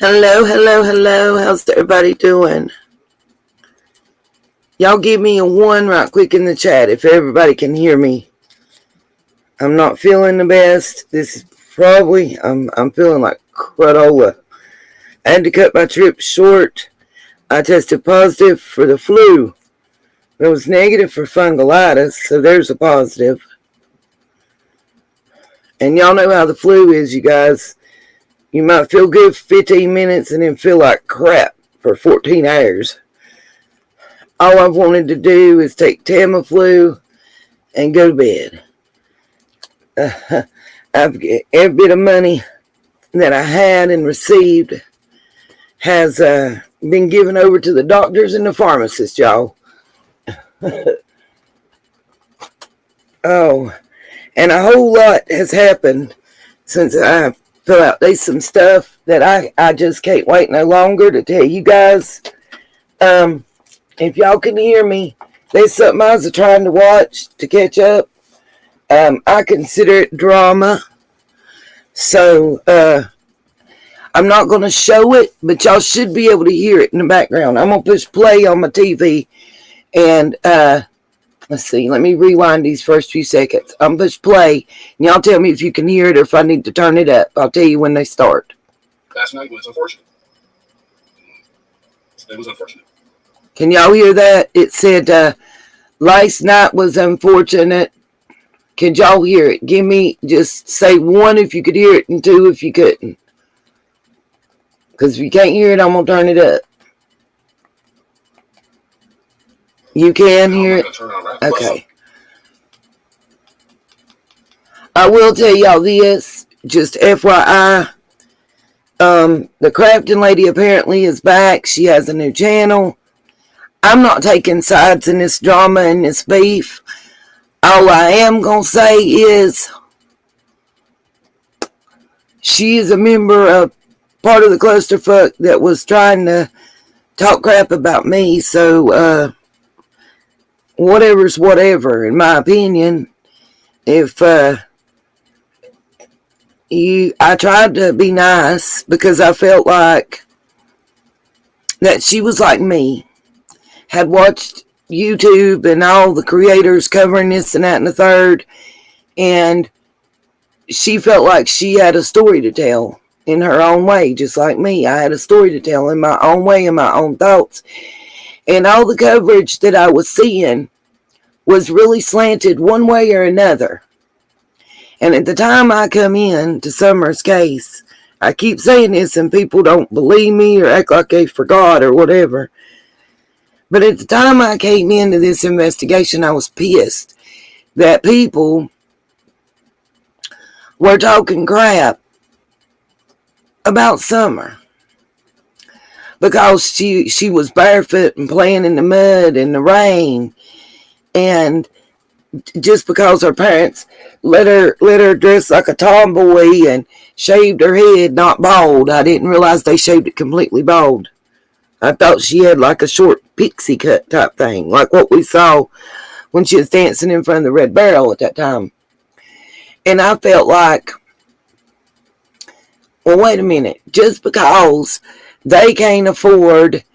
Hello, hello, hello. How's everybody doing? Y'all give me a 1 right quick in the chat if everybody can hear me. I'm not feeling the best. This is probably, I'm feeling like cradola. I had to cut my trip short. I tested positive for the flu. It was negative for fungulitis, so there's a positive. And y'all know how the flu is, you guys. You might feel good for 15 minutes and then feel like crap for 14 hours. All I've wanted to do is take Tamiflu and go to bed. Every bit of money that I had and received has been given over to the doctors and the pharmacists, y'all. Oh, and a whole lot has happened since I fill out. There's some stuff that I just can't wait no longer to tell you guys. If y'all can hear me, there's something I was trying to watch to catch up. I consider it drama. So, I'm not going to show it, but y'all should be able to hear it in the background. I'm going to push play on my TV and, let's see, let me rewind these first few seconds. I'm push play, and y'all tell me if you can hear it or if I need to turn it up. I'll tell you when they start. Last night was unfortunate. It was unfortunate. Can y'all hear that? It said, last night was unfortunate. Can y'all hear it? Give me, just say 1 if you could hear it and 2 if you couldn't. Because if you can't hear it, I'm going to turn it up. You can hear it? Okay. I will tell y'all this, just FYI. The crafting lady apparently is back. She has a new channel. I'm not taking sides in this drama and this beef. All I am going to say is she is a member of part of the clusterfuck that was trying to talk crap about me. So, whatever's whatever, in my opinion. If I tried to be nice because I felt like that she was like me, had watched YouTube and all the creators covering this and that and the third, and she felt like she had a story to tell in her own way, just like me. I had a story to tell in my own way, in my own thoughts. And all the coverage that I was seeing was really slanted one way or another. And at the time I come in to Summer's case, I keep saying this and people don't believe me or act like they forgot or whatever. But at the time I came into this investigation, I was pissed that people were talking crap about Summer. Because she was barefoot and playing in the mud and the rain. And just because her parents let her dress like a tomboy and shaved her head, not bald. I didn't realize they shaved it completely bald. I thought she had like a short pixie cut type thing, like what we saw when she was dancing in front of the Red Barrel at that time. And I felt like, well, wait a minute, just because they can't afford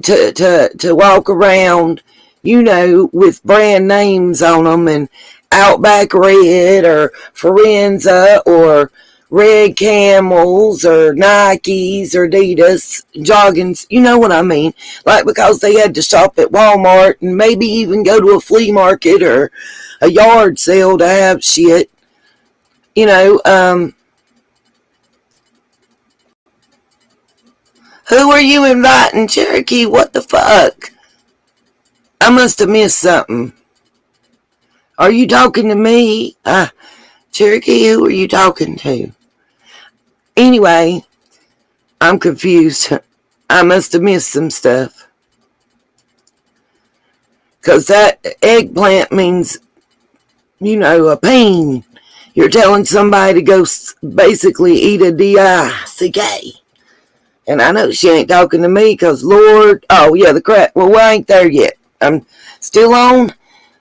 to walk around, you know, with brand names on them and Outback Red or Forenza or Red Camels or Nikes or Adidas joggings, you know what I mean? Like because they had to shop at Walmart and maybe even go to a flea market or a yard sale to have shit, you know. Who are you inviting, Cherokee? What the fuck? I must have missed something. Are you talking to me? Cherokee, who are you talking to? Anyway, I'm confused. I must have missed some stuff. Because that eggplant means, you know, a pain. You're telling somebody to go basically eat a D-I-C-K. And I know she ain't talking to me because, Lord, oh, yeah, the crap. Well, I ain't there yet. I'm still on.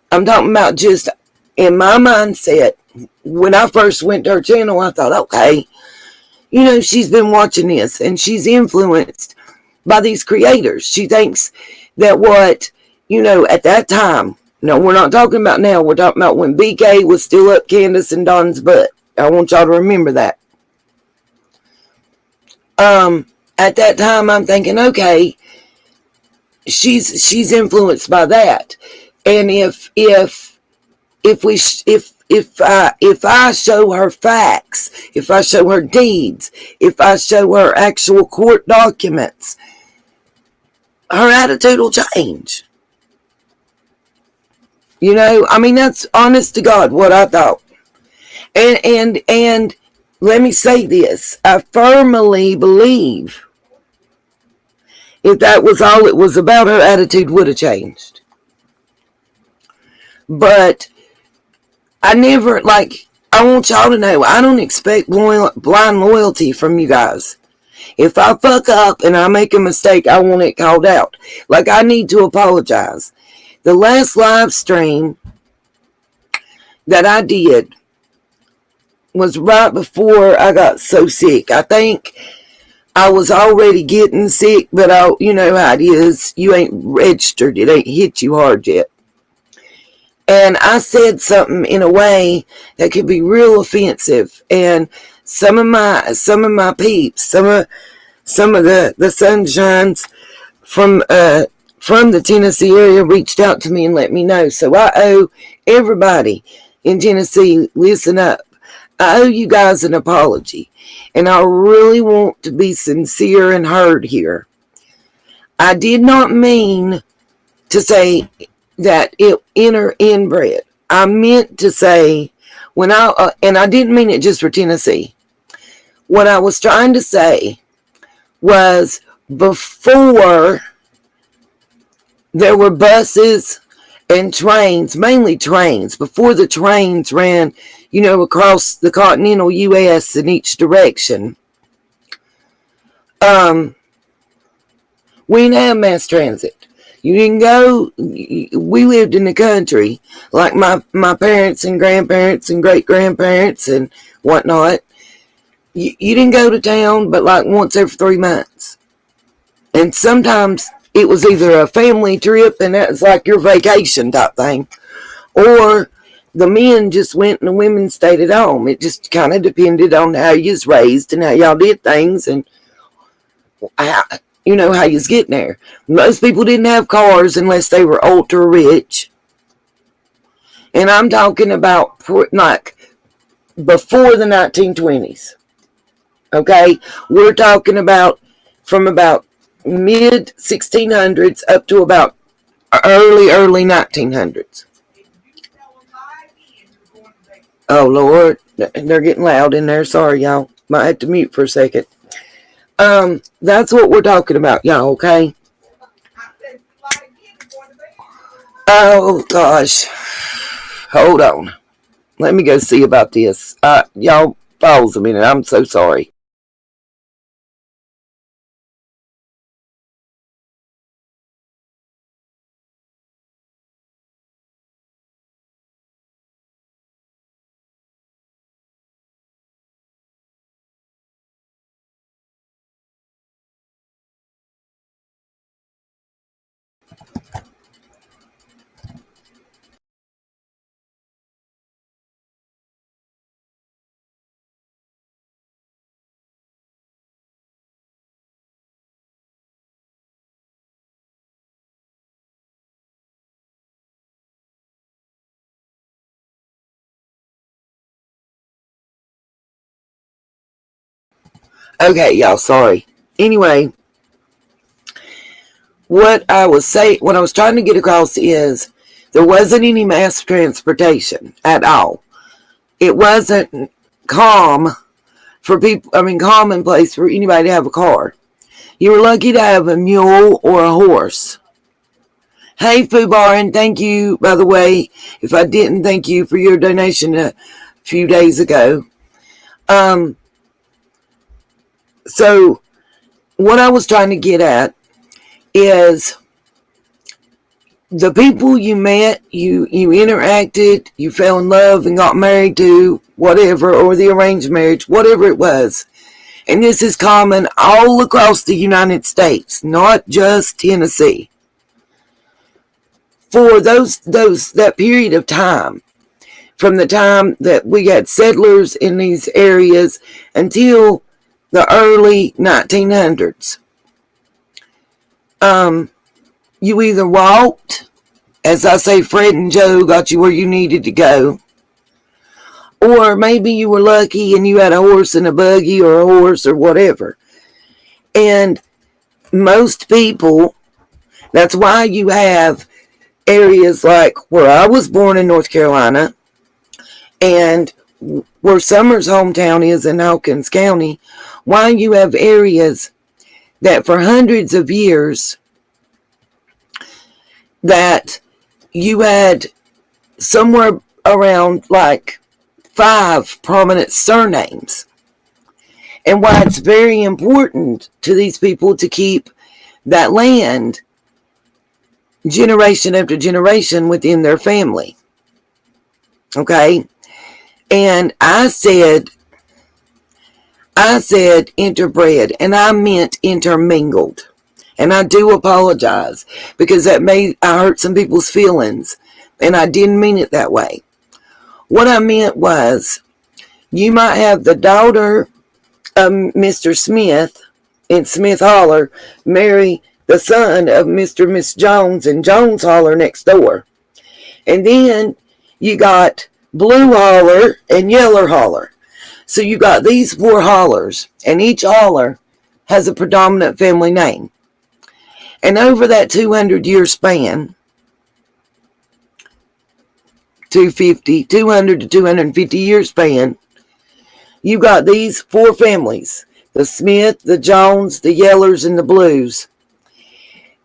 I'm talking about just in my mindset. When I first went to her channel, I thought, okay, she's been watching this and she's influenced by these creators. She thinks that at that time, no, we're not talking about now. We're talking about when BK was still up Candace and Don's butt. I want y'all to remember that. At that time, I'm thinking, okay, she's influenced by that. And if I show her facts, if I show her deeds, if I show her actual court documents, her attitude will change. That's honest to God what I thought. And let me say this. I firmly believe if that was all it was about, her attitude would have changed. But I want y'all to know, I don't expect blind loyalty from you guys. If I fuck up and I make a mistake, I want it called out. I need to apologize. The last live stream that I did was right before I got so sick. I think I was already getting sick, but you know how it is. You ain't registered. It ain't hit you hard yet. And I said something in a way that could be real offensive. And some of my peeps, some of the sunshines from the Tennessee area reached out to me and let me know. So I owe everybody in Tennessee, listen up. I owe you guys an apology. And I really want to be sincere and heard here. I did not mean to say that it inbred. I meant to say and I didn't mean it just for Tennessee. What I was trying to say was before there were buses and trains, mainly trains, before the trains ran, across the continental U.S. in each direction, we didn't have mass transit. You didn't go, we lived in the country, like my parents and grandparents and great-grandparents and whatnot. You didn't go to town but once every 3 months. And sometimes it was either a family trip and that was your vacation type thing, or the men just went and the women stayed at home. It just kind of depended on how you was raised and how y'all did things and how you was getting there. Most people didn't have cars unless they were ultra rich. And I'm talking about before the 1920s. Okay? We're talking about from about mid 1600s up to about early 1900s. Oh, Lord. They're getting loud in there. Sorry, y'all. Might have to mute for a second. That's what we're talking about, y'all, okay? Oh, gosh. Hold on. Let me go see about this. Y'all, pause a minute. I'm so sorry. Okay, y'all, sorry. Anyway, what I was trying to get across is there wasn't any mass transportation at all. It wasn't commonplace for anybody to have a car. You were lucky to have a mule or a horse. Hey, Fubar, thank you, by the way, if I didn't thank you for your donation a few days ago. So what I was trying to get at is the people you met, you interacted, you fell in love and got married to, whatever, or the arranged marriage, whatever it was. And this is common all across the United States, not just Tennessee. For that period of time, from the time that we had settlers in these areas until the early 1900s, you either walked, as I say, Fred and Joe got you where you needed to go, or maybe you were lucky and you had a horse and a buggy or a horse or whatever. And most people, that's why you have areas like where I was born in North Carolina and where Summer's hometown is in Hawkins County, why you have areas that for hundreds of years that you had somewhere around like 5 prominent surnames, and why it's very important to these people to keep that land generation after generation within their family. Okay? And I said interbred, and I meant intermingled. And I do apologize because I hurt some people's feelings, and I didn't mean it that way. What I meant was, you might have the daughter of Mr. Smith in Smith Holler marry the son of Mr. and Miss Jones in Jones Holler next door. And then you got Blue Holler and Yeller Holler. So you got these 4 hollers, and each holler has a predominant family name. And over that 200-year span, 200 to 250-year span, you got these 4 families, the Smith, the Jones, the Yellers, and the Blues.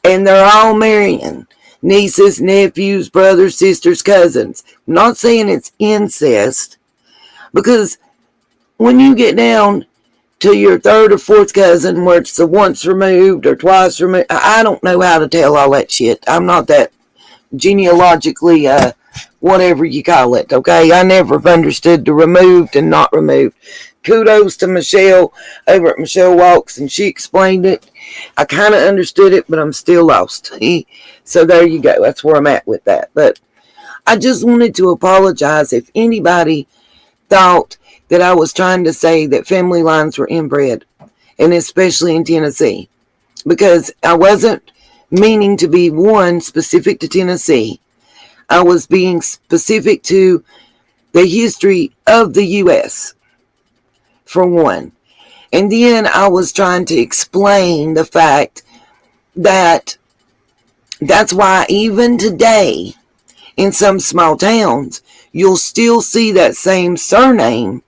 And they're all marrying nieces, nephews, brothers, sisters, cousins. I'm not saying it's incest, because when you get down to your 3rd or 4th cousin, where it's the once removed or twice removed, I don't know how to tell all that shit. I'm not that genealogically, whatever you call it, okay? I never have understood the removed and not removed. Kudos to Michelle over at Michelle Walks, and she explained it. I kind of understood it, but I'm still lost. So there you go. That's where I'm at with that. But I just wanted to apologize if anybody thought that I was trying to say that family lines were inbred, and especially in Tennessee, because I wasn't meaning to be one specific to Tennessee. I was being specific to the history of the U.S., for one. And then I was trying to explain the fact that that's why even today, in some small towns, you'll still see that same surname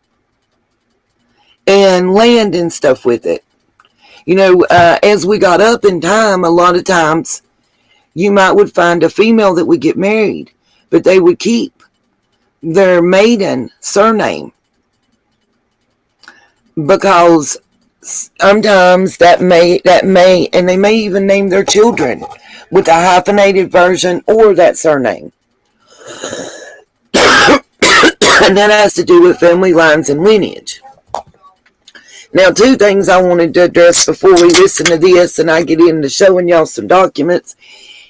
and land and stuff with it. You know, as we got up in time, a lot of times you would find a female that would get married, but they would keep their maiden surname, because sometimes that may, and they may even name their children with a hyphenated version or that surname. And that has to do with family lines and lineage. Now, 2 things I wanted to address before we listen to this and I get into showing y'all some documents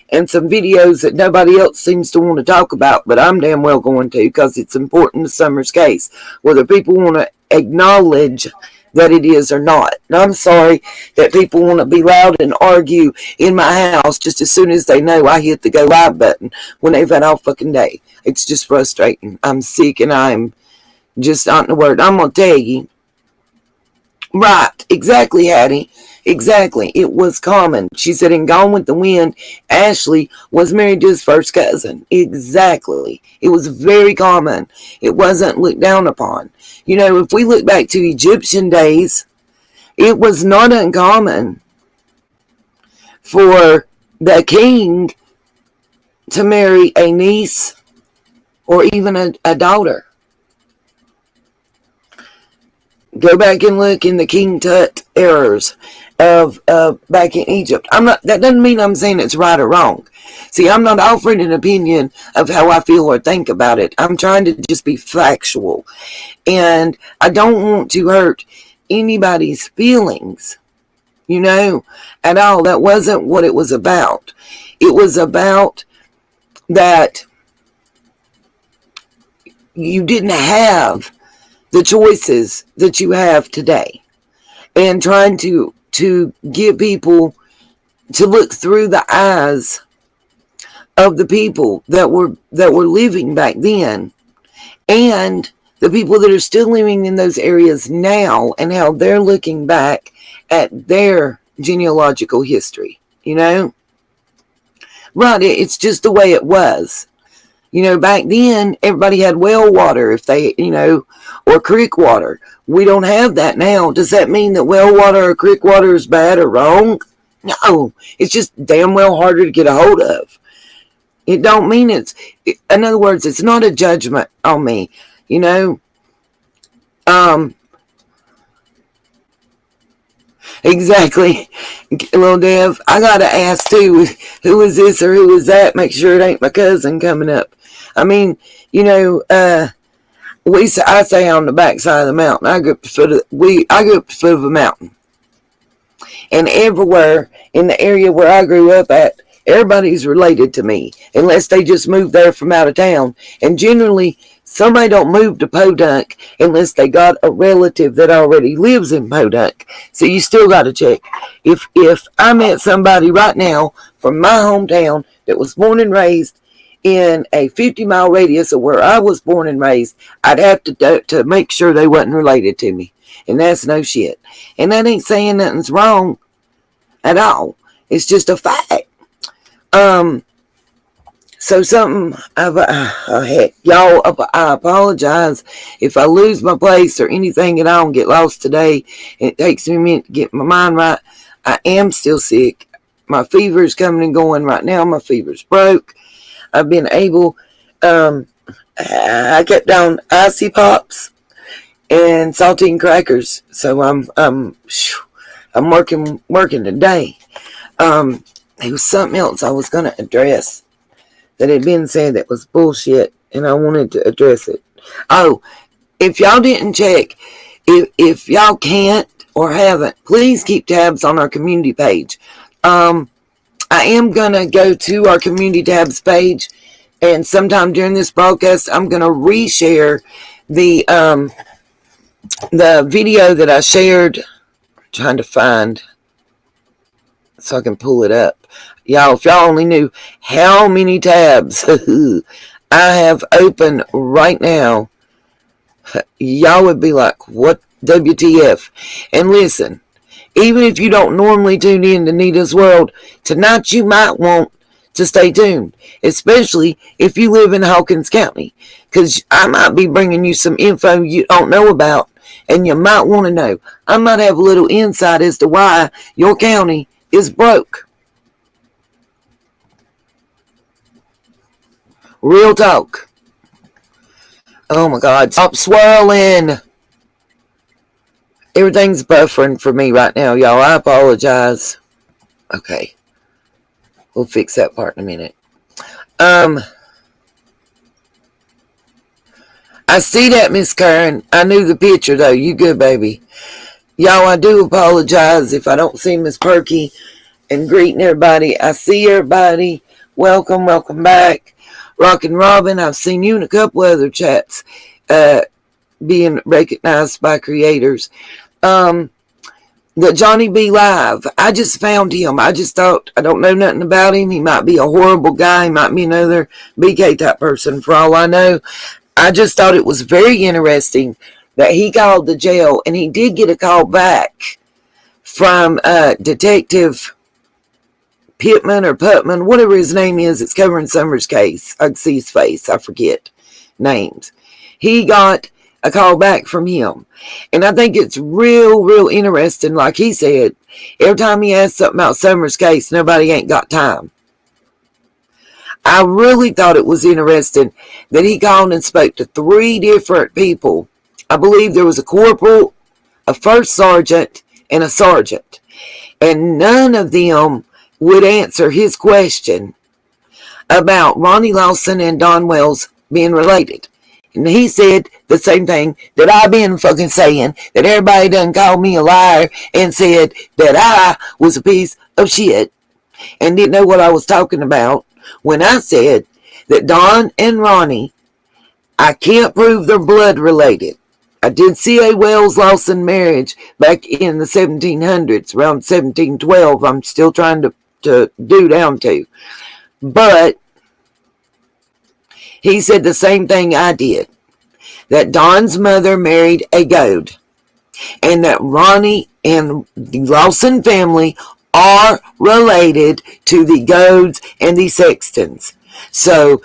and some videos that nobody else seems to want to talk about, but I'm damn well going to, because it's important to Summer's case, whether people want to acknowledge that it is or not. And I'm sorry that people want to be loud and argue in my house just as soon as they know I hit the go live button when they've had all fucking day. It's just frustrating. I'm sick and I'm just not in the word. I'm going to tell you. Right. Exactly, Hattie. Exactly. It was common. She said in Gone with the Wind, Ashley was married to his first cousin. Exactly. It was very common. It wasn't looked down upon. You know, if we look back to Egyptian days, it was not uncommon for the king to marry a niece or even a daughter. Go back and look in the King Tut errors of back in Egypt. That doesn't mean I'm saying it's right or wrong. See, I'm not offering an opinion of how I feel or think about it. I'm trying to just be factual. And I don't want to hurt anybody's feelings, at all. That wasn't what it was about. It was about that you didn't have the choices that you have today, and trying to get people to look through the eyes of the people that were living back then, and the people that are still living in those areas now, and how they're looking back at their genealogical history. Right, it's just the way it was. Back then, everybody had well water, if they, or creek water. We don't have that now. Does that mean that well water or creek water is bad or wrong? No, it's just damn well harder to get a hold of. It don't mean in other words, it's not a judgment on me, Exactly. Little Dev, I gotta ask too, who is this or who is that? Make sure it ain't my cousin coming up. I mean, I say on the backside of the mountain. I grew up at the foot of a mountain. And everywhere in the area where I grew up at, everybody's related to me, unless they just moved there from out of town. And generally, somebody don't move to Podunk unless they got a relative that already lives in Podunk. So you still got to check. If I met somebody right now from my hometown that was born and raised in a 50-mile radius of where I was born and raised, I'd have to make sure they wasn't related to me. And that's no shit. And that ain't saying nothing's wrong at all. It's just a fact. So something, heck, y'all, I apologize if I lose my place or anything at all and get lost today. It takes me a minute to get my mind right. I am still sick. My fever is coming and going right now. My fever's broke. I've been able, I kept down icy pops and saltine crackers. So I'm working today. There was something else I was going to address that had been said that was bullshit, and I wanted to address it. Oh, if y'all didn't check, if y'all can't or haven't, please keep tabs on our community page. I am going to go to our community tabs page, and sometime during this broadcast, I'm going to reshare the video that I shared. I'm trying to find so I can pull it up. Y'all, if y'all only knew how many tabs I have open right now, y'all would be like, what WTF? And listen, even if you don't normally tune in to Nita's World, tonight you might want to stay tuned, especially if you live in Hawkins County, because I might be bringing you some info you don't know about, and you might want to know. I might have a little insight as to why your county is broke. Real talk. Oh my God, stop swirling. Everything's buffering for me right now, y'all. I apologize. Okay. We'll fix that part in a minute. I see that, Miss Karen. I knew the picture, though. You good, baby. Y'all, I do apologize if I don't see Miss Perky and greeting everybody. I see everybody. Welcome back. Rockin' Robin, I've seen you in a couple other chats being recognized by creators. The Johnny B. Live, I just found him. I just thought, I don't know nothing about him. He might be a horrible guy. He might be another BK type person for all I know. I just thought it was very interesting that he called the jail, and he did get a call back from Detective Pittman or Putman, whatever his name is. It's covering Summer's case. I can see his face. I forget names. He got a call back from him. And I think it's real interesting. Like he said, every time he asks something about Summer's case, nobody ain't got time. I really thought it was interesting that he called and spoke to 3 different people. I believe there was a corporal, a first sergeant, and a sergeant. And none of them would answer his question about Ronnie Lawson and Don Wells being related. And he said the same thing that I've been fucking saying, that everybody done called me a liar and said that I was a piece of shit and didn't know what I was talking about when I said that Don and Ronnie, I can't prove they're blood related. I did see a Wells-Lawson marriage back in the 1700s, around 1712. I'm still trying to do down to. But he said the same thing I did, that Don's mother married a goat, and that Ronnie and the Lawson family are related to the Goads and the Sextons. So,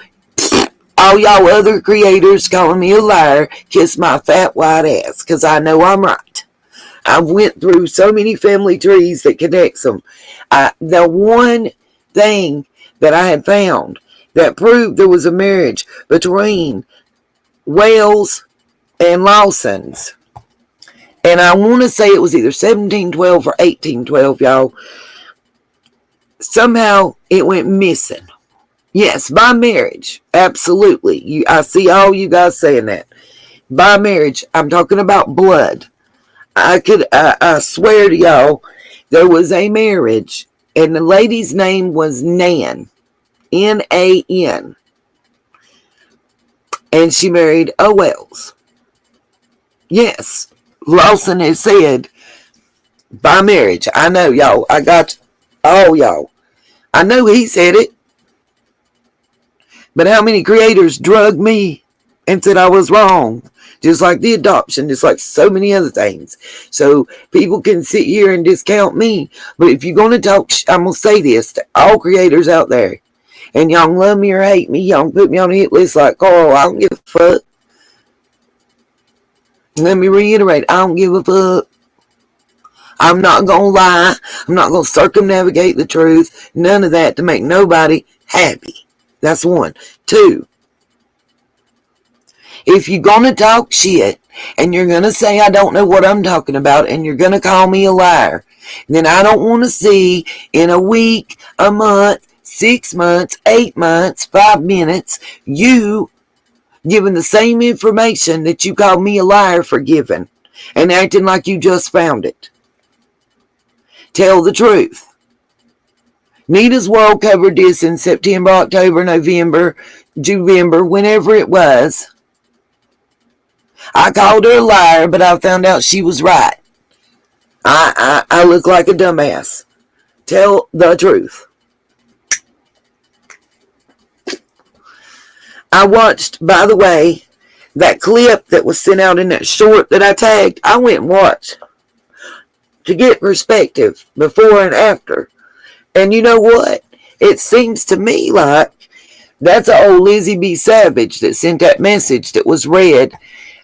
all y'all other creators calling me a liar, kiss my fat white ass, because I know I'm right. I went through so many family trees that connects them. The one thing that I had found that proved there was a marriage between Wales and Lawsons, and I want to say it was either 1712 or 1812, y'all. Somehow it went missing. Yes, by marriage. Absolutely. I see all you guys saying that. By marriage. I'm talking about blood. I swear to y'all, there was a marriage, and the lady's name was Nan. Nan. And she married a Wells. Yes. Lawson has said by marriage. I know, y'all. I got all y'all. I know he said it. But how many creators drugged me and said I was wrong? Just like the adoption, just like so many other things. So people can sit here and discount me. But if you're going to talk, I'm going to say this to all creators out there. And y'all love me or hate me. Y'all put me on a hit list like Carl. I don't give a fuck. Let me reiterate. I don't give a fuck. I'm not going to lie. I'm not going to circumnavigate the truth. None of that to make nobody happy. That's one. Two, if you're going to talk shit and you're going to say I don't know what I'm talking about and you're going to call me a liar, then I don't want to see in a week, a month, 6 months, 8 months, 5 minutes, you giving the same information that you called me a liar for giving and acting like you just found it. Tell the truth. Nita's World covered this in September, October, November, November, whenever it was. I called her a liar, but I found out she was right. I look like a dumbass. Tell the truth. I watched, by the way, that clip that was sent out in that short that I tagged. I went and watched to get perspective before and after. And you know what? It seems to me like that's an old Lizzie B. Savage that sent that message that was read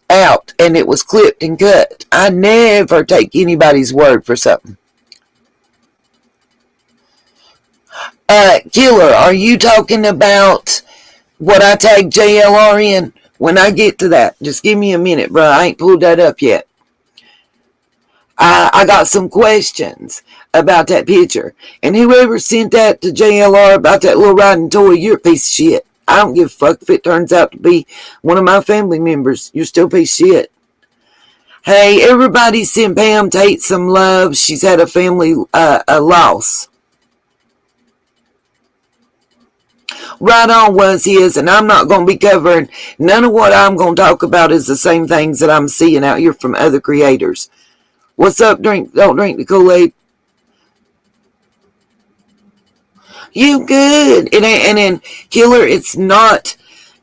out and it was clipped and cut. I never take anybody's word for something. Killer, are you talking about what I tagged JLR in? When I get to that, just give me a minute, bro. I ain't pulled that up yet. I got some questions about that picture. And whoever sent that to JLR about that little riding toy, you're a piece of shit. I don't give a fuck if it turns out to be one of my family members. You're still a piece of shit. Hey, everybody send Pam Tate some love. She's had a family a loss. Right on was his, and I'm not going to be covering none of what I'm going to talk about is the same things that I'm seeing out here from other creators. What's up? Don't drink the Kool-Aid. You good. And then, Killer, it's not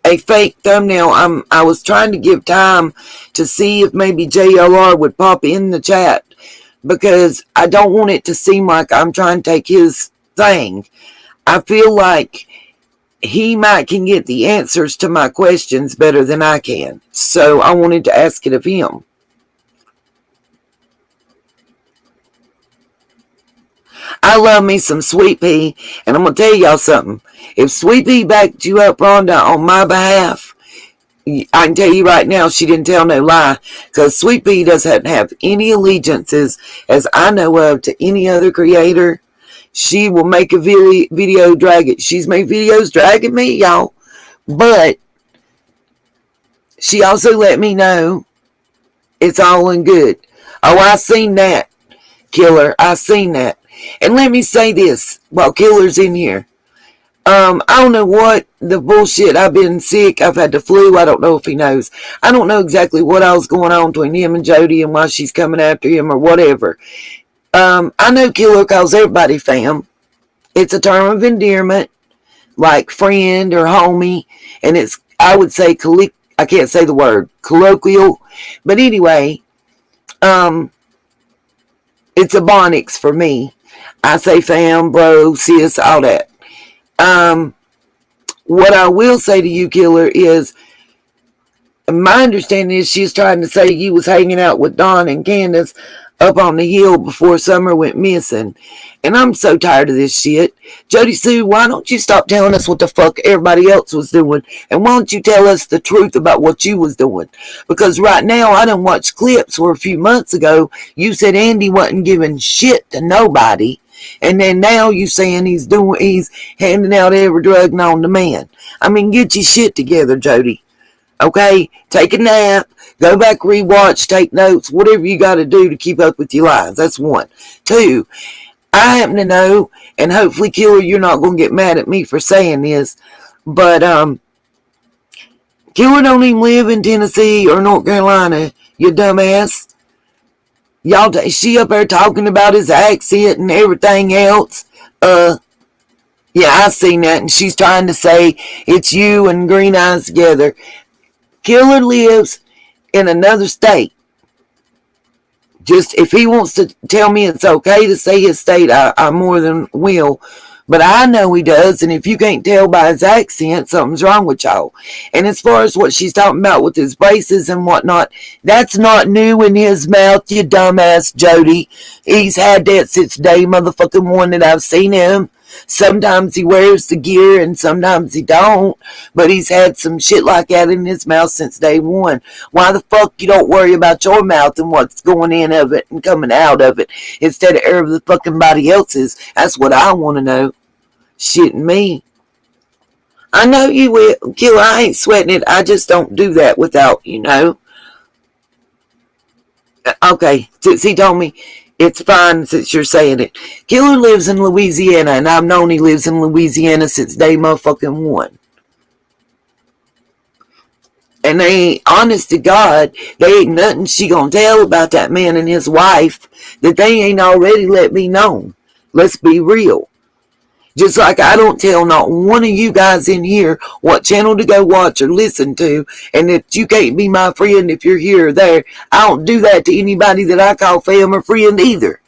a fake thumbnail. I was trying to give time to see if maybe JLR would pop in the chat because I don't want it to seem like I'm trying to take his thing. I feel like he might can get the answers to my questions better than I can. So I wanted to ask it of him. I love me some Sweet Pea, and I'm going to tell y'all something. If Sweet Pea backed you up, Rhonda, on my behalf, I can tell you right now she didn't tell no lie, because Sweet Pea doesn't have any allegiances, as I know of, to any other creator. She will make a video drag it. She's made videos dragging me, y'all, but She also let me know it's all in good. Oh, I seen that, Killer. I seen that. And let me say this while Killer's in here. I don't know what the bullshit. I've been sick. I've had the flu. I don't know if he knows. I don't know exactly what else going on between him and Jody and why she's coming after him or whatever. I know Killer calls everybody fam. It's a term of endearment, like friend or homie, and it's, I would say, I can't say the word, colloquial, but anyway, it's a Bonix for me. I say fam, bro, sis, all that. What I will say to you, Killer, is my understanding is she's trying to say you was hanging out with Don and Candace up on the hill before Summer went missing. And I'm so tired of this shit. Jody Sue, why don't you stop telling us what the fuck everybody else was doing? And why don't you tell us the truth about what you was doing? Because right now, I done watched clips where a few months ago, you said Andy wasn't giving shit to nobody. And then now you saying he's handing out every drug known to man. I mean, get your shit together, Jody. Okay? Take a nap. Go back, rewatch, take notes, whatever you got to do to keep up with your lives. That's one. Two, I happen to know, and hopefully, Killer, you're not going to get mad at me for saying this, but Killer don't even live in Tennessee or North Carolina, you dumbass. Y'all, she up there talking about his accent and everything else. Yeah, I seen that, and she's trying to say it's you and Green Eyes together. Killer lives in another state. Just if he wants to tell me it's okay to say his state, I more than will. But I know he does, and if you can't tell by his accent, something's wrong with y'all. And as far as what she's talking about with his braces and whatnot, that's not new in his mouth, you dumbass Jody. He's had that since day motherfucking one that I've seen him. Sometimes he wears the gear and sometimes he don't, but he's had some shit like that in his mouth since day one. Why the fuck you don't worry about your mouth and what's going in of it and coming out of it instead of every fucking body else's? That's what I want to know. Shitting me. I know you will, Killer. I ain't sweating it. I just don't do that without, Okay, since he told me it's fine since you're saying it. Killer lives in Louisiana, and I've known he lives in Louisiana since day motherfucking one. And they ain't, honest to God, they ain't nothing she gonna tell about that man and his wife that they ain't already let me know. Let's be real. Just like I don't tell not one of you guys in here what channel to go watch or listen to, and that you can't be my friend if you're here or there. I don't do that to anybody that I call fam or friend either.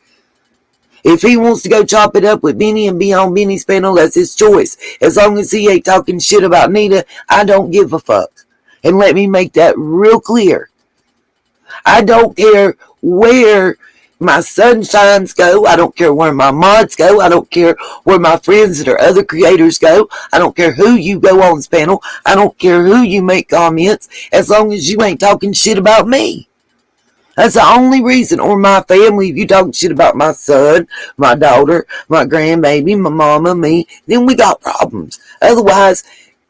If he wants to go chop it up with Benny and be on Benny's panel, that's his choice. As long as he ain't talking shit about Nita, I don't give a fuck. And let me make that real clear. I don't care where my sunshines go. I don't care where my mods go. I don't care where my friends that are other creators go. I don't care who you go on this panel. I don't care who you make comments, as long as you ain't talking shit about me. That's the only reason, or my family. If you talking shit about my son, my daughter, my grandbaby, my mama, me, then we got problems. Otherwise,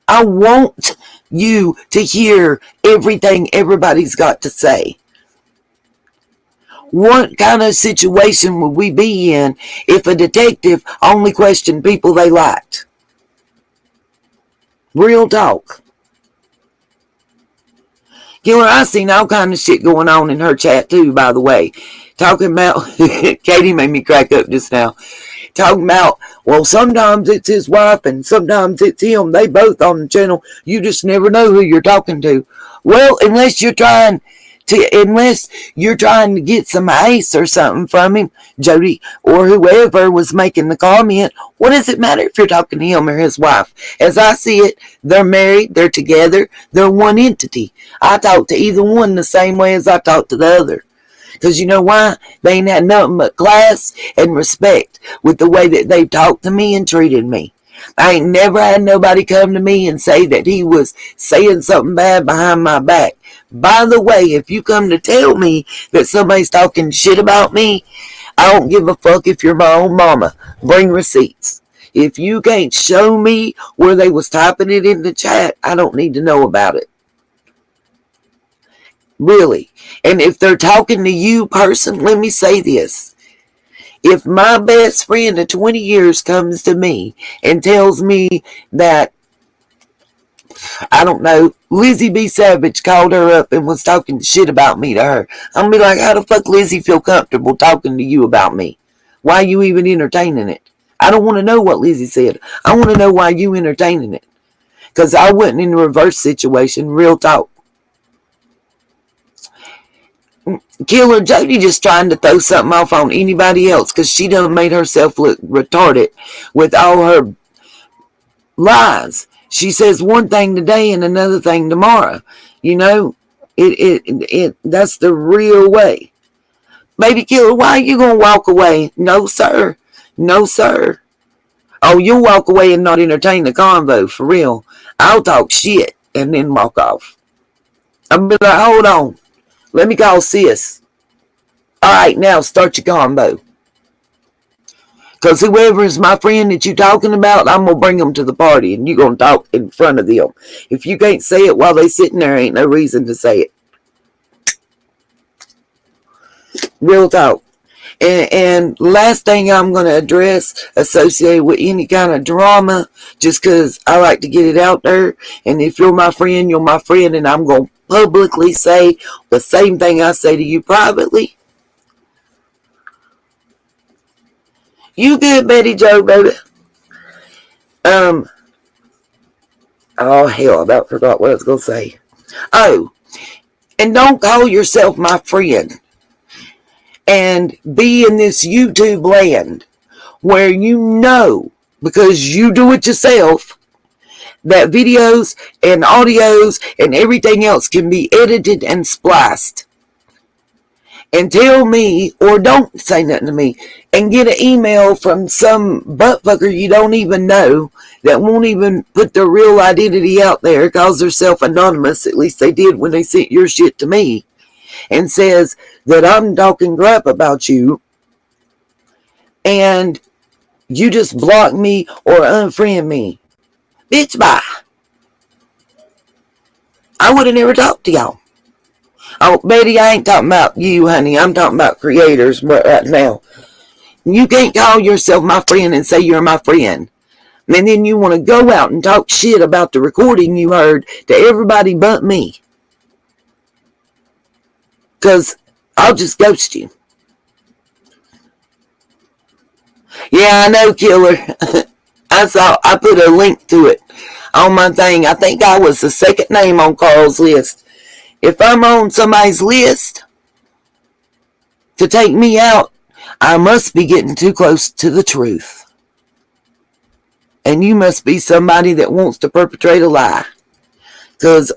I want you to hear everything everybody's got to say. What kind of situation would we be in if a detective only questioned people they liked? Real talk. Killer, I seen all kind of shit going on in her chat too, by the way. Talking about, Katie made me crack up just now. Talking about, well, sometimes it's his wife and sometimes it's him. They both on the channel. You just never know who you're talking to. Well, unless you're trying to get some ice or something from him, Jody, or whoever was making the comment, what does it matter if you're talking to him or his wife? As I see it, they're married, they're together, they're one entity. I talk to either one the same way as I talk to the other. Because you know why? They ain't had nothing but class and respect with the way that they talked to me and treated me. I ain't never had nobody come to me and say that he was saying something bad behind my back. By the way, if you come to tell me that somebody's talking shit about me, I don't give a fuck if you're my own mama. Bring receipts. If you can't show me where they was typing it in the chat, I don't need to know about it. Really. And if they're talking to you person, let me say this. If my best friend of 20 years comes to me and tells me that, I don't know, Lizzie B. Savage called her up and was talking shit about me to her, I'm gonna be like, how the fuck Lizzie feel comfortable talking to you about me? Why are you even entertaining it? I don't want to know what Lizzie said. I want to know why you entertaining it. Because I wasn't in a reverse situation, real talk. Killer Jody just trying to throw something off on anybody else because she done made herself look retarded with all her lies. She says one thing today and another thing tomorrow. You know, that's the real way. Baby Killer, why are you gonna walk away? No, sir. No, sir. Oh, you'll walk away and not entertain the convo, for real. I'll talk shit and then walk off. I'll be like, hold on. Let me call sis. Alright, now start your combo. Because whoever is my friend that you talking about, I'm going to bring them to the party and you going to talk in front of them. If you can't say it while they sitting there, ain't no reason to say it. Real talk. And last thing I'm going to address associated with any kind of drama, just because I like to get it out there. And if you're my friend, you're my friend. And I'm going to publicly say the same thing I say to you privately. You good, Betty Joe, baby? Oh, hell, I about forgot what I was going to say. Oh, and don't call yourself my friend and be in this YouTube land where you know, because you do it yourself, that videos and audios and everything else can be edited and spliced. And tell me, or don't say nothing to me, and get an email from some buttfucker you don't even know that won't even put their real identity out there, calls herself anonymous, at least they did when they sent your shit to me, and says that I'm talking crap about you, and you just block me or unfriend me. Bitch, bye. I would have never talked to y'all. Oh, Betty, I ain't talking about you, honey. I'm talking about creators right now. You can't call yourself my friend and say you're my friend. And then you want to go out and talk shit about the recording you heard to everybody but me. Because I'll just ghost you. Yeah, I know, Killer. I put a link to it on my thing. I think I was the second name on Carl's list. If I'm on somebody's list to take me out, I must be getting too close to the truth. And you must be somebody that wants to perpetrate a lie. Because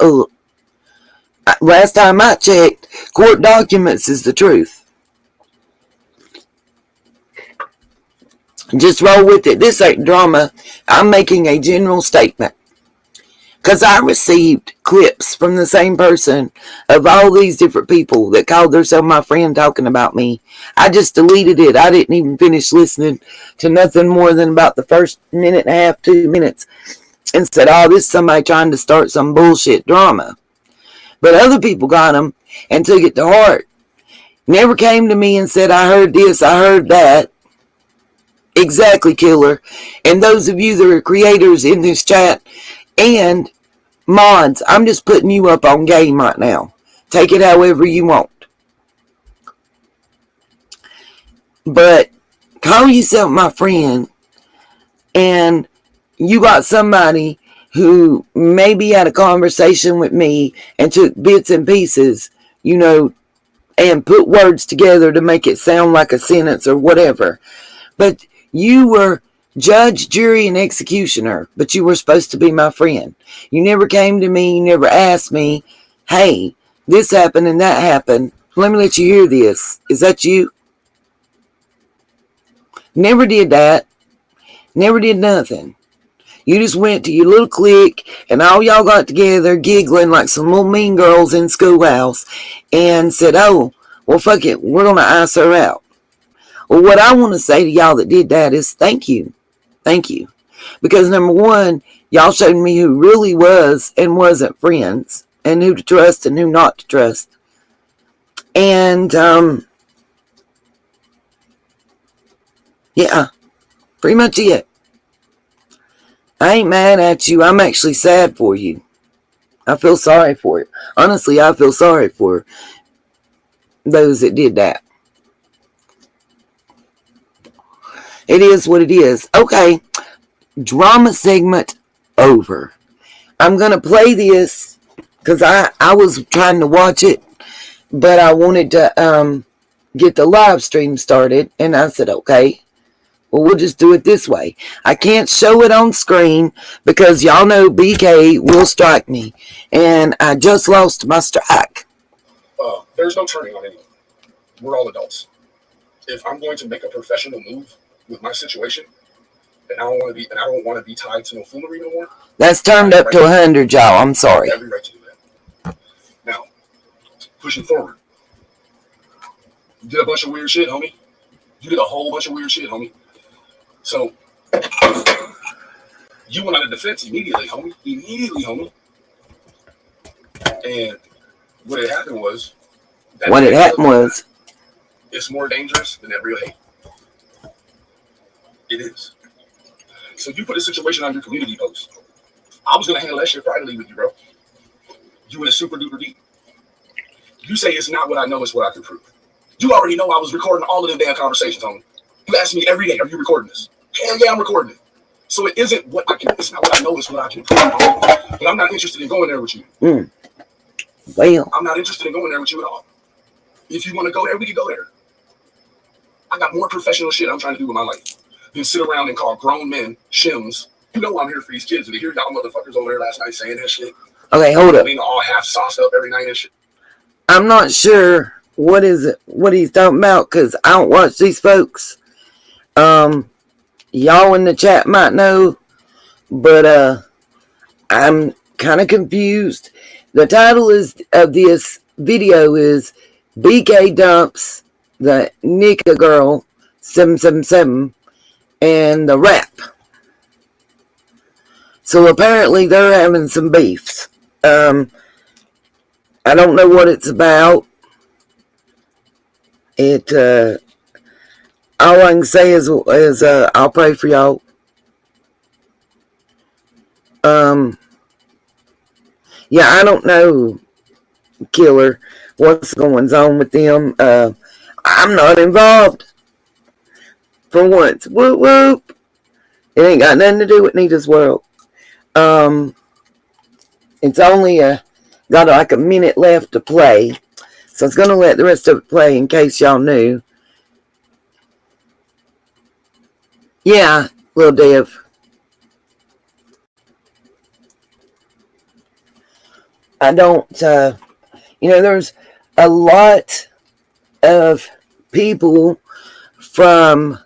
last time I checked, court documents is the truth. Just roll with it. This ain't drama. I'm making a general statement. Because I received clips from the same person of all these different people that called themselves my friend talking about me. I just deleted it. I didn't even finish listening to nothing more than about the first minute and a half, 2 minutes. And said, oh, this is somebody trying to start some bullshit drama. But other people got them and took it to heart. Never came to me and said, I heard this, I heard that. Exactly, Killer. And those of you that are creators in this chat and mods, I'm just putting you up on game right now. Take it however you want. But call yourself my friend and you got somebody who maybe had a conversation with me and took bits and pieces, and put words together to make it sound like a sentence or whatever. But you were judge, jury, and executioner, but you were supposed to be my friend. You never came to me, you never asked me, hey, this happened and that happened. Let me let you hear this. Is that you? Never did that. Never did nothing. You just went to your little clique and all y'all got together giggling like some little mean girls in schoolhouse and said, oh, well, fuck it, we're going to ice her out. Well, what I want to say to y'all that did that is thank you. Thank you. Because number one, y'all showed me who really was and wasn't friends and who to trust and who not to trust. And, yeah, pretty much it. I ain't mad at you. I'm actually sad for you. I feel sorry for you. Honestly, I feel sorry for those that did that. It is what it is. Okay, drama segment over. I'm going to play this because I was trying to watch it, but I wanted to get the live stream started, and I said, okay, well, we'll just do it this way. I can't show it on screen because y'all know BK will strike me, and I just lost my strike. There's no turning on anyone. We're all adults. If I'm going to make a professional move with my situation, and I don't want to be tied to no foolery no more. That's turned up to 100, y'all. I'm sorry. I have every right to do that. Now, pushing forward. You did a bunch of weird shit, homie. You did a whole bunch of weird shit, homie. So, you went on the defense immediately, homie. Immediately, homie. And what had happened was... It's more dangerous than that real hate. It is. So you put a situation on your community post. I was going to handle that shit privately with you, bro. You in a super duper deep. You say it's not what I know, it's what I can prove. You already know I was recording all of them damn conversations, homie. You ask me every day, are you recording this? Hell yeah, I'm recording it. So it isn't what I can, it's not what I know, it's what I can prove, homie. But I'm not interested in going there with you. Well. I'm not interested in going there with you at all. If you want to go there, we can go there. I got more professional shit I'm trying to do with my life than sit around and call grown men shims. You know I'm here for these kids. And to hear y'all motherfuckers over there last night saying that shit. Okay, hold up. All half sauced up every night and shit. I'm not sure what he's talking about because I don't watch these folks. Y'all in the chat might know, but I'm kind of confused. The title of this video is BK dumps the Nika girl 777 and the rap. So apparently they're having some beefs. I don't know what it's about. All I can say is I'll pray for y'all. Yeah, I don't know, Killer, what's going on with them. I'm not involved. For once. Whoop whoop. It ain't got nothing to do with Nita's world. It's only got like a minute left to play. So I was going to let the rest of it play in case y'all knew. Yeah, Lil Dev. I don't, there's a lot of people from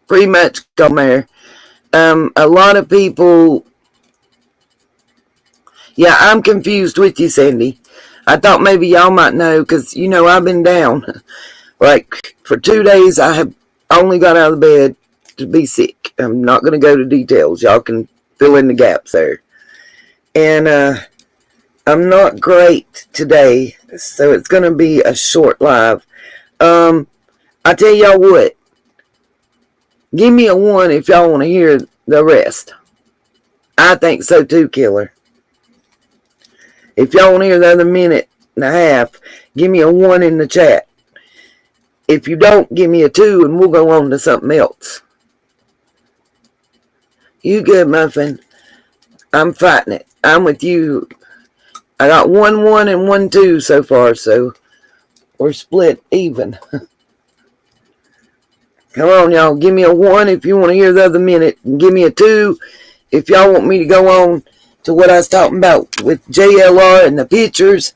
pretty much come there. A lot of people. Yeah, I'm confused with you, Sandy. I thought maybe y'all might know because, I've been down. Like, for 2 days, I have only got out of bed to be sick. I'm not going to go to details. Y'all can fill in the gaps there. And I'm not great today, so it's going to be a short live. I tell y'all what. Give me a 1 if y'all want to hear the rest. I think so too, Killer. If y'all want to hear the other minute and a half, give me a 1 in the chat. If you don't, give me a 2 and we'll go on to something else. You good, Muffin? I'm fighting it. I'm with you. I got 1-1 and 1-2 so far, so we're split even. Come on, y'all. Give me a 1 if you want to hear the other minute. And give me a 2 if y'all want me to go on to what I was talking about with JLR and the pictures.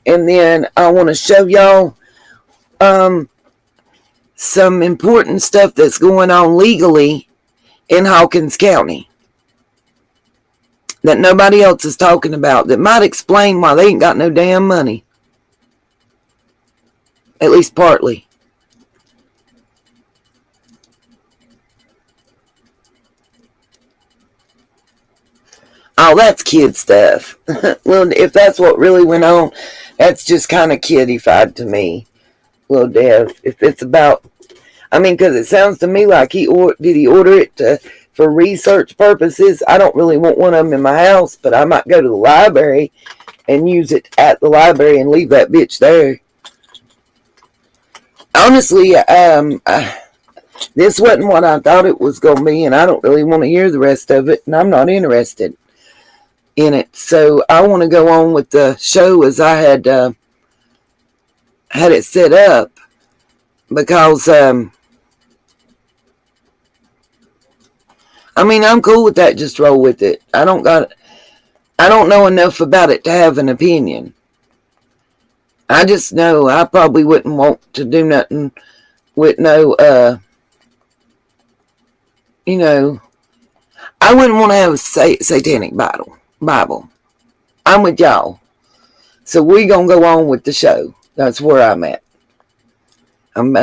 And then I want to show y'all some important stuff that's going on legally in Hawkins County that nobody else is talking about that might explain why they ain't got no damn money. At least partly. Oh, that's kid stuff. Well, if that's what really went on, that's just kind of kiddified to me. Little Dev. If it's about, I mean, because it sounds to me like did he order it for research purposes? I don't really want one of them in my house, but I might go to the library and use it at the library and leave that bitch there. Honestly, this wasn't what I thought it was going to be, and I don't really want to hear the rest of it, and I'm not interested in it. So I want to go on with the show as I had it set up, because I mean, I'm cool with that. Just roll with it. I don't know enough about it to have an opinion. I just know I probably wouldn't want to do nothing with no, you know, I wouldn't want to have a satanic Bible. I'm with y'all. So we gonna go on with the show. That's where I'm at. I'm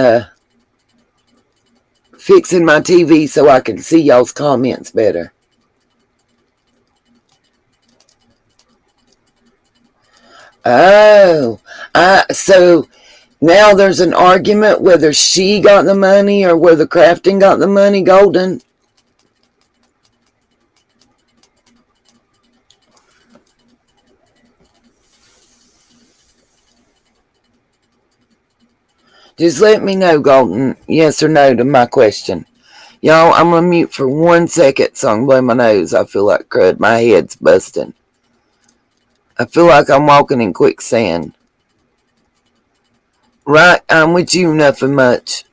fixing my TV so I can see y'all's comments better. Oh, so now there's an argument whether she got the money or whether Crafton got the money, Golden. Just let me know, Golden, yes or no to my question. Y'all, I'm going to mute for 1 second so I can blow my nose. I feel like crud. My head's busting. I feel like I'm walking in quicksand. Right, I'm with you, nothing much.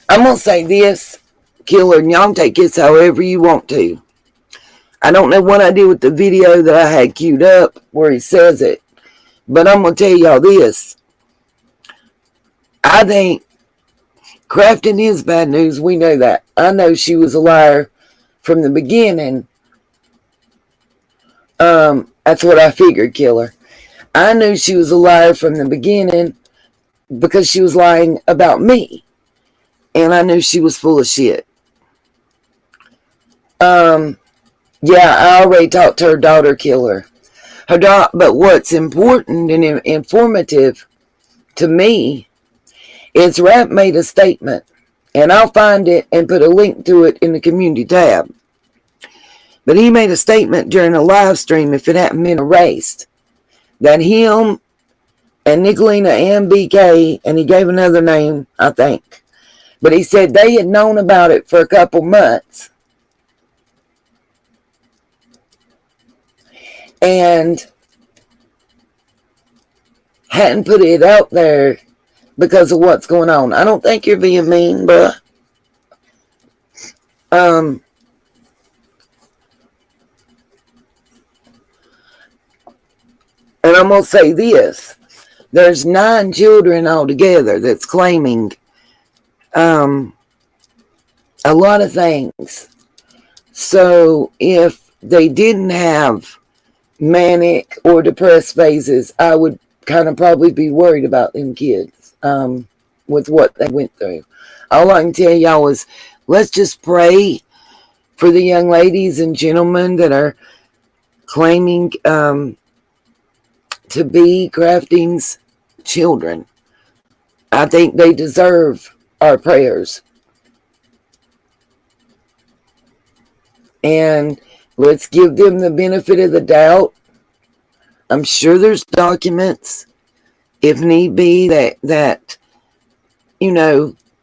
I'm going to say this, Killer, and y'all take this however you want to. I don't know what I did with the video that I had queued up where he says it, but I'm going to tell y'all this. I think Crafton is bad news. We know that. I know she was a liar from the beginning. That's what I figured, Killer. I knew she was a liar from the beginning because she was lying about me. And I knew she was full of shit. Yeah, I already talked to her daughter, Killer. But what's important and informative to me is Rap made a statement. And I'll find it and put a link to it in the community tab. But he made a statement during a live stream, if it hadn't been erased, that him and Nicolina and BK, and he gave another name, I think, but he said they had known about it for a couple months. And hadn't put it out there because of what's going on. I don't think you're being mean, bruh. And I'm going to say this. There's 9 children altogether that's claiming a lot of things. So if they didn't have manic or depressed phases, I would kind of probably be worried about them kids with what they went through. All I can tell y'all is let's just pray for the young ladies and gentlemen that are claiming to be Crafting's children. I think they deserve our prayers. And let's give them the benefit of the doubt. I'm sure there's documents, if need be, that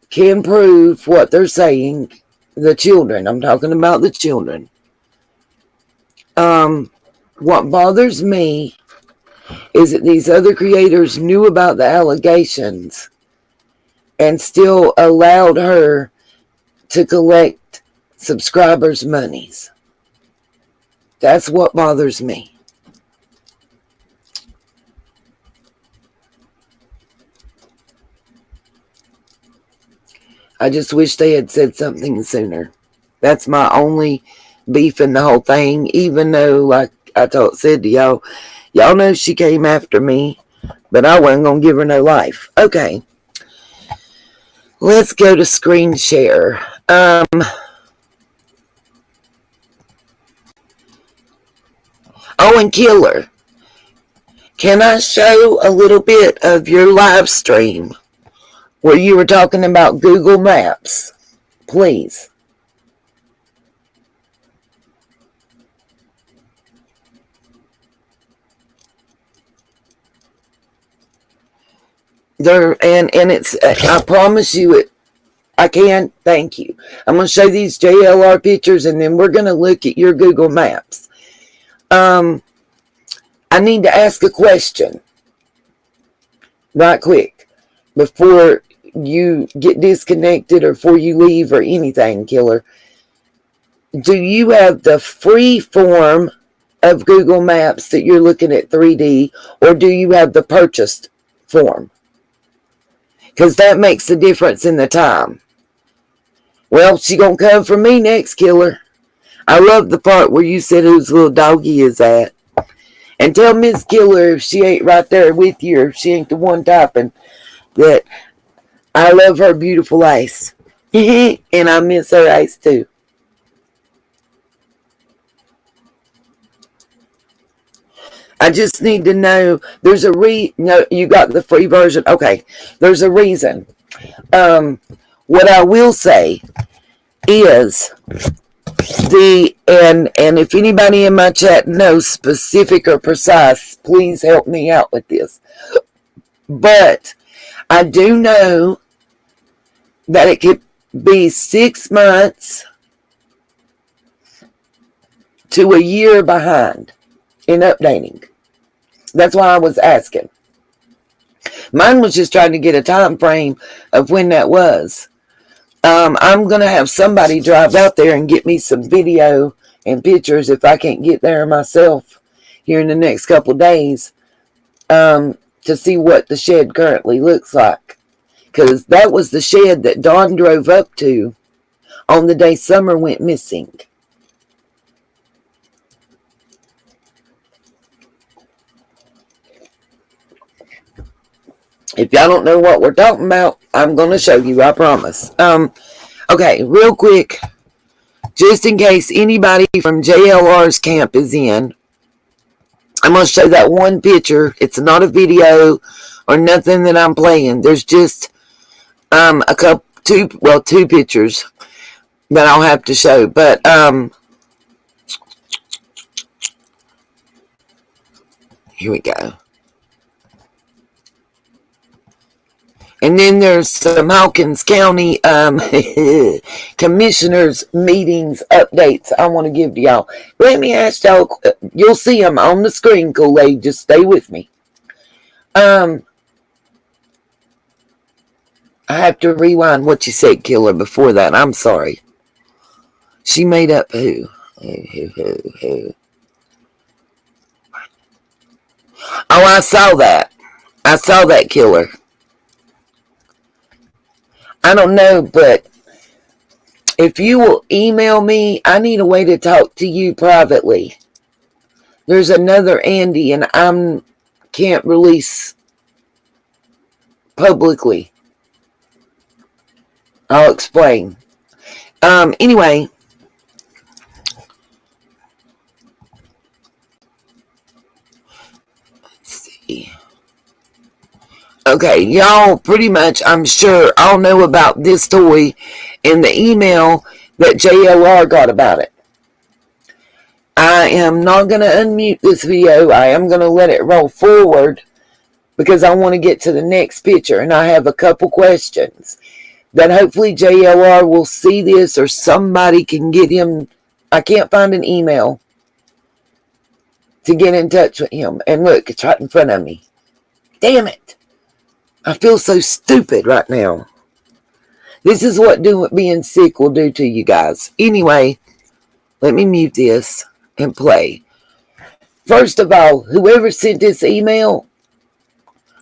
can prove what they're saying. The children. I'm talking about the children. What bothers me is that these other creators knew about the allegations and still allowed her to collect subscribers' monies. That's what bothers me. I just wish they had said something sooner. That's my only beef in the whole thing, even though, like said to y'all, y'all know she came after me, but I wasn't going to give her no life. Okay, let's go to screen share. Oh, and Killer, can I show a little bit of your live stream where you were talking about Google Maps, please? And it's, I promise you it. I can. Thank you. I'm going to show these JLR pictures, and then we're going to look at your Google Maps. I need to ask a question right quick before you get disconnected or before you leave or anything, Killer. Do you have the free form of Google Maps that you're looking at 3D, or do you have the purchased form? Because that makes the difference in the time. Well, she gonna come for me next, Killer. I love the part where you said whose little doggy is at. And tell Miss Killer if she ain't right there with you, or if she ain't the one typing, that I love her beautiful ice. And I miss her ice too. I just need to know, there's a no, you got the free version. Okay, there's a reason. What I will say is and if anybody in my chat knows specific or precise, please help me out with this. But I do know that it could be 6 months to a year behind in updating. That's why I was asking. Mine was just trying to get a time frame of when that was. I'm going to have somebody drive out there and get me some video and pictures if I can't get there myself here in the next couple of days to see what the shed currently looks like. Because that was the shed that Dawn drove up to on the day Summer went missing. If y'all don't know what we're talking about, I'm going to show you, I promise. Okay, real quick, just in case anybody from JLR's camp is in, I'm going to show that one picture. It's not a video or nothing that I'm playing. There's just two pictures that I'll have to show. But here we go. And then there's some Hawkins County commissioners meetings updates I want to give to y'all. Let me ask y'all, you'll see them on the screen, Kool-Aid. Just stay with me. I have to rewind what you said, Killer, before that. I'm sorry. She made up who? Who? Oh, I saw that. I saw that, Killer. I don't know, but if you will email me, I need a way to talk to you privately. There's another Andy, and I can't release publicly. I'll explain. Anyway. Let's see. Okay, y'all pretty much, I'm sure, all know about this toy in the email that JLR got about it. I am not going to unmute this video. I am going to let it roll forward because I want to get to the next picture, and I have a couple questions that hopefully JLR will see this or somebody can get him. I can't find an email to get in touch with him. And look, it's right in front of me. Damn it. I feel so stupid right now. This is what being sick will do to you guys. Anyway, let me mute this and play. First of all, whoever sent this email,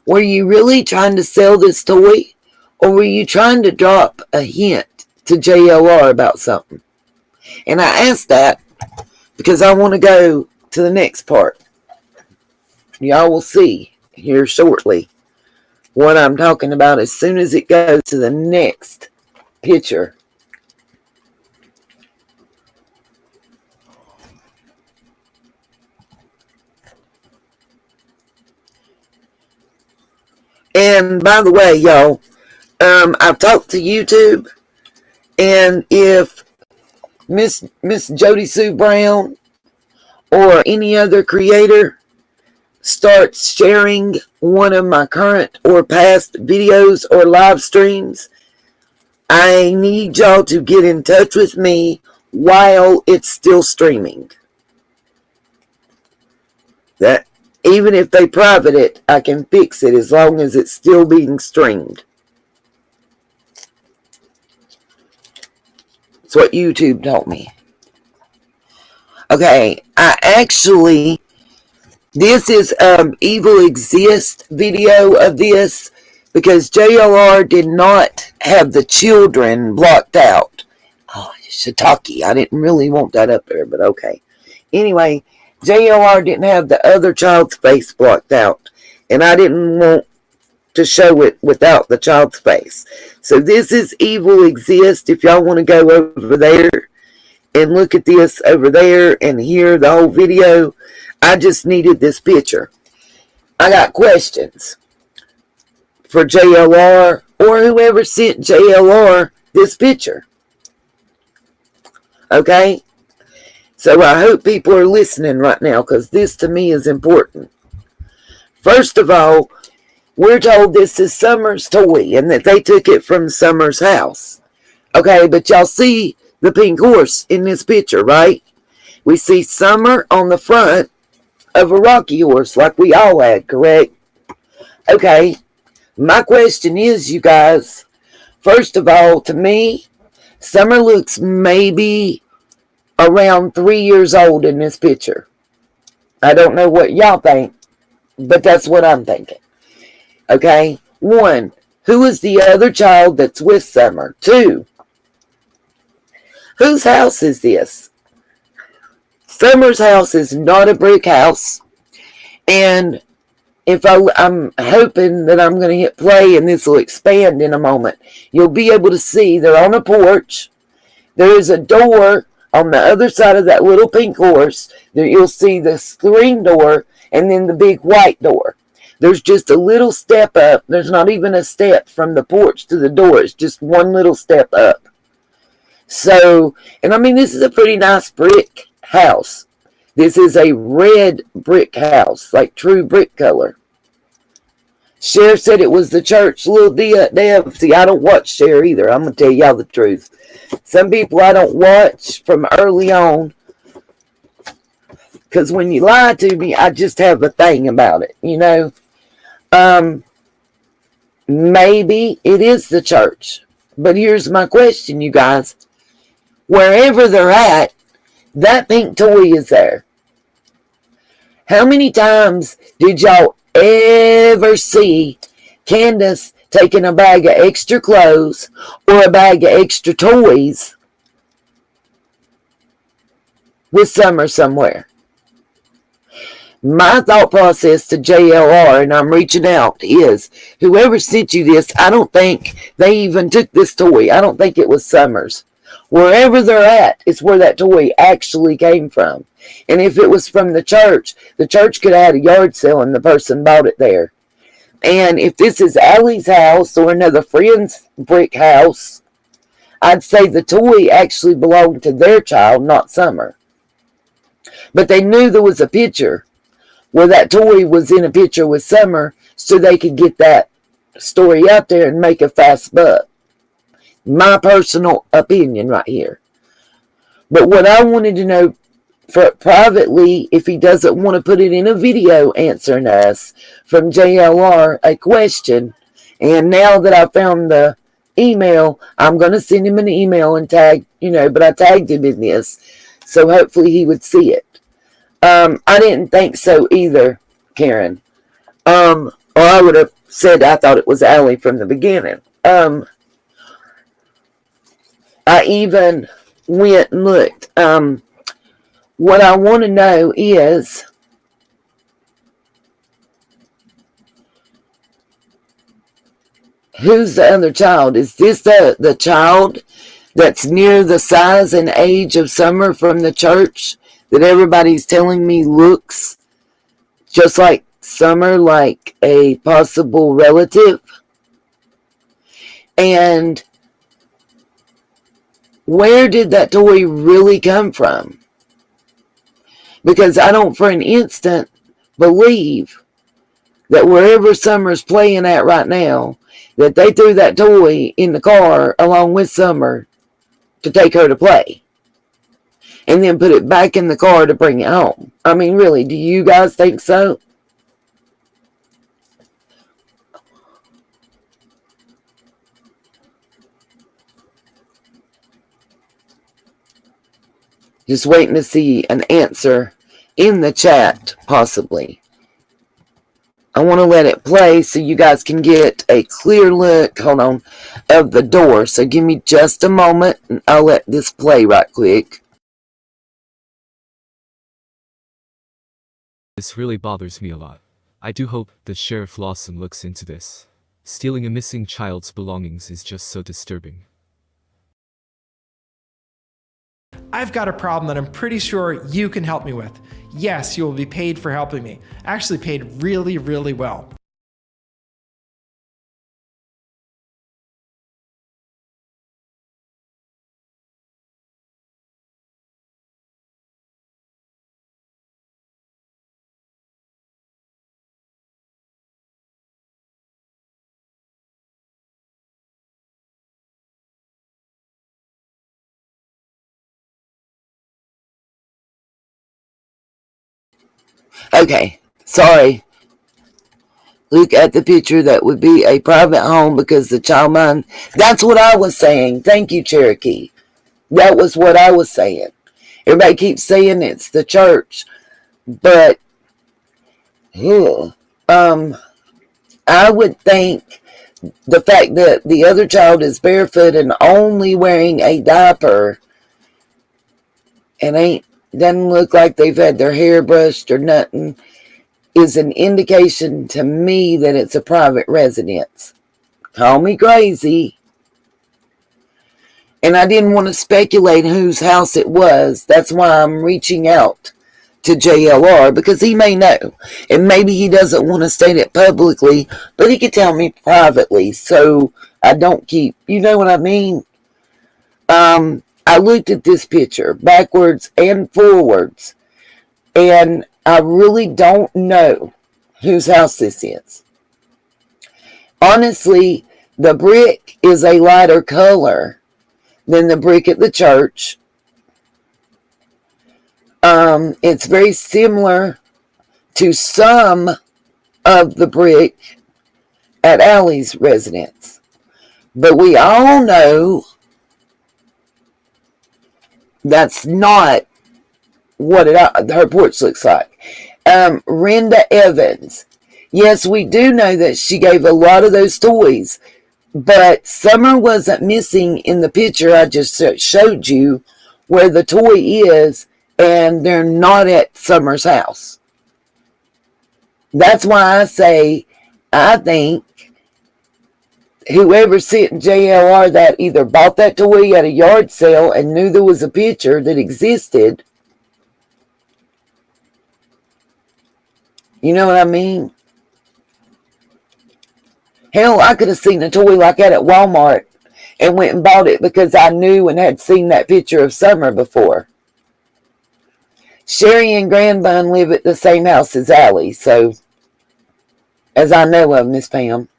were you really trying to sell this toy? Or were you trying to drop a hint to JLR about something? And I asked that because I want to go to the next part. Y'all will see here shortly what I'm talking about as soon as it goes to the next picture. And by the way, y'all, I've talked to YouTube, and if Miss Jody Sue Brown or any other creator starts sharing one of my current or past videos or live streams, I need y'all to get in touch with me while it's still streaming. That even if they private it, I can fix it as long as it's still being streamed. That's what YouTube told me. Okay, this is Evil Exist video of this because JLR did not have the children blocked out. Oh, shiitake. I didn't really want that up there, but okay. Anyway, JLR didn't have the other child's face blocked out, and I didn't want to show it without the child's face. So this is Evil Exist. If y'all want to go over there and look at this over there and hear the whole video, I just needed this picture. I got questions for JLR or whoever sent JLR this picture. Okay? So I hope people are listening right now because this to me is important. First of all, we're told this is Summer's toy and that they took it from Summer's house. Okay, but y'all see the pink horse in this picture, right? We see Summer on the front of a Rocky horse like we all had, correct? Okay, my question is, you guys, first of all, to me, Summer looks maybe around 3 years old in this picture. I don't know what y'all think, but that's what I'm thinking. Okay, 1, who is the other child that's with Summer? 2, whose house is this? Summer's house is not a brick house, and if I'm hoping that I'm going to hit play and this will expand in a moment, you'll be able to see they're on a porch. There is a door on the other side of that little pink horse. There you'll see the screen door and then the big white door. There's just a little step up. There's not even a step from the porch to the door. It's just one little step up. So, and I mean, this is a pretty nice brick house. This is a red brick house, like true brick color. Sheriff said it was the church. Little Deb, see, I don't watch Sheriff either. I'm going to tell y'all the truth. Some people I don't watch from early on, because when you lie to me, I just have a thing about it, you know. Maybe it is the church. But here's my question, you guys. Wherever they're at, that pink toy is there. How many times did y'all ever see Candace taking a bag of extra clothes or a bag of extra toys with Summer somewhere? My thought process to JLR, and I'm reaching out, is whoever sent you this, I don't think they even took this toy. I don't think it was Summer's. Wherever they're at is where that toy actually came from. And if it was from the church could have had a yard sale and the person bought it there. And if this is Allie's house or another friend's brick house, I'd say the toy actually belonged to their child, not Summer. But they knew there was a picture where that toy was in a picture with Summer so they could get that story out there and make a fast buck. My personal opinion right here. But what I wanted to know privately, if he doesn't want to put it in a video answering us from JLR a question, and now that I found the email, I'm going to send him an email and tag, but I tagged him in this, so hopefully he would see it. I didn't think so either, Karen. Or I would have said I thought it was Allie from the beginning. Um, I even went and looked. What I want to know is, who's the other child? Is this the child that's near the size and age of Summer from the church that everybody's telling me looks just like Summer, like a possible relative? And where did that toy really come from? Because I don't for an instant believe that wherever Summer's playing at right now, that they threw that toy in the car along with Summer to take her to play, and then put it back in the car to bring it home. I mean, really, do you guys think so? Just waiting to see an answer in the chat, possibly. I want to let it play so you guys can get a clear look, hold on, of the door. So give me just a moment and I'll let this play right quick. This really bothers me a lot. I do hope that Sheriff Lawson looks into this. Stealing a missing child's belongings is just so disturbing. I've got a problem that I'm pretty sure you can help me with. Yes, you will be paid for helping me. Actually paid really, really well. Okay, sorry. Look at the picture. That would be a private home because the child mind. That's what I was saying. Thank you, Cherokee. That was what I was saying. Everybody keeps saying it's the church, but I would think the fact that the other child is barefoot and only wearing a diaper and doesn't look like they've had their hair brushed or nothing is an indication to me that it's a private residence. Call me crazy. And I didn't want to speculate whose house it was. That's why I'm reaching out to JLR, because he may know. And maybe he doesn't want to state it publicly, but he could tell me privately so I don't keep, you know what I mean? I looked at this picture backwards and forwards, and I really don't know whose house this is. Honestly, the brick is a lighter color than the brick at the church. It's very similar to some of the brick at Allie's residence. But we all know that's not what her porch looks like. Renda Evans. Yes, we do know that she gave a lot of those toys, but Summer wasn't missing in the picture I just showed you where the toy is, and they're not at Summer's house. That's why I say I think whoever sent JLR that either bought that toy at a yard sale and knew there was a picture that existed. You know what I mean? Hell, I could have seen a toy like that at Walmart and went and bought it because I knew and had seen that picture of Summer before. Sherry and Grandbun live at the same house as Allie, so as I know of, Miss Pam.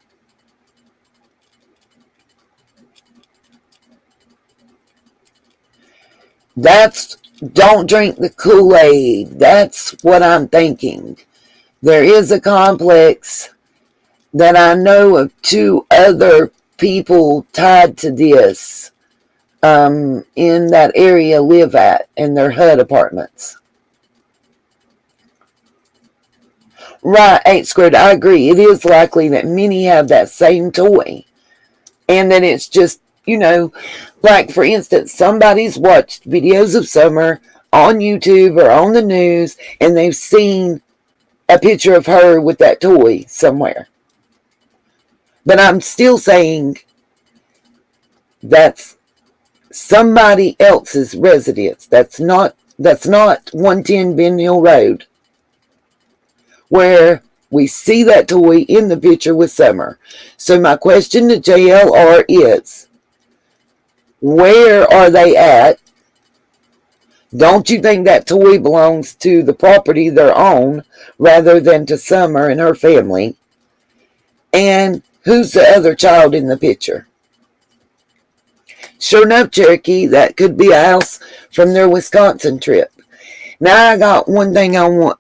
Don't drink the Kool-Aid. That's what I'm thinking. There is a complex that I know of 2 other people tied to this in that area live at in their HUD apartments. Right, 8 squared. I agree. It is likely that many have that same toy. And then it's just, like for instance, somebody's watched videos of Summer on YouTube or on the news, and they've seen a picture of her with that toy somewhere. But I'm still saying that's somebody else's residence. That's not 110 Ben Hill Road, where we see that toy in the picture with Summer. So my question to JLR is, where are they at? Don't you think that toy belongs to the property they're on rather than to Summer and her family? And who's the other child in the picture? Sure enough, Cherokee, that could be a house from their Wisconsin trip. Now I got one thing I want.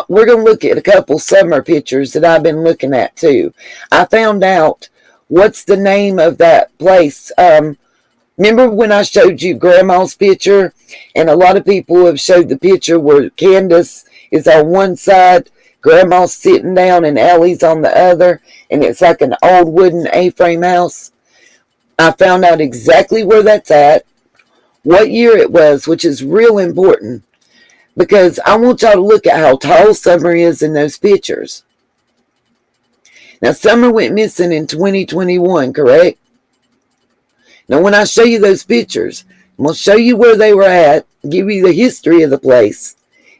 We're going to look at a couple Summer pictures that I've been looking at too. I found out what's the name of that place. Remember when I showed you Grandma's picture? And a lot of people have showed the picture where Candace is on one side, Grandma's sitting down, and Allie's on the other. And it's like an old wooden A-frame house. I found out exactly where that's at, what year it was, which is real important. Because I want y'all to look at how tall Summer is in those pictures. Now, Summer went missing in 2021, correct? Now, when I show you those pictures, I'm going to show you where they were at, give you the history of the place.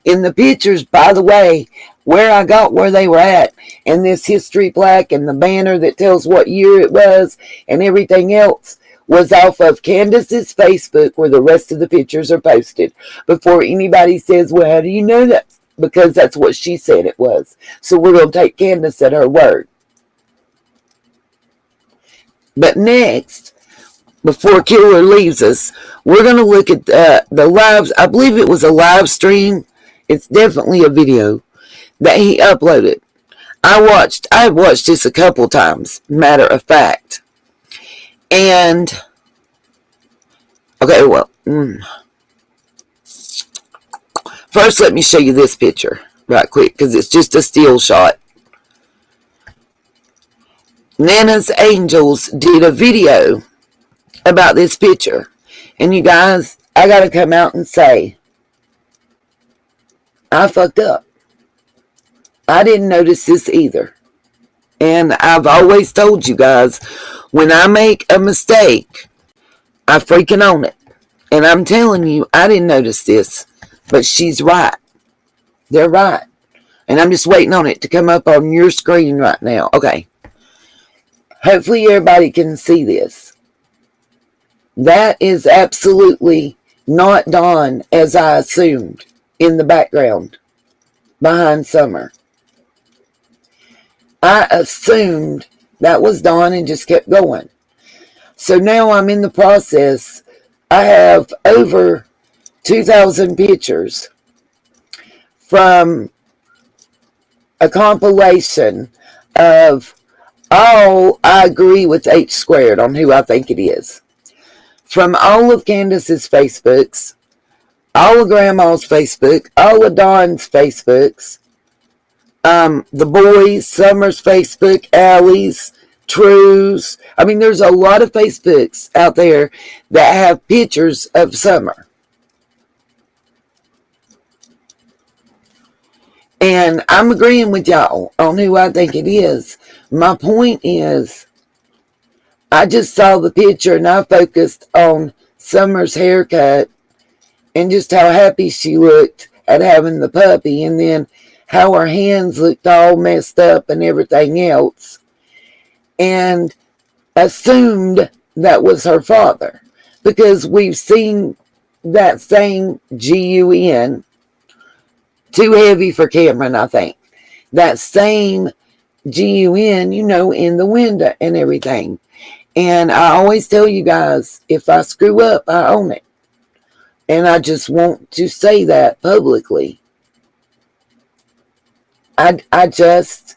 In the pictures, by the way, where I got where they were at, and this history plaque and the banner that tells what year it was and everything else was off of Candace's Facebook, where the rest of the pictures are posted. Before anybody says, well, how do you know that? Because that's what she said it was. So we're going to take Candace at her word. But next, before Killer leaves us, we're going to look at the lives. I believe it was a live stream. It's definitely a video that he uploaded. I've watched this a couple times, matter of fact. And, okay, well, first let me show you this picture right quick, because it's just a still shot. Nana's Angels did a video about this picture. And you guys, I got to come out and say, I fucked up. I didn't notice this either. And I've always told you guys, when I make a mistake, I freaking own it. And I'm telling you, I didn't notice this. But she's right. They're right. And I'm just waiting on it to come up on your screen right now. Okay. Hopefully everybody can see this. That is absolutely not Dawn, as I assumed, in the background, behind Summer. I assumed that was Dawn and just kept going. So now I'm in the process. I have over 2,000 pictures from a compilation of all, I agree with H squared on who I think it is. From all of Candace's Facebooks, all of Grandma's Facebook, all of Dawn's Facebooks, the boys, Summer's Facebook, Allie's, True's. I mean, there's a lot of Facebooks out there that have pictures of Summer. And I'm agreeing with y'all on who I think it is. My point is, I just saw the picture and I focused on Summer's haircut and just how happy she looked at having the puppy, and then how her hands looked all messed up and everything else, and assumed that was her father, because we've seen that same GUN, too heavy for Cameron, I think, that same GUN, in the window and everything. And I always tell you guys, if I screw up, I own it. And I just want to say that publicly. I just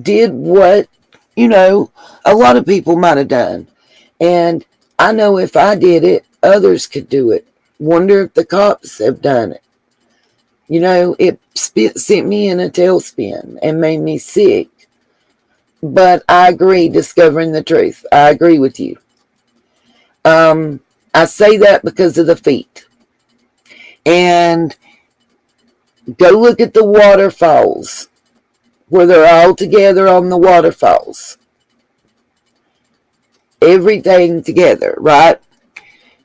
did what, a lot of people might have done. And I know if I did it, others could do it. Wonder if the cops have done it. It sent me in a tailspin and made me sick. But I agree, discovering the truth. I agree with you. I say that because of the feet. And go look at the waterfalls where they're all together on the waterfalls. Everything together, right?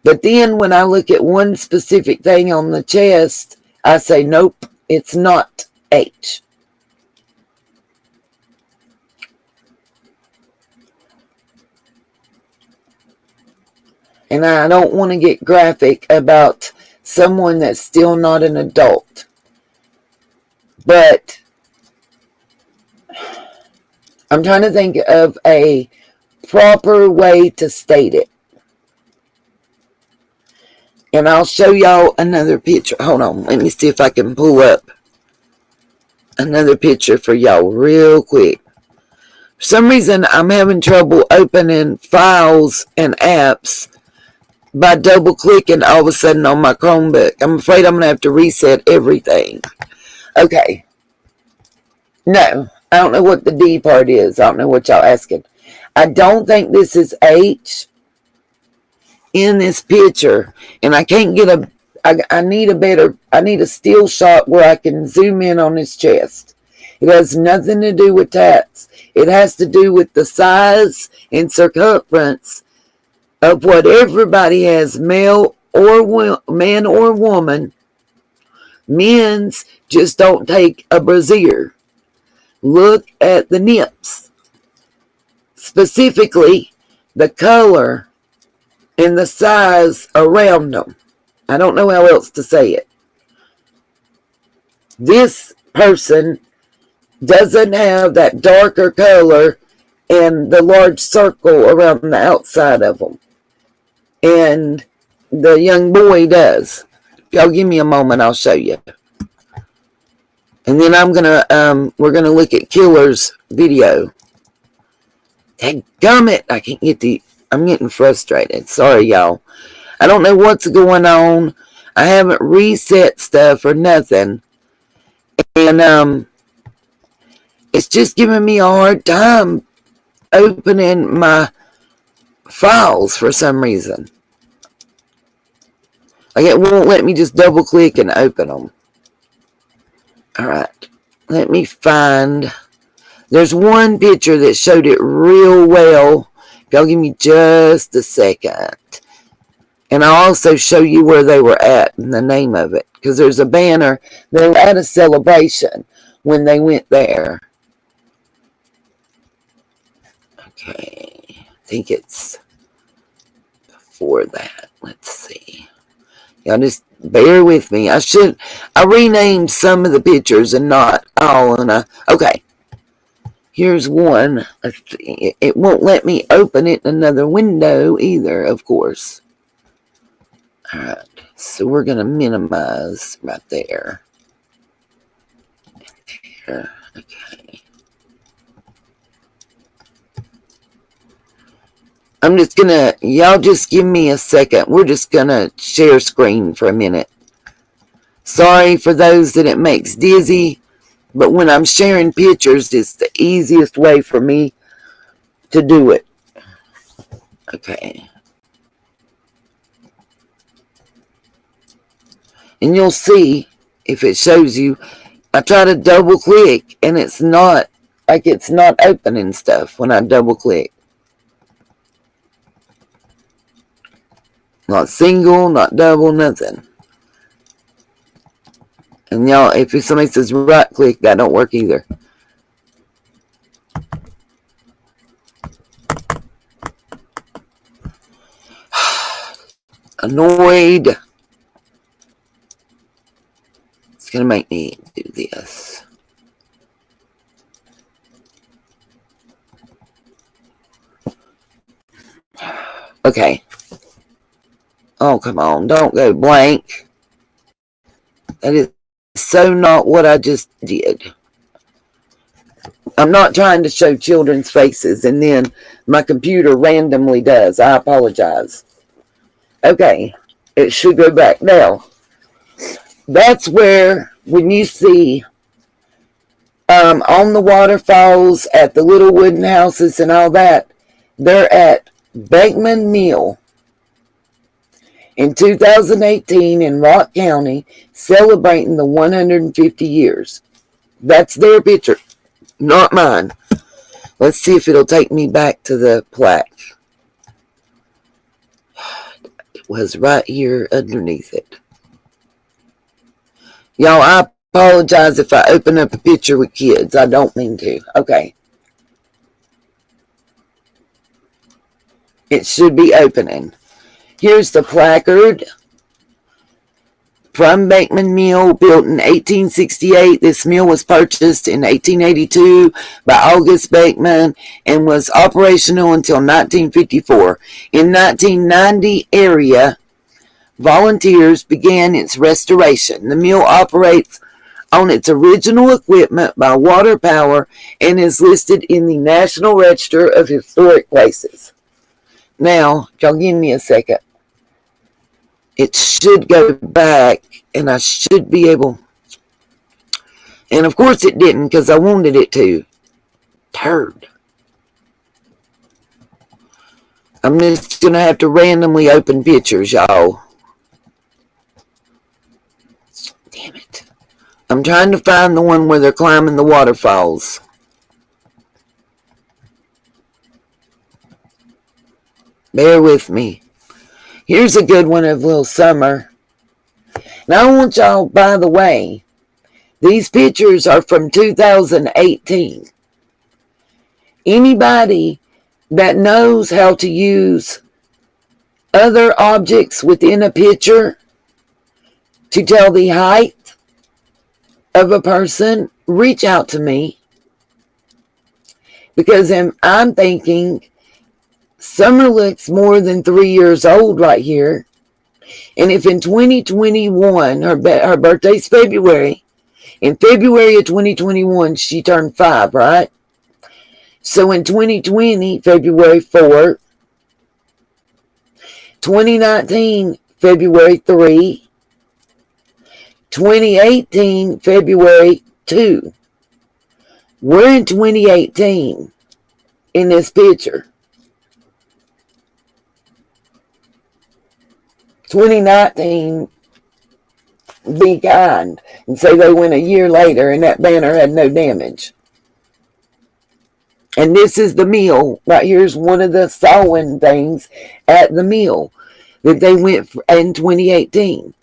But then when I look at one specific thing on the chest, I say, nope, it's not H. And I don't want to get graphic about someone that's still not an adult. But I'm trying to think of a proper way to state it. And I'll show y'all another picture. Hold on. Let me see if I can pull up another picture for y'all real quick. For some reason, I'm having trouble opening files and apps by double clicking all of a sudden on my Chromebook. I'm afraid I'm going to have to reset everything. Okay. No, I don't know what the D part is. I don't know what y'all asking. I don't think this is H in this picture, and I can't get a, I need a still shot where I can zoom in on his chest. It has nothing to do with tats. It has to do with the size and circumference of what everybody has, male or man or woman. Men's just don't take a brassiere. Look at the nips. Specifically, the color and the size around them. I don't know how else to say it. This person doesn't have that darker color and the large circle around the outside of them. And the young boy does. If y'all give me a moment, I'll show you. And then we're gonna look at Killer's video. Dadgummit, I can't get I'm getting frustrated. Sorry, y'all. I don't know what's going on. I haven't reset stuff or nothing. And it's just giving me a hard time opening my files for some reason. Like it won't let me just double click and open them. Alright. Let me find. There's one picture that showed it real well. Y'all give me just a second. And I'll also show you where they were at and the name of it. Because there's a banner. They were at a celebration when they went there. Okay. I think it's before that. Let's see. Y'all just bear with me. I renamed some of the pictures and not all. Okay. Here's one. Let's see. It won't let me open it in another window either, of course. Alright. So we're going to minimize right there. There. Okay. I'm just going to, y'all just give me a second. We're just going to share screen for a minute. Sorry for those that it makes dizzy, but when I'm sharing pictures, it's the easiest way for me to do it. Okay. And you'll see, if it shows you, I try to double click and it's not opening stuff when I double click. Not single, not double, nothing. And y'all, if somebody says right click, that don't work either. Annoyed. It's gonna make me do this. Okay. Oh, come on. Don't go blank. That is so not what I just did. I'm not trying to show children's faces and then my computer randomly does. I apologize. Okay. It should go back. Now, that's where, when you see on the waterfalls, at the little wooden houses and all that. They're at Beckman Mill in 2018 in Rock County, celebrating the 150 years. That's their picture, not mine. Let's see if it'll take me back to the plaque. It was right here underneath it. Y'all, I apologize if I open up a picture with kids. I don't mean to. Okay. It should be opening. Here's the placard from Beckman Mill, built in 1868. This mill was purchased in 1882 by August Beckman and was operational until 1954. In 1990 area, volunteers began its restoration. The mill operates on its original equipment by water power and is listed in the National Register of Historic Places. Now, y'all give me a second. It should go back, and I should be able... And of course it didn't, because I wanted it to. Turd. I'm just going to have to randomly open pictures, y'all. Damn it. I'm trying to find the one where they're climbing the waterfalls. Bear with me. Here's a good one of Little Summer. Now I want y'all, by the way, these pictures are from 2018. Anybody that knows how to use other objects within a picture to tell the height of a person, reach out to me. Because I'm thinking Summer looks more than 3 years old right here. And if in 2021, her birthday's February, in February of 2021, she turned 5, right? So in 2020, February 4, 2019, February 3, 2018, February 2. We're in 2018 in this picture. 2019, be kind and say they went a year later and that banner had no damage. And this is the mill. Right here's one of the sewing things at the mill that they went for in 2018.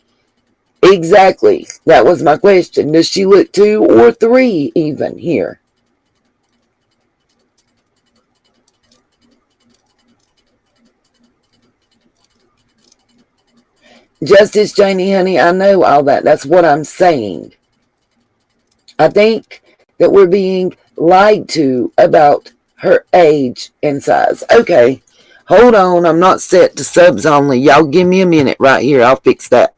Exactly. That was my question. Does she look 2 or 3 even here? Justice Janie, honey, I know all that. That's what I'm saying. I think that we're being lied to about her age and size. Okay, hold on. I'm not set to subs only. Y'all give me a minute right here. I'll fix that.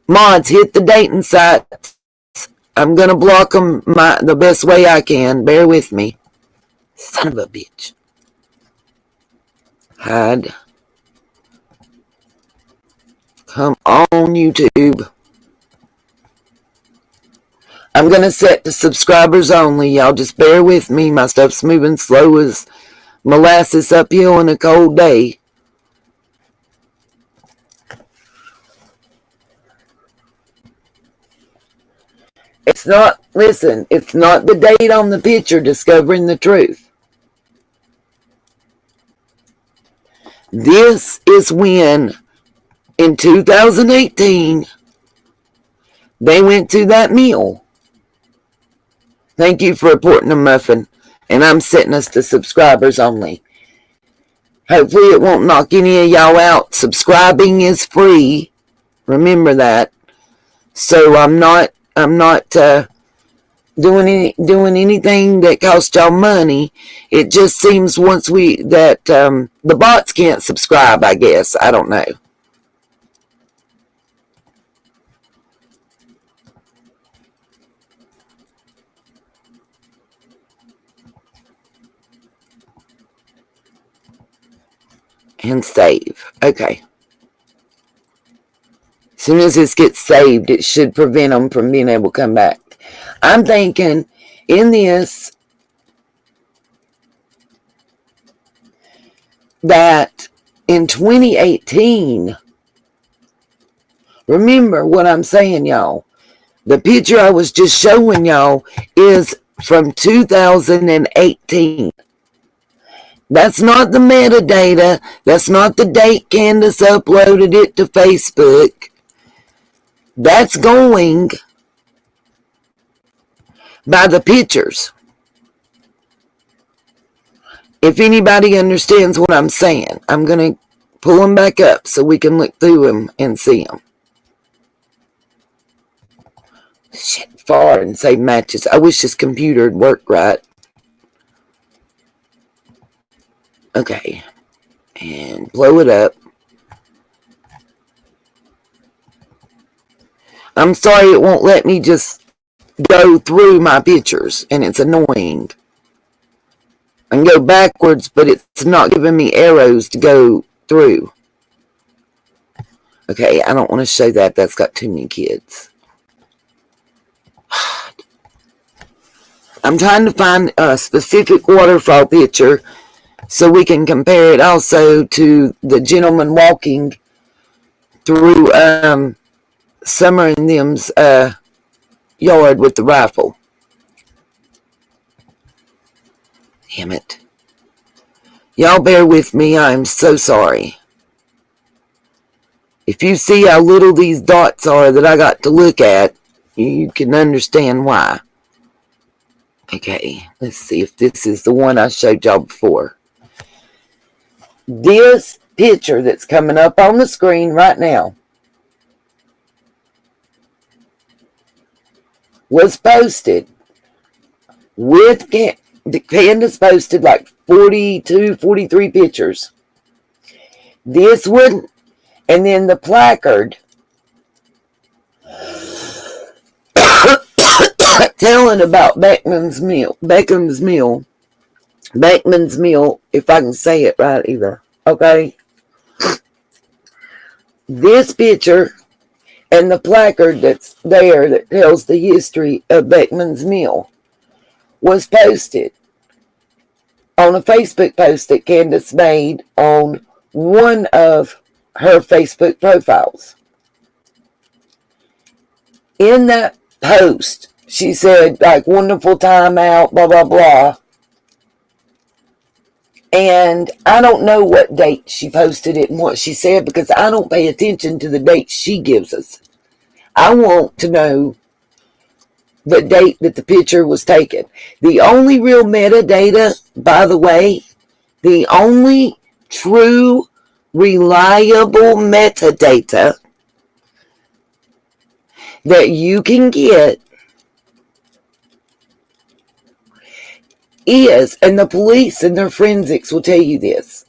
Mods, hit the dating sites. I'm going to block them the best way I can. Bear with me. Son of a bitch. Hide. Come on, YouTube. I'm going to set the subscribers only. Y'all just bear with me. My stuff's moving slow as molasses uphill on a cold day. It's not, listen, it's not the date on the picture discovering the truth. This is when, in 2018, they went to that meal. Thank you for reporting a muffin. And I'm setting us to subscribers only. Hopefully it won't knock any of y'all out. Subscribing is free. Remember that. So I'm not doing anything that costs y'all money. It just seems once the bots can't subscribe, I guess. I don't know. And save. Okay. As soon as this gets saved, it should prevent them from being able to come back. I'm thinking in this that in 2018, remember what I'm saying, y'all. The picture I was just showing y'all is from 2018. That's not the metadata. That's not the date Candace uploaded it to Facebook. That's going by the pictures. If anybody understands what I'm saying, I'm going to pull them back up so we can look through them and see them. Shit, far and say matches. I wish this computer would work right. Okay. And blow it up. I'm sorry it won't let me just go through my pictures, and it's annoying. I can go backwards, but it's not giving me arrows to go through. Okay, I don't want to show that. That's got too many kids. I'm trying to find a specific waterfall picture so we can compare it also to the gentleman walking through Summer and them's yard with the rifle. Damn it. Y'all bear with me. I'm so sorry. If you see how little these dots are that I got to look at, you can understand why. Okay, let's see if this is the one I showed y'all before. This picture that's coming up on the screen right now was posted with Candace posted like 42, 43 pictures. This one, and then the placard telling about Beckman's Mill, if I can say it right either. Okay? This picture and the placard that's there that tells the history of Beckman's Mill was posted on a Facebook post that Candace made on one of her Facebook profiles. In that post, she said, like, wonderful time out, blah, blah, blah. And I don't know what date she posted it and what she said because I don't pay attention to the dates she gives us. I want to know the date that the picture was taken. The only real metadata, by the way, the only true, reliable metadata that you can get is, and the police and their forensics will tell you this,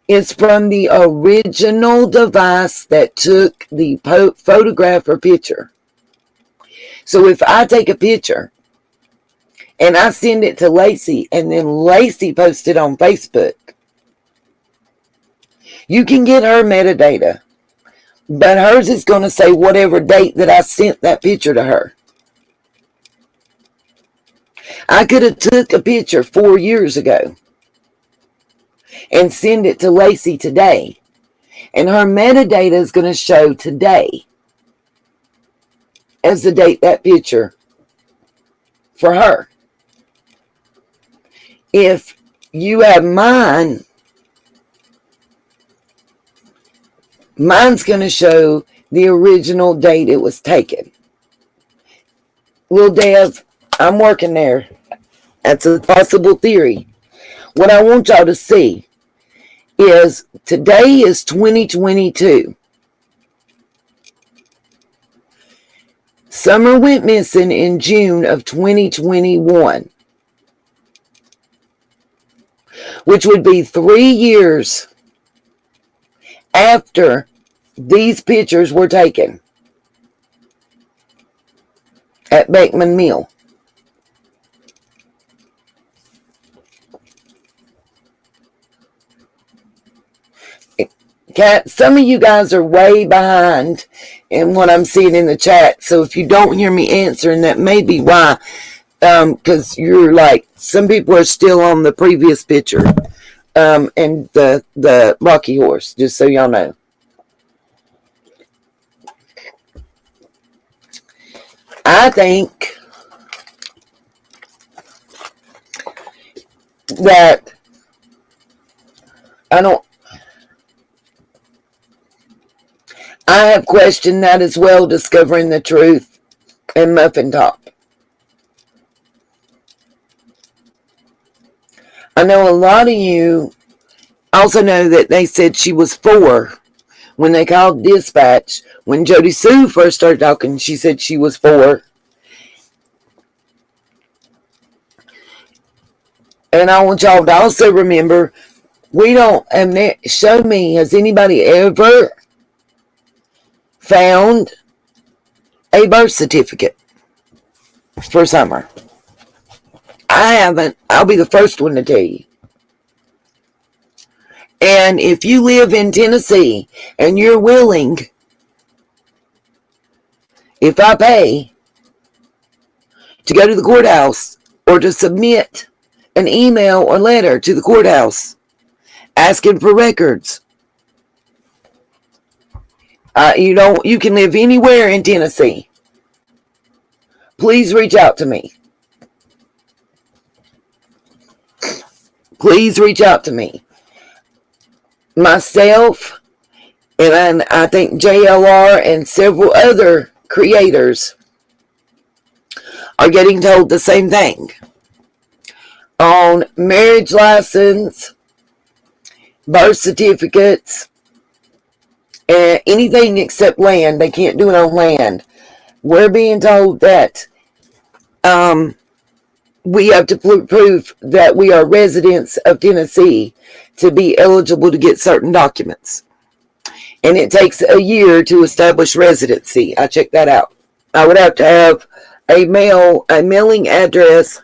is from the original device that took the photograph or picture. So if I take a picture and I send it to Lacey and then Lacey posts it on Facebook, you can get her metadata, but hers is going to say whatever date that I sent that picture to her. I could have took a picture 4 years ago and send it to Lacey today, and her metadata is going to show today as the date that picture for her. If you have mine, mine's going to show the original date it was taken. Lil Dev, I'm working there. That's a possible theory. What I want y'all to see is today is 2022. Summer went missing in June of 2021, which would be 3 years after these pictures were taken at Beckman Mill. Some of you guys are way behind and what I'm seeing in the chat. So if you don't hear me answering, that may be why. Because you're like, some people are still on the previous picture. And the Rocky Horse, just so y'all know. I think that I have questioned that as well, discovering the truth and Muffin Top. I know a lot of you also know that they said she was 4 when they called dispatch. When Jody Sue first started talking, she said she was 4. And I want y'all to also remember, we don't, show me, has anybody ever found a birth certificate for Summer? I haven't. I'll be the first one to tell you. And if you live in Tennessee and you're willing, if I pay to go to the courthouse or to submit an email or letter to the courthouse asking for records, you can live anywhere in Tennessee. Please reach out to me. Please reach out to me. Myself, and I think JLR and several other creators are getting told the same thing. On marriage license, birth certificates, and anything except land. They can't do it on land. We're being told that we have to prove that we are residents of Tennessee to be eligible to get certain documents. And it takes a year to establish residency. I checked that out. I would have to have a mailing address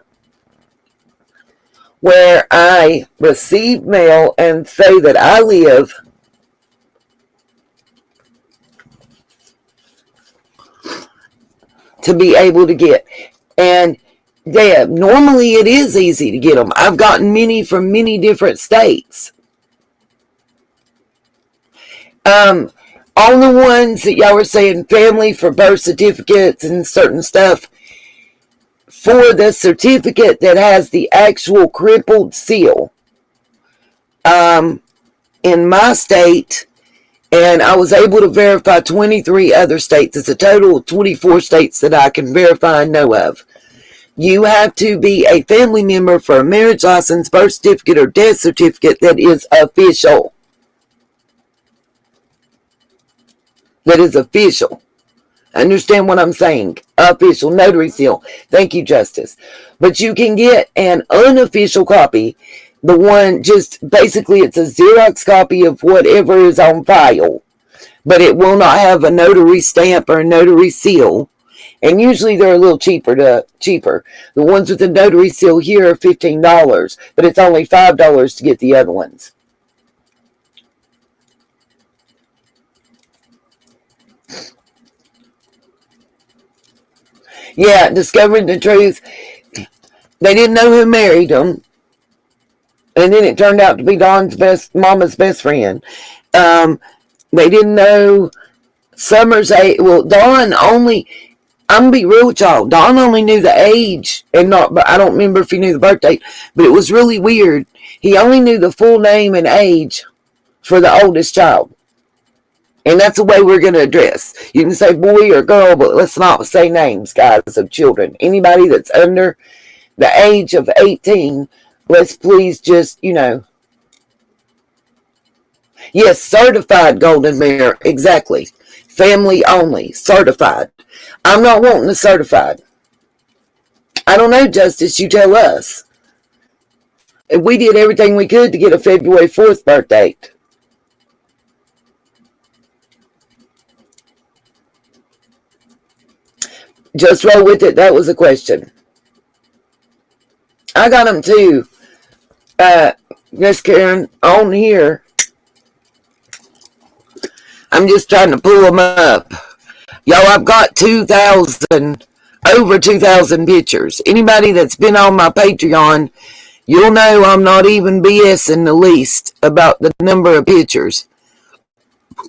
where I receive mail and say that I live to be able to get. And normally it is easy to get them. I've gotten many from many different states. On the ones that y'all were saying, family for birth certificates and certain stuff, for the certificate that has the actual crippled seal, in my state, and I was able to verify 23 other states. It's a total of 24 states that I can verify and know of. You have to be a family member for a marriage license, birth certificate, or death certificate that is official. That is official. Understand what I'm saying? Official notary seal. Thank you, Justice. But you can get an unofficial copy. The one, just basically it's a Xerox copy of whatever is on file. But it will not have a notary stamp or a notary seal. And usually they're a little cheaper. The ones with the notary seal here are $15. But it's only $5 to get the other ones. Yeah, discovering the truth. They didn't know who married them. And then it turned out to be Mama's best friend. They didn't know Summer's age. Well, Dawn only, I'm going to be real with y'all. Dawn only knew the age. But I don't remember if he knew the birth date. But it was really weird. He only knew the full name and age for the oldest child. And that's the way we're going to address. You can say boy or girl, but let's not say names, guys, of children. Anybody that's under the age of 18, let's please just, Yes, certified golden mare. Exactly. Family only. Certified. I'm not wanting the certified. I don't know, Justice. You tell us. We did everything we could to get a February 4th birth date. Just roll with it. That was a question. I got them too. Miss Karen, on here. I'm just trying to pull them up. Y'all, I've got 2,000, over 2,000 pictures. Anybody that's been on my Patreon, you'll know I'm not even BSing the least about the number of pictures.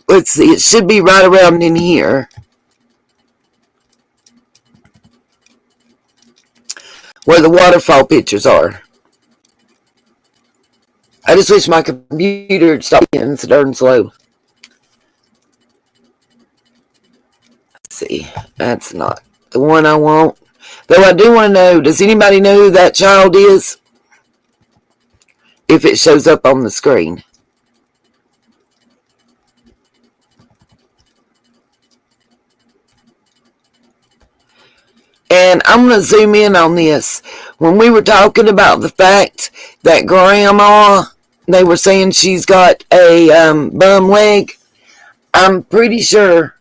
Let's see, it should be right around in here, where the waterfall pictures are. I just wish my computer would stop being so darn slow. Let's see, that's not the one I want. Though I do want to know, does anybody know who that child is? If it shows up on the screen. And I'm going to zoom in on this. When we were talking about the fact that grandma, they were saying she's got a bum leg, I'm pretty sure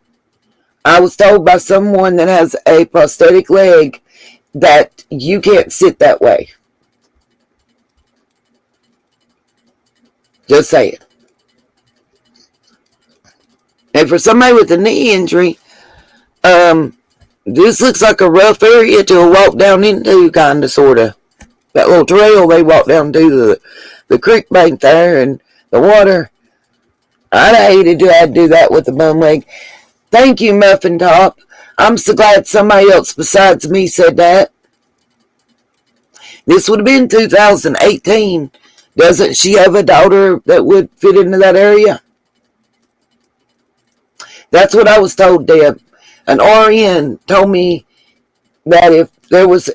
I was told by someone that has a prosthetic leg that you can't sit that way. Just saying. And for somebody with a knee injury, this looks like a rough area to walk down into, kind of, sort of. That little trail they walk down to, the creek bank there, and the water. I'd have hated to have to do that with a bum leg. Thank you, Muffin Top. I'm so glad somebody else besides me said that. This would have been 2018. Doesn't she have a daughter that would fit into that area? That's what I was told, Deb. An RN told me that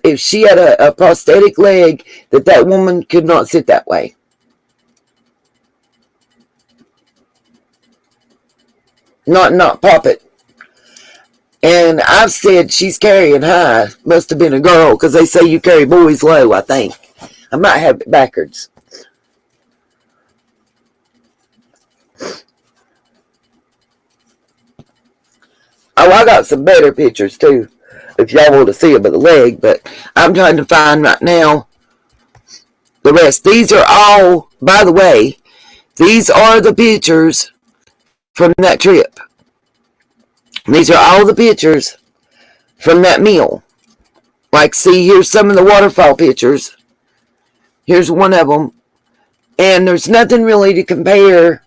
if she had a prosthetic leg, that woman could not sit that way. Not pop it. And I've said she's carrying high. Must have been a girl, because they say you carry boys low, I think. I might have it backwards. Oh, I got some better pictures, too, if y'all want to see about the leg. But I'm trying to find right now the rest. These are all, by the way, these are the pictures from that trip. These are all the pictures from that meal. Like, see, here's some of the waterfall pictures. Here's one of them. And there's nothing really to compare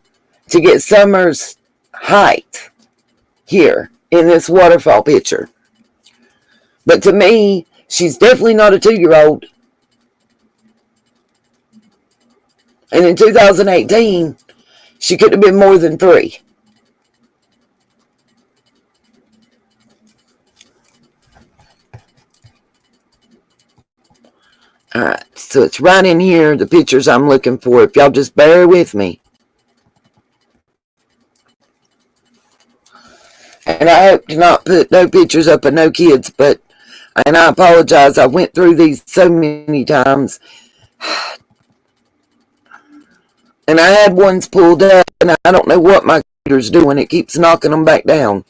to get Summer's height here in this waterfall picture. But to me, she's definitely not a 2-year-old. And in 2018, she could have been more than 3. Alright, so it's right in here, the pictures I'm looking for. If y'all just bear with me. And I hope to not put no pictures up of no kids, and I apologize, I went through these so many times. And I had ones pulled up, and I don't know what my computer's doing. It keeps knocking them back down.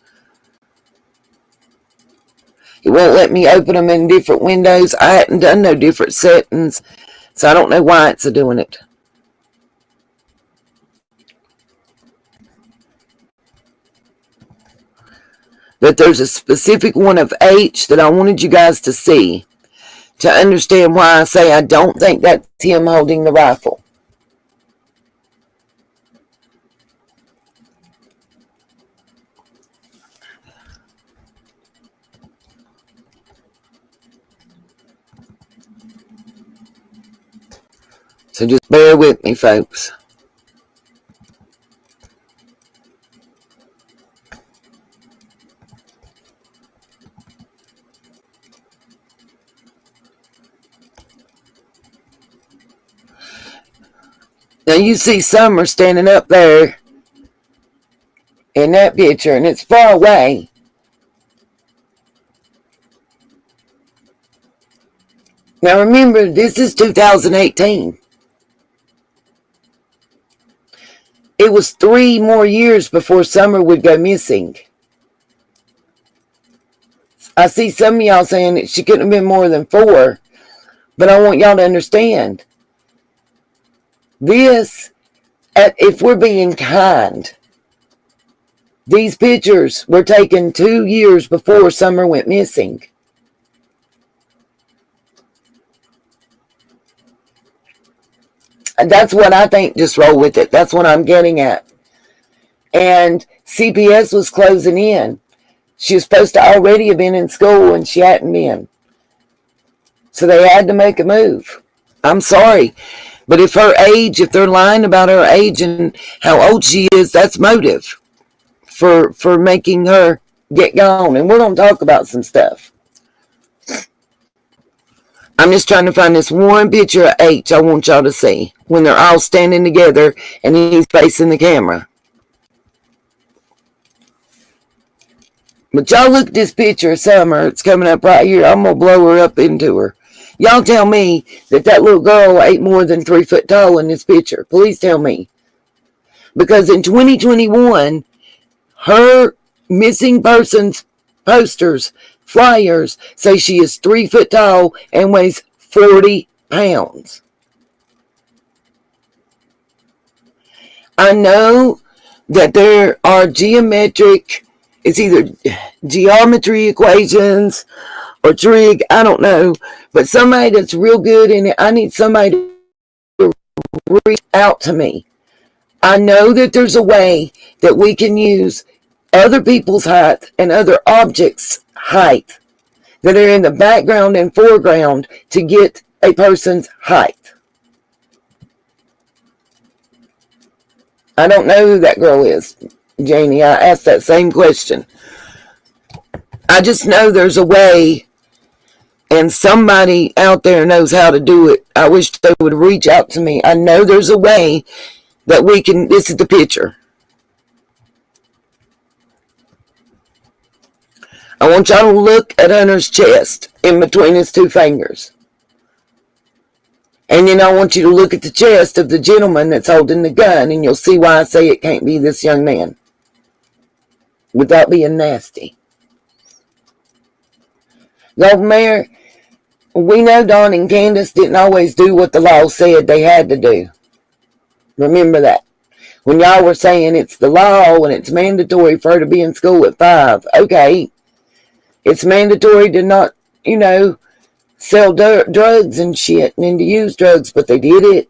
It won't let me open them in different windows. I hadn't done no different settings, so I don't know why it's doing it. But there's a specific one of H that I wanted you guys to see to understand why I say I don't think that's him holding the rifle. So just bear with me, folks. Now you see Summer standing up there in that picture, and it's far away. Now remember, this is 2018. It was 3 more years before Summer would go missing. I see some of y'all saying that she couldn't have been more than 4, but I want y'all to understand. This, if we're being kind, These pictures were taken 2 years before Summer went missing. And that's what I think. Just roll with it. That's what I'm getting at. And CPS was closing in. She was supposed to already have been in school, and she hadn't been. So they had to make a move. I'm sorry. But if they're lying about her age and how old she is, that's motive for making her get gone. And we're going to talk about some stuff. I'm just trying to find this one picture of H I want y'all to see when they're all standing together and he's facing the camera. But y'all look at this picture of Summer. It's coming up right here. I'm going to blow her up into her. Y'all tell me that little girl ain't more than 3 foot tall in this picture. Please tell me. Because in 2021, her missing persons posters, flyers, say she is 3 foot tall and weighs 40 pounds. I know that there are it's either geometry equations or trig, I don't know. But somebody that's real good in it, I need somebody to reach out to me. I know that there's a way that we can use other people's height and other objects' height that are in the background and foreground to get a person's height. I don't know who that girl is, Janie. I asked that same question. I just know there's a way, and somebody out there knows how to do it. I wish they would reach out to me. I know there's a way that we can. This is the picture. I want y'all to look at Hunter's chest in between his 2 fingers. And then I want you to look at the chest of the gentleman that's holding the gun, and you'll see why I say it can't be this young man. Without being nasty. Golden Mayor, we know Dawn and Candace didn't always do what the law said they had to do. Remember that. When y'all were saying it's the law and it's mandatory for her to be in school at 5. Okay. It's mandatory to not, sell drugs and shit and to use drugs, but they did it.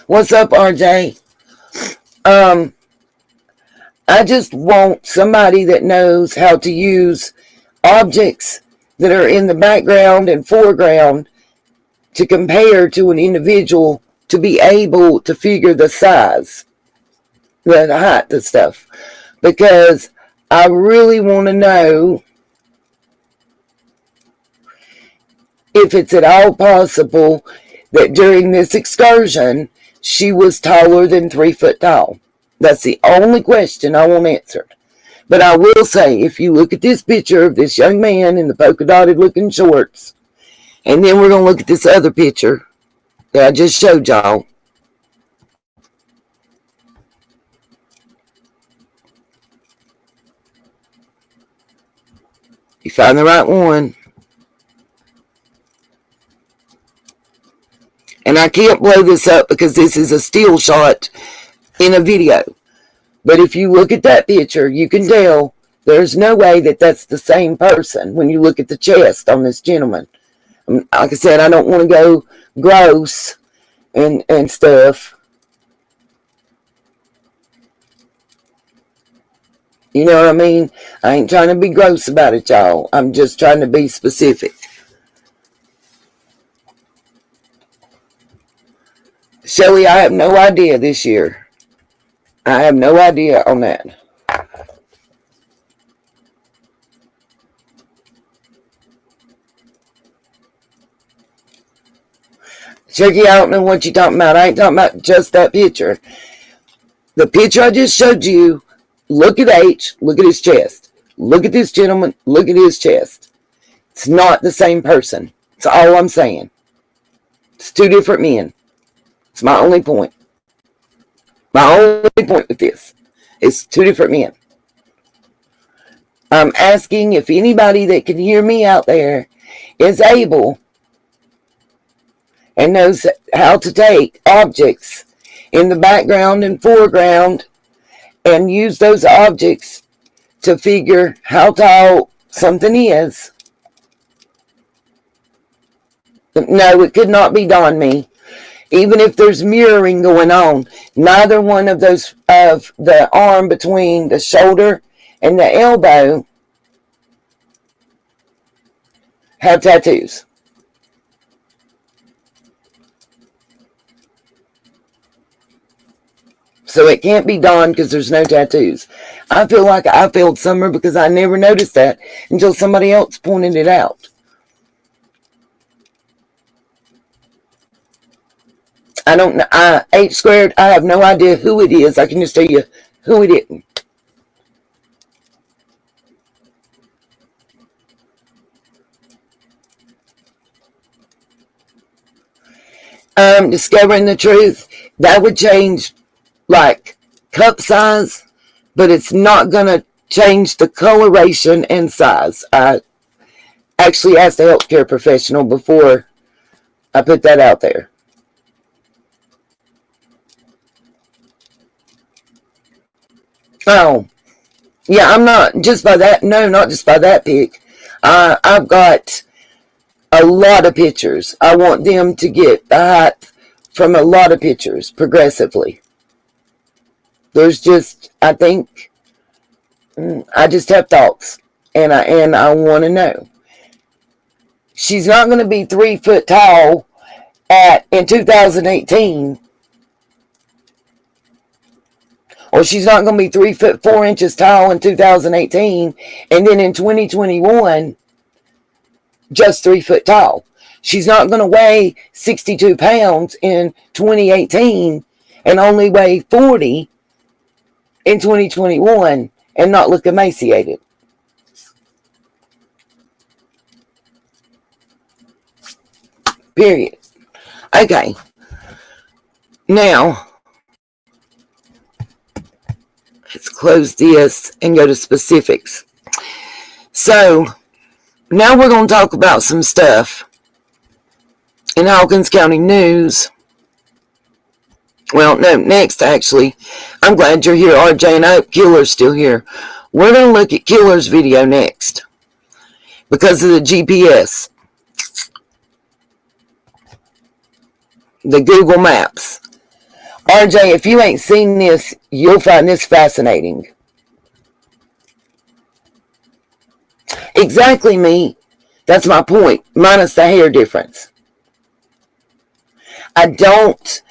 What's up, RJ? I just want somebody that knows how to use objects that are in the background and foreground to compare to an individual to be able to figure the size, the height, the stuff. Because I really want to know if it's at all possible that during this excursion she was taller than 3 foot tall. That's the only question I want answered. But I will say, if you look at this picture of this young man in the polka dotted looking shorts, and then we're going to look at this other picture that I just showed y'all. You find the right one. And I can't blow this up because this is a still shot in a video. But if you look at that picture, you can tell there's no way that that's the same person when you look at the chest on this gentleman. Like I said, I don't want to go gross and stuff. You know what I mean? I ain't trying to be gross about it, y'all. I'm just trying to be specific. Shelly, I have no idea this year. I have no idea on that. Chucky, I don't know what you're talking about. I ain't talking about just that picture. The picture I just showed you, look at H, look at his chest. Look at this gentleman, look at his chest. It's not the same person. That's all I'm saying. It's two different men. It's my only point. My only point with this is two different men. I'm asking if anybody that can hear me out there is able and knows how to take objects in the background and foreground and use those objects to figure how tall something is. No, it could not be Don Me. Even if there's mirroring going on, neither one of those of the arm between the shoulder and the elbow have tattoos. So it can't be Dawn because there's no tattoos. I feel like I failed Summer because I never noticed that until somebody else pointed it out. I don't know. H squared, I have no idea who it is. I can just tell you who it isn't. Discovering the truth, that would change like cup size, but it's not going to change the coloration and size. I actually asked a healthcare professional before I put that out there. Oh, yeah, I'm not just by that. No, not just by that pic. I've got a lot of pictures. I want them to get the height from a lot of pictures progressively. There's just, I think, I just have thoughts, and I want to know. She's not going to be 3 foot tall in 2018. Or she's not going to be 3 foot 4 inches tall in 2018, and then in 2021, just 3 foot tall. She's not going to weigh 62 pounds in 2018 and only weigh 40 in 2021 and not look emaciated. Period. Okay. Now, let's close this and go to specifics. So, now we're going to talk about some stuff in Hawkins County News. Well, no, next actually. I'm glad you're here, RJ, and I hope Killer's still here. We're going to look at Killer's video next because of the GPS. The Google Maps. RJ, if you ain't seen this, you'll find this fascinating. Exactly, me. That's my point, minus the hair difference. I don't...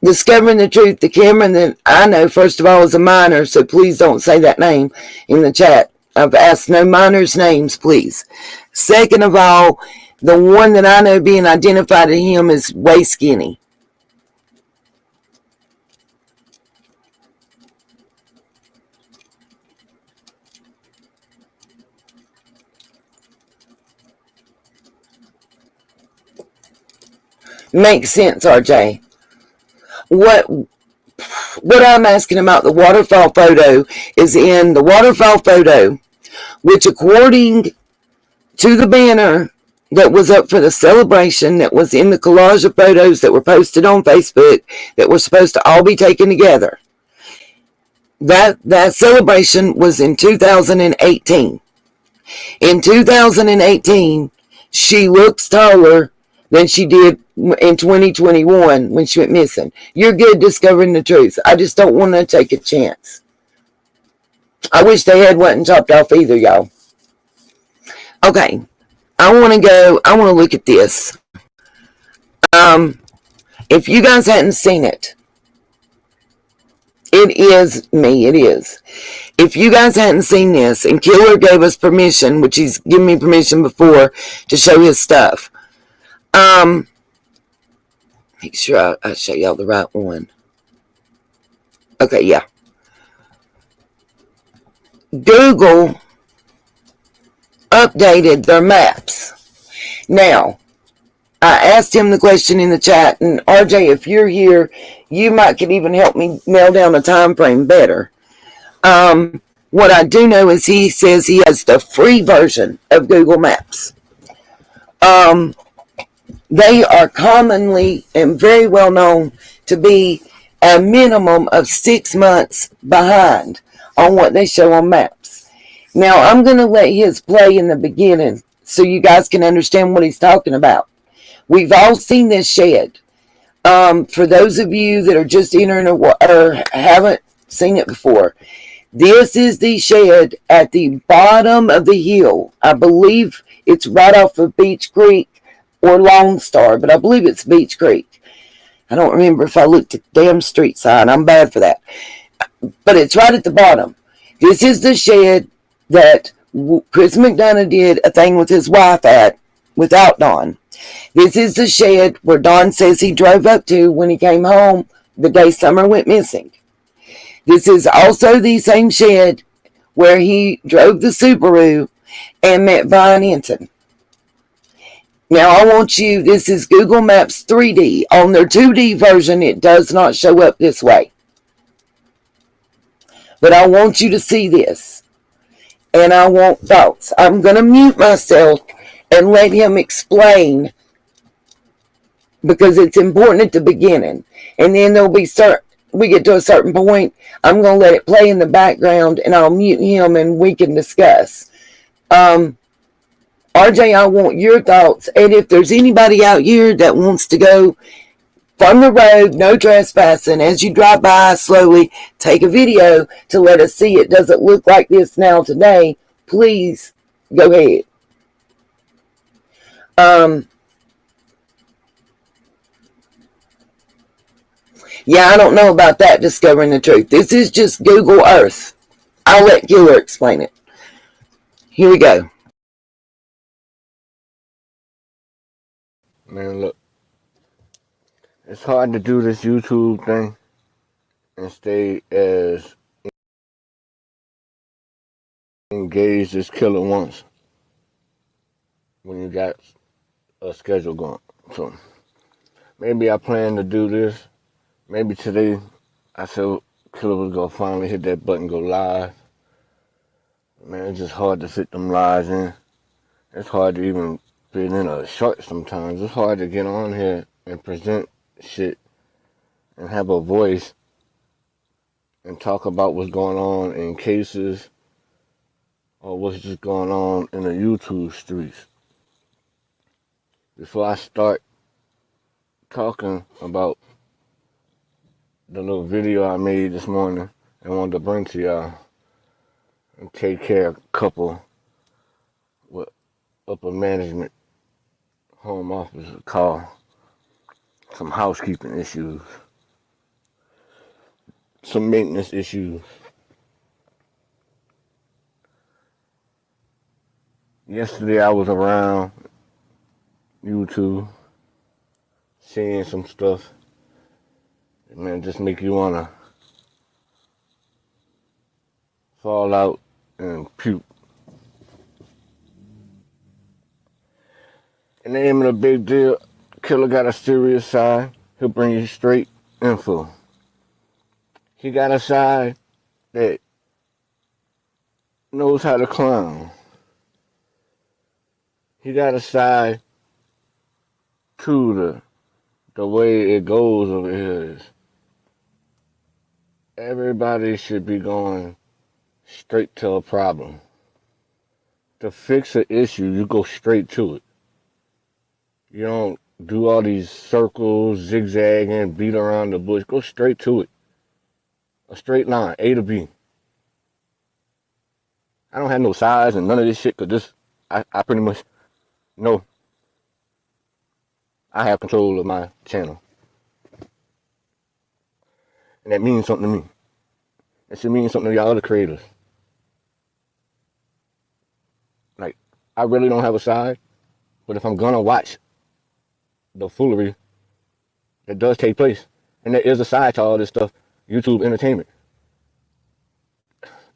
Discovering the truth, the Cameron that I know, first of all, is a minor, so please don't say that name in the chat. I've asked no minors' names, please. Second of all, the one that I know being identified to him is way skinny. Makes sense, RJ. What I'm asking about the waterfall photo is in the waterfall photo, which according to the banner that was up for the celebration that was in the collage of photos that were posted on Facebook that were supposed to all be taken together, that celebration was in 2018. In 2018, she looks taller than she did in 2021 when she went missing. You're good discovering the truth. I just don't want to take a chance. I wish the head wasn't chopped off either, y'all. Okay. I want to look at this. If you guys hadn't seen it, it is me. It is. If you guys hadn't seen this, and Killer gave us permission, which he's given me permission before to show his stuff. Make sure I show y'all the right one. Okay, yeah. Google updated their maps. Now, I asked him the question in the chat, and RJ, if you're here, you might could even help me nail down a time frame better. What I do know is he says he has the free version of Google Maps. They are commonly and very well known to be a minimum of 6 months behind on what they show on maps. Now, I'm going to let his play in the beginning so you guys can understand what he's talking about. We've all seen this shed. For those of you that are just entering or haven't seen it before, this is the shed at the bottom of the hill. I believe it's right off of Beach Creek or Lone Star, but I believe it's Beach Creek. I don't remember if I looked at the damn street sign. I'm bad for that. But it's right at the bottom. This is the shed that Chris McDonough did a thing with his wife at without Don. This is the shed where Don says he drove up to when he came home the day Summer went missing. This is also the same shed where he drove the Subaru and met Brian Hinton. Now I want you, this is Google Maps 3D. On their 2D version, it does not show up this way. But I want you to see this. And I want thoughts. I'm going to mute myself and let him explain because it's important at the beginning. And then we get to a certain point, I'm going to let it play in the background and I'll mute him and we can discuss. RJ, I want your thoughts. And if there's anybody out here that wants to go from the road, no trespassing, as you drive by slowly, take a video to let us see it doesn't look like this now today, please go ahead. Yeah, I don't know about that, discovering the truth. This is just Google Earth. I'll let Killer explain it. Here we go. Man, look, it's hard to do this YouTube thing and stay as engaged as Killer wants when you got a schedule going. So maybe I plan to do this. Maybe today I said Killer was gonna finally hit that button, go live. Man, it's just hard to fit them lives in. It's hard to even fit in a short sometimes. It's hard to get on here and present shit and have a voice and talk about what's going on in cases or what's just going on in the YouTube streets. Before I start talking about the little video I made this morning and wanted to bring to y'all and take care of a couple with upper management home office call, some housekeeping issues, some maintenance issues. Yesterday I was around YouTube seeing some stuff, man, just make you wanna fall out and puke. And the name of the big deal, Killer got a serious side. He'll bring you straight info. He got a side that knows how to clown. He got a side to the way it goes over here is everybody should be going straight to a problem. To fix an issue, you go straight to it. You don't do all these circles, zigzagging, beat around the bush. Go straight to it. A straight line, A to B. I don't have no size and none of this shit because I pretty much know I have control of my channel. And that means something to me. It should mean something to y'all other creators. Like, I really don't have a side, but if I'm gonna watch the foolery that does take place, and there is a side to all this stuff, YouTube entertainment.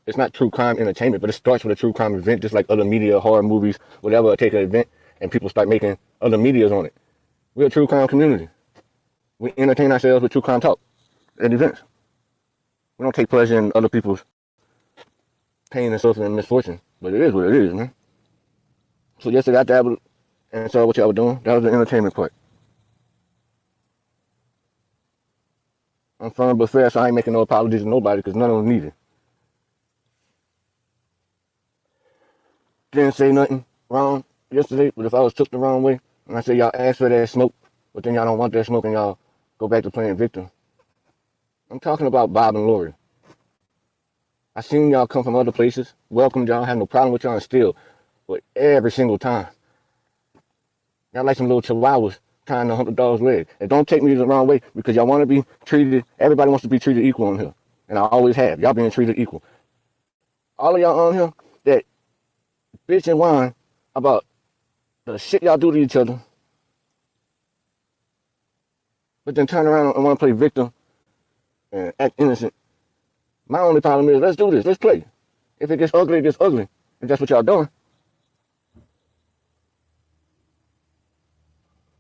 It's not true crime entertainment, but it starts with a true crime event, just like other media, horror movies, whatever, take an event and people start making other medias on it. We're a true crime community. We entertain ourselves with true crime talk at events. We don't take pleasure in other people's pain and suffering and misfortune, but it is what it is, man. So yesterday I dabbled And so what y'all were doing, that was the entertainment part. I'm firm but fair, so I ain't making no apologies to nobody because none of them needed. Didn't say nothing wrong yesterday, but if I was took the wrong way, and I say y'all asked for that smoke, but then y'all don't want that smoke and y'all go back to playing victim. I'm talking about Bob and Lori. I seen y'all come from other places, welcomed y'all, have no problem with y'all, and still, but every single time, y'all like some little chihuahuas tying a $100 leg. And don't take me the wrong way because y'all want to be treated. Everybody wants to be treated equal on here, and I always have. Y'all being treated equal. All of y'all on here that bitch and whine about the shit y'all do to each other, but then turn around and want to play victim and act innocent. My only problem is, let's do this. Let's play. If it gets ugly, it gets ugly. If that's what y'all doing.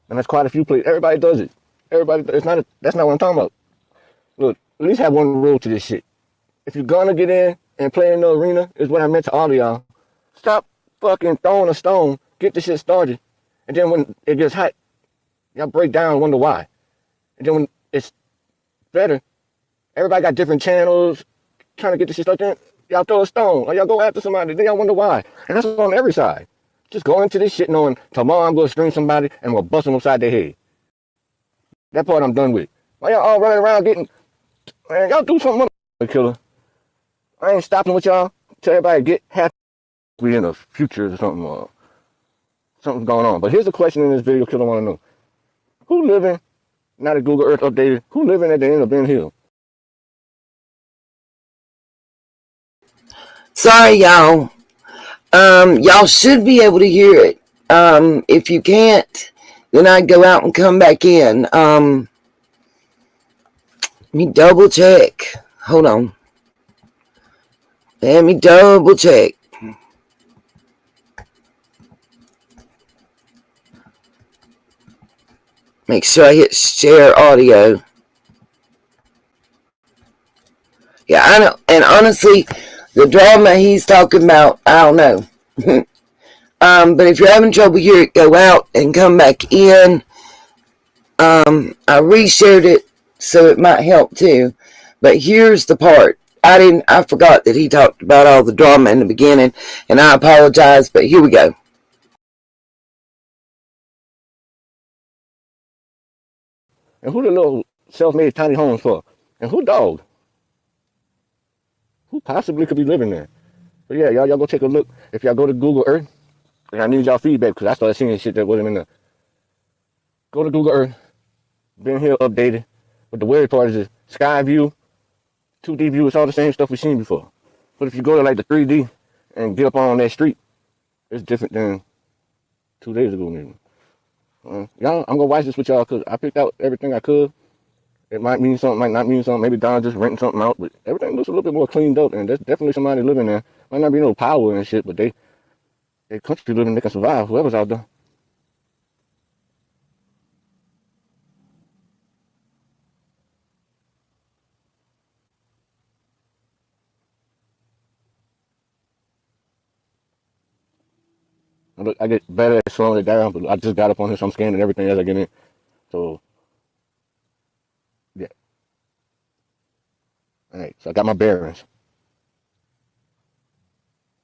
And that's quite a few plays. Everybody does it. Everybody. That's not what I'm talking about. Look, at least have one rule to this shit. If you're gonna get in and play in the arena, is what I meant to all of y'all. Stop fucking throwing a stone. Get the shit started. And then when it gets hot, y'all break down and wonder why. And then when it's better, everybody got different channels trying to get the shit started. Y'all throw a stone or y'all go after somebody. Then y'all wonder why. And that's on every side. Just go into this shit knowing tomorrow I'm going to string somebody and we'll bust them upside their head. That part I'm done with. Why y'all all running around getting... Man, y'all do something, killer. I ain't stopping with y'all. Tell everybody get happy. We in the future or something. Something's going on. But here's a question in this video killer want to know. Who living, now that Google Earth updated, who living at the end of Ben Hill? Sorry, y'all. Y'all should be able to hear it. If you can't, then I'd go out and come back in. Let me double check. Hold on. Let me double check. Make sure I hit share audio. Yeah, I know. And honestly, the drama he's talking about, I don't know. But if you're having trouble here, go out and come back in. I reshared it so it might help too. But here's the part. I forgot that he talked about all the drama in the beginning, and I apologize, but here we go. And who the little self-made tiny homes for? And who dog? Who possibly could be living there? But yeah, y'all go take a look. If y'all go to Google Earth, and I need y'all feedback because I started seeing shit that wasn't in there. Go to Google Earth. Ben Hill updated. But the weird part is sky view, 2D view, it's all the same stuff we've seen before. But if you go to like the 3D and get up on that street, it's different than 2 days ago maybe. Y'all, I'm gonna watch this with y'all because I picked out everything I could. It might mean something, might not mean something. Maybe Don just renting something out, but everything looks a little bit more cleaned up, and there's definitely somebody living there. Might not be no power and shit, but they country living, they can survive. Whoever's out there. Look, I get better at slowing it down, but I just got up on here, so I'm scanning everything as I get in. So, yeah. All right, so I got my bearings.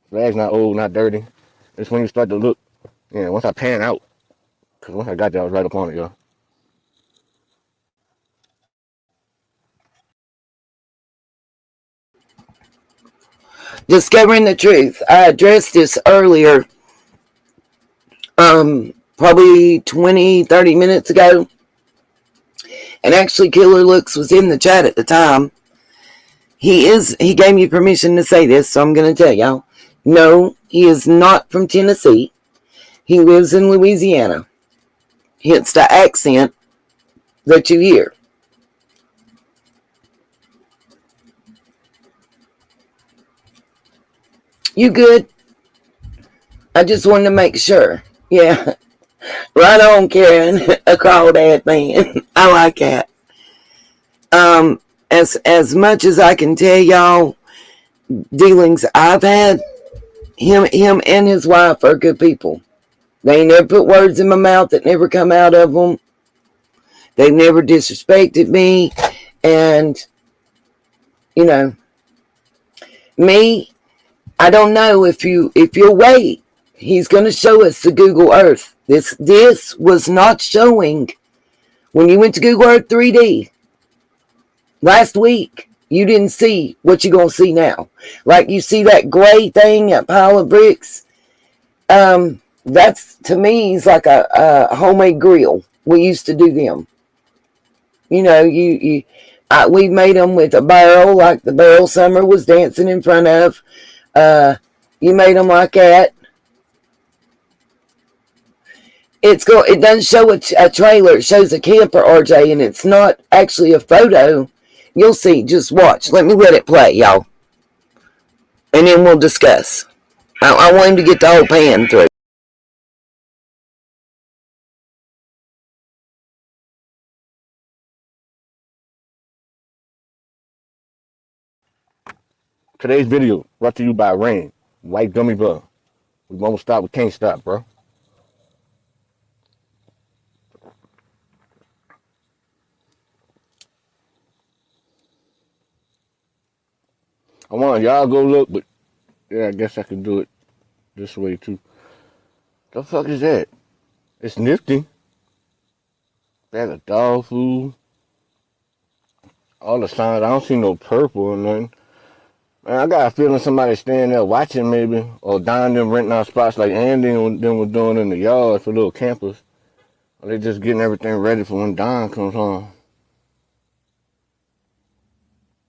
Flag's not old, not dirty. It's when you start to look, yeah, once I pan out, because once I got there, I was right up on it, yo. Discovering the truth. I addressed this earlier, probably 20, 30 minutes ago. And actually, Killer Looks was in the chat at the time. He gave me permission to say this, so I'm going to tell y'all. No, he is not from Tennessee. He lives in Louisiana. Hence the accent that you hear. You good? I just wanted to make sure. Yeah. Right on, Karen. A crawdad man. I like that. As much as I can tell y'all, dealings I've had, him and his wife are good people. They ain't never put words in my mouth that never come out of them. They've never disrespected me. And, you know, me, I don't know if you'll wait. He's going to show us the Google Earth. This was not showing when you went to Google Earth 3D last week. You didn't see what you're going to see now. Like you see that gray thing, that pile of bricks. That's, to me, is like a homemade grill. We used to do them. You know, we made them with a barrel, like the barrel Summer was dancing in front of. You made them like that. It doesn't show a trailer. It shows a camper, RJ, and it's not actually a photo. You'll see. Just watch. Let it play, y'all. And then we'll discuss. I want him to get the whole pan through. Today's video brought to you by Rain, White Gummy Bear. We won't stop, we can't stop, bro. I want y'all go look, but yeah, I guess I can do it this way too. The fuck is that? It's nifty. Bag of dog food. All the signs. I don't see no purple or nothing. Man, I got a feeling somebody standing there watching maybe, or down them renting out spots like Andy and them were doing in the yard for little campers. Or they just getting everything ready for when Don comes home.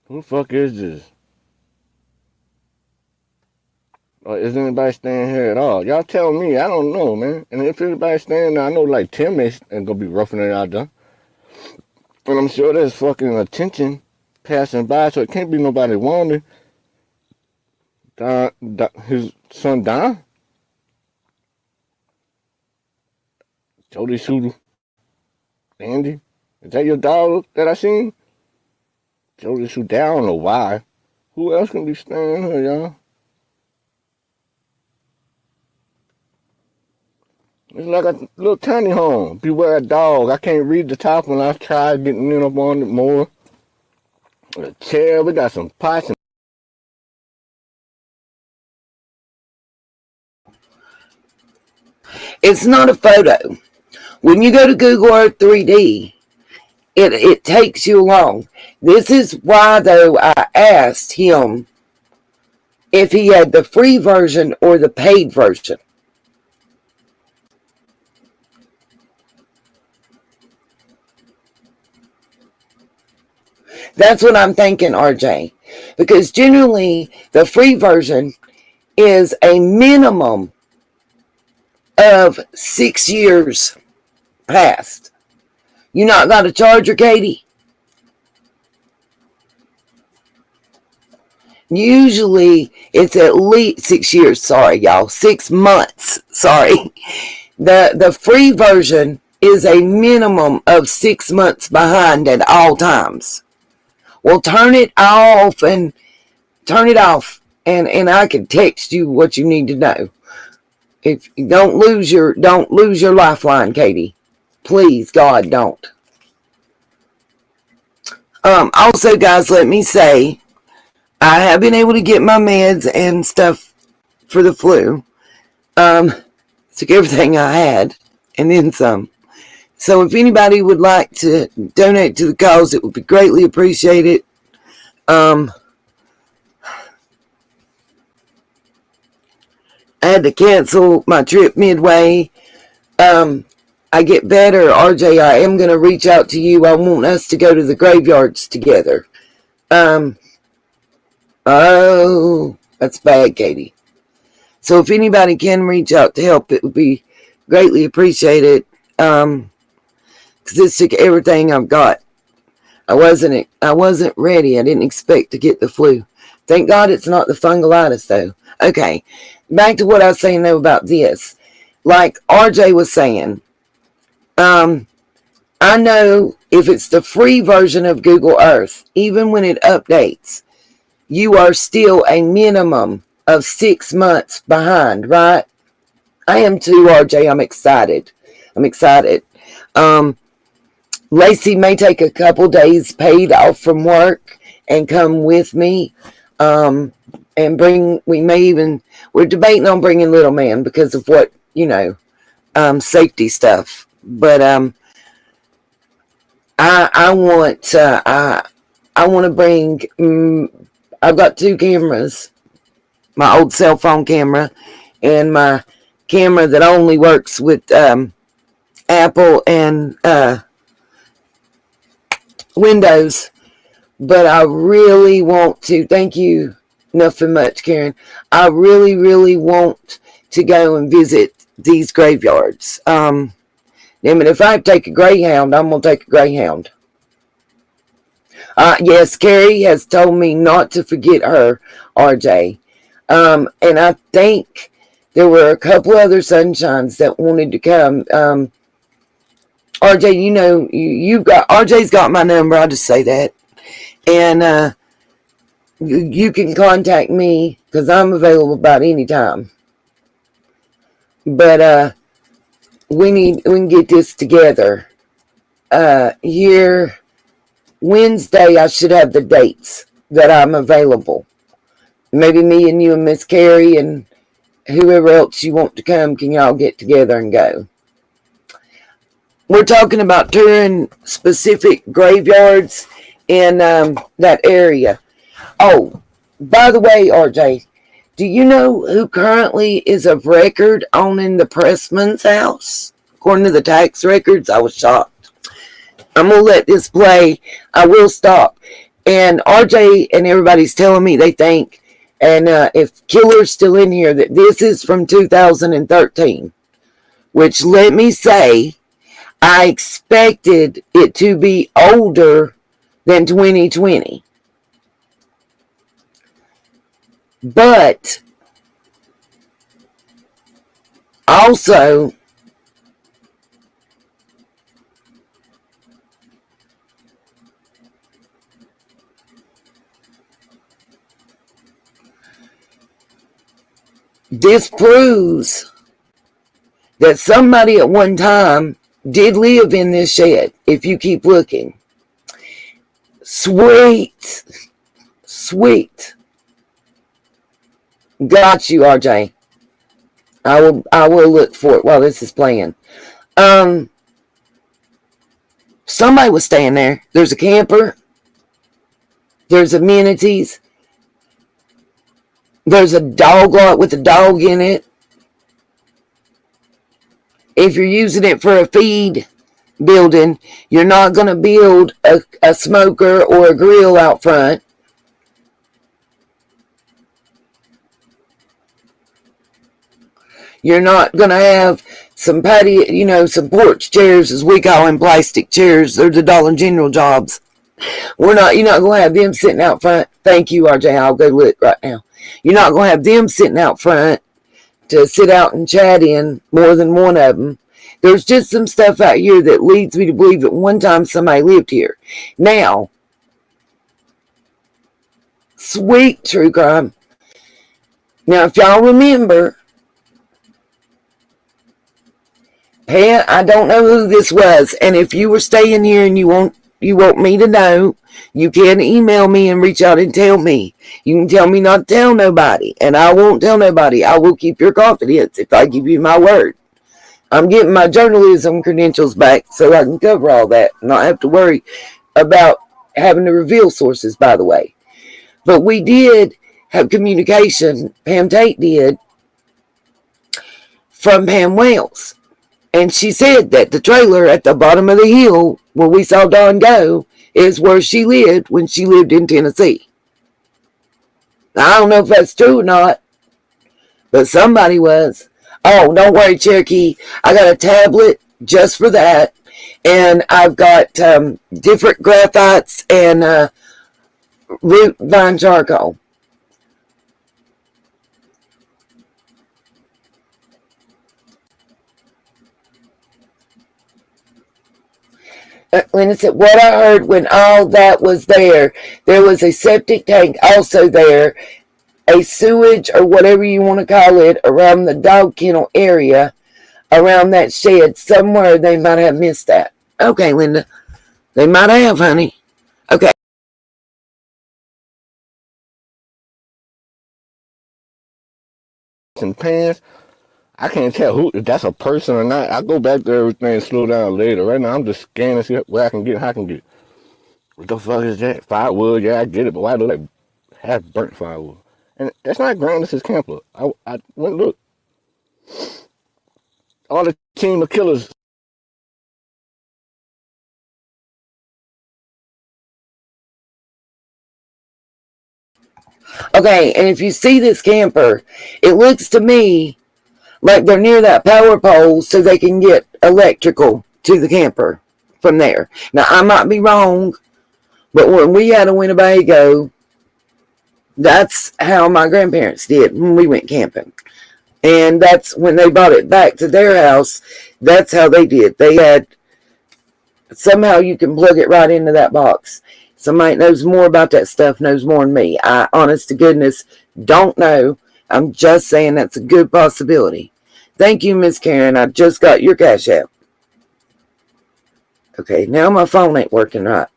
Who the fuck is this? Or is anybody staying here at all? Y'all tell me. I don't know, man. And if anybody's staying there, I know like Tim ain't gonna be roughing it out there. And I'm sure there's fucking attention passing by, so it can't be nobody wandering. Don, his son Don? Jody Shooter? Andy? Is that your dog that I seen? Jody Shooter, I don't know why. Who else can be staying here, y'all? It's like a little tiny home. Beware a dog. I can't read the top when I tried getting in up on it more. A chair, we got some pots and It's not a photo. When you go to Google Earth 3D, it takes you along. This is why, though, I asked him if he had the free version or the paid version. That's what I'm thinking, RJ. Because generally, the free version is a minimum of 6 years past. You not got a charger, Katie? Usually, it's at least 6 years. Sorry, y'all. 6 months. Sorry. The free version is a minimum of 6 months behind at all times. Well, turn it off, and I can text you what you need to know. If you don't lose your lifeline, Katie. Please, God, don't. Also, guys, let me say, I have been able to get my meds and stuff for the flu. Took everything I had, and then some. So if anybody would like to donate to the cause, it would be greatly appreciated. I had to cancel my trip midway. I get better, RJ. I am going to reach out to you. I want us to go to the graveyards together. Oh, that's bad, Katie. So if anybody can reach out to help, it would be greatly appreciated. Because this took everything I've got. I wasn't ready. I didn't expect to get the flu. Thank God it's not the fungalitis, though. Okay, back to what I was saying, though, about this. Like RJ was saying, I know if it's the free version of Google Earth, even when it updates, you are still a minimum of 6 months behind, right? I am too, RJ. I'm excited. I'm excited. Um, Lacey may take a couple days paid off from work and come with me. Um, and we may even, we're debating on bringing little man because of what, safety stuff. But I want to bring. I've got 2 cameras: my old cell phone camera and my camera that only works with Apple and Windows. But I really want to. Thank you, nothing much, Karen. I really, really want to go and visit these graveyards. If I take a Greyhound, I'm gonna take a Greyhound. Yes, Carrie has told me not to forget her, RJ. And I think there were a couple other sunshines that wanted to come. RJ, you've got RJ's got my number. I'll just say that, and you can contact me because I'm available about any time. But we can get this together. Here Wednesday, I should have the dates that I'm available. Maybe me and you and Miss Carrie and whoever else you want to come, can y'all get together and go? We're talking about touring specific graveyards in that area. Oh, by the way, RJ, do you know who currently is of record owning the Pressman's house? According to the tax records, I was shocked. I'm going to let this play. I will stop. And RJ and everybody's telling me they think, and if Killer's still in here, that this is from 2013. Which, let me say, I expected it to be older than 2020. But also, this proves that somebody at one time did live in this shed, if you keep looking. Sweet. Sweet. Got you, RJ. I will look for it while this is playing. Somebody was staying there. There's a camper. There's amenities. There's a dog lot with a dog in it. If you're using it for a feed building, you're not going to build a smoker or a grill out front. You're not going to have some patio, some porch chairs, as we call them, plastic chairs. They're the Dollar General jobs. You're not going to have them sitting out front. Thank you, RJ. I'll go look right now. You're not going to have them sitting out front to sit out and chat in, more than one of them. There's just some stuff out here that leads me to believe that one time somebody lived here. Now, sweet true crime. Now, if y'all remember, I don't know who this was, and if you were staying here and you want me to know, you can email me and reach out and tell me. You can tell me not to tell nobody, and I won't tell nobody. I will keep your confidence if I give you my word. I'm getting my journalism credentials back so I can cover all that and not have to worry about having to reveal sources, by the way. But we did have communication, Pam Tate did, from Pam Wales. And she said that the trailer at the bottom of the hill where we saw Dawn go is where she lived when she lived in Tennessee. Now, I don't know if that's true or not, but somebody was. Oh, don't worry, Cherokee. I got a tablet just for that. And I've got different graphites and root vine charcoal. Linda said, what I heard when all that was there was a septic tank also there a sewage or whatever you want to call it around the dog kennel area, around that shed somewhere. They might have missed that. Okay, Linda. They might have, honey. Okay. And pans, I can't tell who if that's a person or not. I go back to everything and slow down later. Right now, I'm just scanning see where I can get, how I can get. What the fuck is that? Firewood? Yeah, I get it, but why do they have burnt firewood? And that's not ground. This is camper. I went look. All the team of killers. Okay, and if you see this camper, it looks to me like they're near that power pole so they can get electrical to the camper from there. Now, I might be wrong, but when we had a Winnebago, that's how my grandparents did when we went camping. And that's when they brought it back to their house. That's how they did. They had, somehow you can plug it right into that box. Somebody knows more about that stuff, knows more than me. I, honest to goodness, don't know. I'm just saying that's a good possibility. Thank you, Miss Karen. I just got your Cash App. Okay, now my phone ain't working right.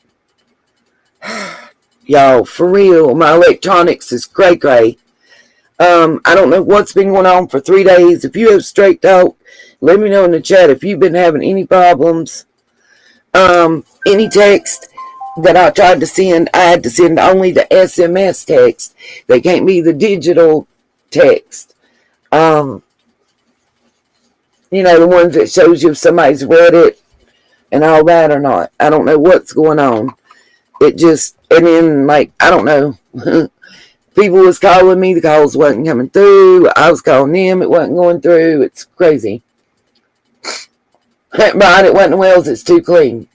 Y'all, for real, my electronics is cray-cray. I don't know what's been going on for 3 days. If you have straight talk, let me know in the chat if you've been having any problems. Any text that I tried to send, I had to send only the SMS text. They can't be the digital text. You know, the ones that shows you if somebody's read it and all that or not. I don't know what's going on. It just, and then, like, I don't know. People was calling me, the calls wasn't coming through. I was calling them, it wasn't going through. It's crazy. Brian, it wasn't Wells, it's too clean.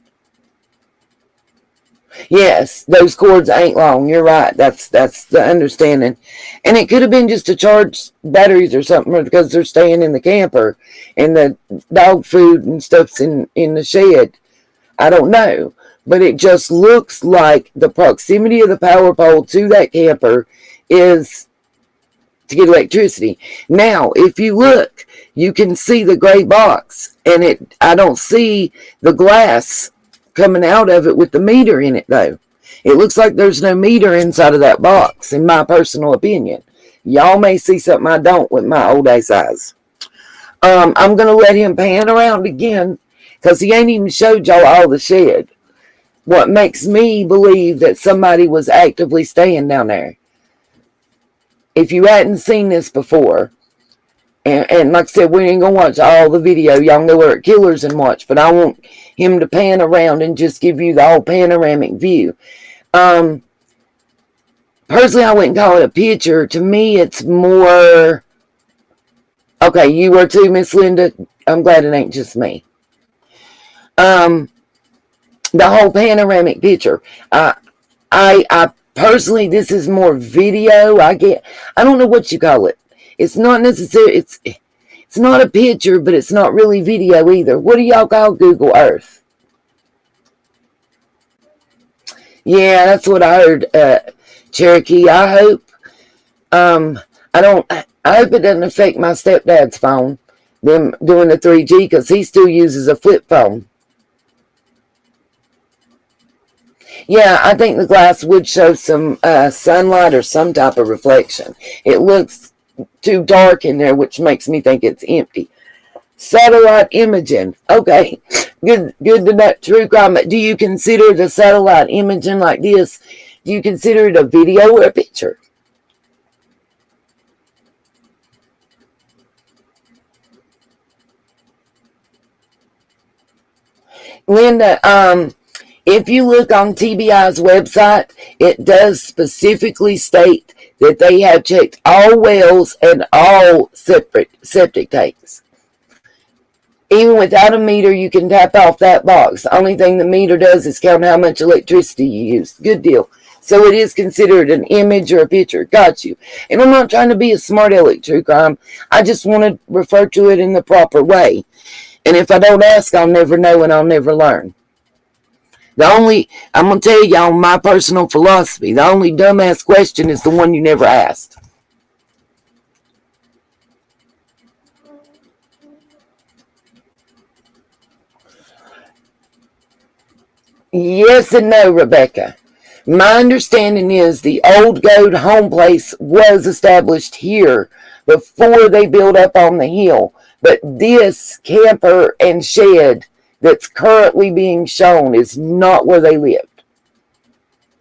Yes, those cords ain't long. You're right. That's the understanding. And it could have been just to charge batteries or something, or because they're staying in the camper and the dog food and stuff's in the shed. I don't know. But it just looks like the proximity of the power pole to that camper is to get electricity. Now, if you look, you can see the gray box, and I don't see the glass coming out of it with the meter in it, though. It looks like there's no meter inside of that box, in my personal opinion. Y'all may see something I don't with my old ass eyes. I'm going to let him pan around again, because he ain't even showed y'all all the shed. What makes me believe that somebody was actively staying down there. If you hadn't seen this before, and like I said, we ain't going to watch all the video. Y'all know where Killers and watch, but I want him to pan around and just give you the whole panoramic view. Personally, I wouldn't call it a picture. To me, it's more... Okay, you were too, Miss Linda. I'm glad it ain't just me. The whole panoramic picture. I personally, this is more video. I don't know what you call it. It's not necessarily, it's not a picture, but it's not really video either. What do y'all call Google Earth? Yeah, that's what I heard, Cherokee. I hope, I hope it doesn't affect my stepdad's phone, them doing the 3G, because he still uses a flip phone. Yeah, I think the glass would show some sunlight or some type of reflection. It looks too dark in there, which makes me think it's empty. Satellite imaging. Okay, good to know. True crime. Do you consider the satellite imaging like this, do you consider it a video or a picture? Linda, if you look on TBI's website, it does specifically state that they have checked all wells and all septic tanks. Even without a meter, you can tap off that box. The only thing the meter does is count how much electricity you use. Good deal. So it is considered an image or a picture. Got you. And I'm not trying to be a smart aleck, true crime. I just want to refer to it in the proper way. And if I don't ask, I'll never know and I'll never learn. I'm going to tell y'all my personal philosophy. The only dumbass question is the one you never asked. Yes and no, Rebecca. My understanding is the old goat home place was established here before they built up on the hill. But this camper and shed that's currently being shown is not where they lived.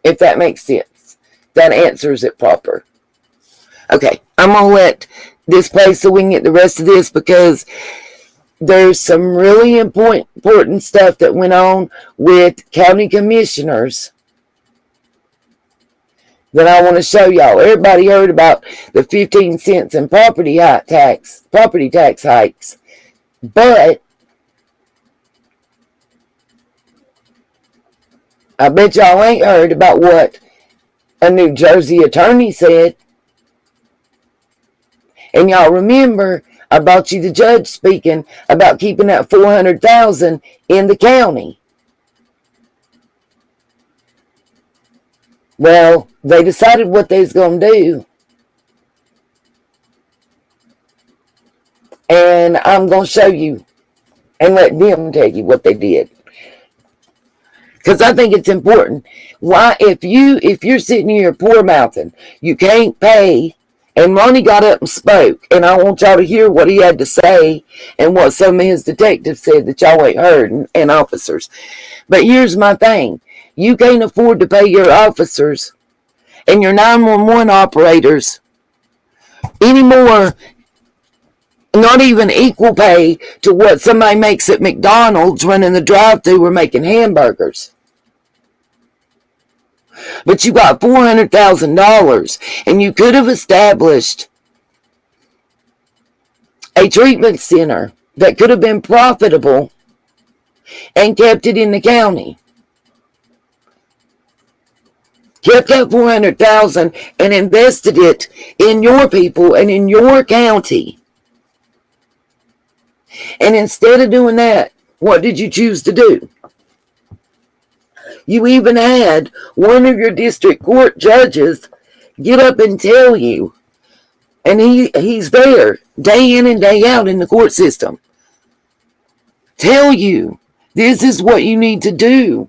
If that makes sense. That answers it proper. Okay, I'm going to let this play so we can get the rest of this, because there's some really important stuff that went on with county commissioners that I want to show y'all. Everybody heard about the 15 cents in property tax hikes, but I bet y'all ain't heard about what a New Jersey attorney said. And y'all remember, I brought you the judge speaking about keeping that $400,000 in the county. Well, they decided what they was going to do. And I'm going to show you and let them tell you what they did. Because I think it's important. Why, if you're sitting here poor mouthing, you can't pay. And Ronnie got up and spoke, and I want y'all to hear what he had to say and what some of his detectives said that y'all ain't heard, and officers. But here's my thing. You can't afford to pay your officers and your 911 operators anymore, not even equal pay to what somebody makes at McDonald's running the drive-thru or making hamburgers. But you got $400,000, and you could have established a treatment center that could have been profitable and kept it in the county. Kept that $400,000 and invested it in your people and in your county. And instead of doing that, what did you choose to do? You even had one of your district court judges get up and tell you, and he's there day in and day out in the court system, tell you this is what you need to do.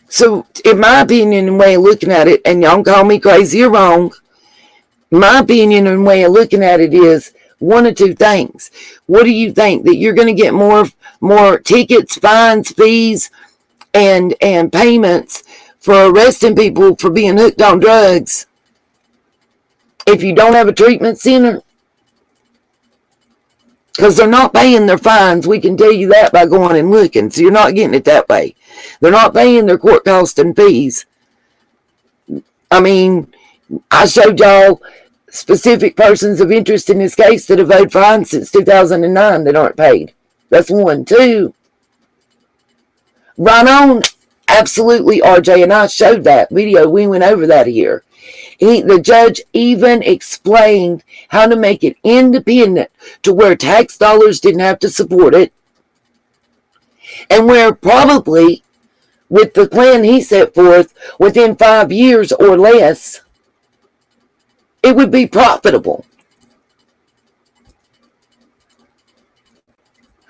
So, in my opinion and way of looking at it, and y'all call me crazy or wrong, my opinion and way of looking at it is one of two things. What do you think? That you're going to get more tickets, fines, fees, and payments for arresting people for being hooked on drugs if you don't have a treatment center? Because they're not paying their fines. We can tell you that by going and looking. So you're not getting it that way. They're not paying their court costs and fees. I mean, I showed y'all specific persons of interest in this case that have owed fines since 2009 that aren't paid. That's one. Two. Right on. Absolutely, RJ, and I showed that video. We went over that here. The judge even explained how to make it independent to where tax dollars didn't have to support it, and where probably, with the plan he set forth, within 5 years or less, it would be profitable.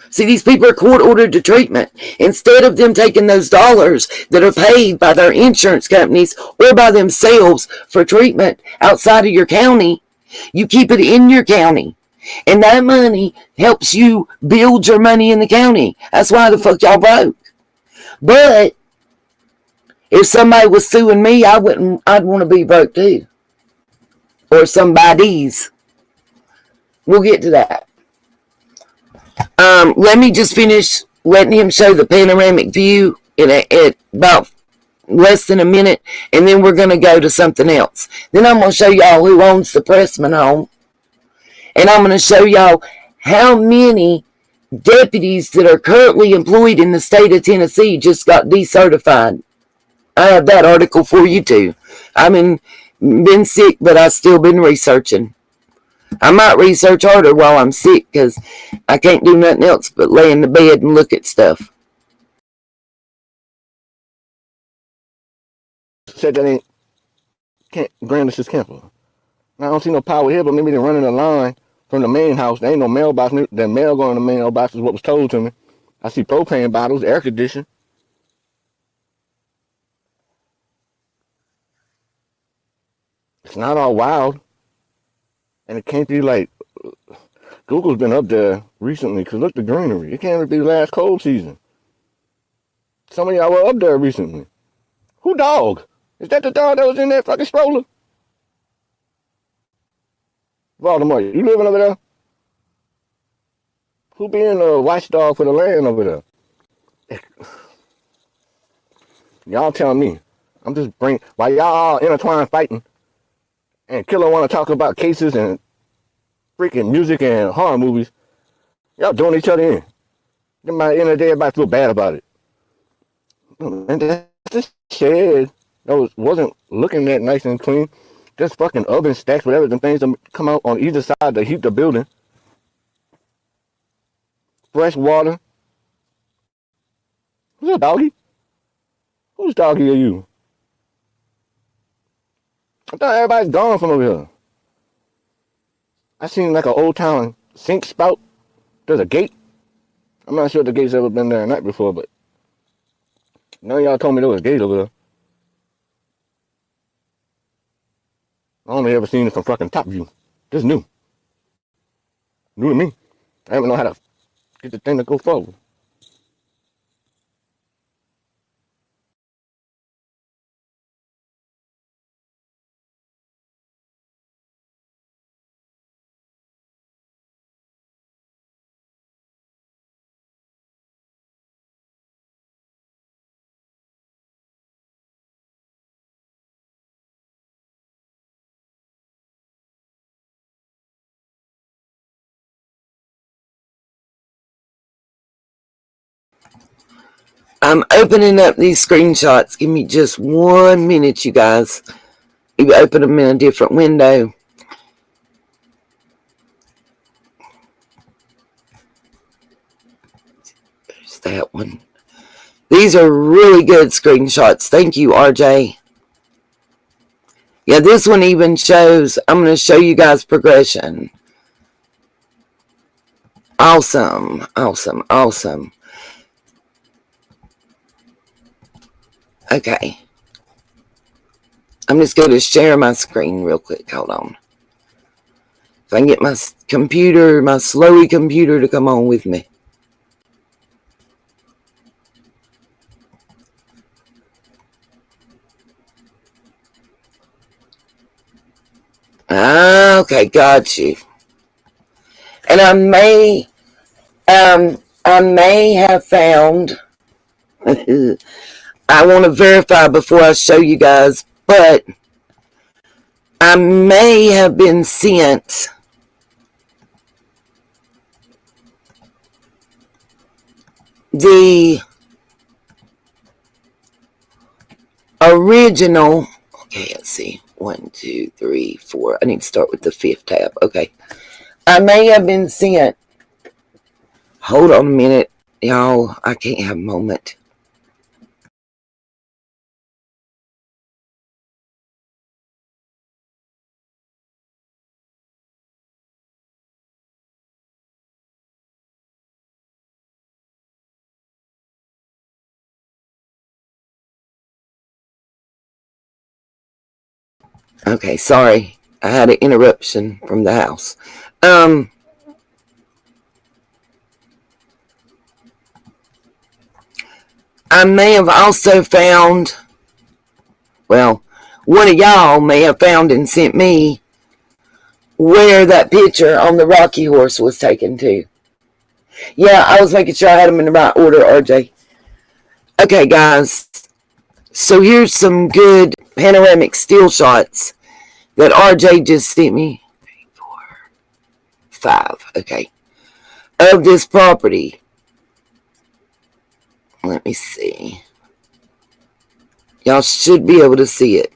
See, these people are court-ordered to treatment. Instead of them taking those dollars that are paid by their insurance companies or by themselves for treatment outside of your county, you keep it in your county. And that money helps you build your money in the county. That's why the fuck y'all broke. But if somebody was suing me, I'd want to be broke too. Or somebody's. We'll get to that. Let me just finish letting him show the panoramic view at about less than a minute, and then we're going to go to something else. Then I'm going to show y'all who owns the Pressman home, and I'm going to show y'all how many deputies that are currently employed in the state of Tennessee just got decertified. I have that article for you too. I've been sick, but I've still been researching. I might research harder while I'm sick because I can't do nothing else but lay in the bed and look at stuff. Said that ain't Grandis's camper. I don't see no power here, but maybe they're running a line from the main house. There ain't no mailbox. The mail going to the mailbox is what was told to me. I see propane bottles, air conditioning. It's not all wild. And it can't be like, Google's been up there recently because look the greenery. It can't even be last cold season. Some of y'all were up there recently. Who dog? Is that the dog that was in that fucking stroller? Baltimore, you living over there? Who being a watchdog for the land over there? Y'all tell me. I'm just bringing, while y'all all intertwined fighting, and Killer want to talk about cases and freaking music and horror movies, y'all doing each other in. Then by the end of the day, everybody feel bad about it. And that's just shed that wasn't looking that nice and clean. Just fucking oven stacks, whatever them things that come out on either side to heat the building. Fresh water. Who's a doggy? Whose doggy are you? I thought everybody's gone from over here. I seen like an old town sink spout. There's a gate. I'm not sure if the gate's ever been there or not before, but none of y'all told me there was a gate over there. I only ever seen it from fucking top view. This is new. New to me. I don't know how to get the thing to go forward. I'm opening up these screenshots. Give me just 1 minute, you guys. You open them in a different window. There's that one. These are really good screenshots. Thank you, RJ. Yeah, this one even shows, I'm going to show you guys progression. Awesome, awesome, awesome. Okay. I'm just going to share my screen real quick. Hold on. If I can get my computer, my slowy computer to come on with me. Okay, got you. And I may have found, I want to verify before I show you guys, but I may have been sent the original. Okay, let's see. 1, 2, 3, 4. I need to start with the 5th tab. Okay. I may have been sent. Hold on a minute, y'all. I can't have a moment. Okay, sorry. I had an interruption from the house. I may have also found, well, one of y'all may have found and sent me where that picture on the Rocky Horse was taken to. Yeah, I was making sure I had them in the right order, RJ. Okay, guys. So here's some good panoramic still shots that RJ just sent me. 3, 4, 5. Okay. Of this property. Let me see. Y'all should be able to see it.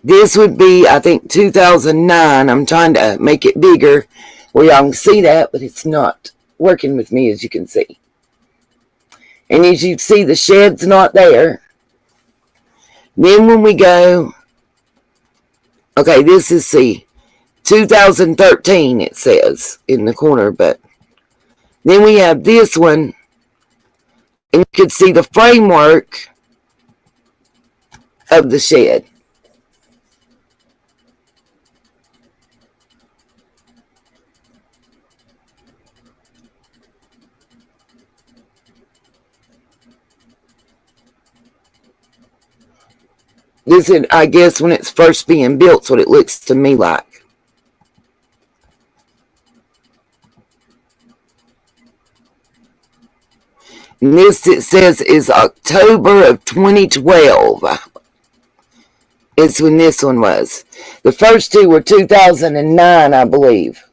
This would be, I think, 2009. I'm trying to make it bigger where y'all can see that, but it's not working with me, as you can see. And as you see, the shed's not there. Then when we go, okay, this is, see, 2013, it says in the corner. But then we have this one, and you can see the framework of the shed. This is, I guess, when it's first being built, is what it looks to me like. And this, it says, is October of 2012. Is when this one was. The first two were 2009, I believe.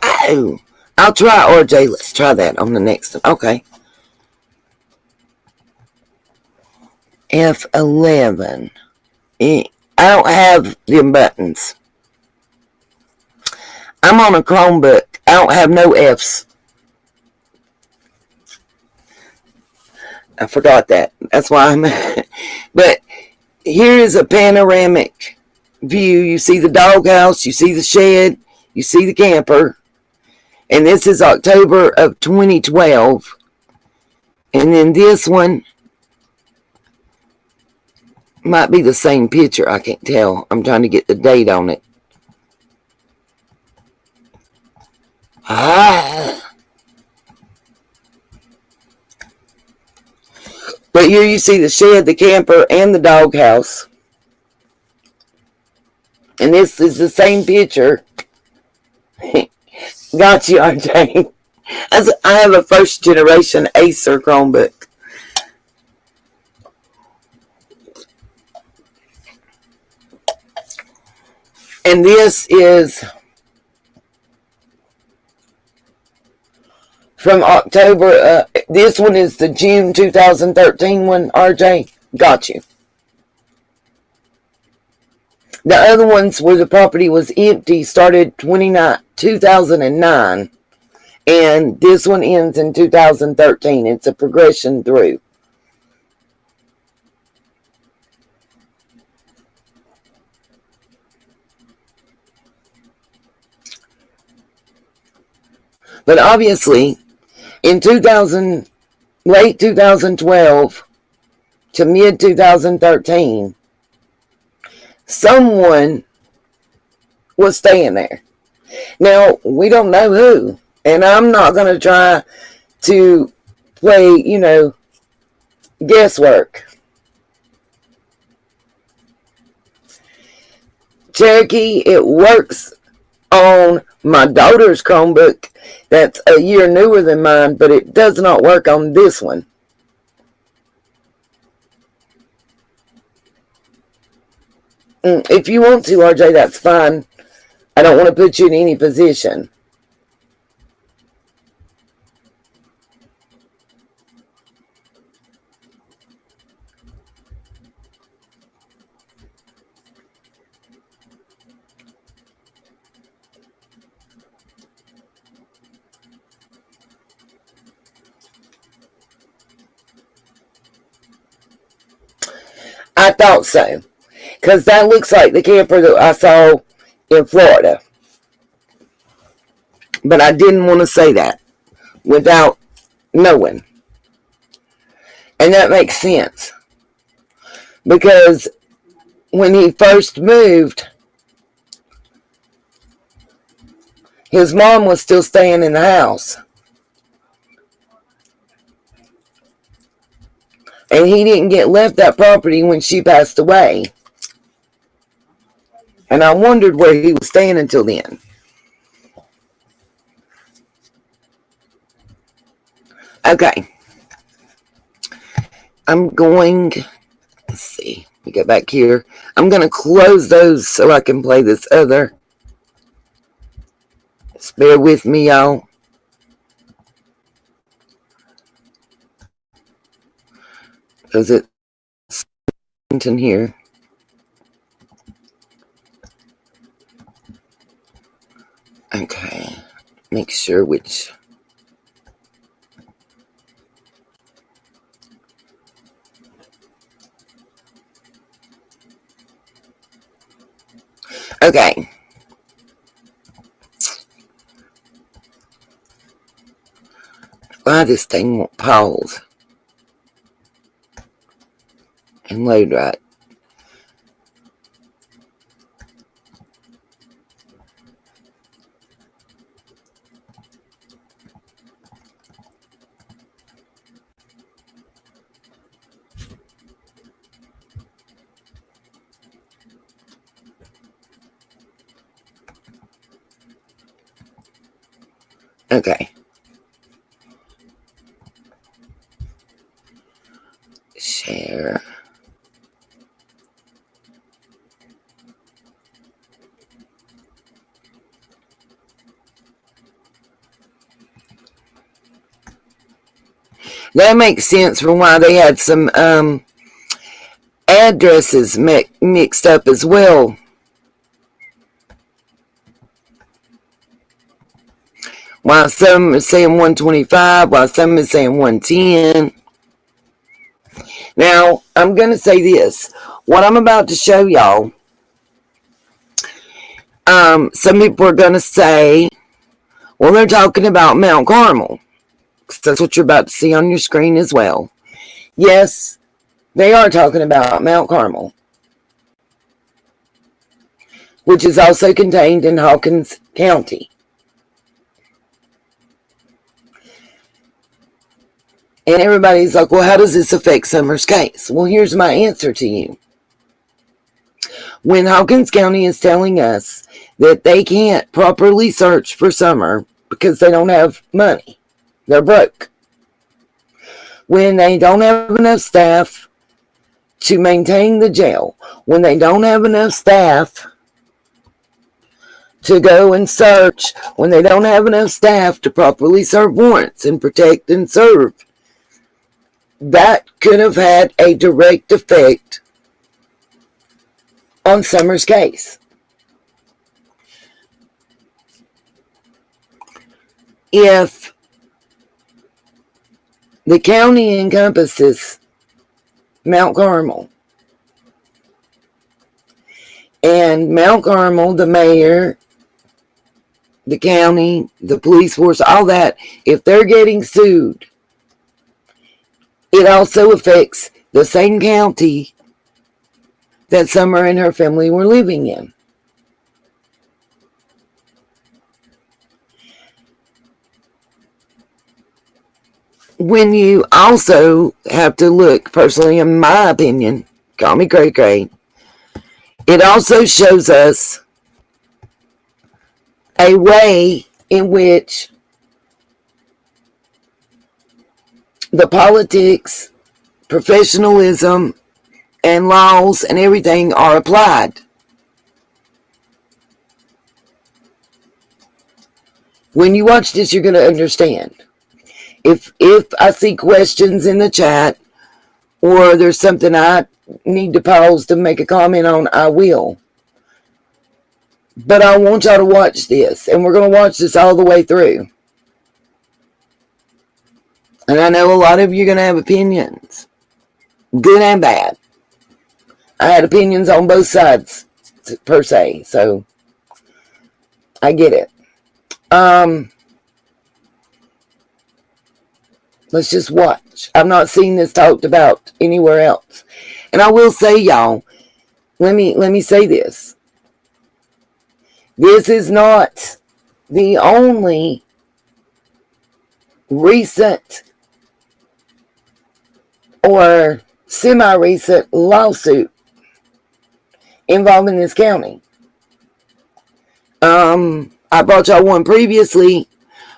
Oh, I'll try RJ. Let's try that on the next one. Okay. F11. I don't have them buttons. I'm on a Chromebook. I don't have no Fs. I forgot that. That's why I'm... But here is a panoramic view. You see the doghouse. You see the shed. You see the camper. And this is October of 2012. And then this one might be the same picture. I can't tell. I'm trying to get the date on it. But here you see the shed, the camper, and the doghouse. And this is the same picture. Got you, RJ. I have a first generation Acer Chromebook. And this is from October. This one is the June 2013 one, RJ. Got you. The other ones where the property was empty started 2009. And this one ends in 2013. It's a progression through. But obviously, in late 2012 to mid 2013, someone was staying there. Now, we don't know who. And I'm not going to try to play, guesswork. Cherokee, it works on my daughter's Chromebook that's a year newer than mine, but it does not work on this one. If you want to, RJ, that's fine. I don't want to put you in any position. I thought so. Because that looks like the camper that I saw in Florida. But I didn't want to say that without knowing. And that makes sense. Because when he first moved, his mom was still staying in the house. And he didn't get left that property when she passed away. And I wondered where he was staying until then. Okay. I'm going, let's see, let me get back here. I'm going to close those so I can play this other. Just bear with me, y'all. Because it's in here. Okay. Make sure which. Okay. Why this thing won't pause and load right? Okay. Share. That makes sense for why they had some addresses mixed up as well. While some are saying 125, while some are saying 110. Now, I'm going to say this. What I'm about to show y'all, some people are going to say, well, they're talking about Mount Carmel. That's what you're about to see on your screen as well. Yes, they are talking about Mount Carmel, which is also contained in Hawkins County. And everybody's like, well, how does this affect Summer's case? Well, here's my answer to you. When Hawkins County is telling us that they can't properly search for Summer because they don't have money, they're broke. When they don't have enough staff to maintain the jail, when they don't have enough staff to go and search, when they don't have enough staff to properly serve warrants and protect and serve, that could have had a direct effect on Summer's case. If the county encompasses Mount Carmel, and Mount Carmel, the mayor, the county, the police force, all that, if they're getting sued, it also affects the same county that Summer and her family were living in. When you also have to look, personally, in my opinion, call me cray cray, it also shows us a way in which the politics, professionalism, and laws and everything are applied. When you watch this, you're going to understand. If I see questions in the chat, or there's something I need to pause to make a comment on, I will. But I want y'all to watch this, and we're going to watch this all the way through. And I know a lot of you are going to have opinions, good and bad. I had opinions on both sides, per se, so I get it. Let's just watch. I've not seen this talked about anywhere else. And I will say, y'all, let me say this. This is not the only recent or semi-recent lawsuit involving this county. I brought y'all one previously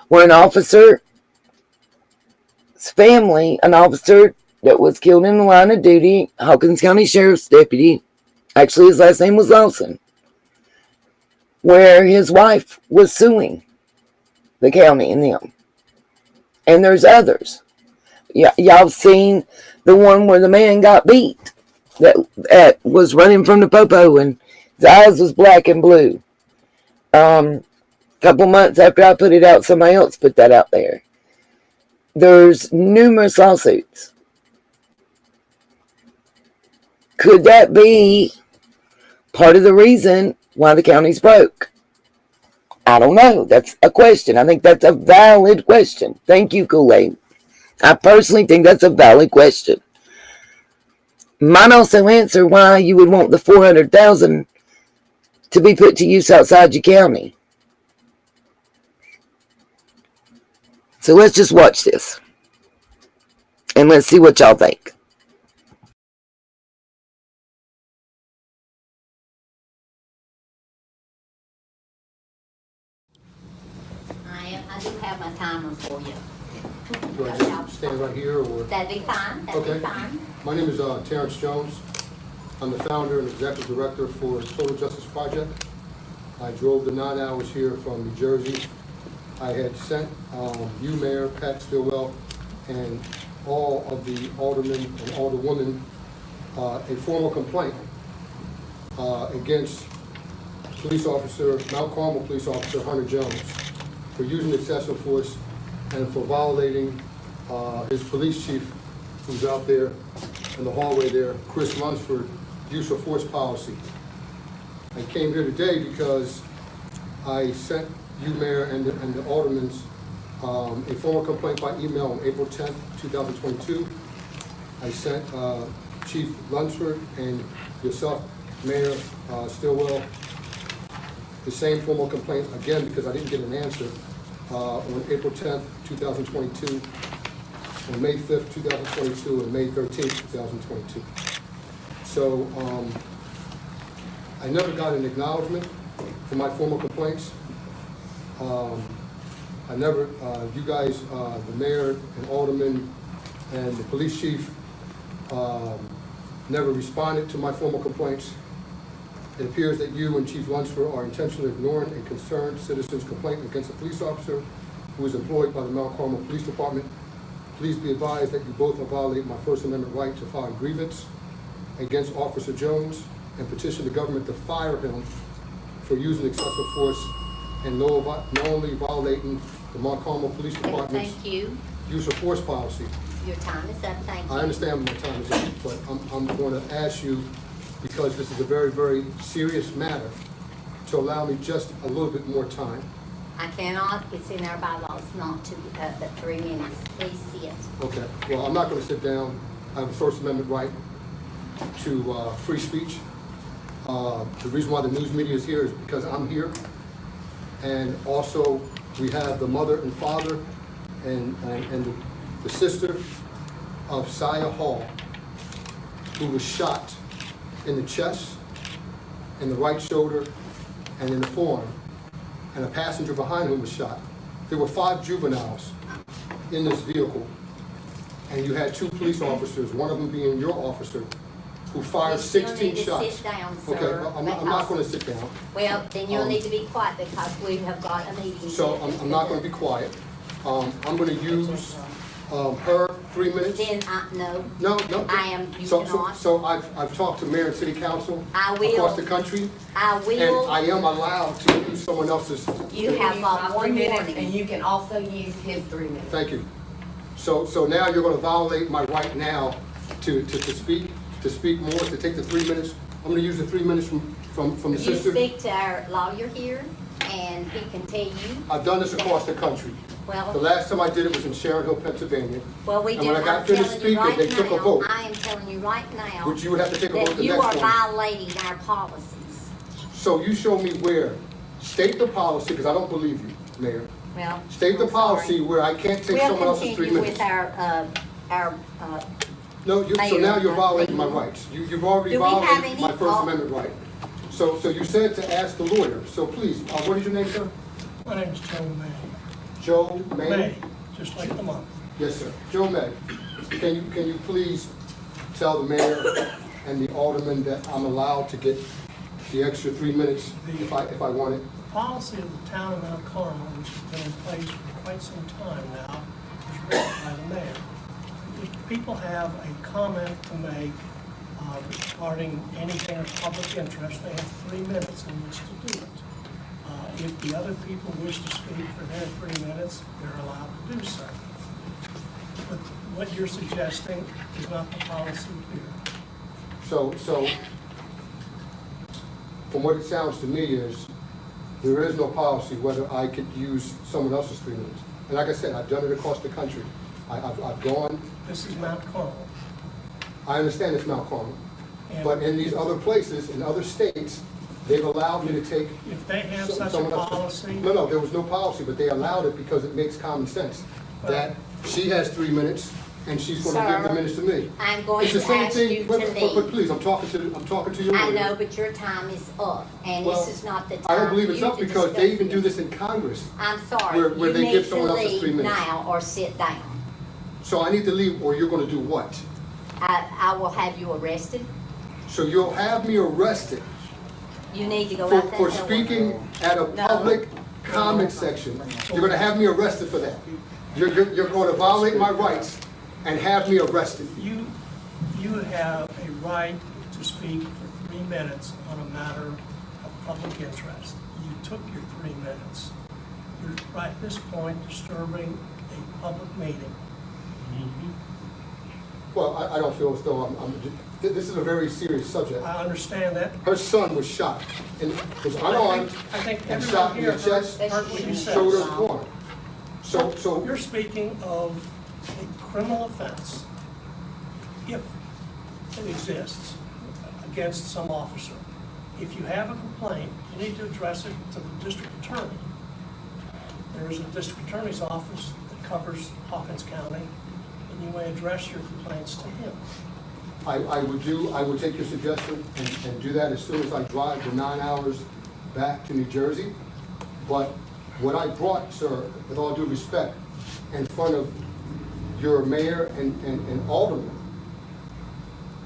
where an officer's family, an officer that was killed in the line of duty, Hawkins County Sheriff's deputy, actually his last name was Lawson, where his wife was suing the county and them. And there's others. Y'all seen the one where the man got beat that was running from the popo and his eyes was black and blue. Couple months after I put it out, somebody else put that out there. There's numerous lawsuits. Could that be part of the reason why the county's broke. I don't know. That's a question. I think that's a valid question. Thank you, Kool-Aid. I personally think that's a valid question. Might also answer why you would want the $400,000 to be put to use outside your county. So let's just watch this. And let's see what y'all think. I do have my timer for you. Do I just stand right here, or? That'd be fine, that'd be fine. My name is Terrence Jones. I'm the founder and executive director for the Total Justice Project. I drove the 9 hours here from New Jersey. I had sent you, Mayor, Pat Stillwell, and all of the aldermen and alderwomen a formal complaint against Mount Carmel Police Officer Hunter Jones for using excessive force and for violating his police chief, who's out there in the hallway there, Chris Lunsford, use of force policy. I came here today because I sent you, Mayor, and the aldermen a formal complaint by email on April 10th, 2022. I sent Chief Lunsford and yourself, Mayor Stillwell, the same formal complaint again because I didn't get an answer on April 10th, 2022, on May 5th, 2022, and May 13th, 2022. So I never got an acknowledgement for my formal complaints. I never, you guys, the mayor and aldermen and the police chief never responded to my formal complaints. It appears that you and Chief Lunsford are intentionally ignoring a concerned citizen's complaint against a police officer who is employed by the Mount Carmel Police Department. Please be advised that you both have violated my First Amendment right to file a grievance against Officer Jones and petition the government to fire him for using excessive force and knowingly violating the Mount Carmel Police Department's Thank you. use of force policy. Your time is up, thank you. I understand my time is up, but I'm going to ask you, because this is a very, very serious matter, to allow me just a little bit more time. I cannot, it's in our bylaws not to, but 3 minutes. Please sit. Okay, well, I'm not going to sit down. I have a First Amendment right to free speech. The reason why the news media is here is because I'm here. And also, we have the mother and father and the sister of Saya Hall, who was shot in the chest, in the right shoulder, and in the forearm, and a passenger behind whom was shot. There were 5 juveniles in this vehicle, and you had 2 police officers, one of them being your officer, who fired 16 shots. Sit down, sir. Okay, well, I'm not going to sit down. Well, then you'll need to be quiet because we have got a meeting. So I'm not going to be quiet. I'm going to use her 3 minutes. Then no. No. I am, you So cannot. I've talked to mayor and city council I will. across the country, I and will. I am allowed to use someone else's. You have got 1 And warning. you can also use his 3 minutes. Thank you. So now you're going to violate my right now to speak more, to take the 3 minutes. I'm going to use the 3 minutes from the You sister. speak to our lawyer here and he can tell you. I've done this across the country. The Well, last time I did it was in Sharon Hill, Pennsylvania. we and do. when I got I'm finished telling you speaking, right they took a now, vote. I am telling you right now Which you would have to take a vote that the you next are one. violating our policies. So you show me where. State the policy, because I don't believe you, Mayor. Well, State the I'm policy sorry. where I can't take We'll someone else's 3 continue minutes. with our No, so Mayor, now you're violating my rights. You've already Do we have violated any- my First Amendment right. So you said to ask the lawyer. So please, what is your name, sir? My name's Joe May. Joe May? May, just like the month. Yes, sir. Joe May. Can you please tell the mayor and the alderman that I'm allowed to get the extra 3 minutes if I want it? Policy of the town of Mount Carmel, which has been in place for quite some time now, is written by the mayor. If people have a comment to make regarding anything of public interest, they have 3 minutes in which to do it. If the other people wish to speak for their 3 minutes, they're allowed to do so. But what you're suggesting is not the policy here. So from what it sounds to me is, there is no policy whether I could use someone else's 3 minutes. And like I said, I've done it across the country. I've gone, This is Mount Carmel. I understand it's Mount Carmel, And but in these other places, in other states, they've allowed me to take. If they have such a someone else- policy. No, there was no policy, but they allowed it because it makes common sense. That she has 3 minutes and she's gonna give the Sir, minutes to me. I'm going It's the to same ask thing, you to but leave. please, I'm talking to you. I know, but your time is up, and Well, this is not the time. I don't believe it's you up to because discuss they even do this in Congress. I'm sorry, where you they need give to someone else's 3 leave minutes. now or sit down. So I need to leave, or you're gonna do what? I will have you arrested. So you'll have me arrested You need to go for, out that for door. speaking at a No. public comment section. You're gonna have me arrested for that. You're gonna violate my rights and have me arrested. You have a right to speak for 3 minutes on a matter of public interest. You took your 3 minutes. You're right at this point disturbing a public meeting. Well, I don't feel as though this is a very serious subject. I understand that. Her son was shot and was unarmed I think and everyone shot in here the chest, heard what you said. shoulder, and arm. So, You're speaking of a criminal offense, if it exists, against some officer. If you have a complaint, you need to address it to the district attorney. There is a district attorney's office that covers Hawkins County, and you may address your complaints to him. I would take your suggestion and do that as soon as I drive the 9 hours back to New Jersey. But what I brought, sir, with all due respect, in front of your mayor and alderman,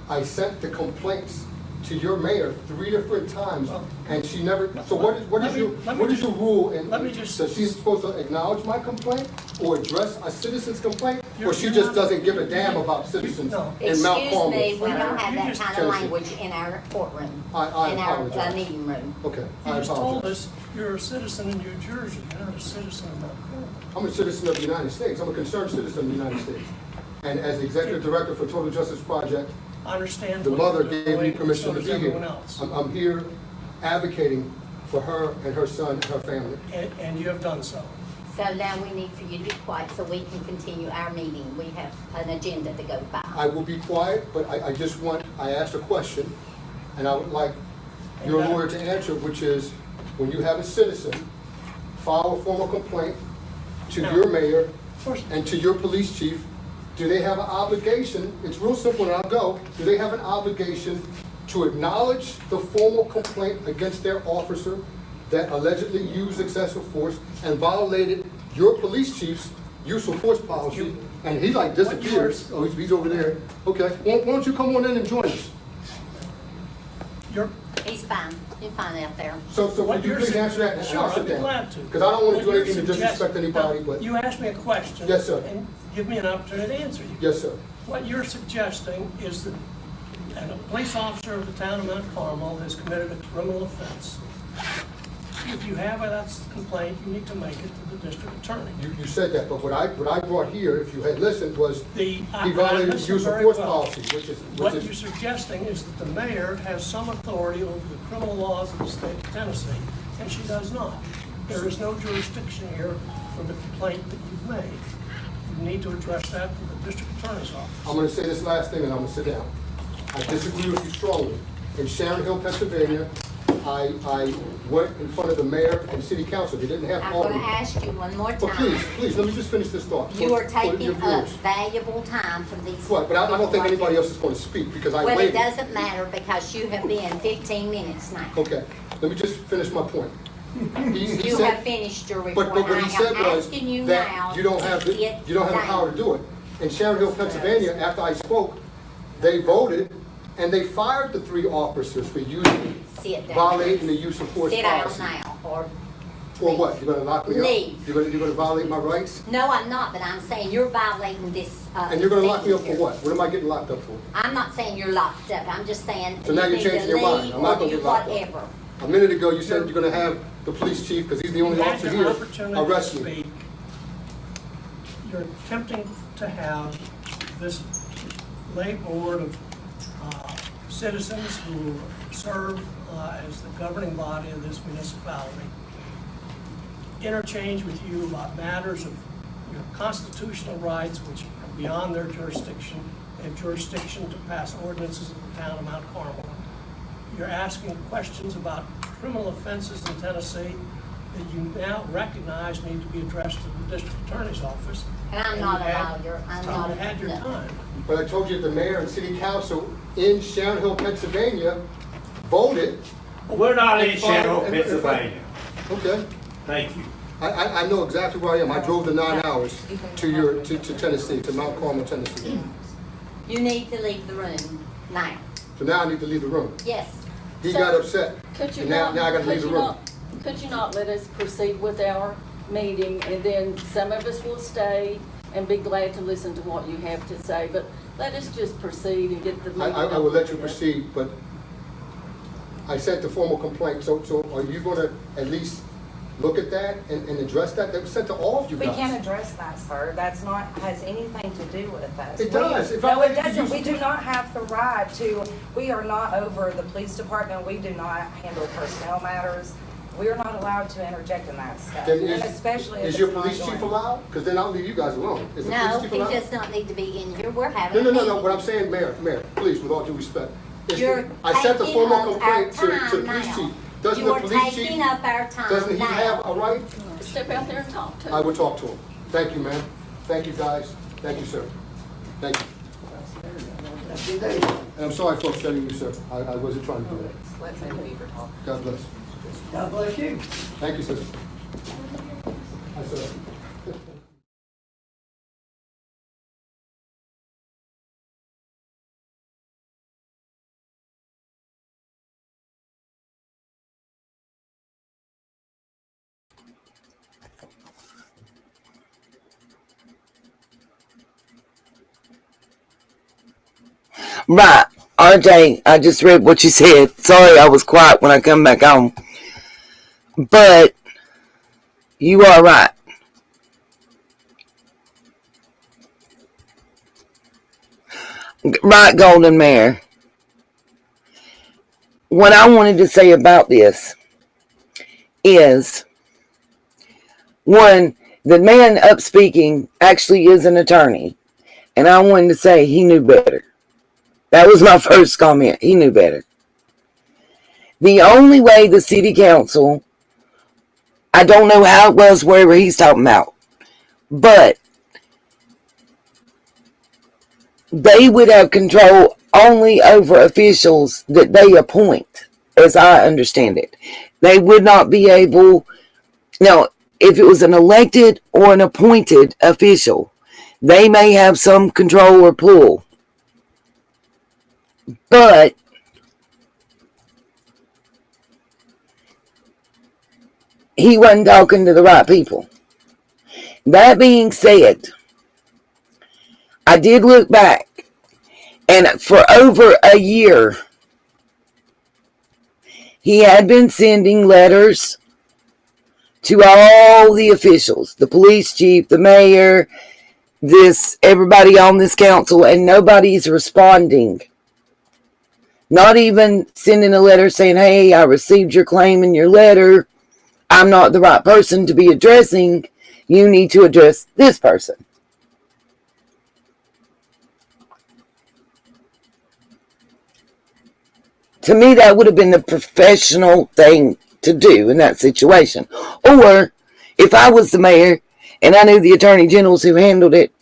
I sent the complaints to your mayor 3 different times, and she never, so what is your rule? Does she supposed to acknowledge my complaint, or address a citizen's complaint, or she just doesn't give a damn about citizens in Mount Excuse Carmel? me, we don't have that kind of Tennessee. language in our courtroom, I in our apologize. meeting room. Okay, You I just told apologize. us you're a citizen in New Jersey, you're not a citizen of Mount Carmel. I'm a citizen of the United States. I'm a concerned citizen of the United States. And as the executive director for Total Justice Project, I understand. the what mother you're gave me doing, permission so to does be everyone here. else. I'm here advocating for her and her son and her family. And you have done so. So now we need for you to be quiet so we can continue our meeting. We have an agenda to go by. I will be quiet, but I asked a question, and I would like your lawyer to answer, which is, when you have a citizen file a formal complaint to your mayor Of course, and to your police chief, do they have an obligation, it's real simple and I'll go, do they have an obligation to acknowledge the formal complaint against their officer that allegedly used excessive force and violated your police chief's use of force policy, and he like disappears, oh, he's over there, okay, why don't you come on in and join us? He's fine. You're fine out there. So would you please answer that, and Sure, I'll sit I'd be down? glad to. Because I don't want to do What you're anything to disrespect suggesting- anybody, Now, but, You asked me a question. Yes, sir. And give me an opportunity to answer you. yes, sir. What you're suggesting is that a police officer of the town of Mount Carmel has committed a criminal offense. If you have a complaint, you need to make it to the district attorney. You said that, but what I brought here, if you had listened, was he I violated the listened use of very force well. policy, which What you're is, suggesting is that the mayor has some authority over the criminal laws of the state of Tennessee, and she does not. There is no jurisdiction here for the complaint that you've made. You need to address that to the district attorney's office. I'm gonna say this last thing and I'm gonna sit down. I disagree with you strongly. In Sharon Hill, Pennsylvania, I went in front of the mayor and city council. They didn't have I'm all. going to ask you one more But time. please, let me just finish this thought. You are for your taking up viewers. valuable time from these. What, but I don't think people like anybody you. else is gonna speak because I Well, it waited. doesn't matter because you have been 15 minutes now. Okay, let me just finish my point. He You said- have finished your report. But what I he said am was asking you now that you don't have to the sit power to down. do it. In Sharon Hill, Pennsylvania, after I spoke, they voted and they fired the 3 officers for Sit down. violating the use of force Sit down policy. now, or. For what? You're gonna lock me up? Leave. You're gonna violate my rights? No, I'm not, but I'm saying you're violating this. And you're gonna lock me up thing for here. what? What am I getting locked up for? I'm not saying you're locked up, I'm just saying. So now you you're need to changing your mind. leave I'm not or gonna do get locked up. whatever. A minute ago, you said you're gonna have the police chief, because he's the only You had officer your here, opportunity arrest to me. speak. You're attempting to have this lay board of citizens who serve as the governing body of this municipality interchange with you about matters of your constitutional rights, which are beyond their jurisdiction. They have jurisdiction to pass ordinances in the town of Mount Carmel. You're asking questions about criminal offenses in Tennessee that you now recognize need to be addressed to the district attorney's office. And I'm not a lawyer. I'm not You had your no. time. But I told you the mayor and city council in Sharon Hill, Pennsylvania voted. We're not in And Sharon Hill, fine, and- Pennsylvania. Okay. Thank you. I know exactly where I am. I drove the 9 hours to Tennessee, to Mount Carmel, Tennessee. You need to leave the room now. So now I need to leave the room. Yes. He So, got upset. Could you And now I gotta leave the room. Could you not let us proceed with our meeting, and then some of us will stay and be glad to listen to what you have to say, but let us just proceed and get the meeting. I will let you over with. proceed, but I sent the formal complaint, so are you gonna at least look at that and address that? That was sent to all of you We guys. can't address that, sir. That's not, has anything to do with us. It does. If I No, let it you doesn't. use- We do not have the right to, we are not over the police department. We do not handle personnel matters. We are not allowed to interject in that stuff. Then And especially if is it's your not police chief going- allowed? Because then I'll leave you guys alone. Is the No, police chief he allowed? does not need to be in here. We're having No, a meeting. what I'm saying, Mayor, please, with all due respect. You're I sent the taking formal up our complaint to the time police now. chief. Doesn't You the are police taking chief, up our time doesn't he have now. a right? Step out there and talk to I us. will talk to him. Thank you, ma'am. Thank you, guys. Thank you, sir. Thank you. And I'm sorry for upsetting you, sir. I wasn't trying to do that. Let Ms. Weaver talk. God bless. God bless you. Thank you, sister. Hi, sir. Right. RJ, I just read what you said. Sorry I was quiet when I come back home. But you are right. Right, Golden Mare. What I wanted to say about this is, one, the man up speaking actually is an attorney. And I wanted to say he knew better. That was my first comment. He knew better. The only way the city council, I don't know how it was wherever he's talking about, but they would have control only over officials that they appoint, as I understand it. They would not be able, now, if it was an elected or an appointed official, they may have some control or pull. But he wasn't talking to the right people. That being said, I did look back, and for over a year, he had been sending letters to all the officials, the police chief, the mayor, everybody on this council, and nobody's responding. Not even sending a letter saying, hey, I received your claim in your letter. I'm not the right person to be addressing. You need to address this person. To me, that would have been the professional thing to do in that situation. Or, if I was the mayor and I knew the attorney generals who handled it,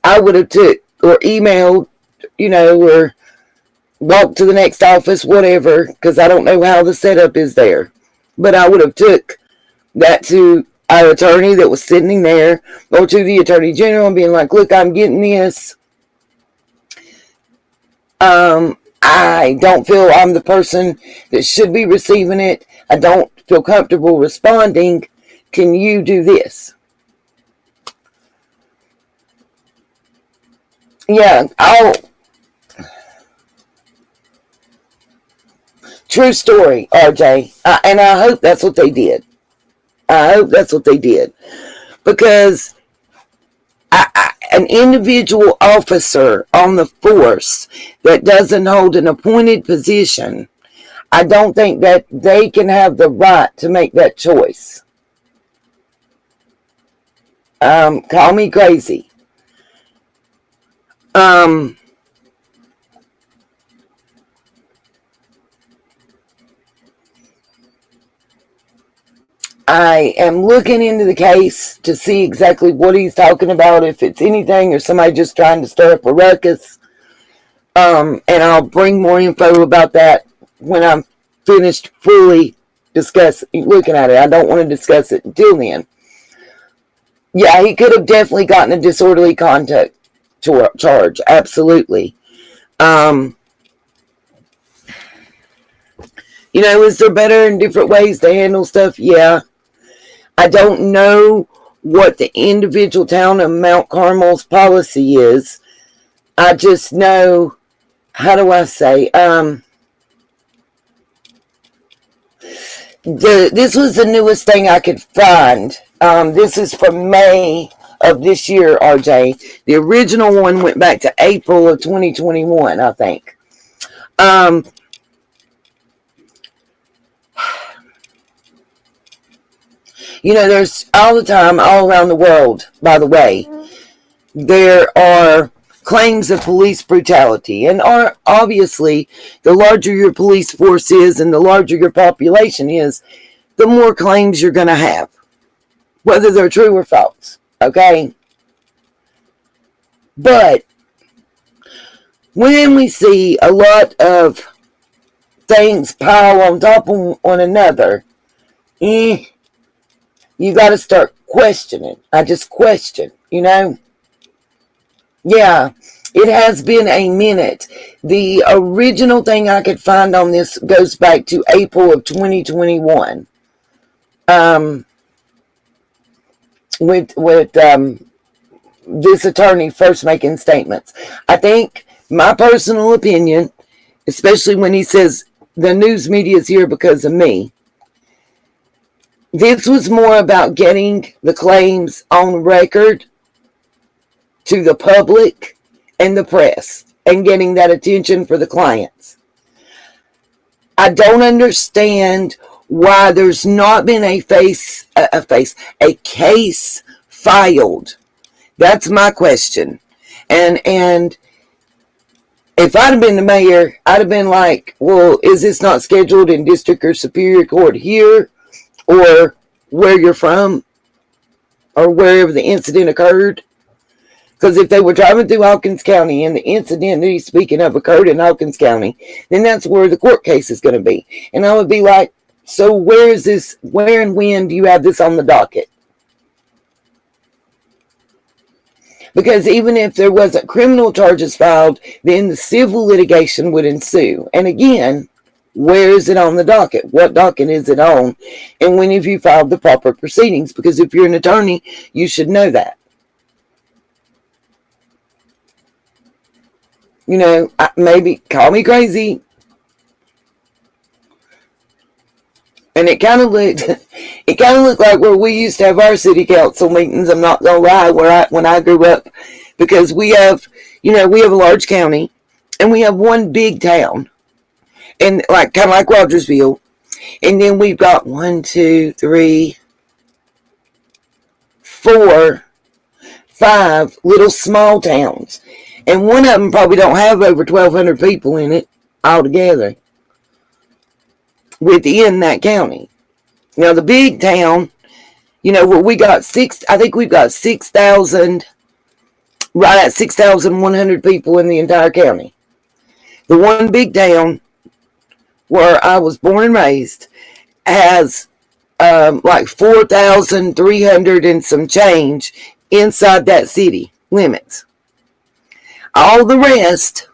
I would have took or emailed, or walked to the next office, whatever, because I don't know how the setup is there. But I would have took that to our attorney that was sitting there, or to the attorney general and being like, look, I'm getting this. I don't feel I'm the person that should be receiving it. I don't feel comfortable responding. Can you do this? Yeah, true story, RJ. And I hope that's what they did. I hope that's what they did. Because an individual officer on the force that doesn't hold an appointed position, I don't think that they can have the right to make that choice. Call me crazy. I am looking into the case to see exactly what he's talking about, if it's anything or somebody just trying to stir up a ruckus. And I'll bring more info about that when I'm finished fully looking at it. I don't want to discuss it until then. Yeah, he could have definitely gotten a disorderly conduct charge. Absolutely. Is there better and different ways to handle stuff? Yeah. I don't know what the individual town of Mount Carmel's policy is. I just know, how do I say, this was the newest thing I could find. This is from May of this year, RJ. The original one went back to April of 2021, I think. There's all the time, all around the world, by the way, there are claims of police brutality. And obviously, the larger your police force is and the larger your population is, the more claims you're going to have, whether they're true or false. Okay? But when we see a lot of things pile on top of one another, you got to start questioning. I just question, Yeah, it has been a minute. The original thing I could find on this goes back to April of 2021. With this attorney first making statements. I think, my personal opinion, especially when he says the news media is here because of me, this was more about getting the claims on record to the public and the press and getting that attention for the clients. I don't understand why there's not been a case filed. That's my question. And if I'd have been the mayor, I'd have been like, well, is this not scheduled in district or superior court here? Or where you're from, or wherever the incident occurred. Because if they were driving through Hawkins County and the incident that he's speaking of occurred in Hawkins County, then that's where the court case is going to be. And I would be like, so where and when do you have this on the docket? Because even if there wasn't criminal charges filed, then the civil litigation would ensue. And again, where is it on the docket? What docket is it on? And when have you filed the proper proceedings? Because if you're an attorney, you should know that. Maybe call me crazy. And it kind of looked like where we used to have our city council meetings. I'm not gonna lie, when I grew up, because we have a large county, and we have one big town. And kind of like Rogersville. And then we've got 1, 2, 3, 4, 5 little small towns. And one of them probably don't have over 1,200 people in it altogether within that county. Now the big town, where we got I think we've got 6,000, right at 6,100 people in the entire county. The one big town where I was born and raised has 4,300 and some change inside that city limits. All the rest,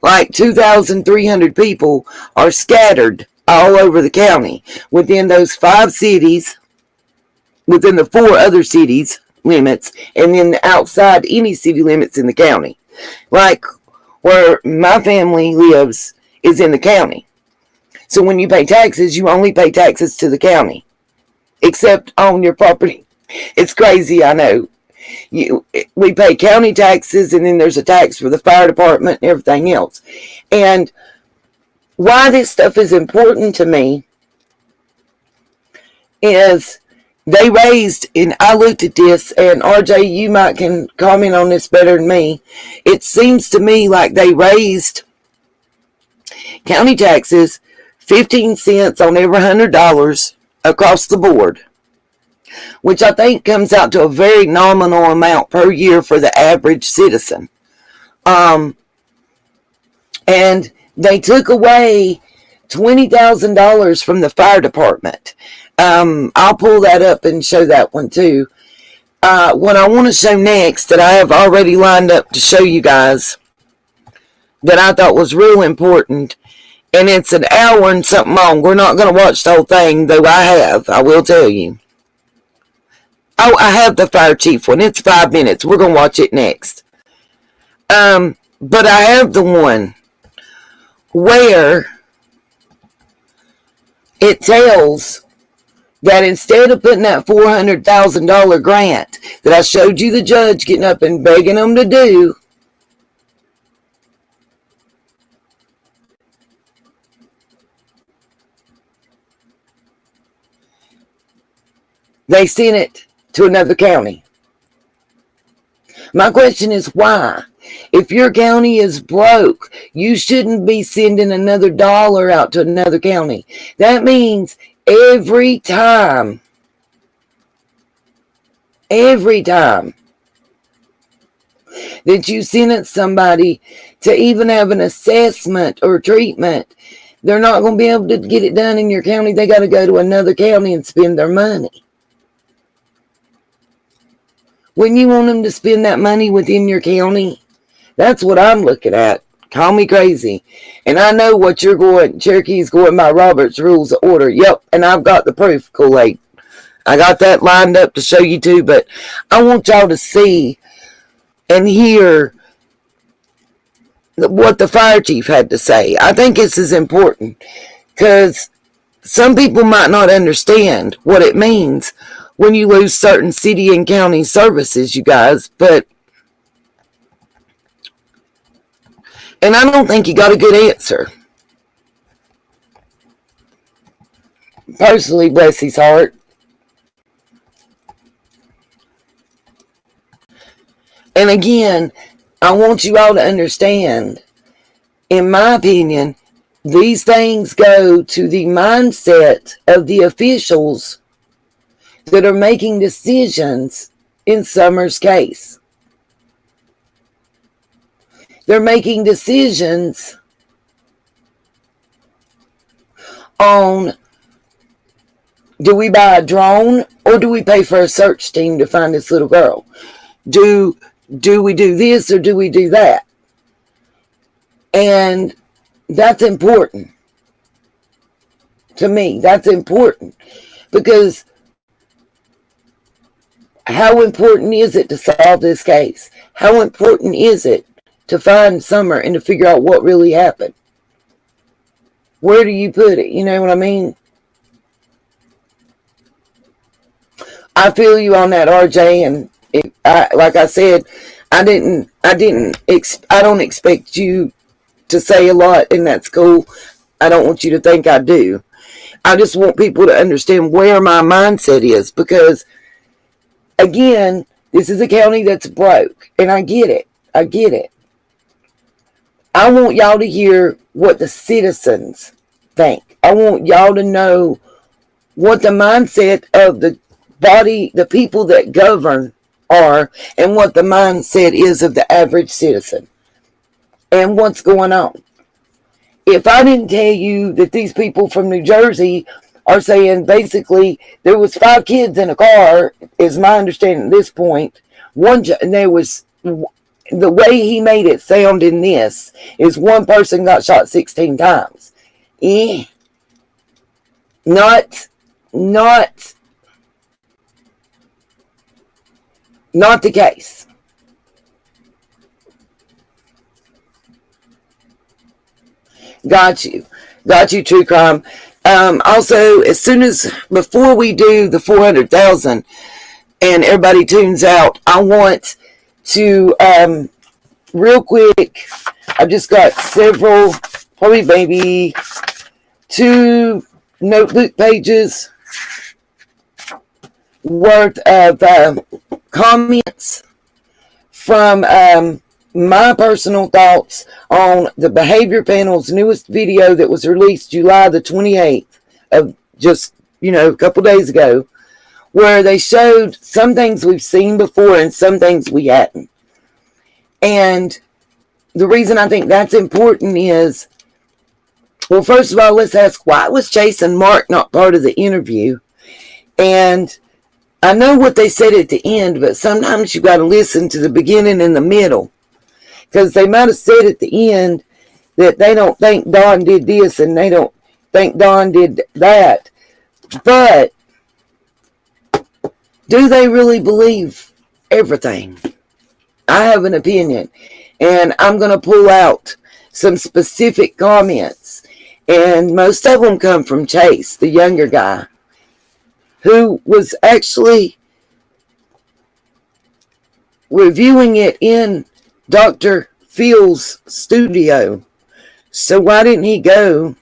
2,300 people, are scattered all over the county within those 5 cities, within the 4 other cities limits, and then outside any city limits in the county. Where my family lives is in the county. So when you pay taxes, you only pay taxes to the county, except on your property. It's crazy, I know. We pay county taxes, and then there's a tax for the fire department and everything else. And why this stuff is important to me is they raised, and I looked at this, and RJ, you might can comment on this better than me. It seems to me like they raised county taxes 15 cents on every $100 across the board, which I think comes out to a very nominal amount per year for the average citizen. And they took away $20,000 from the fire department. I'll pull that up and show that one too. What I want to show next, that I have already lined up to show you guys, that I thought was real important, and it's an hour and something long. We're not going to watch the whole thing, though I will tell you. Oh, I have the fire chief one. It's 5 minutes. We're going to watch it next. But I have the one where it tells that instead of putting that $400,000 grant that I showed you the judge getting up and begging them to do, they sent it to another county. My question is why? If your county is broke, you shouldn't be sending another dollar out to another county. That means every time that you sentence somebody to even have an assessment or treatment, they're not going to be able to get it done in your county. They got to go to another county and spend their money. When you want them to spend that money within your county, that's what I'm looking at. Call me crazy. And I know what you're going, Cherokee's going by Robert's Rules of Order. Yep, and I've got the proof, Kool-Aid. I got that lined up to show you too, but I want y'all to see and hear what the fire chief had to say. I think this is important because some people might not understand what it means when you lose certain city and county services, you guys, and I don't think he got a good answer. Personally, bless his heart. And again, I want you all to understand, in my opinion, these things go to the mindset of the officials that are making decisions in Summer's case. They're making decisions on, do we buy a drone or do we pay for a search team to find this little girl? Do we do this or do we do that? And that's important to me. That's important because how important is it to solve this case? How important is it to find Summer and to figure out what really happened? Where do you put it? You know what I mean? I feel you on that, RJ, and like I said, I don't expect you to say a lot, and that's cool. I don't want you to think I do. I just want people to understand where my mindset is, because again, this is a county that's broke, and I get it. I want y'all to hear what the citizens think. I want y'all to know what the mindset of the body, the people that govern are, and what the mindset is of the average citizen and what's going on. If I didn't tell you that these people from New Jersey are saying basically there was 5 kids in a car, is my understanding at this point, and there was, the way he made it sound in this is one person got shot 16 times. Not the case. Got you, true crime. Also, before we do the 400,000, and everybody tunes out, I want to, real quick, I've just got several, probably maybe 2 notebook pages worth of comments from my personal thoughts on the behavior panel's newest video that was released July the 28th of just, a couple days ago, where they showed some things we've seen before and some things we hadn't. And the reason I think that's important is, well, first of all, let's ask, why was Chase and Mark not part of the interview? And I know what they said at the end, but sometimes you got to listen to the beginning and the middle. Because they might have said at the end that they don't think Don did this and they don't think Don did that. But do they really believe everything? I have an opinion. And I'm going to pull out some specific comments. And most of them come from Chase, the younger guy, who was actually reviewing it in Dr. Phil's studio. So why didn't he go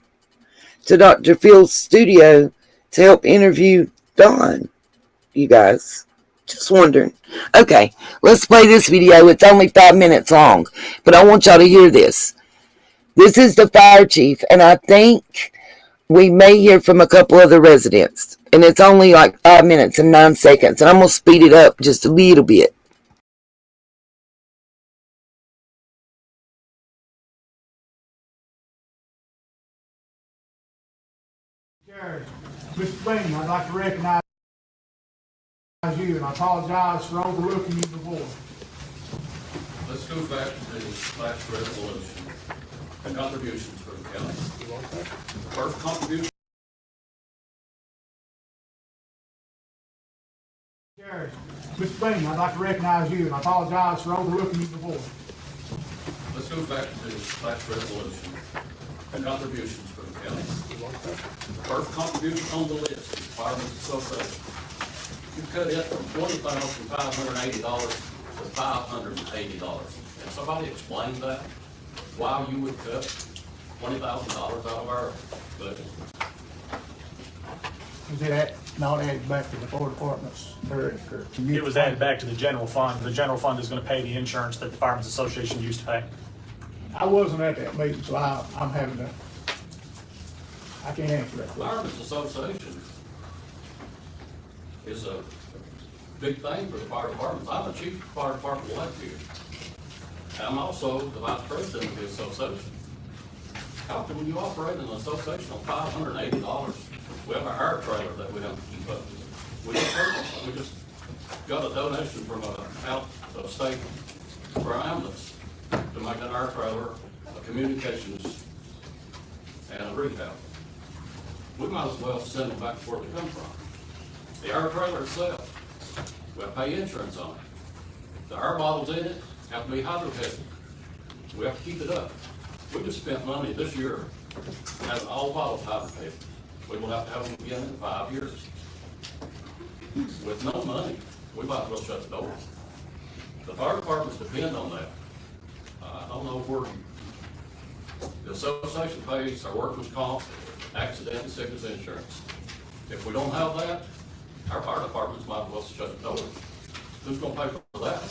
to Dr. Phil's studio to help interview Don? You guys, just wondering. Okay, let's play this video. It's only 5 minutes long, but I want y'all to hear this. This is the fire chief, and I think we may hear from a couple of the residents. And it's only like 5 minutes and 9 seconds, and I'm going to speed it up just a little bit. Mr. Bingham, I'd like to recognize you, and I apologize for overlooking you before. Let's go back to the last resolution. Contributions for the county. First contribution. Mr. Bingham, I'd like to recognize you, and I apologize for overlooking you before. Let's go back to the last resolution. Contributions for the county. First contribution on the list is Firemen's Association. You cut it from $20,580 to $580. Can somebody explain that? Why you would cut $20,000 out of our budget? Is it not added back to the four departments? It was added back to the general fund. The general fund is going to pay the insurance that the Firemen's Association used to pay. I wasn't at that meeting, so I can't answer that question. Firemen's Association is a big thing for the fire department. I'm the chief fire department elect here. I'm also the vice president of the association. How can you operate an association on $580? We have an air trailer that we have to keep up with. We just got a donation from out of state for an ambulance to make an air trailer, a communications, and a rehab. We might as well send them back to where they come from. The air trailer itself, we have to pay insurance on it. The air bottles in it have to be hydro-tested. We have to keep it up. We just spent money this year having all bottles hydro-tested. We will have to have them again in 5 years. With no money, we might as well shut the doors. The fire departments depend on that. I don't know where the association pays our workers' comp, accident, and sickness insurance. If we don't have that, our fire departments might as well shut the doors. Who's going to pay for that?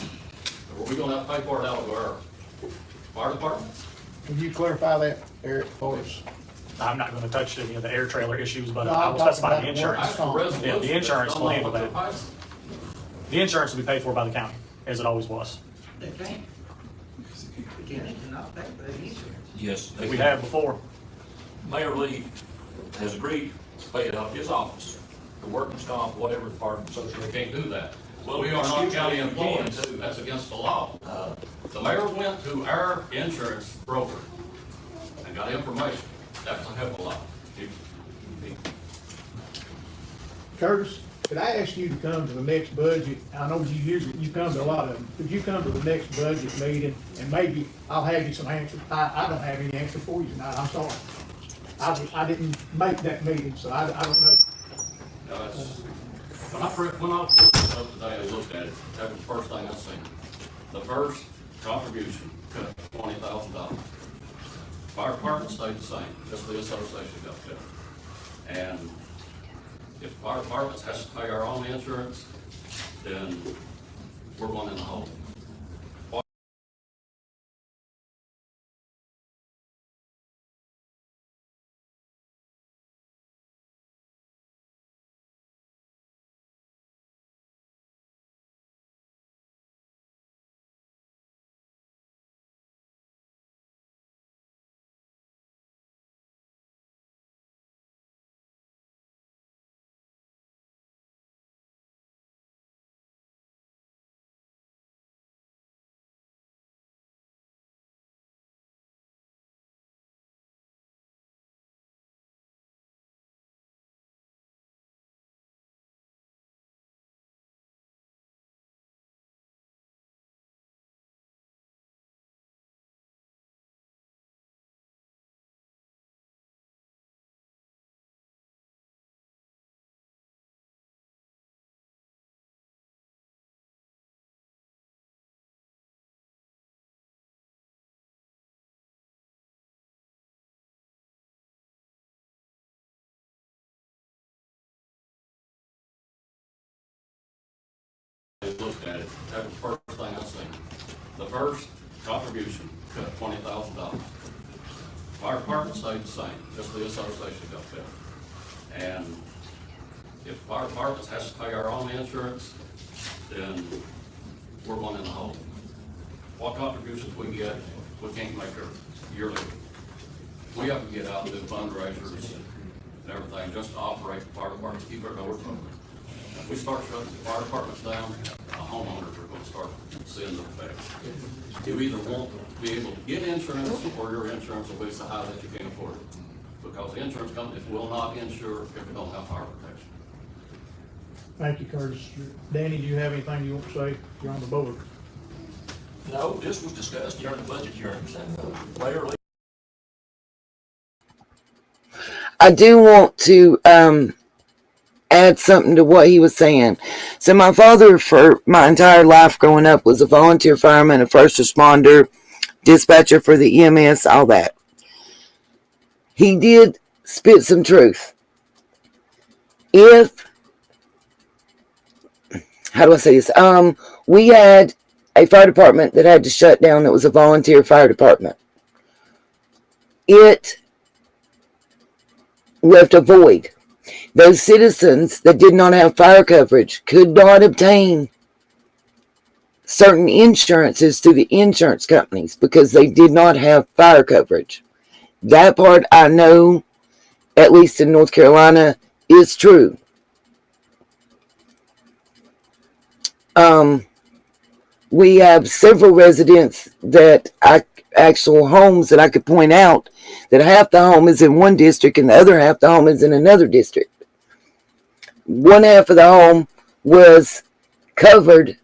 Or are we going to have to pay for it out of our fire department? Can you clarify that, Eric, for us? I'm not going to touch any of the air trailer issues, but No, I I'm will talking specify about the insurance. the Yeah, the insurance will handle that. The insurance will be paid for by the county, as it always was. They can't. The county cannot pay for that insurance. Yes. We have before. Mayor Lee has agreed to pay it out of his office, the workman's comp, whatever department, so They can't do that. Well, We are not excuse county me, you employees. can too. That's against the law. The mayor went to our insurance broker and got information. That's a hell of a lot. Curtis, could I ask you to come to the next budget? I know you come to a lot of them. Could you come to the next budget meeting and maybe I'll have you some answers? I don't have any answer for you tonight. I'm sorry. I didn't make that meeting, so I don't know. When I was listening the other day, That was the first thing I seen. The first contribution cut $20,000. Fire department stayed the same, just the association got cut. And if fire departments has to pay our own insurance, then we're going in the hole. Looked at it, that was the first thing I seen. The first contribution cut $20,000. Fire department stayed the same, just the association got cut. And if fire departments has to pay our own insurance, then we're going in the hole. What contributions we get, we can't make our yearly. We have to get out and do fundraisers and everything just to operate the fire department, keep our doors open. If we start shutting the fire departments down, homeowners are going to start seeing the effects. You either won't be able to get insurance, or your insurance will be so high that you can't afford it. Because the insurance companies will not insure if we don't have fire protection. Thank you, Curtis. Danny, do you have anything you want to say? You're on the board. No, this was discussed during the budget hearings. Mayor Lee. I do want to add something to what he was saying. So my father, for my entire life growing up, was a volunteer fireman, a first responder, dispatcher for the EMS, all that. He did spit some truth. How do I say this? We had a fire department that had to shut down that was a volunteer fire department. It left a void. Those citizens that did not have fire coverage could not obtain certain insurances through the insurance companies because they did not have fire coverage. That part I know, at least in North Carolina, is true. We have several residents that actual homes that I could point out that half the home is in one district and the other half the home is in another district. One half of the home was covered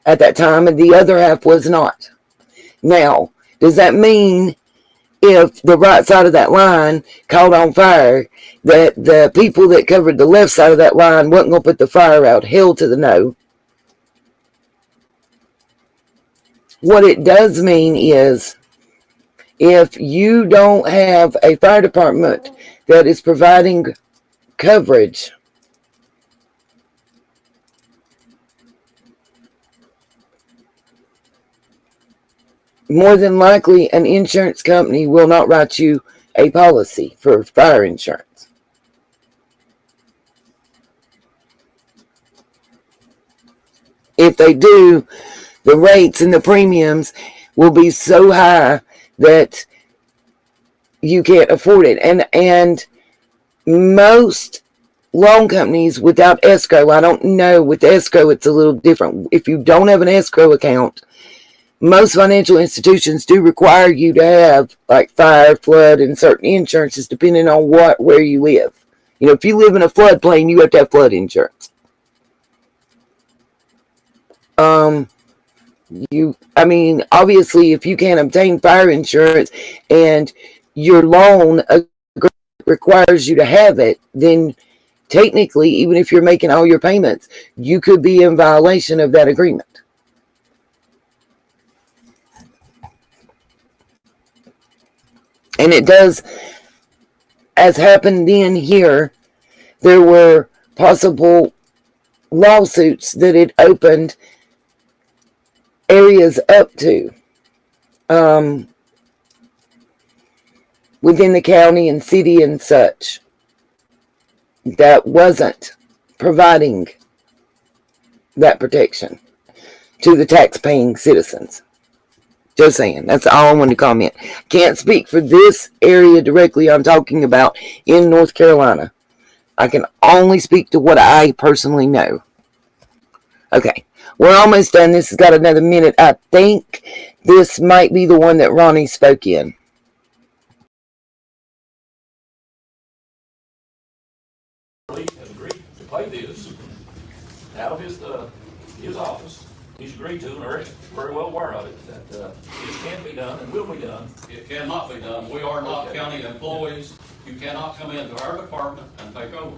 at that time and the other half was not. Now, does that mean if the right side of that line caught on fire that the people that covered the left side of that line wasn't going to put the fire out? Hell to the no. What it does mean is if you don't have a fire department that is providing coverage, more than likely an insurance company will not write you a policy for fire insurance. If they do, the rates and the premiums will be so high that you can't afford it. And most loan companies without escrow, I don't know, with escrow it's a little different. If you don't have an escrow account, most financial institutions do require you to have like fire, flood, and certain insurances depending on where you live. You know, if you live in a floodplain, you have to have flood insurance. Obviously, if you can't obtain fire insurance and your loan requires you to have it, then technically, even if you're making all your payments, you could be in violation of that agreement. And it does, as happened then here, there were possible lawsuits that it opened areas up to within the county and city and such that wasn't providing that protection to the tax-paying citizens. Just saying. That's all I wanted to comment. Can't speak for this area directly I'm talking about in North Carolina. I can only speak to what I personally know. Okay. We're almost done. This has got another minute. I think this might be the one that Ronnie spoke in. Has agreed to pay this out of his office. He's agreed to, and they're very well aware of it, that this can be done and will be done. It cannot be done. We are not county employees. You cannot come into our department and take over.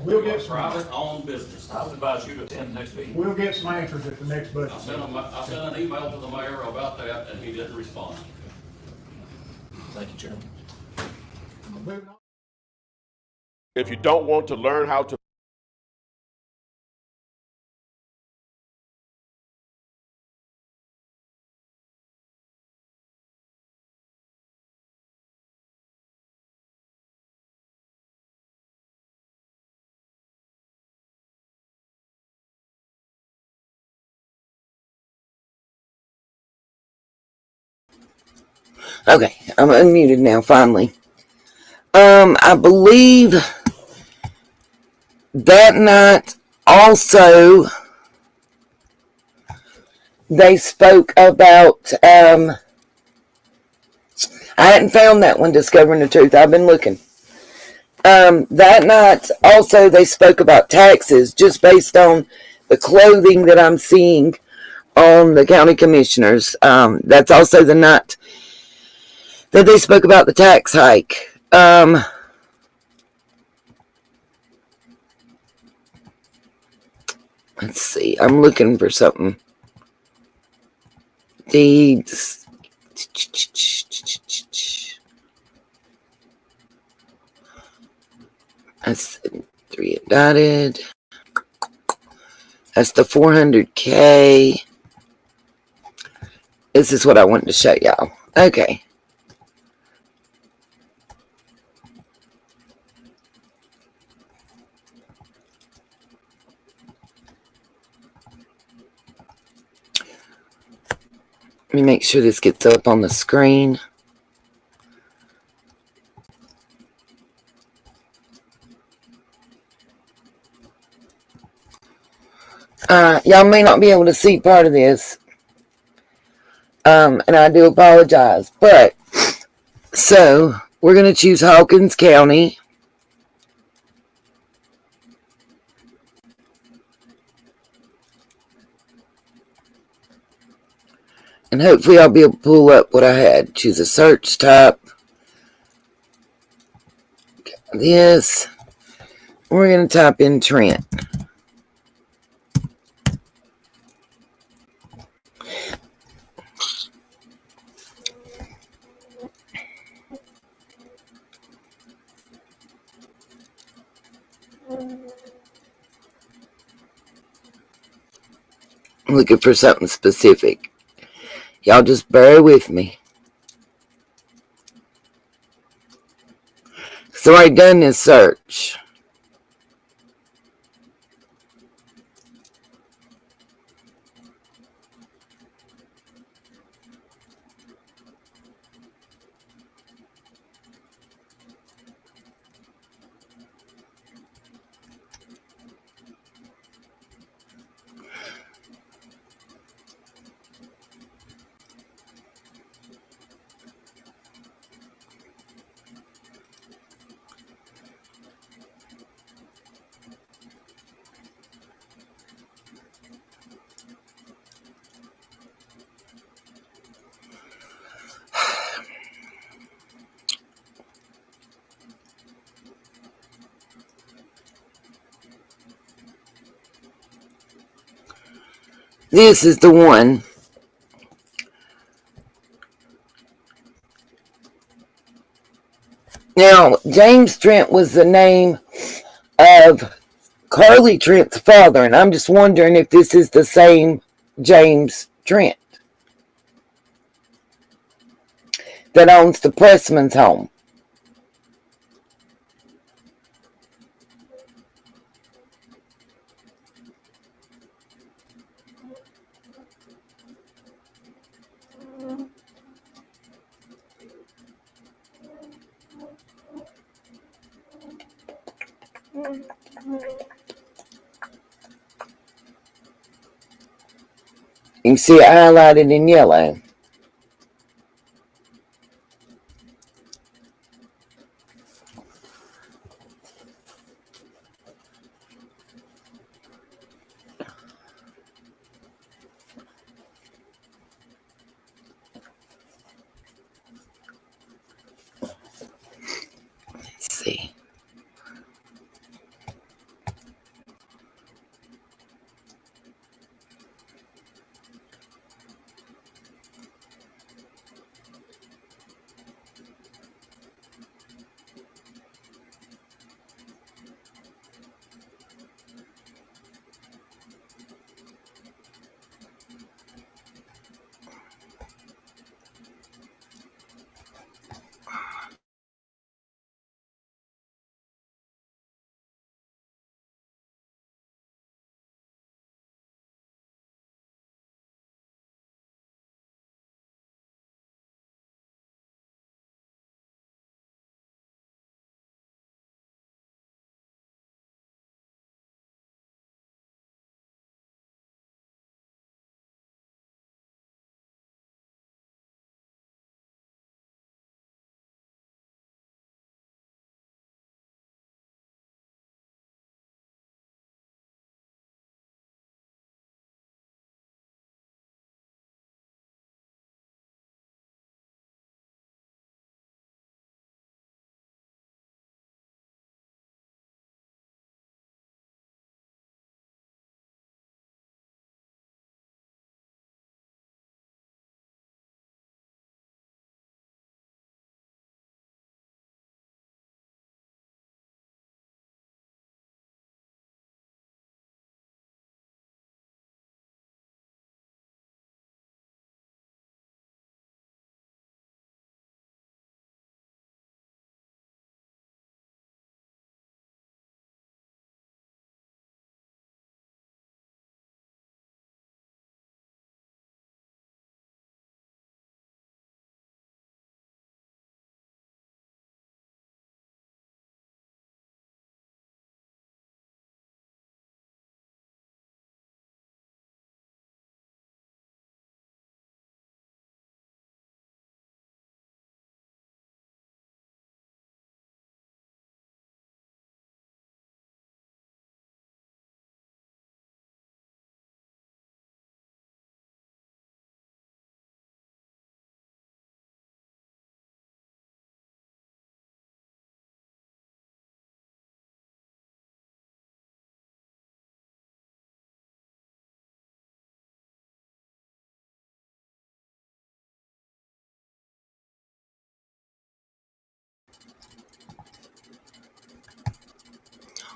We'll We are get some, private-owned business. I would advise you to attend the next meeting. we'll get some answers at the next budget. I sent an email to the mayor about that, and he didn't respond. Thank you, Chairman. Moving on. If you don't want to learn how to Okay, I'm unmuted now, finally. I believe that night also they spoke about, I hadn't found that one, Discovering the Truth. I've been looking. That night also they spoke about taxes, just based on the clothing that I'm seeing on the county commissioners. That's also the night that they spoke about the tax hike. Let's see. I'm looking for something. Deeds. That's 3 dotted. That's the 400K. This is what I wanted to show y'all. Okay. Let me make sure this gets up on the screen. Y'all may not be able to see part of this. And I do apologize. But, so, we're going to choose Hawkins County. And hopefully I'll be able to pull up what I had. Choose a search type. This. We're going to type in Trent. I'm looking for something specific. Y'all just bear with me. So I done this search. This is the one. Now, James Trent was the name of Carly Trent's father, and I'm just wondering if this is the same James Trent that owns the Pressman's home. You can see it highlighted in yellow. Let's see.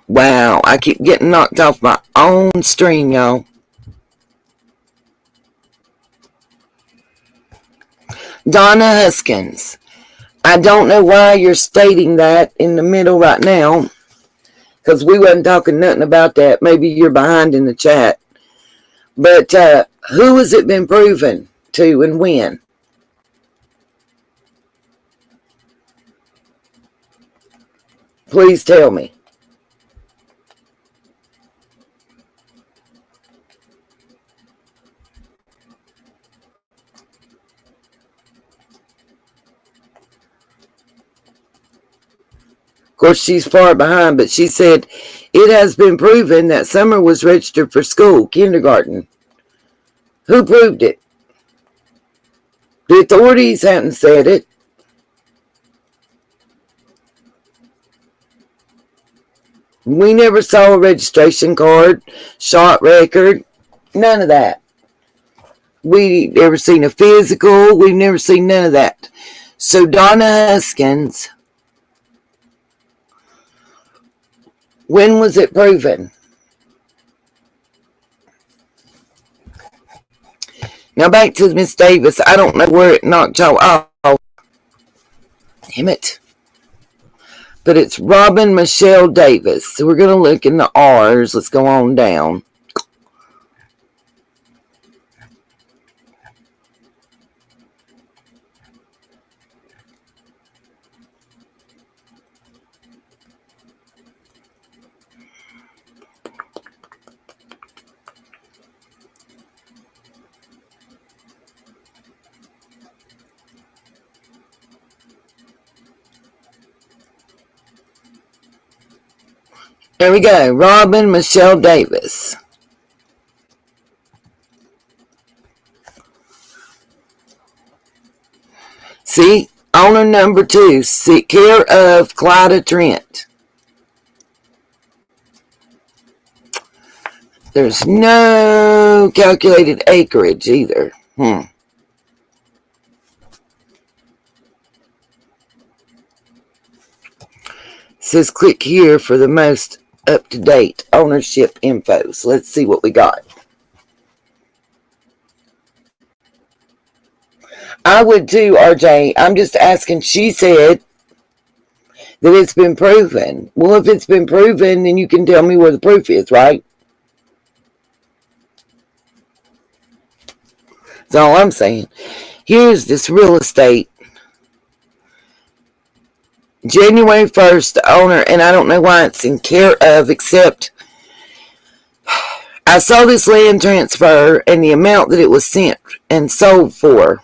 Wow, I keep getting knocked off my own stream, y'all. Donna Huskins. I don't know why you're stating that in the middle right now, because we wasn't talking nothing about that. Maybe you're behind in the chat. But who has it been proven to and when? Please tell me. Of course, she's far behind, but she said it has been proven that Summer was registered for school, kindergarten. Who proved it? The authorities hadn't said it. We never saw a registration card, shot record, none of that. We never seen a physical. We've never seen none of that. So Donna Huskins, when was it proven? Now back to Miss Davis. I don't know where it knocked y'all off. Damn it. But it's Robin Michelle Davis. So we're going to look in the R's. Let's go on down. There we go. Robin Michelle Davis. See? Owner number 2. Care of Clyda Trent. There's no calculated acreage either. Says click here for the most up-to-date ownership info. So let's see what we got. I would too, RJ. I'm just asking. She said that it's been proven. Well, if it's been proven, then you can tell me where the proof is, right? That's all I'm saying. Here's this real estate. January 1st, the owner, and I don't know why it's in care of, except I saw this land transfer and the amount that it was sent and sold for.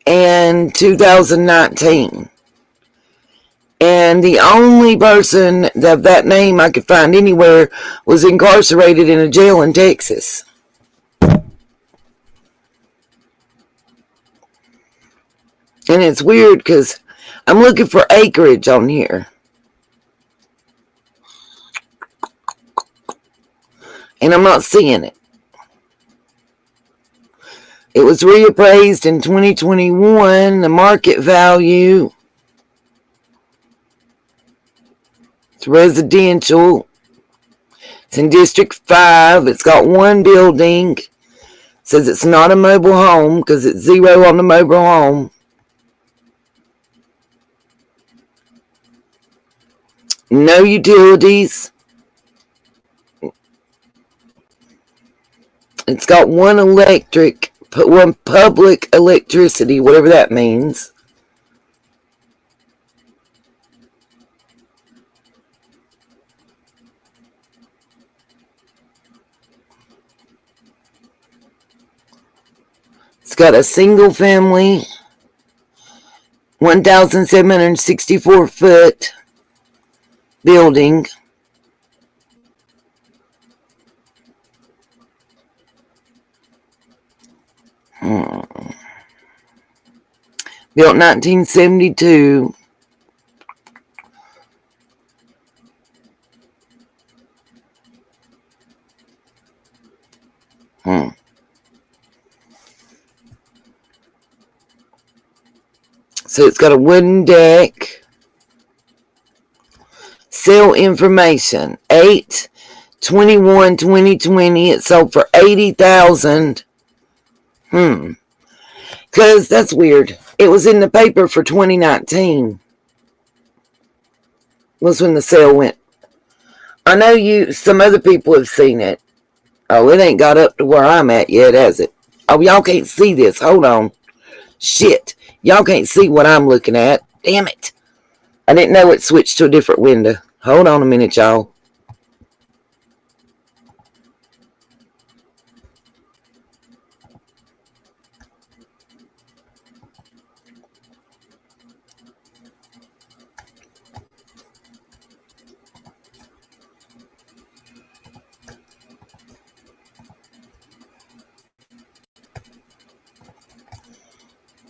In 2019. And the only person of that name I could find anywhere was incarcerated in a jail in Texas. And it's weird because I'm looking for acreage on here. And I'm not seeing it. It was reappraised in 2021. The market value. It's residential. It's in District 5. It's got one building. It says it's not a mobile home because it's 0 on the mobile home. No utilities. It's got one public electricity, whatever that means. It's got a single family, 1,764 foot building. Built 1972. So it's got a wooden deck. Sale information. 8/21/2020. It sold for $80,000. Because that's weird. It was in the paper for 2019. Was when the sale went. I know some other people have seen it. Oh, it ain't got up to where I'm at yet, has it? Oh, y'all can't see this. Hold on. Shit. Y'all can't see what I'm looking at. Damn it. I didn't know it switched to a different window. Hold on a minute, y'all.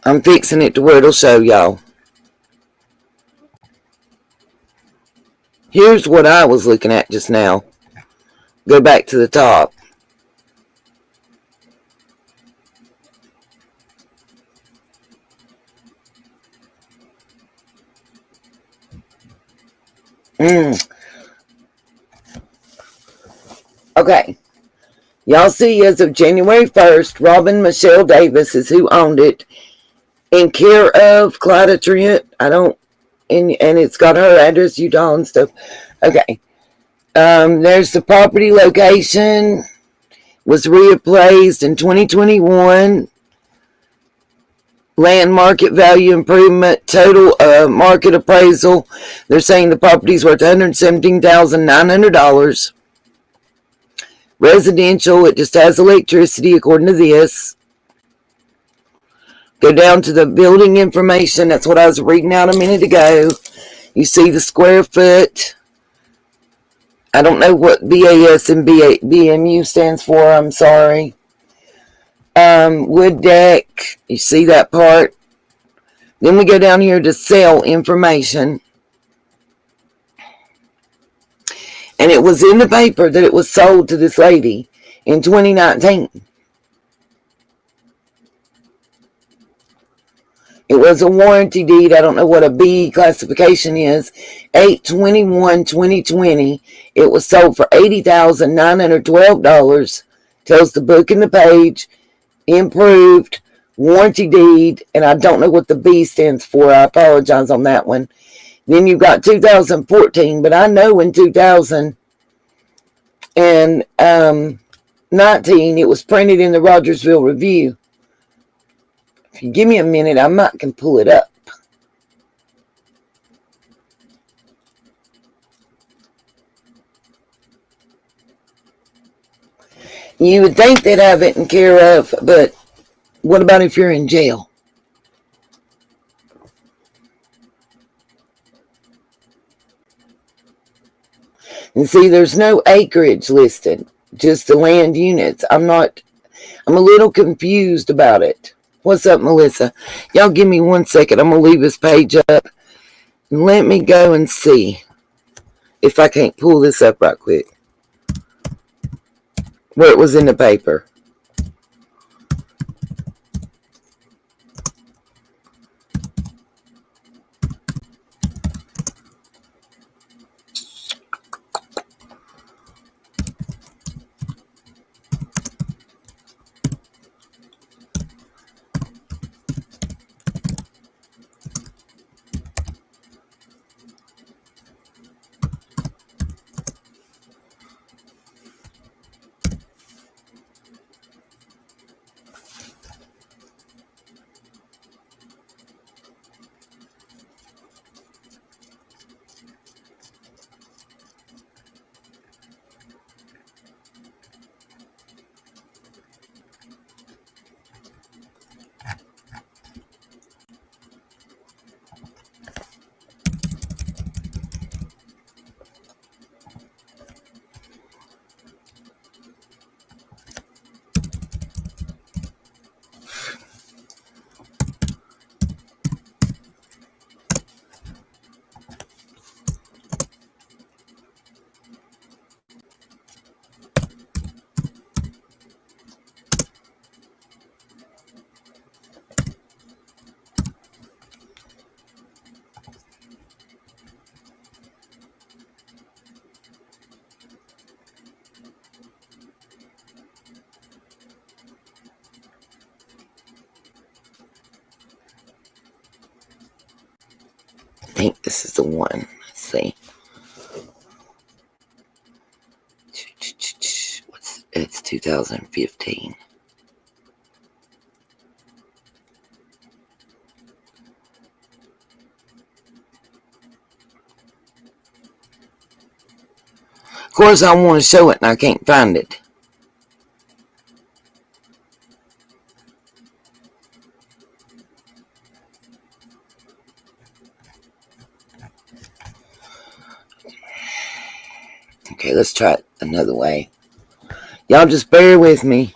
I'm fixing it to where it'll show y'all. Here's what I was looking at just now. Go back to the top. Okay. Y'all see, as of January 1st, Robin Michelle Davis is who owned it. In care of Clyda Trent. And it's got her address, Utah and stuff. Okay. There's the property location. Was reappraised in 2021. Land market value improvement, total market appraisal. They're saying the property's worth $117,900. Residential, it just has electricity according to this. Go down to the building information. That's what I was reading out a minute ago. You see the square foot. I don't know what BAS and BMU stands for. I'm sorry. Wood deck. You see that part. Then we go down here to sell information. And it was in the paper that it was sold to this lady in 2019. It was a warranty deed. I don't know what a B classification is. 8/21/2020. It was sold for $80,912. Tells the book and the page. Improved. Warranty deed. And I don't know what the B stands for. I apologize on that one. Then you've got 2014. But I know in 2019 it was printed in the Rogersville Review. If you give me a minute, I might can pull it up. You would think they'd have it in care of, but what about if you're in jail? And see, there's no acreage listed, just the land units. I'm a little confused about it. What's up, Melissa? Y'all give me 1 second. I'm going to leave this page up. And let me go and see if I can't pull this up right quick. Where it was in the paper. I think this is the one. Let's see. It's 2015. Of course, I want to show it and I can't find it. Okay, let's try it another way. Y'all just bear with me.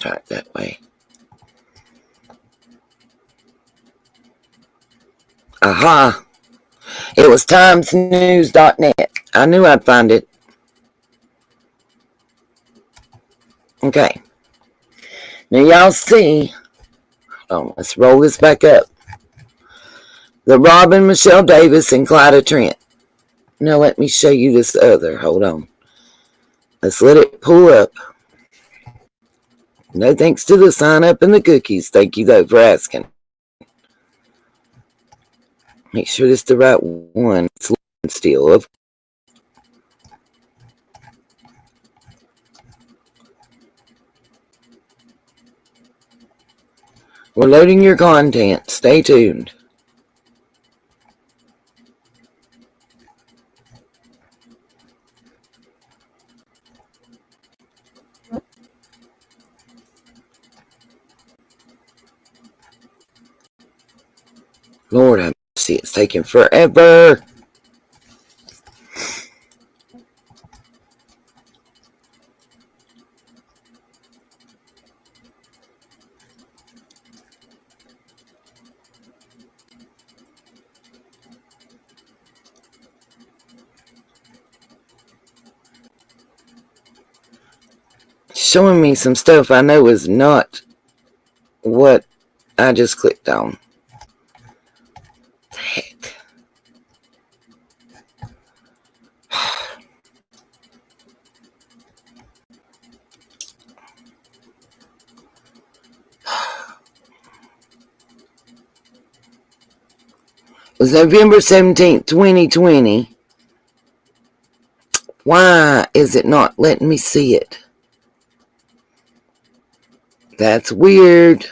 Try it that way. Aha! It was timesnews.net. I knew I'd find it. Okay. Now y'all see. Oh, let's roll this back up. The Robin, Michelle Davis, and Clyda Trent. Now let me show you this other. Hold on. Let's let it pull up. No thanks to the sign up and the cookies. Thank you though for asking. Make sure this is the right one. It's still. We're loading your content. Stay tuned. Lord have mercy, it's taking forever. Showing me some stuff I know is not what I just clicked on. The heck. It was November 17th, 2020. Why is it not letting me see it? That's weird.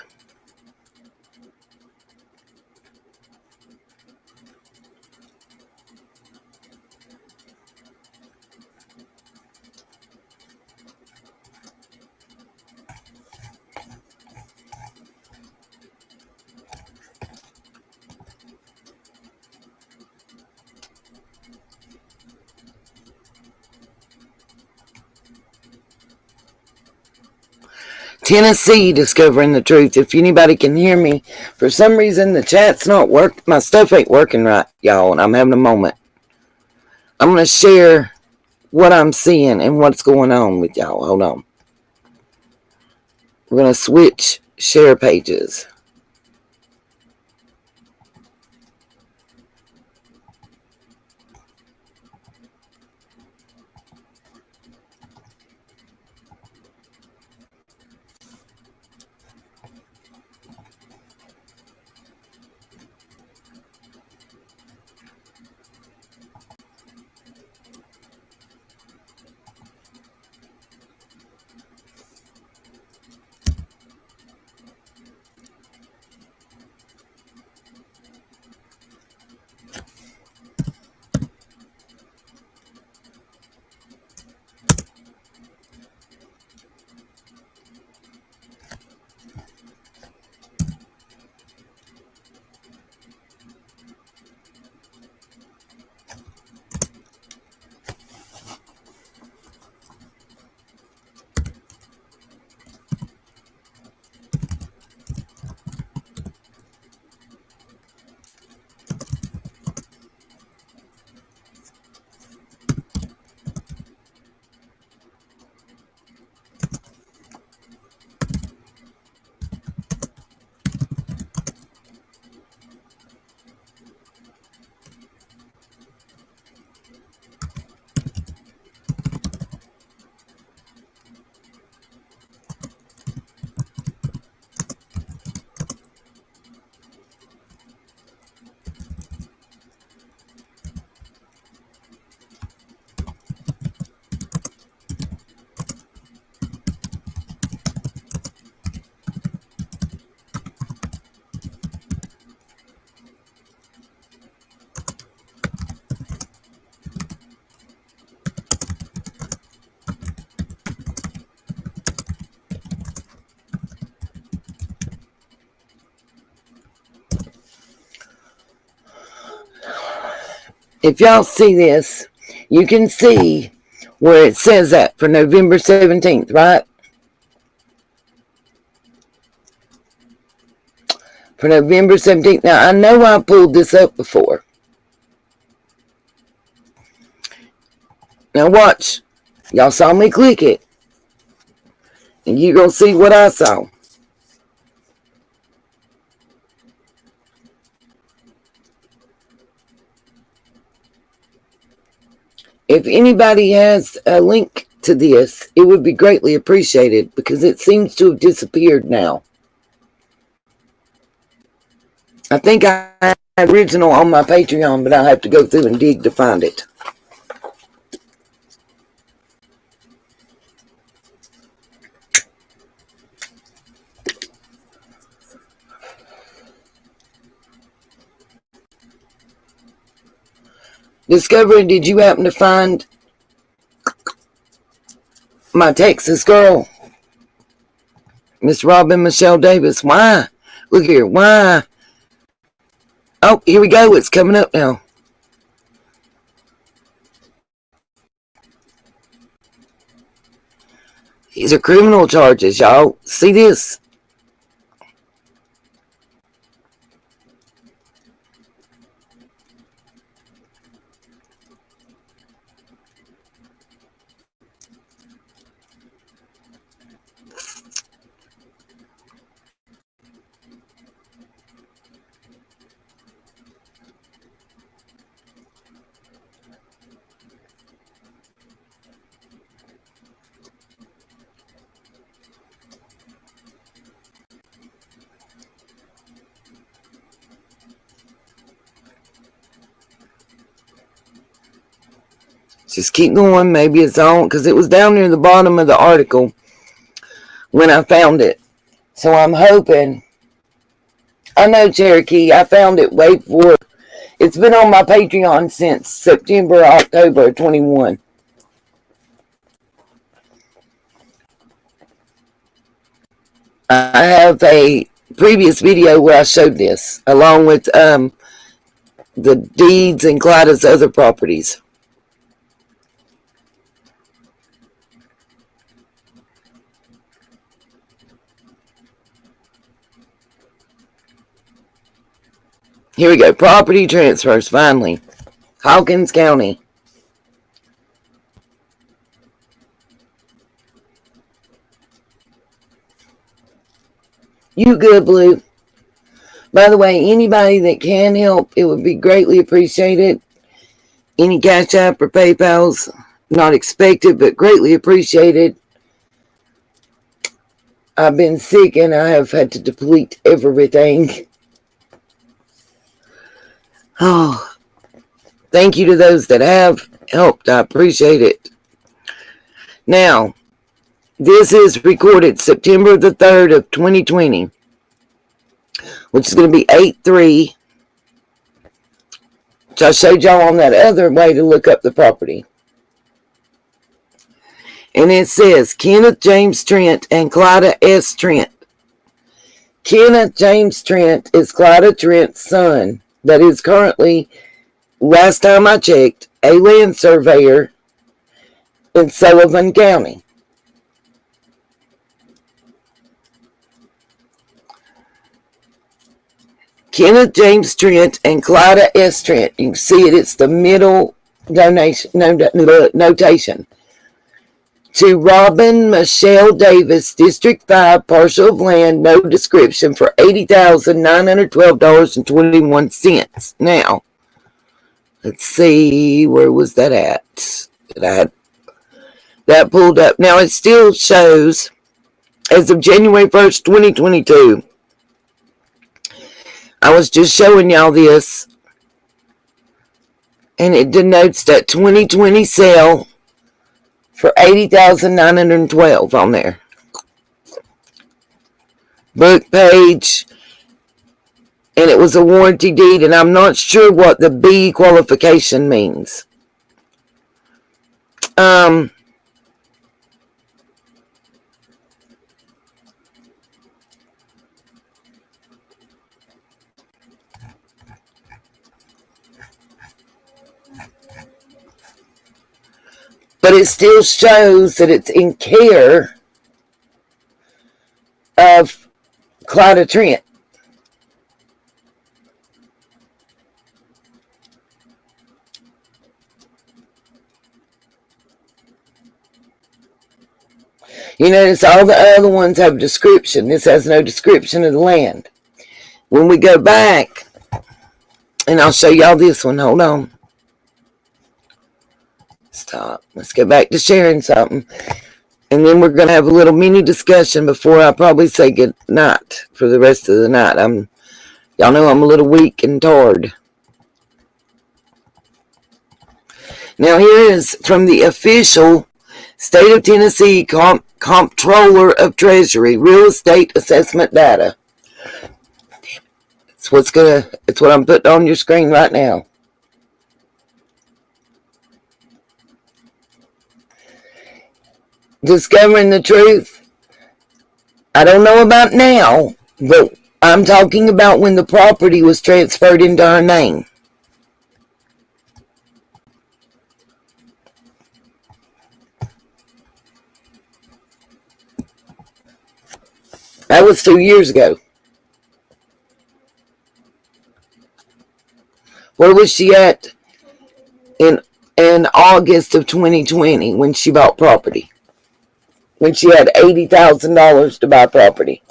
Tennessee discovering the truth. If anybody can hear me, for some reason the chat's not working. My stuff ain't working right, y'all, and I'm having a moment. I'm going to share what I'm seeing and what's going on with y'all. Hold on. We're going to switch share pages. If y'all see this, you can see where it says that for November 17th, right? for November 17th. Now, I know I pulled this up before. Now, watch. Y'all saw me click it. And you're going to see what I saw. If anybody has a link to this, it would be greatly appreciated because it seems to have disappeared now. I think I have the original on my Patreon, but I'll have to go through and dig to find it. Discovery, did you happen to find my Texas girl, Miss Robin Michelle Davis? Why? Look here, why? Oh, here we go. It's coming up now. These are criminal charges, y'all. See this? Just keep going. Maybe it's on, because it was down near the bottom of the article when I found it. So I'm hoping. I know, Cherokee. I found it way before. It's been on my Patreon since September, October 21. I have a previous video where I showed this, along with the deeds and Clyda's other properties. Here we go. Property transfers, finally. Hawkins County. You good, Blue? By the way, anybody that can help, it would be greatly appreciated. Any Cash App or PayPal's not expected, but greatly appreciated. I've been sick and I have had to deplete everything. Oh, thank you to those that have helped. I appreciate it. Now, this is recorded September the 3rd of 2020, which is going to be 8/3, which I showed y'all on that other way to look up the property. And it says, Kenneth James Trent and Clyda S. Trent. Kenneth James Trent is Clyda Trent's son that is currently, last time I checked, a land surveyor in Sullivan County. Kenneth James Trent and Clyda S. Trent. You can see it. It's the middle notation. To Robin Michelle Davis, District 5, parcel of land, no description, for $80,912.21. Now, let's see, where was that at? That pulled up. Now, it still shows, as of January 1st, 2022, I was just showing y'all this, and it denotes that 2020 sale for $80,912 on there. Book page, and it was a warranty deed, and I'm not sure what the B qualification means. But it still shows that it's in care of Clyda Trent. You notice all the other ones have a description. This has no description of the land. When we go back, and I'll show y'all this one. Hold on. Stop. Let's go back to sharing something. And then we're going to have a little mini discussion before I probably say good night for the rest of the night. Y'all know I'm a little weak and tired. Now here is from the official State of Tennessee Comptroller of Treasury Real Estate Assessment Data. It's what I'm putting on your screen right now. Discovering the truth. I don't know about now, but I'm talking about when the property was transferred into her name. That was 2 years ago. Where was she at in August of 2020 when she bought property? When she had $80,000 to buy property.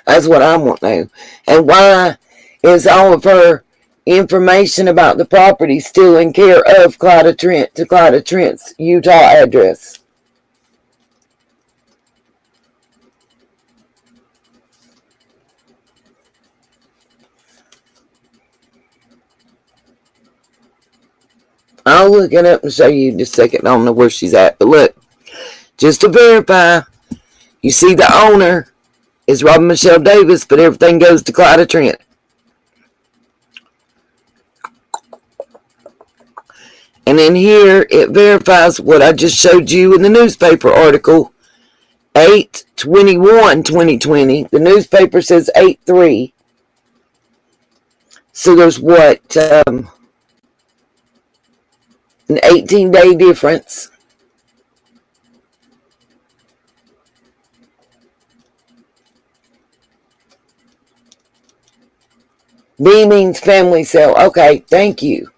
That's what I want to know. And why is all of her information about the property still in care of Clyda Trent to Clyda Trent's Utah address? I'll look it up and show you in just a second. I don't know where she's at, but look, just to verify, you see the owner is Robin Michelle Davis, but everything goes to Clyda Trent. And then here it verifies what I just showed you in the newspaper article, 8/21/2020. The newspaper says 8/3. So there's what, an 18-day difference. B means family sale. Okay, thank you.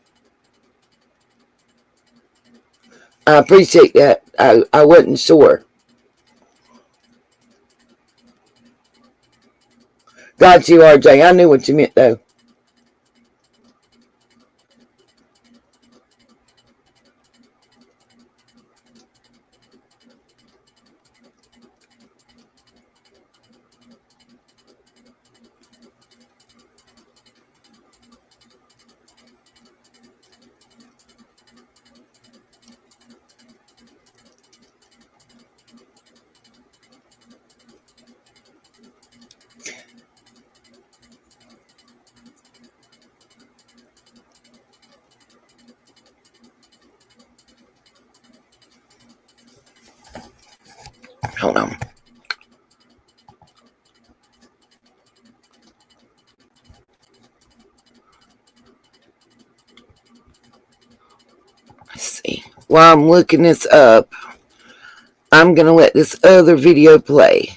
I appreciate that. I wasn't sure. Got you, RJ. I knew what you meant, though. Hold on. Let's see. While I'm looking this up, I'm going to let this other video play.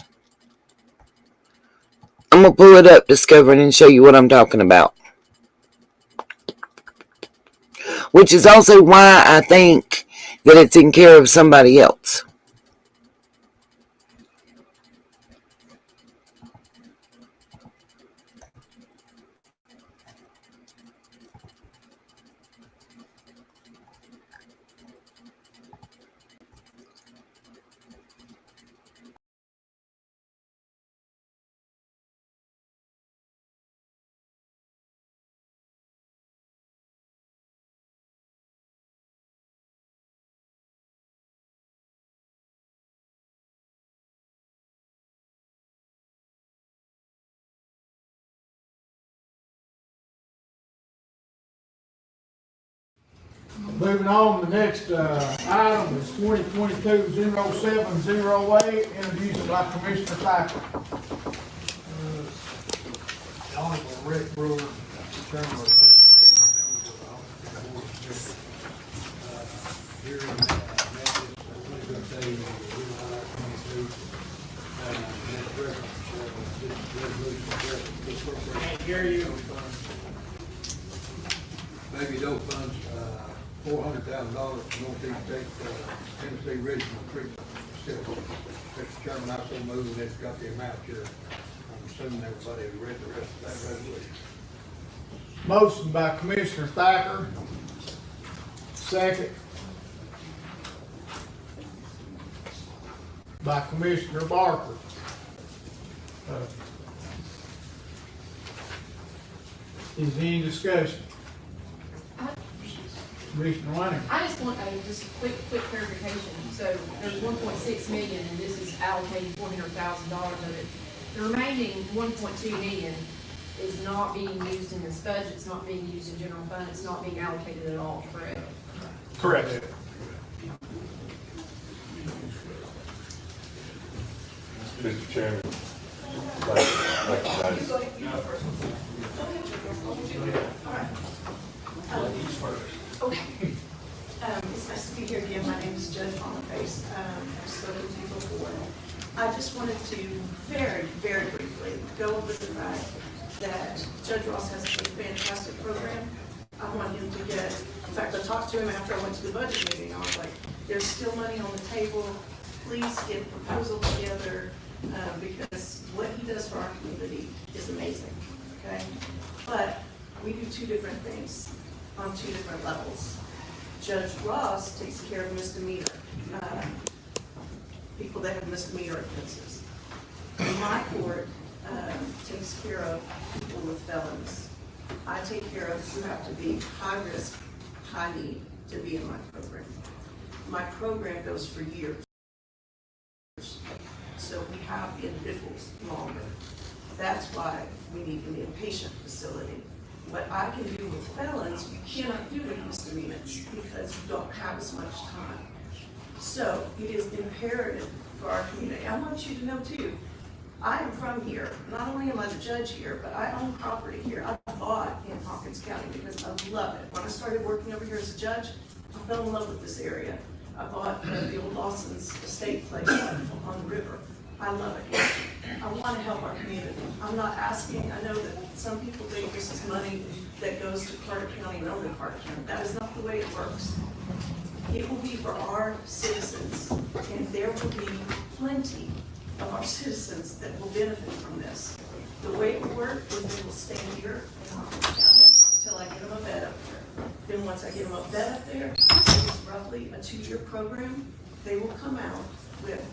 I'm going to pull it up, Discovering, and show you what I'm talking about. Which is also why I think that it's in care of somebody else. Moving on, the next item is 2022-0708, introduced by Commissioner Thacker. Honorable Rick Brewer, Chairman of the Budget Committee, members of the Office of the Board of Commissioners. Here in resolution Can't hear you. Maybe those funds $400,000 for Northeast State, Tennessee Regional Treatment Facility. Mr. Chairman, I so move, and it's got the amount here. I'm assuming everybody has read the rest of that resolution. Motion by Commissioner Thacker. Second by Commissioner Barker. Is there any discussion? Commissioner Wanning. I just want just a quick clarification. So there's 1.6 million, and this is allocating $400,000 of it. The remaining 1.2 million is not being used in this budget. It's not being used in general fund. It's not being allocated at all. Correct? Correct. Mr. Chairman, Okay. It's nice to be here again. My name is Judge Boniface. I've spoken to you before. I just wanted to very, very briefly go over the fact that Judge Ross has a fantastic program. I want him to get, in fact, I talked to him after I went to the budget meeting. I was like, there's still money on the table. Please get a proposal together because what he does for our community is amazing, okay? But we do two different things on two different levels. Judge Ross takes care of misdemeanor, people that have misdemeanor offenses. My court takes care of people with felons. I take care of who have to be high risk, high need to be in my program. My program goes for years. So we have individuals longer. That's why we need an inpatient facility. What I can do with felons, you cannot do with misdemeanors because you don't have as much time. So it is imperative for our community. I want you to know too, I am from here. Not only am I the judge here, but I own property here. I bought in Hawkins County because I love it. When I started working over here as a judge, I fell in love with this area. I bought the old Lawson's estate place on the river. I love it here. I want to help our community. I'm not asking, I know that some people think this is money that goes to Carter County and only Carter County. That is not the way it works. It will be for our citizens, and there will be plenty of our citizens that will benefit from this. The way it will work is they will stay here in Hawkins County until I get them a bed up there. Then once I get them a bed up there, it's roughly a 2-year program. They will come out with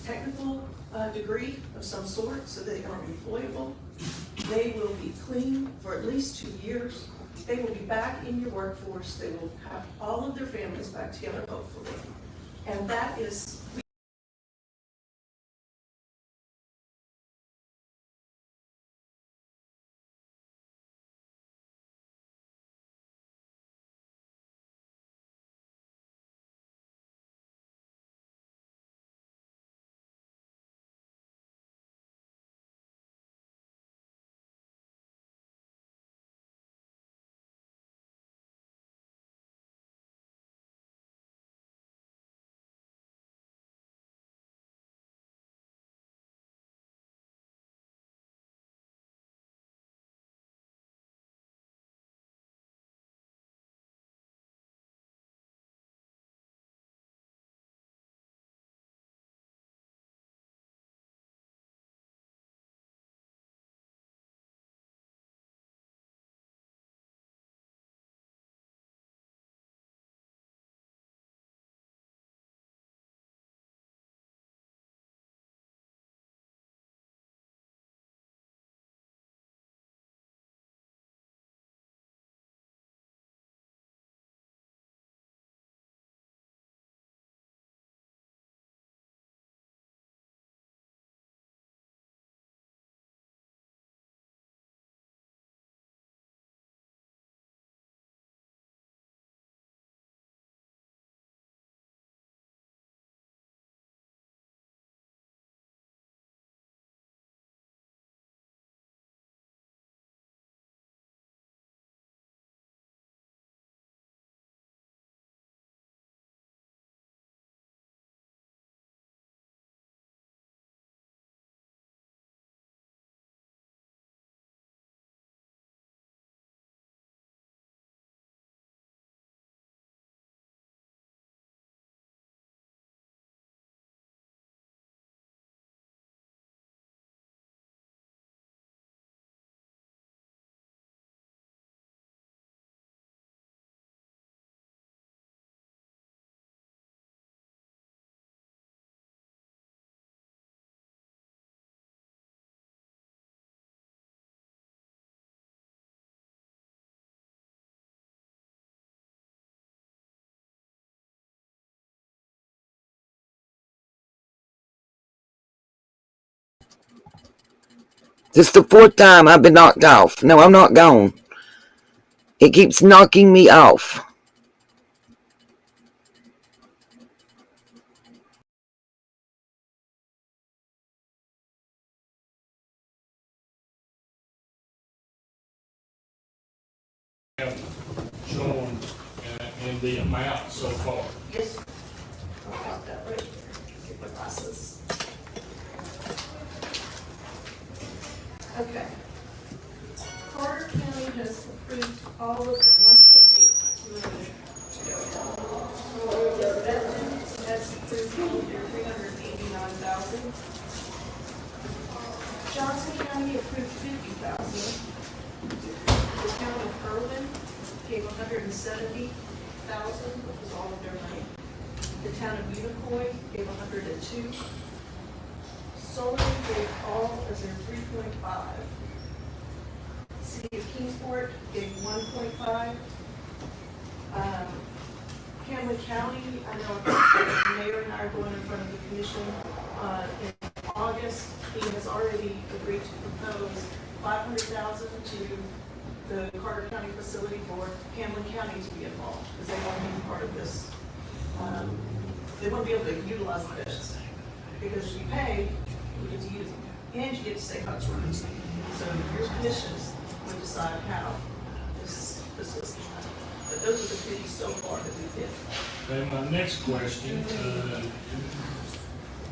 technical degree of some sort so they are employable. They will be clean for at least 2 years. They will be back in your workforce. They will have all of their families back together, hopefully. And that is, This is the 4th time I've been knocked off. No, I'm not gone. It keeps knocking me off. Shown in the amount so far. Yes, sir. I'll pop that right there. Get my glasses. Okay. Carter County has approved all of their 1.8 million. The veterans has approved all of their 389,000. Johnson County approved 50,000. The town of Irwin gave 170,000, which was all of their money. The town of Unicoi gave 102. Solon gave all of their 3.5. City of Kingsport gave 1.5. Hamlin County, I know the mayor and I are going in front of the commission in August. He has already agreed to propose 500,000 to the Carter County facility for Hamlin County to be involved, because they want to be part of this. They want to be able to utilize the beds, because if you pay, you get to use them, and you get to stay how it's run. So your commissions would decide how this is. But those are the committees so far that we did. And my next question,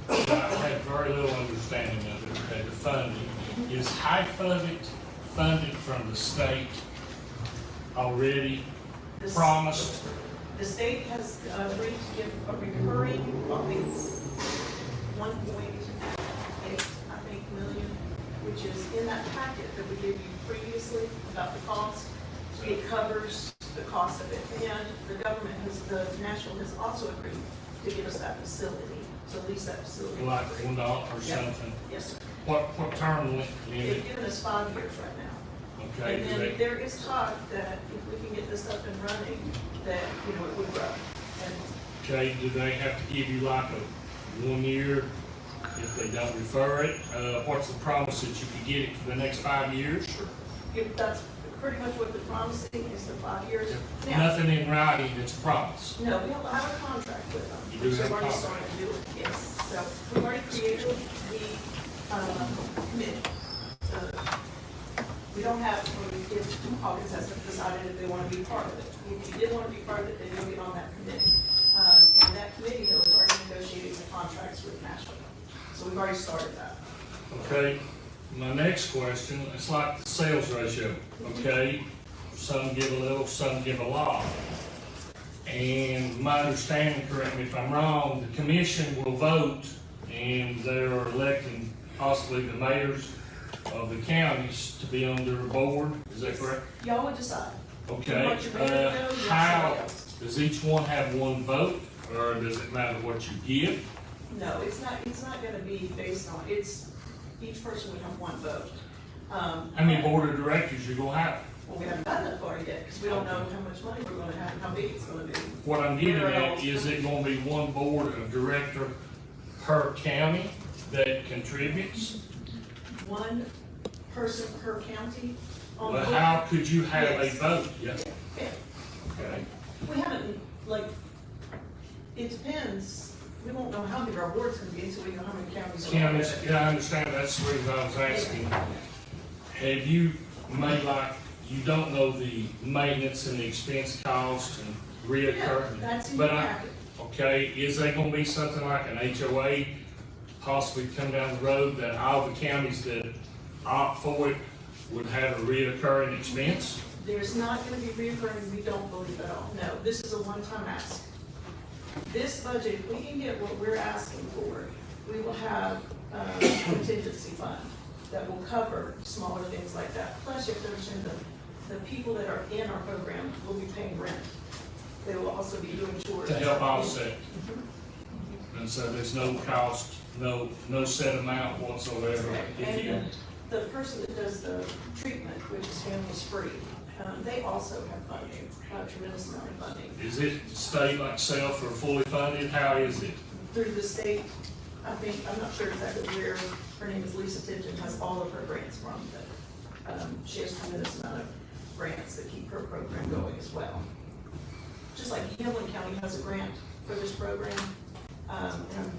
I have very little understanding of it, the funding. Is high funded from the state already promised? The state has agreed to give a recurring, I think it's 1.8, I think, million, which is in that packet that we gave you previously about the cost. It covers the cost of it, and the government the national has also agreed to give us that facility. So at least that facility. Like $1 or something? Yes, sir. What term limit? They've given us 5 years right now. Okay. And then there is talk that if we can get this up and running, that, it would grow. And okay, do they have to give you like a 1 year if they don't refer it? What's the promise that you could get it for the next 5 years? if that's pretty much what they're promising is the 5 years. Now, Nothing in writing that's promised. no, we don't have a contract with them. You do Which have we've a already contract. started to do it, yes. So we've already created the committee. So we don't have, if Hawkins hasn't decided if they want to be part of it. If you did want to be part of it, then you'll get on that committee. And that committee, though, is already negotiating the contracts with National. So we've already started that. Okay, my next question, it's like the sales ratio, okay? Some give a little, some give a lot. And my understanding, correct me if I'm wrong, the commission will vote and they're electing possibly the mayors of the counties to be on their board, is that correct? Y'all would decide. Okay, Want your mayor to go, you want how, somebody else. does each one have one vote, or does it matter what you give? No, it's not gonna be based on, each person would have one vote. How many board of directors you gonna have? Well, we haven't done that far yet, because we don't know how much money we're gonna have and how big it's gonna be. What I'm getting at, is it gonna be one board of director per county that contributes? One person per county on. Well, board? how could you have a Yes. vote? Yes. Yeah. Okay. We haven't, it depends. We won't know how big our board's gonna be until we know how many counties. are on Counties, it. yeah, I understand, that's the reason I was asking. Have you made you don't know the maintenance and the expense cost and reoccurring? Yeah, that's in But your packet. okay, is there gonna be something like an HOA possibly come down the road that all the counties that opt for it would have a reoccurring expense? There's not gonna be reoccurring, we don't believe at all. No, this is a one-time ask. This budget, if we can get what we're asking for, we will have a contingency fund that will cover smaller things like that. Plus, you have to understand the people that are in our program will be paying rent. They will also be doing chores. To help offset. And so there's no cost, no set amount whatsoever. If you, And the person that does the treatment, which is Families Free, they also have funding, a tremendous amount of funding. is it state like self or fully funded? How is it? Through the state, I think, I'm not sure exactly where, Her name is Lisa Tipton, has all of her grants from them. She has a tremendous amount of grants that keep her program going as well. Just like Hamlin County has a grant for this program, and I'm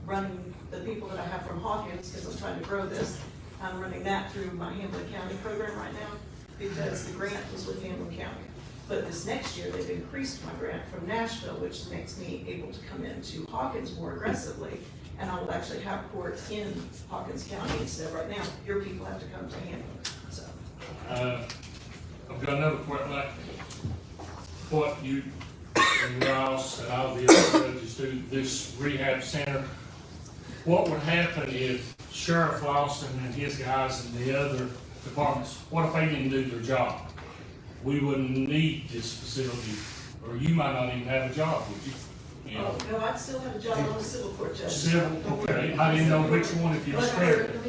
running the people that I have from Hawkins, because I'm trying to grow this, I'm running that through my Hamlin County program right now, because the grant was with Hamlin County. But this next year, they've increased my grant from Nashville, which makes me able to come into Hawkins more aggressively, and I will actually have court in Hawkins County instead of right now. Your people have to come to Hamlin, so. I've got another question, like what you and Ross and all the other judges do, this rehab center. What would happen if Sheriff Lawson and his guys and the other departments, what if they didn't do their job? We wouldn't need this facility, or you might not even have a job, would you? Yeah. Oh, no, I'd still have a job on the civil court, Judge. Civil, okay, I didn't know which one if you was scared.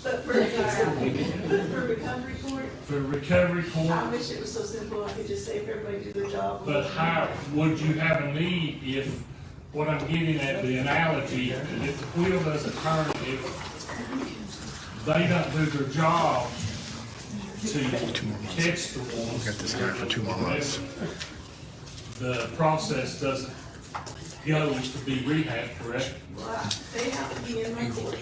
But for recovery court, For recovery court. I wish it was so simple, I could just say if everybody do their job. But how, would you have a need if, what I'm getting at, the analogy, if the wheel doesn't turn, if they don't do their job to catch the ones. Got this guy for 2 more months. The process doesn't go to be rehab, correct? Well, they have to be in my court.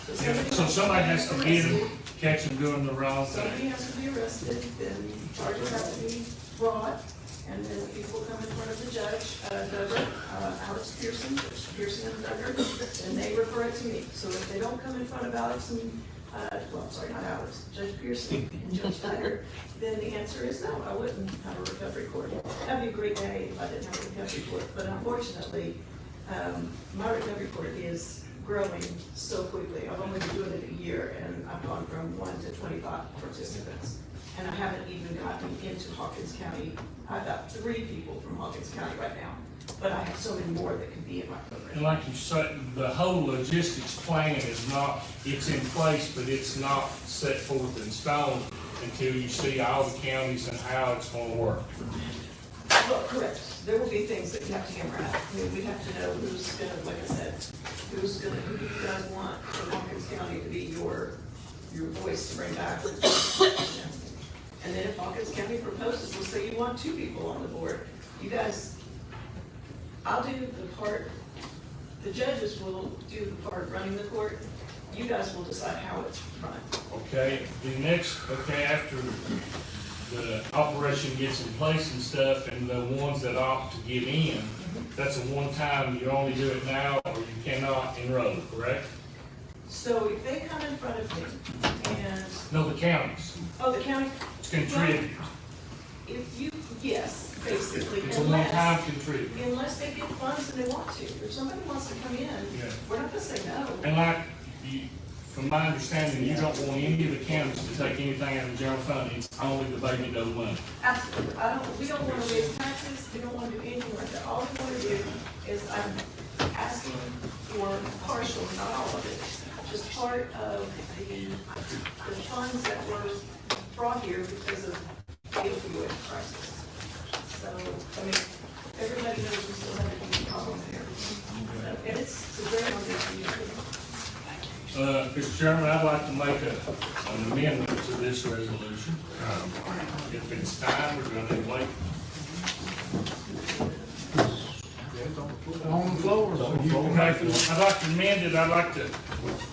So somebody has to get them, catch them doing the wrong Somebody thing. has to be arrested, then charges have to be brought, and then people come in front of the judge, Duggar, Alex Pearson, Judge Pearson and Duggar, and they refer it to me. So if they don't come in front of Alex and, well, I'm sorry, not Alex, Judge Pearson and Judge Duggar, then the answer is no, I wouldn't have a recovery court. That'd be a great day if I didn't have a recovery court, but unfortunately, my recovery court is growing so quickly. I've only been doing it a year, and I've gone from 1 to 25 participants. And I haven't even gotten into Hawkins County. I've got 3 people from Hawkins County right now, but I have so many more that could be in my program. And like you said, the whole logistics plan is not, it's in place, but it's not set forth in stone until you see all the counties and how it's gonna work. Well, correct. There will be things that you have to hammer out. I mean, we have to know who's gonna, like I said, who do you guys want from Hawkins County to be your voice to bring back? And then if Hawkins County proposes, let's say you want 2 people on the board, you guys, I'll do the part, the judges will do the part running the court, you guys will decide how it's run. Okay, after the operation gets in place and stuff, and the ones that opt to get in, that's a one-time, you only do it now, or you cannot enroll, correct? So if they come in front of me and, No, the counties, oh, the county, contribute. if you, yes, basically, It's a one-time contribute. unless they get funds and they want to. If somebody wants to come in, Yeah. we're not gonna say no. And like, from my understanding, you don't want any of the counties to take anything out of the general fund, it's only the baby doe money. Absolutely. We don't want to raise taxes, we don't want to do anything like that. All we want to do is, I'm asking for partial, not all of it, just part of the funds that were brought here because of the opioid crisis. So, I mean, everybody knows we still have a huge problem there. And it's a very long issue. Mr. Chairman, I'd like to make an amendment to this resolution. If it's time, we're going to wait. On the floor. Okay, I'd like to amend it, I'd like to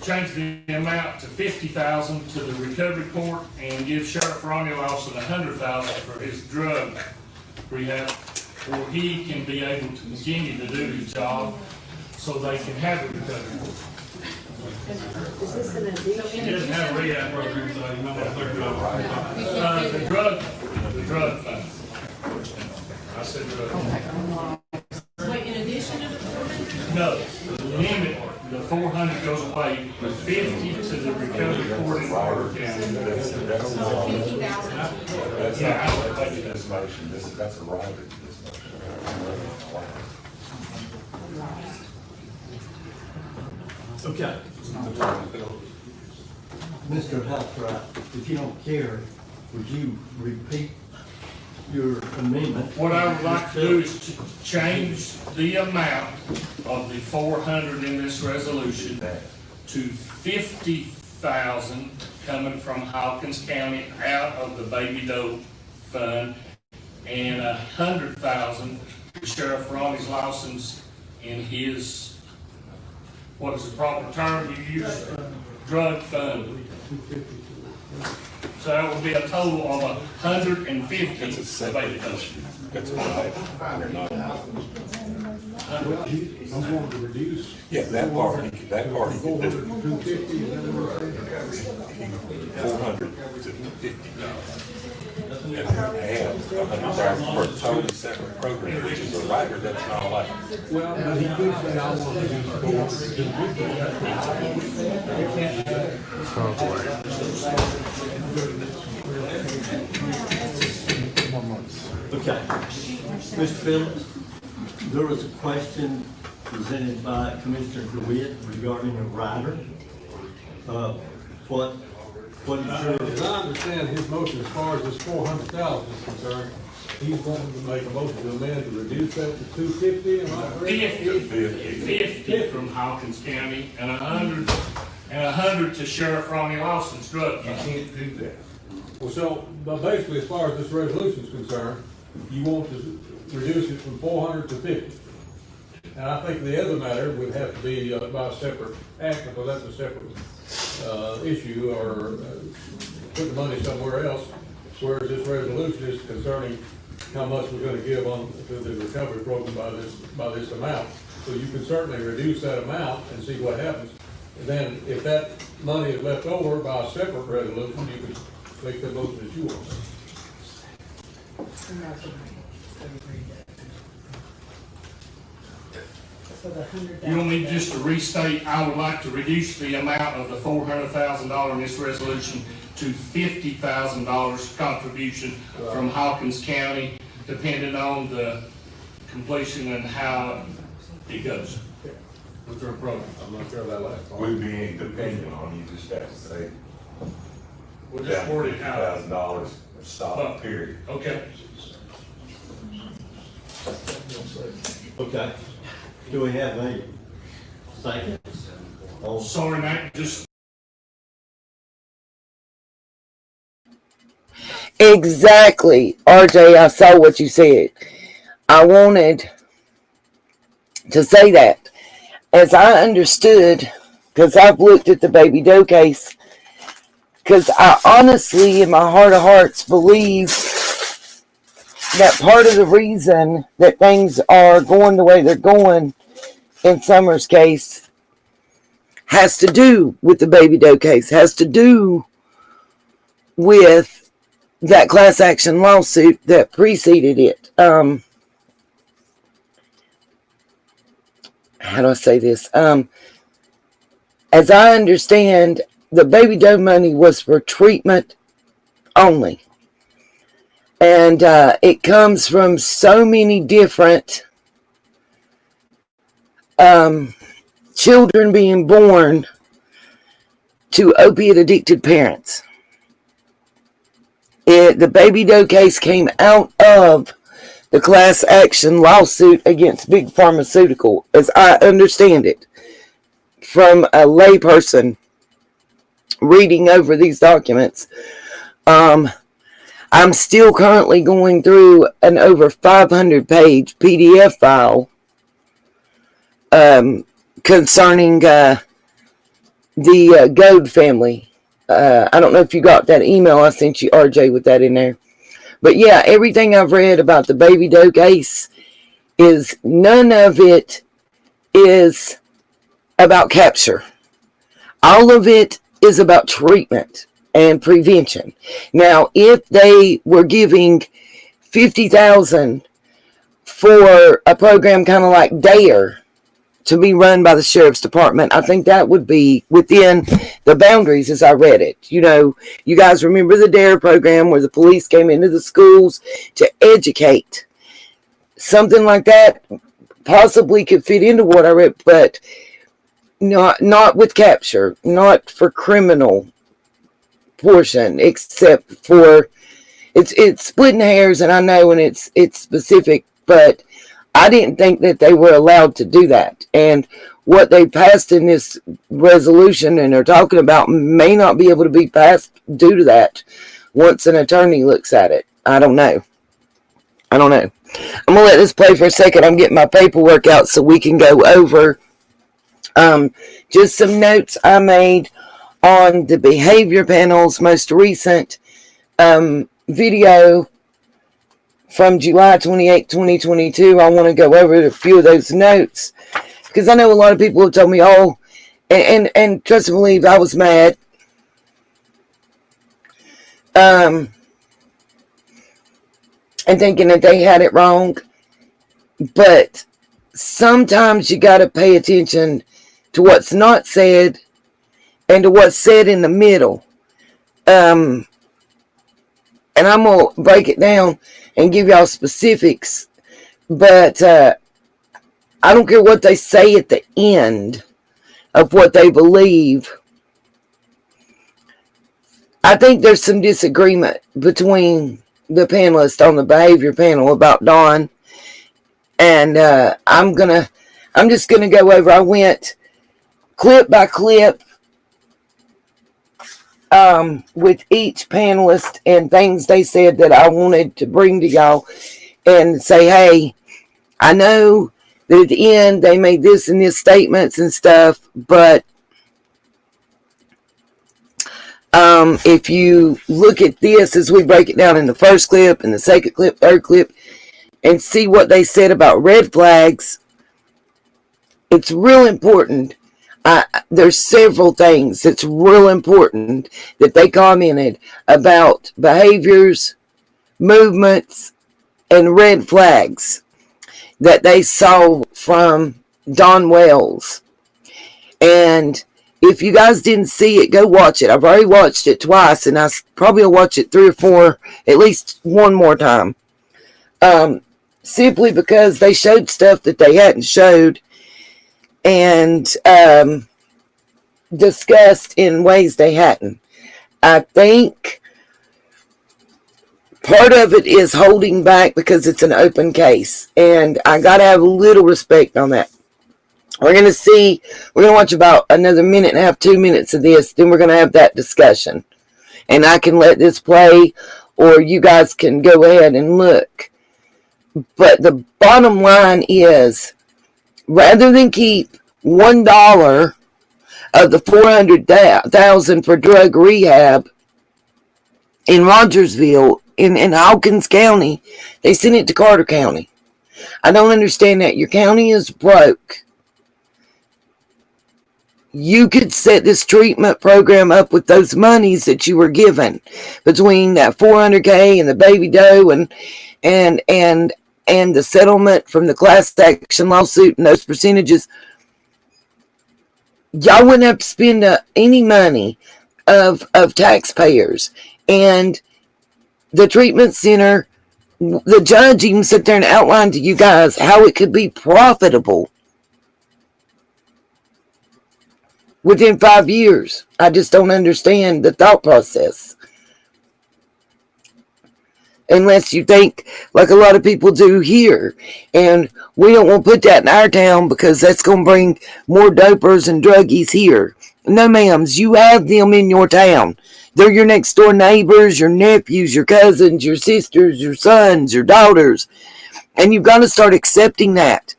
change the amount to $50,000 to the recovery court and give Sheriff Ronnie Lawson $100,000 for his drug rehab, where he can be able to continue to do his job so they can have a recovery court. He doesn't have a rehab program, so you might have to the drug fund. I said drug. Wait, in addition to the 400? No, the limit, the 400 goes away, the 50 to the recovery court in Carter County. So 50,000. Yeah, I don't think This motion, that's arrived at this motion. Okay. Mr. Housewright, if you don't care, would you repeat your amendment? What I would like to do is to change the amount of the 400 in this resolution to 50,000 coming from Hawkins County out of the baby doe fund, and 100,000 to Sheriff Ronnie's license in his, what is the proper term you use? Drug fund. So that would be a total of 150 baby does. That's right. They're not. I'm going to reduce. Yeah, that part he can do. 400 to 50. And add 100,000 for a totally separate program, which is a writer, that's not like. Well, but he could say, I want to reduce 400. Okay. Mr. Phillips, there was a question presented by Commissioner DeWitt regarding a rider. What is your... As I understand his motion as far as this 400,000 is concerned, he's wanting to make a motion to amend to reduce that to 250, am I correct? 50 from Hawkins County and 100 to Sheriff Ronnie Lawson's drug fund. You can't do that. Well, so, but basically, as far as this resolution is concerned, you want to reduce it from 400 to 50. And I think the other matter would have to be by a separate act, because that's a separate issue, or put the money somewhere else. Whereas this resolution is concerning how much we're going to give on to the recovery program by this amount. So you can certainly reduce that amount and see what happens. And then, if that money is left over by a separate resolution, you can make the motion that you want. You want me just to restate, I would like to reduce the amount of the $400,000 in this resolution to $50,000 contribution from Hawkins County, depending on the completion and how it goes. What's your approach? I'm not sure of that last part. We'd be dependent on, you just have to say. We'll just word it out. $50,000 stop, period. Okay. Okay. Do we have a second? Oh, sorry, Matt, just. Exactly, RJ, I saw what you said. I wanted to say that. As I understood, because I've looked at the baby doe case, because I honestly, in my heart of hearts, believe that part of the reason that things are going the way they're going in Summer's case has to do with the baby doe case, has to do with that class action lawsuit that preceded it. How do I say this? As I understand, the baby doe money was for treatment only. And it comes from so many different children being born to opiate addicted parents. The baby doe case came out of the class action lawsuit against Big Pharmaceutical, as I understand it, from a layperson reading over these documents. I'm still currently going through an over 500-page PDF file concerning the Goad family. I don't know if you got that email I sent you, RJ, with that in there. But yeah, everything I've read about the baby doe case is none of it is about capture. All of it is about treatment and prevention. Now, if they were giving $50,000 for a program kind of like DARE to be run by the Sheriff's Department, I think that would be within the boundaries as I read it. You know, you guys remember the DARE program where the police came into the schools to educate. Something like that possibly could fit into what I read, but not with capture, not for criminal portion, except for it's splitting hairs, and I know, and it's specific, but I didn't think that they were allowed to do that. And what they passed in this resolution and are talking about may not be able to be passed due to that once an attorney looks at it. I don't know. I'm going to let this play for a second. I'm getting my paperwork out so we can go over just some notes I made on the behavior panel's most recent video from July 28, 2022. I want to go over a few of those notes because I know a lot of people have told me, oh, and trust and believe I was mad. And thinking that they had it wrong. But sometimes you got to pay attention to what's not said and to what's said in the middle. And I'm going to break it down and give y'all specifics. But I don't care what they say at the end of what they believe. I think there's some disagreement between the panelists on the behavior panel about Dawn. And I'm just gonna go over. I went clip by clip with each panelist and things they said that I wanted to bring to y'all and say, hey, I know that at the end they made this and this statements and stuff, but if you look at this as we break it down in the first clip and the second clip, third clip, and see what they said about red flags, it's real important. There's several things that's real important that they commented about behaviors, movements, and red flags that they saw from Don Wells. And if you guys didn't see it, go watch it. I've already watched it twice, and I probably will watch it 3 or 4, at least one more time. Simply because they showed stuff that they hadn't showed and discussed in ways they hadn't. I think part of it is holding back because it's an open case, and I gotta have a little respect on that. We're gonna watch about another minute and a half, 2 minutes of this, then we're gonna have that discussion. And I can let this play, or you guys can go ahead and look. But the bottom line is, rather than keep $1 of the $400,000 for drug rehab in Rogersville, in Hawkins County, they sent it to Carter County. I don't understand that. Your county is broke. You could set this treatment program up with those monies that you were given between that $400K and the baby doe and the settlement from the class action lawsuit and those percentages. Y'all wouldn't have to spend any money of taxpayers. And the treatment center, the judge even sat there and outlined to you guys how it could be profitable within 5 years. I just don't understand the thought process. Unless you think like a lot of people do here. And we don't want to put that in our town because that's going to bring more dopers and druggies here. No, ma'ams, you have them in your town. They're your next door neighbors, your nephews, your cousins, your sisters, your sons, your daughters. And you've got to start accepting that.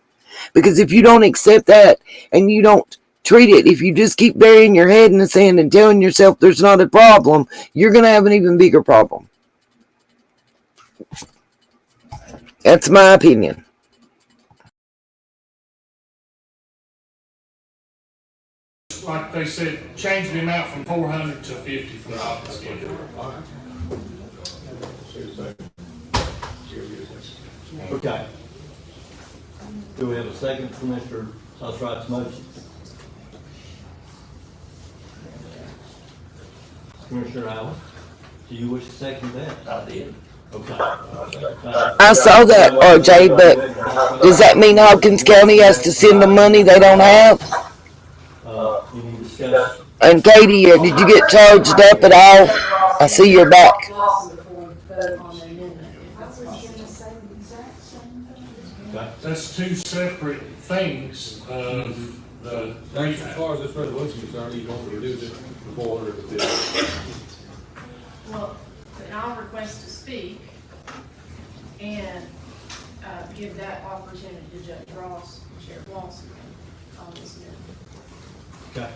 Because if you don't accept that and you don't treat it, if you just keep burying your head in the sand and telling yourself there's not a problem, you're going to have an even bigger problem. That's my opinion. Like they said, change the amount from 400 to 50 for the office. Okay. Do we have a second for Mr. Huswright's motion? Commissioner Allen, do you wish to second that? I did. Okay. I saw that, RJ, but does that mean Hawkins County has to send the money they don't have? Any discussion? And Katie, did you get charged up at all? I see you're back. That's two separate things. As far as this resolution is concerned, you want to reduce it from 400 to 50. Well, then I'll request to speak and give that opportunity to Judge Ross and Sheriff Lawson on this matter. Okay.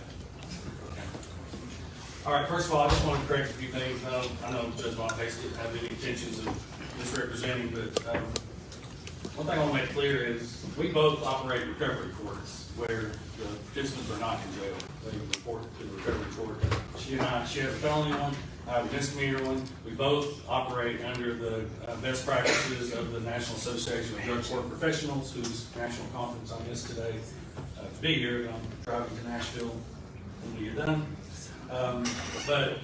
All right, first of all, I just want to correct a few things. I know Judge Montes didn't have any intentions of misrepresenting, but one thing I want to make clear is we both operate recovery courts where the participants are not in jail. They report to the recovery court. She has a felony one, I have a misdemeanor one. We both operate under the best practices of the National Association of Drug Court Professionals, whose national conference I missed today to be here. I'm driving to Nashville when we get done. But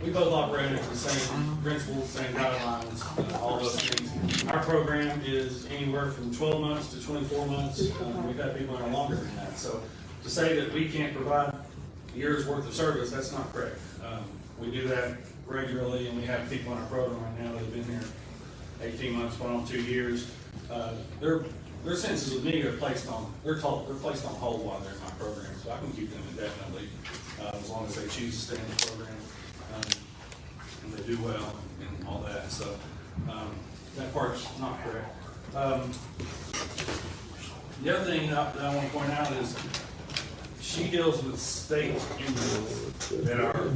we both operate under the same principles, same guidelines, all those things. Our program is anywhere from 12 months to 24 months. We've had people that are longer than that. So to say that we can't provide a year's worth of service, that's not correct. We do that regularly, and we have people in our program right now that have been here 18 months, going on 2 years. Their sentences with me are placed on, they're placed on hold while they're in my program, so I can keep them indefinitely, as long as they choose to stay in the program, and they do well and all that. So that part's not correct. The other thing that I want to point out is she deals with state inmates that are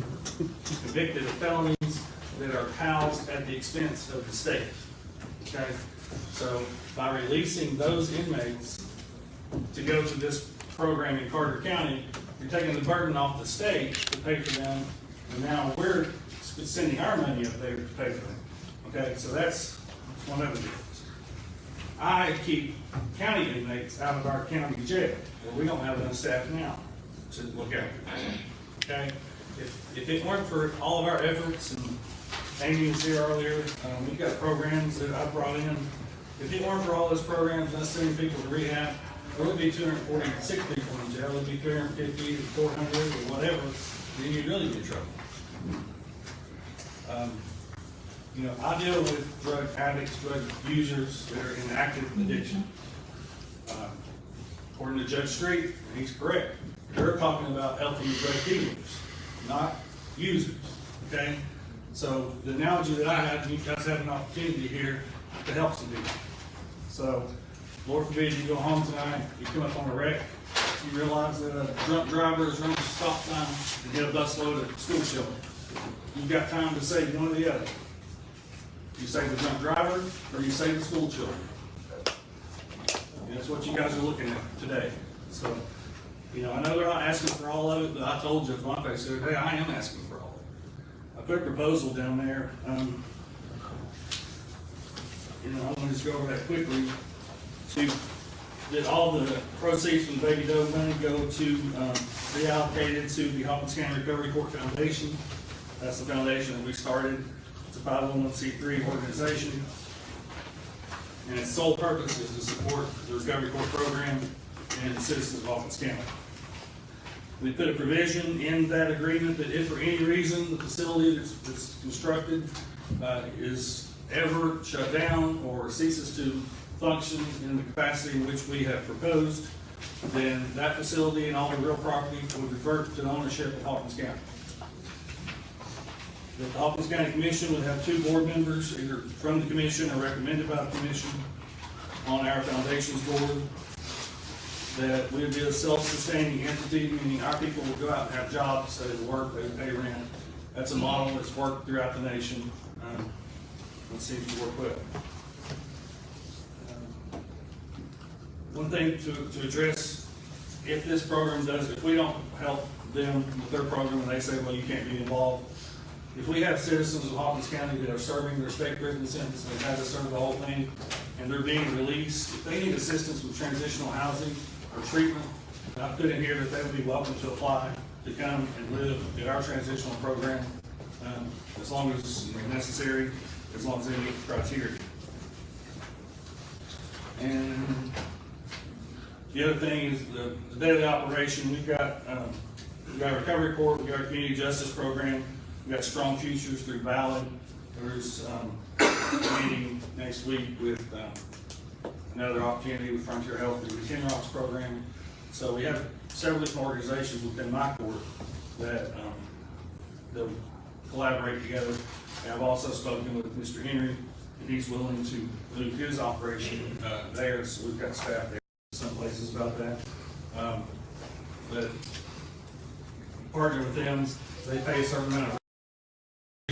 convicted of felonies that are housed at the expense of the state. Okay, so by releasing those inmates to go to this program in Carter County, you're taking the burden off the state to pay for them, and now we're sending our money up there to pay for them. Okay, so that's one other difference. I keep county inmates out of our county jail, where we don't have enough staff now to look after them. Okay, if it weren't for all of our efforts, and Amy was here earlier, we've got programs that I brought in. If it weren't for all those programs and us sending people to rehab, there would be 246 people in jail. There'd be 350 to 400 or whatever. Then you'd really be in trouble. You know, I deal with drug addicts, drug users that are in active addiction. According to Judge Street, he's correct. They're talking about helping drug dealers, not users. Okay? So the analogy that I had, you guys have an opportunity here to help some people. So, Lord forbid you go home tonight, you come up on a wreck, you realize that a drunk driver is running a stop sign and hit a busload of school children. You've got time to save one or the other. You save the drunk driver, or you save the school children. And that's what you guys are looking at today. So, you know, I know they're not asking for all of it, but I told Judge Montes the other day, I am asking for all of it. I put a proposal down there. You know, I'm going to just go over that quickly. That all the proceeds from the baby doe money go to be allocated to the Hawkins County Recovery Court Foundation. That's the foundation that we started. It's a 501c3 organization, and its sole purpose is to support the Recovery Court program and the citizens of Hawkins County. We put a provision in that agreement that if for any reason the facility that's constructed is ever shut down or ceases to function in the capacity in which we have proposed, then that facility and all the real property would revert to the ownership of Hawkins County. The Hawkins County Commission would have 2 board members, either from the commission or recommended by the commission, on our foundation's board. That we would be a self-sustaining entity, meaning our people would go out and have jobs, they would work, they would pay rent. That's a model that's worked throughout the nation. It seems to work well. One thing to address, if this program if we don't help them with their program and they say, well, you can't be involved. If we have citizens of Hawkins County that are serving their state prison sentence, they've had to serve the whole thing, and they're being released, if they need assistance with transitional housing or treatment, I put in here that they would be welcome to apply to come and live at our transitional program, as long as necessary, as long as they meet the criteria. And the other thing is the daily operation. We've got Recovery Court, we've got our Community Justice Program, we've got Strong Futures through Ballad. There's a meeting next week with another opportunity with Frontier Health through the Kinross program. So we have several different organizations within my court that collaborate together. And I've also spoken with Mr. Henry, and he's willing to move his operation there. So we've got staff there in some places about that. But partner with them, they pay a certain amount of.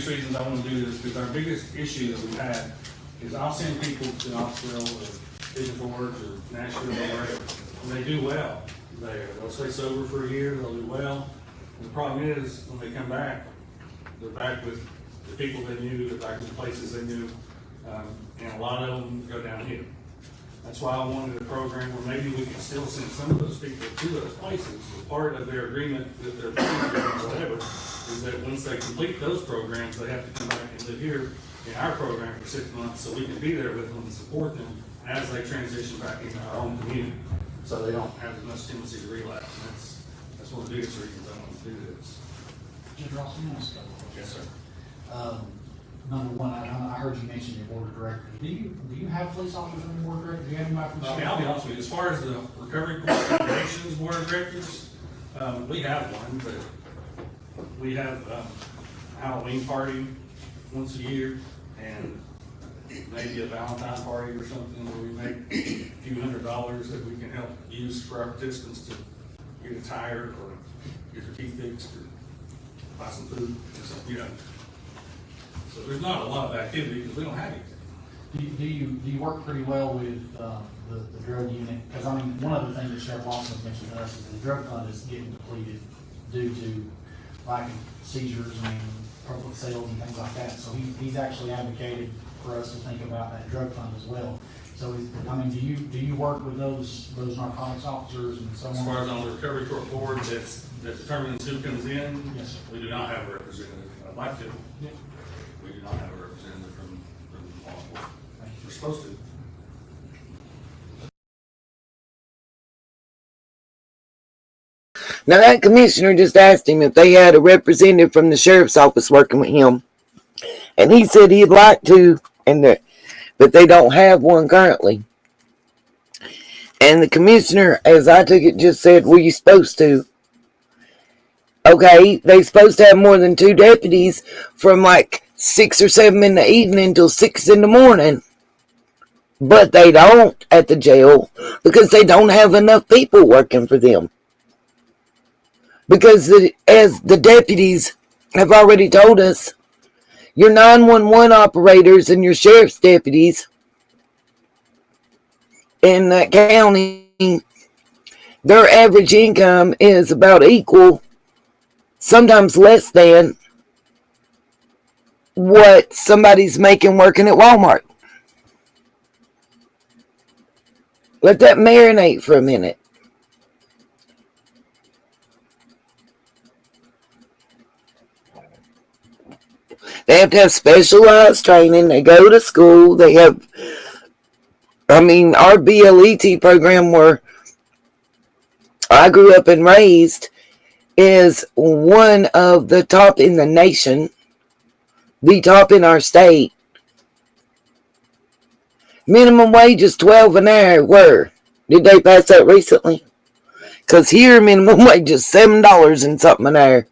Reasons I want to do this because our biggest issue that we've had is I'll send people to Knoxville or Pigeon Forge or Nashville or wherever, and they do well there. They'll stay sober for a year, they'll do well. And the problem is when they come back, they're back with the people they knew, they're back in the places they knew, and a lot of them go downhill. That's why I wanted a program where maybe we could still send some of those people to those places. Part of their agreement with their programs or whatever is that once they complete those programs, they have to come back and live here in our program for 6 months so we can be there with them and support them as they transition back into our own community so they don't have as much tendency to relapse. And that's one of the biggest reasons I want to do this. Judge Ross, let me ask you. Yes, sir. Number one, I heard you mention your board of directors. Do you have police officers on your board of directors? Do you have anybody from the I'll be honest with you. As far as the Recovery Court Foundation's board of directors, we have one, but we have a Halloween party once a year and maybe a Valentine party or something where we make a few $100s that we can help use for our participants to get a tire or get their teeth fixed or buy some food or something, you know. So there's not a lot of activity because we don't have anything. Do you work pretty well with the drug unit? Because I mean, one of the things that Sheriff Lawson has mentioned to us is the drug fund is getting depleted due to lack of seizures and public sales and things like that. So he's actually advocated for us to think about that drug fund as well. So I mean, do you work with those narcotics officers and so on? As far as on the Recovery Court board that determines who comes in, yes, sir. We do not have a representative. I'd like to. Yeah. We do not have a representative from law enforcement. We're supposed to. Now that commissioner just asked him if they had a representative from the sheriff's office working with him. And he said he'd like to, but they don't have one currently. And the commissioner, as I took it, just said, were you supposed to? Okay, they supposed to have more than 2 deputies from like 6 or 7 in the evening till 6 in the morning. But they don't at the jail because they don't have enough people working for them. Because as the deputies have already told us, your 911 operators and your sheriff's deputies in that county, their average income is about equal, sometimes less than, what somebody's making working at Walmart. Let that marinate for a minute. They have to have specialized training. They go to school. They have, our BLET program where I grew up and raised is one of the top in the nation, the top in our state. Minimum wage is $12 an hour. Where? Did they pass that recently? Because here minimum wage is $7 and something an hour.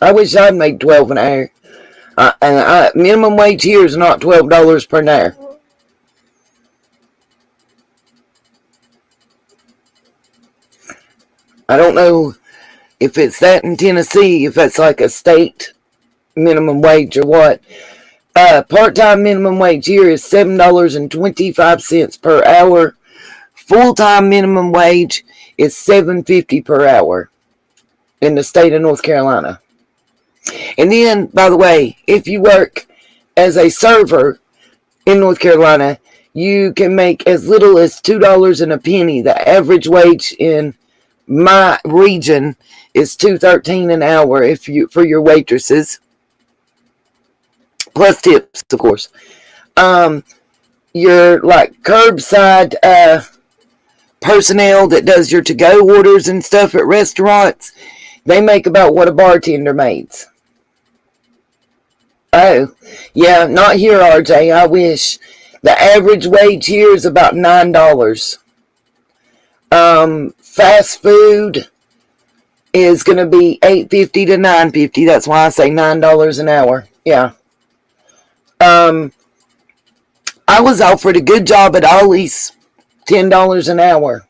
I wish I'd make $12 an hour. Minimum wage here is not $12 per hour. I don't know if it's that in Tennessee, if that's like a state minimum wage or what. Part-time minimum wage here is $7.25 per hour. Full-time minimum wage is $7.50 per hour in the state of North Carolina. And then, by the way, if you work as a server in North Carolina, you can make as little as $2 and a penny. The average wage in my region is $2.13 an hour for your waitresses, plus tips, of course. Your like curbside personnel that does your to-go orders and stuff at restaurants, they make about what a bartender makes. Oh, yeah, not here, RJ. I wish. The average wage here is about $9. Fast food is going to be $8.50 to $9.50. That's why I say $9 an hour. Yeah. I was offered a good job at Ollie's, $10 an hour.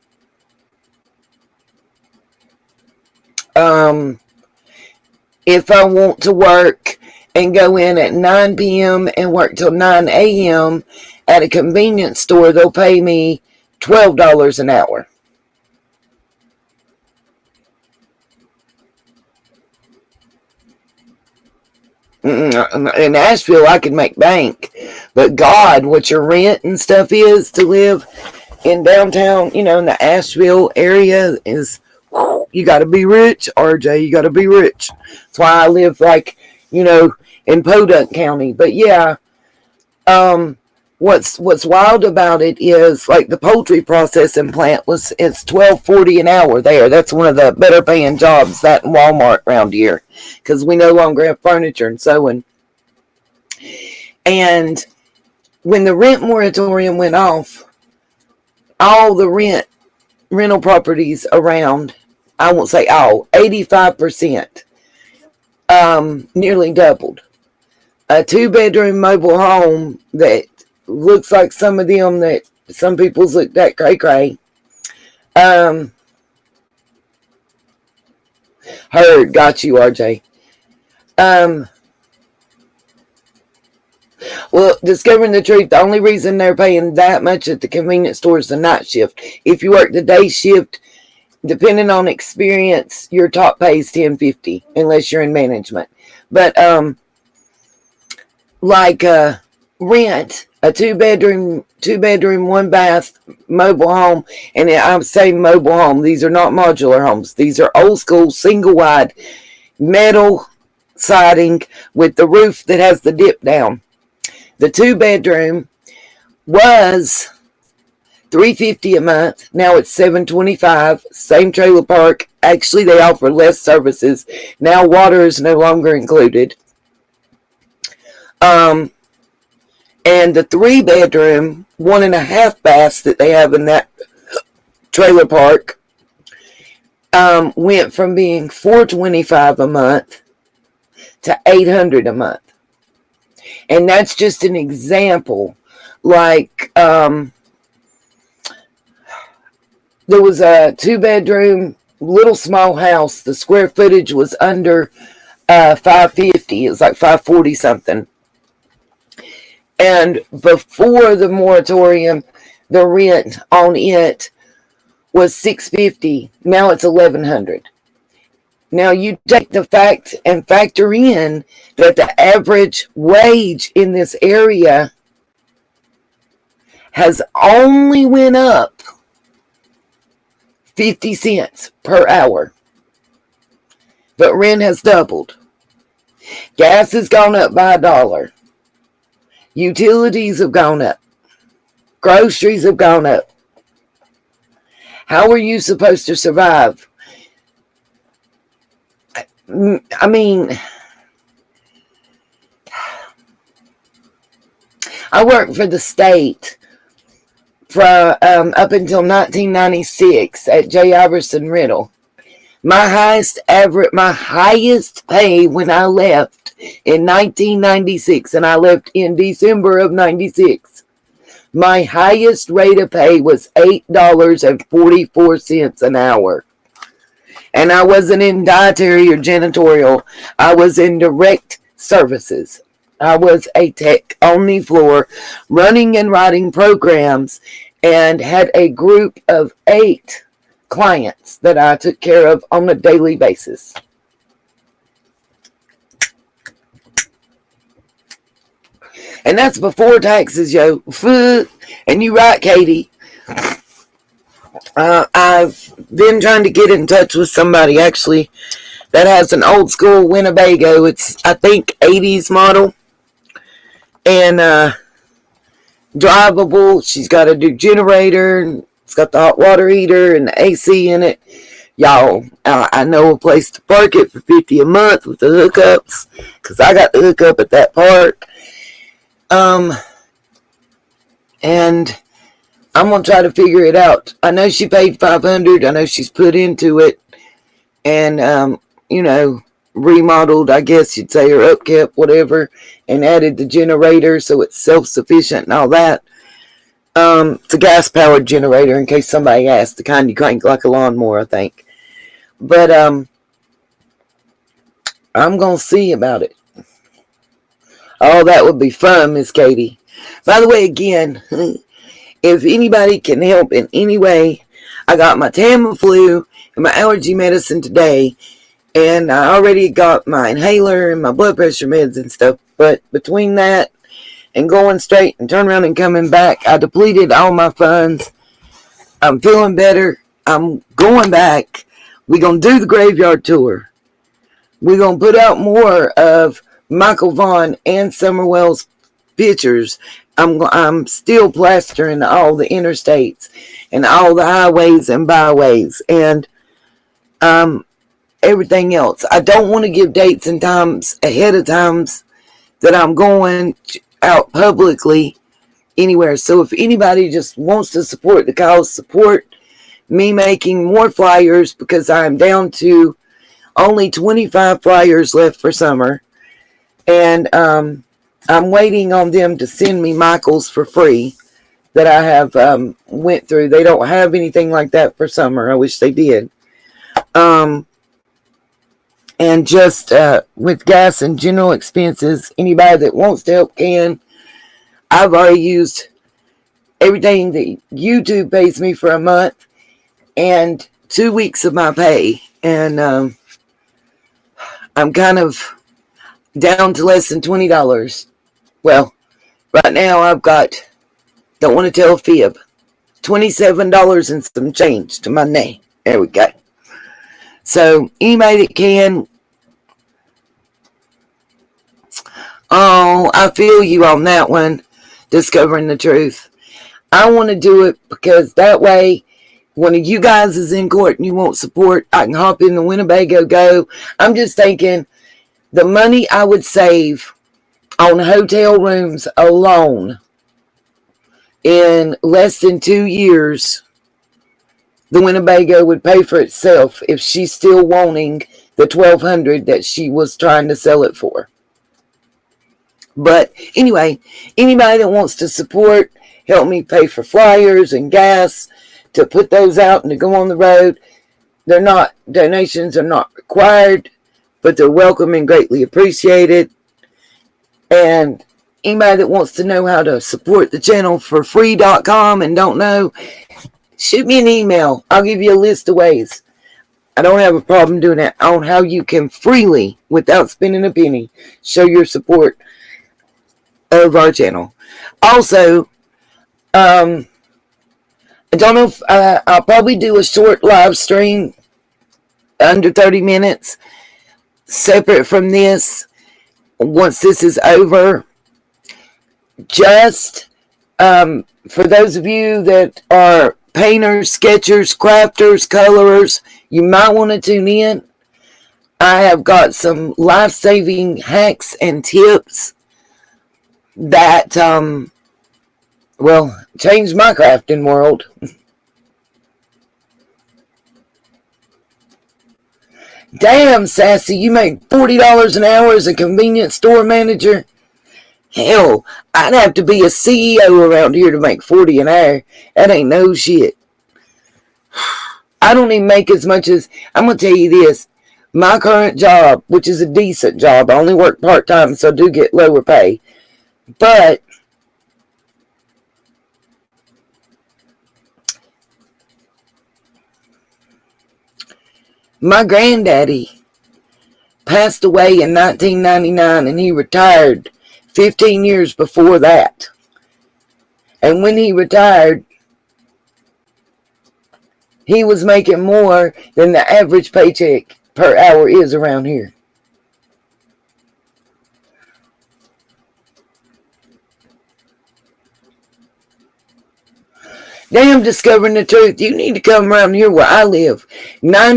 If I want to work and go in at 9 p.m. and work till 9 a.m. at a convenience store, they'll pay me $12 an hour. In Asheville, I could make bank, but God, what your rent and stuff is to live in downtown, in the Asheville area is, you got to be rich, RJ. You got to be rich. That's why I live in Podunk County. But yeah, what's wild about it is like the poultry processing plant it's $12.40 an hour there. That's one of the better paying jobs, that in Walmart around here, because we no longer have furniture and sewing. And when the rent moratorium went off, all the rental properties around, I won't say all, 85%, nearly doubled. A 2-bedroom mobile home that looks like some of them that some people's looked at cray-cray. Heard, got you, RJ. Well, discovering the truth, the only reason they're paying that much at the convenience store is the night shift. If you work the day shift, depending on experience, your top pay is $10.50, unless you're in management. But rent a two-bedroom, 1-bath mobile home, and I'm saying mobile home. These are not modular homes. These are old school, single-wide metal siding with the roof that has the dip down. The 2-bedroom was $350 a month. Now it's $725. Same trailer park. Actually, they offer less services. Now water is no longer included. And the 3-bedroom, 1.5 baths that they have in that trailer park went from being $425 a month to $800 a month. And that's just an example. Like, there was a 2-bedroom, little small house. The square footage was under $550. It was like $540 something. And before the moratorium, the rent on it was $650. Now it's $1,100. Now you take the fact and factor in that the average wage in this area has only went up 50 cents per hour. But rent has doubled. Gas has gone up by $1. Utilities have gone up. Groceries have gone up. How are you supposed to survive? I mean, I worked for the state from up until 1996 at J. Iverson Riddle. My highest pay when I left in 1996, and I left in December of 96. My highest rate of pay was $8.44 an hour. And I wasn't in dietary or janitorial. I was in direct services. I was a tech on the floor running and writing programs and had a group of 8 clients that I took care of on a daily basis. And that's before taxes, yo. And you right, Katie. I've been trying to get in touch with somebody, actually, that has an old school Winnebago. It's, I think, 80s model. And drivable. She's got a new generator. It's got the hot water heater and the AC in it. Y'all, I know a place to park it for $50 a month with the hookups, because I got the hookup at that park. and I'm gonna try to figure it out. I know she paid $500. I know she's put into it, and remodeled, I guess you'd say, or upkept, whatever, and added the generator so it's self-sufficient and all that. It's a gas-powered generator, in case somebody asked, the kind you crank like a lawnmower, I think. But I'm gonna see about it. Oh, that would be fun, Miss Katie. By the way, again, if anybody can help in any way, I got my Tamiflu and my allergy medicine today, and I already got my inhaler and my blood pressure meds and stuff. But between that and going straight and turn around and coming back, I depleted all my funds. I'm feeling better. I'm going back. We're going to do the graveyard tour. We're going to put out more of Michael Vaughn and Summerwell's pictures. I'm still plastering all the interstates and all the highways and byways and everything else. I don't want to give dates and times ahead of times that I'm going out publicly anywhere. So if anybody just wants to support the cause, support me making more flyers, because I'm down to only 25 flyers left for summer. And I'm waiting on them to send me Michael's for free that I have went through. They don't have anything like that for summer. I wish they did. And just with gas and general expenses, anybody that wants to help can. I've already used everything that YouTube pays me for a month and 2 weeks of my pay. And I'm kind of down to less than $20. Well, right now I've got, don't want to tell a fib, $27 and some change to my name. There we go. So anybody that can, oh, I feel you on that one, discovering the truth. I want to do it because that way, when you guys is in court and you want support, I can hop in the Winnebago Go. I'm just thinking the money I would save on hotel rooms alone in less than 2 years, the Winnebago would pay for itself if she's still wanting the $1,200 that she was trying to sell it for. But anyway, anybody that wants to support, help me pay for flyers and gas to put those out and to go on the road. Donations are not required, but they're welcome and greatly appreciated. And anybody that wants to know how to support the channel for free.com and don't know, shoot me an email. I'll give you a list of ways. I don't have a problem doing that on how you can freely, without spending a penny, show your support of our channel. Also, I don't know if I'll probably do a short live stream under 30 minutes separate from this once this is over. Just for those of you that are painters, sketchers, crafters, colorers, you might want to tune in. I have got some life-saving hacks and tips that changed my crafting world. Damn, Sassy, you make $40 an hour as a convenience store manager? Hell, I'd have to be a CEO around here to make $40 an hour. That ain't no shit. I don't even make as much as, I'm going to tell you this, my current job, which is a decent job, I only work part-time, so I do get lower pay. But my granddaddy passed away in 1999 and he retired 15 years before that. And when he retired, he was making more than the average paycheck per hour is around here. Damn, discovering the truth. You need to come around here where I live. I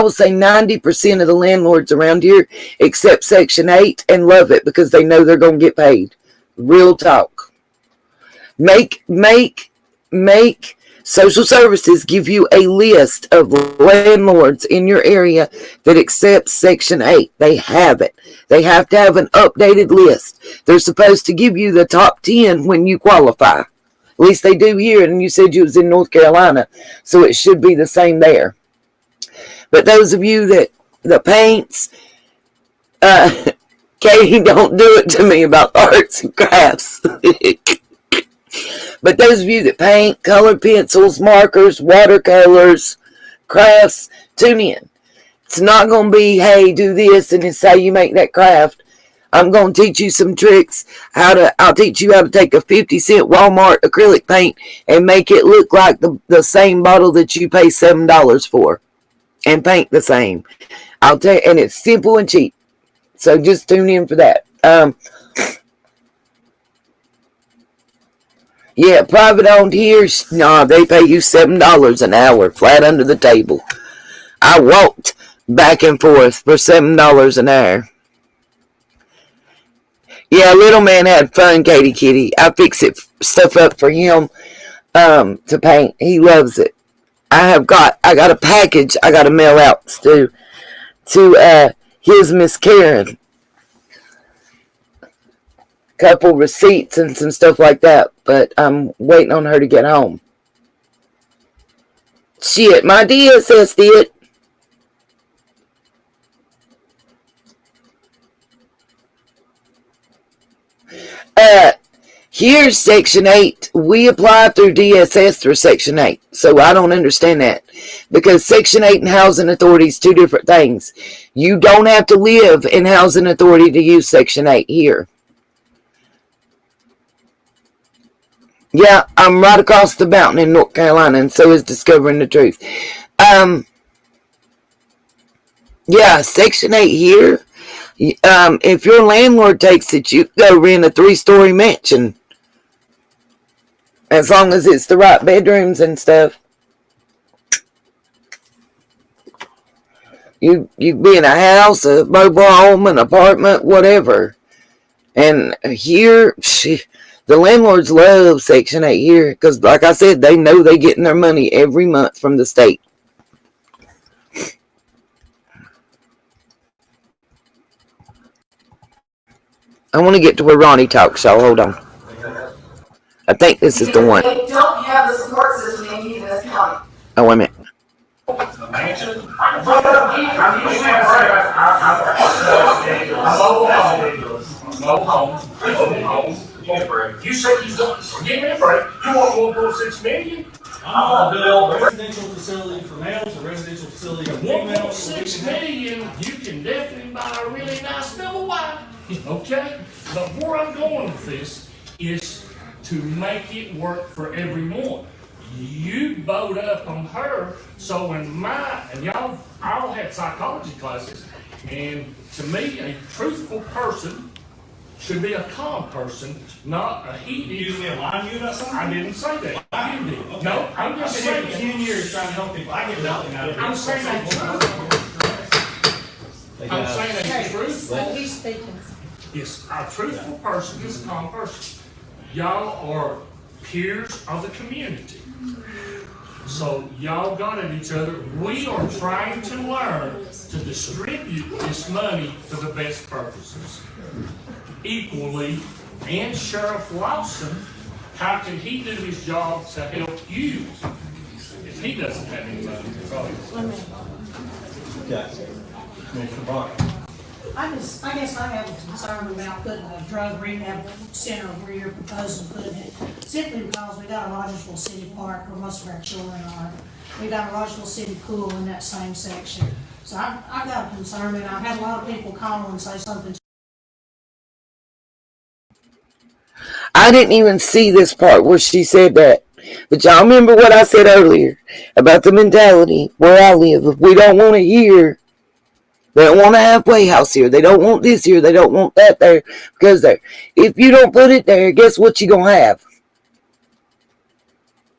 would say 90% of the landlords around here accept Section 8 and love it because they know they're going to get paid. Real talk. Make social services give you a list of landlords in your area that accepts Section 8. They have it. They have to have an updated list. They're supposed to give you the top 10 when you qualify. At least they do here, and you said you was in North Carolina, so it should be the same there. But those of you that paints, Katie, don't do it to me about arts and crafts. But those of you that paint, color pencils, markers, watercolors, crafts, tune in. It's not going to be, hey, do this, and it's how you make that craft. I'm going to teach you some tricks. I'll teach you how to take a 50-cent Walmart acrylic paint and make it look like the same bottle that you pay $7 for, and paint the same. And it's simple and cheap. So just tune in for that. Yeah, private owned here, nah, they pay you $7 an hour, flat under the table. I walked back and forth for $7 an hour. Yeah, little man had fun, Katie Kitty. I fix stuff up for him to paint. He loves it. I got a package I got to mail out to his Miss Karen. Couple receipts and some stuff like that, but I'm waiting on her to get home. Shit, my DSS did. Here's Section 8. We apply through DSS through Section 8. So I don't understand that. Because Section 8 and Housing Authority is two different things. You don't have to live in Housing Authority to use Section 8 here. Yeah, I'm right across the mountain in North Carolina, and so is Discovering the Truth. Yeah, Section 8 here. If your landlord takes it, you go rent a 3-story mansion. As long as it's the right bedrooms and stuff. You be in a house, a mobile home, an apartment, whatever. And here, the landlords love Section 8 here because, like I said, they know they're getting their money every month from the state. I want to get to where Ronnie talks, so hold on. I think this is the one. They don't have the support system they need in this county. Oh, wait a minute. You say you don't, give me a break, you want 1.6 million? I'm gonna build a residential facility for males, a residential facility for females. 1.6 million, you can definitely buy a really nice double wide, okay? But where I'm going with this is to make it work for everyone. You bowed up on her, so and y'all all had psychology classes, and to me, a truthful person should be a calm person, not a heated. You used me a line you about something? I didn't say that. You did. Okay. No, I'm just saying. I've been here for 10 years trying to help people. I get nothing out of it. I'm saying a I'm saying a truthful. He's speaking. Yes, a truthful person is a calm person. Y'all are peers of the community. So y'all got at each other. We are trying to learn to distribute this money for the best purposes. Equally, and Sheriff Lawson, how can he do his job to help you if he doesn't have any money? Okay. Commissioner Brock. I guess I have a concern about putting a drug rehab center where you're proposing putting it, simply because we got a Rogersville City Park where most of our children are. We got a Rogersville City Pool in that same section. So I've got a concern, and I've had a lot of people call and say something. I didn't even see this part where she said that. But y'all remember what I said earlier about the mentality where I live. If we don't want it here, they don't want a halfway house here. They don't want this here. They don't want that there. Because there. If you don't put it there, guess what you're going to have?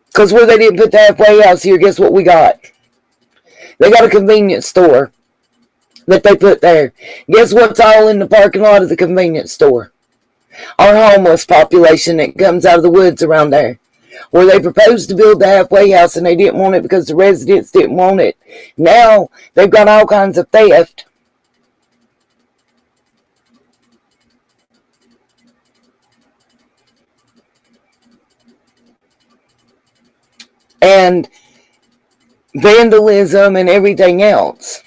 Because where they didn't put the halfway house here, guess what we got? They got a convenience store that they put there. Guess what's all in the parking lot of the convenience store? our homeless population that comes out of the woods around there, where they proposed to build the halfway house and they didn't want it because the residents didn't want it. Now they've got all kinds of theft. And vandalism and everything else.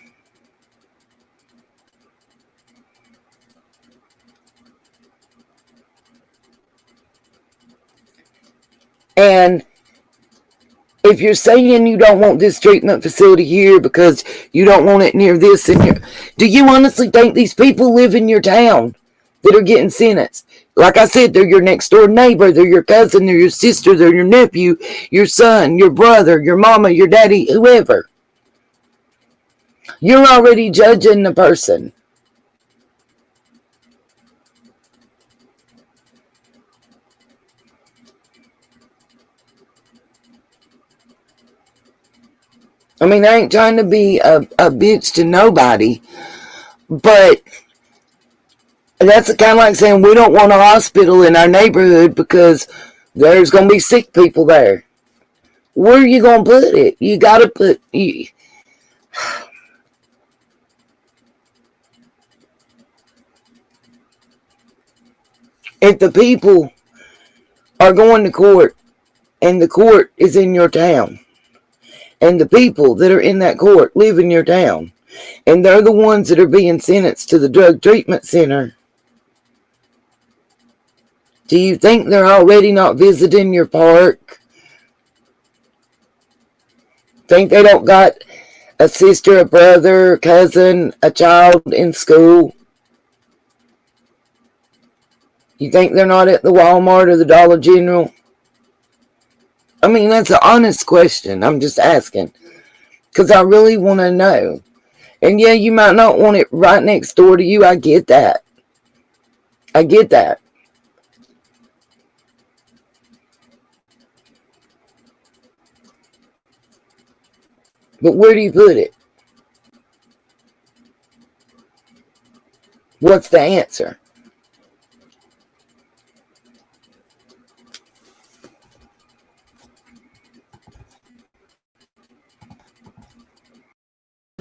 And if you're saying you don't want this treatment facility here because you don't want it near this and here, do you honestly think these people live in your town that are getting sentenced? Like I said, they're your next door neighbor, they're your cousin, they're your sister, they're your nephew, your son, your brother, your mama, your daddy, whoever. You're already judging the person. I mean, I ain't trying to be a bitch to nobody, but that's kind of like saying we don't want a hospital in our neighborhood because there's going to be sick people there. Where are you going to put it? You got to put... If the people are going to court and the court is in your town, and the people that are in that court live in your town, and they're the ones that are being sentenced to the drug treatment center, do you think they're already not visiting your park? Think they don't got a sister, a brother, a cousin, a child in school? You think they're not at the Walmart or the Dollar General? I mean, that's an honest question. I'm just asking. Because I really want to know. And yeah, you might not want it right next door to you. I get that. I get that. But where do you put it? What's the answer?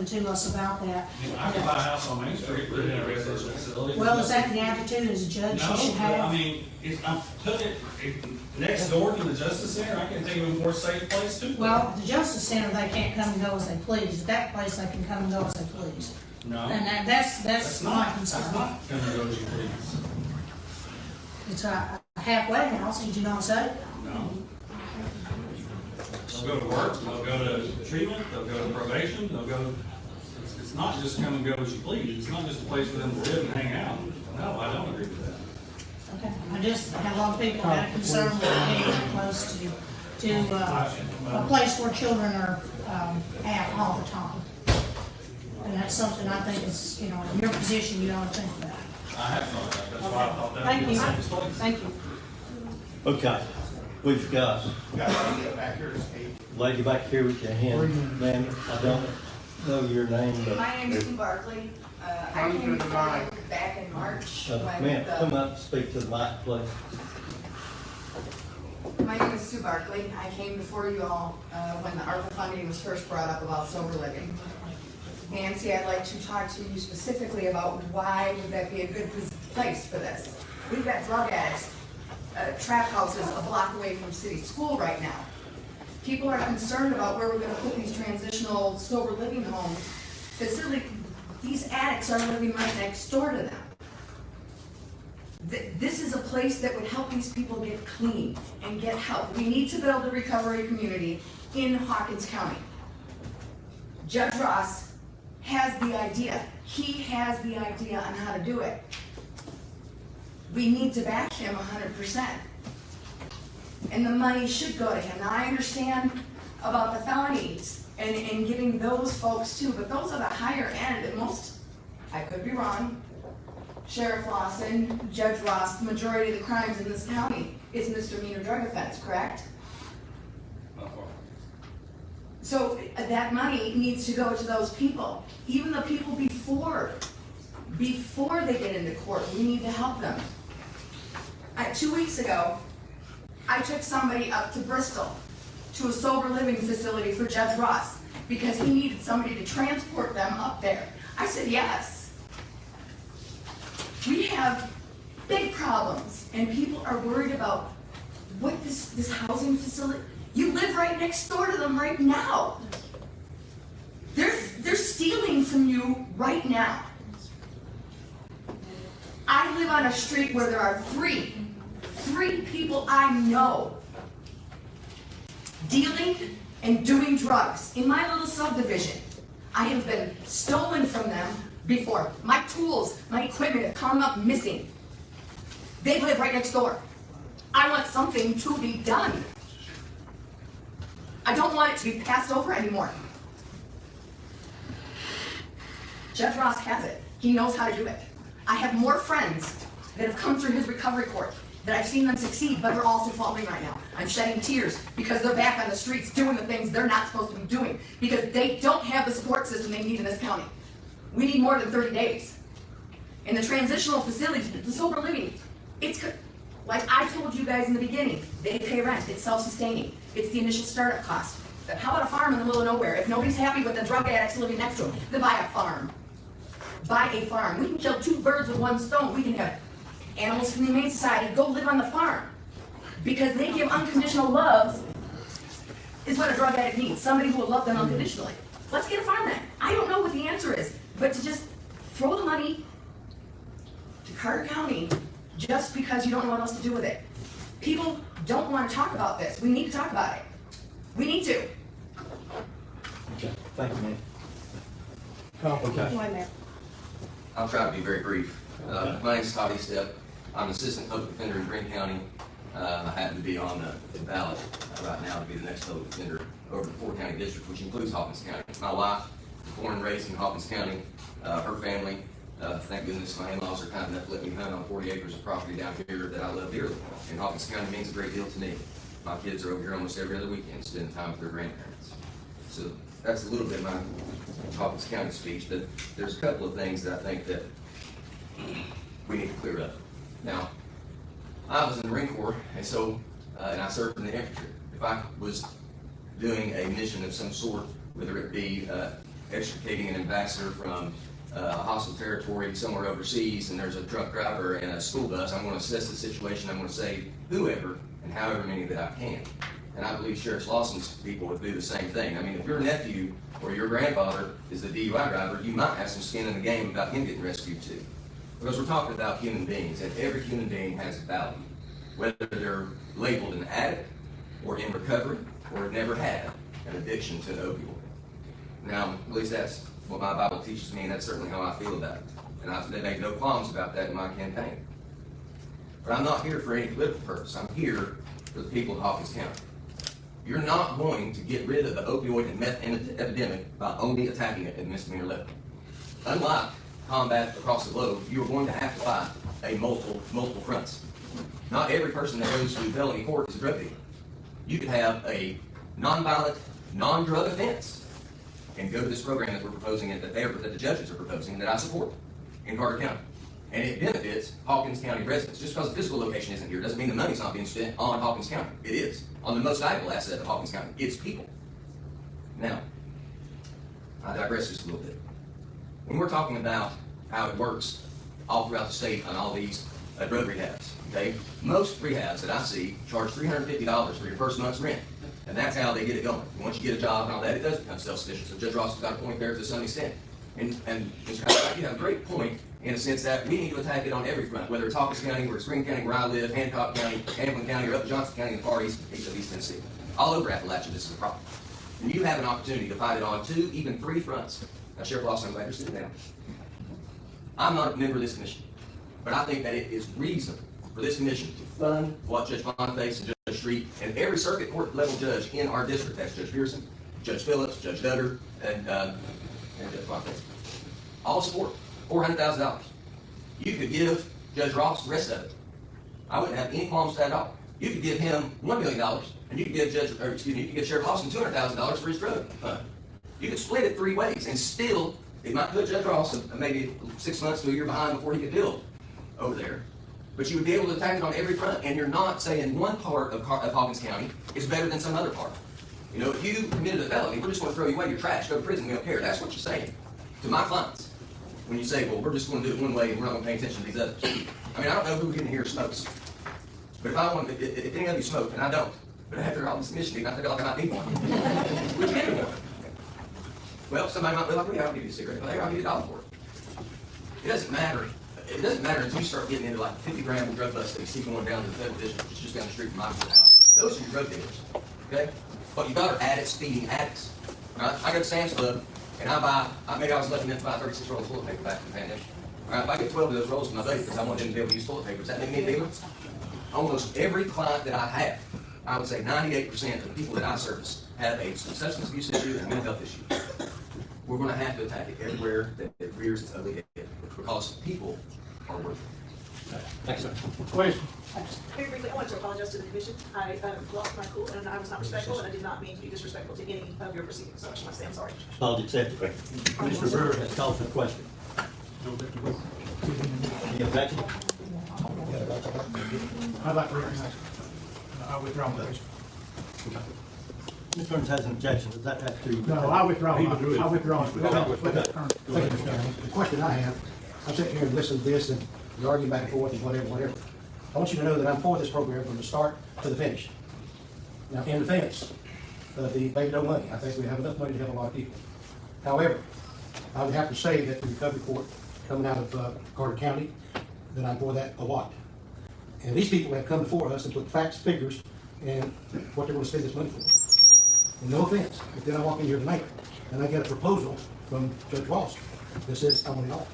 To us about that. I could buy a house on Main Street, live in a residential facility. Well, is that the attitude as a judge you should No, have? I mean, I'm putting it next door to the Justice Center. I can think of a more safe place too. Well, the Justice Center, they can't come and go as they please. At that place, they can come and go as they please. No. And that's my concern. That's not come and go as you please. It's a halfway house, did you not say? No. They'll go to work, they'll go to treatment, they'll go to probation, they'll go, it's not just come and go as you please. It's not just a place for them to live and hang out. No, I don't agree with that. Okay, I have a lot of people that are concerned with being close to a place where children are at all the time. And that's something I think is, in your position, you ought to think about. I have thought that. That's why I thought that Thank would be you. the safest place. Thank you. Okay, we've got lady back here with your hand, ma'am. I don't know your name, but. My name is Sue Barkley. I came forward back in March. Ma'am, come up and speak to the mic, please. My name is Sue Barkley. I came before you all when the ARPA funding was first brought up about sober living. Nancy, I'd like to talk to you specifically about why would that be a good place for this. We've got drug addicts, trap houses a block away from city school right now. People are concerned about where we're going to put these transitional sober living homes. These addicts are living right next door to them. This is a place that would help these people get clean and get help. We need to build a recovery community in Hawkins County. Judge Ross has the idea. He has the idea on how to do it. We need to back him 100%. And the money should go to him. Now, I understand about the felonies and getting those folks too, but those are the higher end, and most, I could be wrong, Sheriff Lawson, Judge Ross, the majority of the crimes in this county is misdemeanor drug offense, correct? So that money needs to go to those people. Even the people before they get into court, we need to help them. 2 weeks ago, I took somebody up to Bristol to a sober living facility for Judge Ross because he needed somebody to transport them up there. I said yes. We have big problems and people are worried about what this housing facility, you live right next door to them right now. They're stealing from you right now. I live on a street where there are three people I know dealing and doing drugs in my little subdivision. I have been stolen from them before. My tools, my equipment have come up missing. They live right next door. I want something to be done. I don't want it to be passed over anymore. Judge Ross has it. He knows how to do it. I have more friends that have come through his recovery court that I've seen them succeed, but they're also falling right now. I'm shedding tears because they're back on the streets doing the things they're not supposed to be doing because they don't have the support system they need in this county. We need more than 30 days. In the transitional facilities, the sober living, it's like I told you guys in the beginning, they pay rent, it's self-sustaining, it's the initial startup cost. But how about a farm in the middle of nowhere? If nobody's happy with the drug addicts living next to them, then buy a farm. Buy a farm. We can kill 2 birds with 1 stone. We can have animals from the Humane Society go live on the farm because they give unconditional love is what a drug addict needs. Somebody who will love them unconditionally. Let's get a farm then. I don't know what the answer is, but to just throw the money to Carter County just because you don't know what else to do with it. People don't want to talk about this. We need to talk about it. We need to. Okay, thank you, ma'am. Okay. I'll try to be very brief. My name is Todd Eastep. I'm an assistant public defender in Greene County. I happen to be on the ballot right now to be the next public defender over the 4 county district, which includes Hawkins County. My wife was born and raised in Hawkins County. Her family, thank goodness my in-laws are kind enough to let me hunt on 40 acres of property down here that I love dearly. And Hawkins County means a great deal to me. My kids are over here almost every other weekend spending time with their grandparents. So that's a little bit of my Hawkins County speech, but there's a couple of things that I think that we need to clear up. Now, I was in the Marine Corps, and so, and I served in the infantry. If I was doing a mission of some sort, whether it be extricating an ambassador from a hostile territory somewhere overseas, and there's a truck driver and a school bus, I'm going to assess the situation. I'm going to save whoever and however many that I can. And I believe Sheriff Lawson's people would do the same thing. I mean, if your nephew or your grandfather is the DUI driver, you might have some skin in the game about him getting rescued too. Because we're talking about human beings, and every human being has a value. Whether they're labeled an addict, or in recovery, or never had an addiction to an opioid. Now, at least that's what my Bible teaches me, and that's certainly how I feel about it. And they make no qualms about that in my campaign. But I'm not here for any political purpose. I'm here for the people of Hawkins County. You're not going to get rid of the opioid and meth epidemic by only attacking it at misdemeanor level. Unlike combat across the globe, you are going to have to fight a multiple fronts. Not every person that goes to felony court is a drug dealer. You could have a nonviolent, non-drug offense and go to this program that we're proposing that the judges are proposing that I support in Carter County. And it benefits Hawkins County residents. Just because the physical location isn't here doesn't mean the money's not being spent on Hawkins County. It is. On the most valuable asset of Hawkins County. It's people. Now, I digress just a little bit. When we're talking about how it works all throughout the state on all these drug rehabs, okay? Most rehabs that I see charge $350 for your first month's rent. And that's how they get it going. And once you get a job and all that, it does become self-sufficient. So Judge Ross has got a point there to some extent. And Mr. Howard, you have a great point in a sense that we need to attack it on every front, whether it's Hawkins County, where it's Greene County, where I live, Hancock County, Hamilton County, or up Johnson County and the far east of East Tennessee. All over Appalachia, this is a problem. And you have an opportunity to fight it on 2, even 3 fronts. Now, Sheriff Lawson, I'm glad you're sitting down. I'm not a member of this commission, but I think that it is reasonable for this commission to fund what Judge Boniface and Judge Street and every circuit court level judge in our district, that's Judge Pearson, Judge Phillips, Judge Duggar, and Judge Boniface, all support $400,000. You could give Judge Ross the rest of it. I wouldn't have any qualms with that at all. You could give him $1 million, and you could give you could give Sheriff Lawson $200,000 for his drug fund. You could split it 3 ways, and still, it might put Judge Ross maybe 6 months to a year behind before he could build over there. But you would be able to attack it on every front, and you're not saying one part of Hawkins County is better than some other part. You know, if you committed a felony, we're just going to throw you away, you're trash, go to prison, we don't care. That's what you're saying to my clients. When you say, well, we're just going to do it one way and we're not going to pay attention to these others. I mean, I don't know who in here smokes. But if any of you smoke, and I don't, but after all this initiative, I feel like I might need one. Would you give me one? Well, somebody might be like, well, I'll give you a cigarette, but I'll give you $1 for it. It doesn't matter. It doesn't matter until you start getting into like 50-gram drug busts that you see going down to the federal district, which is just down the street from my house. Those are your drug dealers, okay? What you got are addicts feeding addicts. Right? I go to Sam's Club, and I buy, maybe I was lucky enough to buy 36 rolls of toilet paper back in the pandemic. All right, if I get 12 of those rolls for my buddy because I want them to be able to use toilet paper, does that make me a dealer? Almost every client that I have, I would say 98% of the people that I service have a substance abuse issue and a mental health issue. We're going to have to attack it everywhere that it rears its ugly head because people are worth it. Thanks, sir. Question? Very briefly, I want to apologize to the commission. I lost my cool and I was not respectful, and I did not mean to be disrespectful to any of your proceedings. So I just want to say I'm sorry. Apology accepted. Commissioner Brewer has called for the question. Any objection? I'd like to recognize, I withdraw my motion. Ms. Burns has an objection. Does that have to? No, I withdraw. I withdraw. The question I have, I'm sitting here and listening to this and you're arguing back and forth and whatever. I want you to know that I'm for this program from the start to the finish. Now, in defense of the baby no money, I think we have enough money to help a lot of people. However, I would have to say that the recovery court coming out of Carter County, that I'm for that a lot. And these people have come before us and put facts, figures, and what they're going to spend this money for. And no offense, but then I walk in here tonight and I get a proposal from Judge Ross that says I want it all.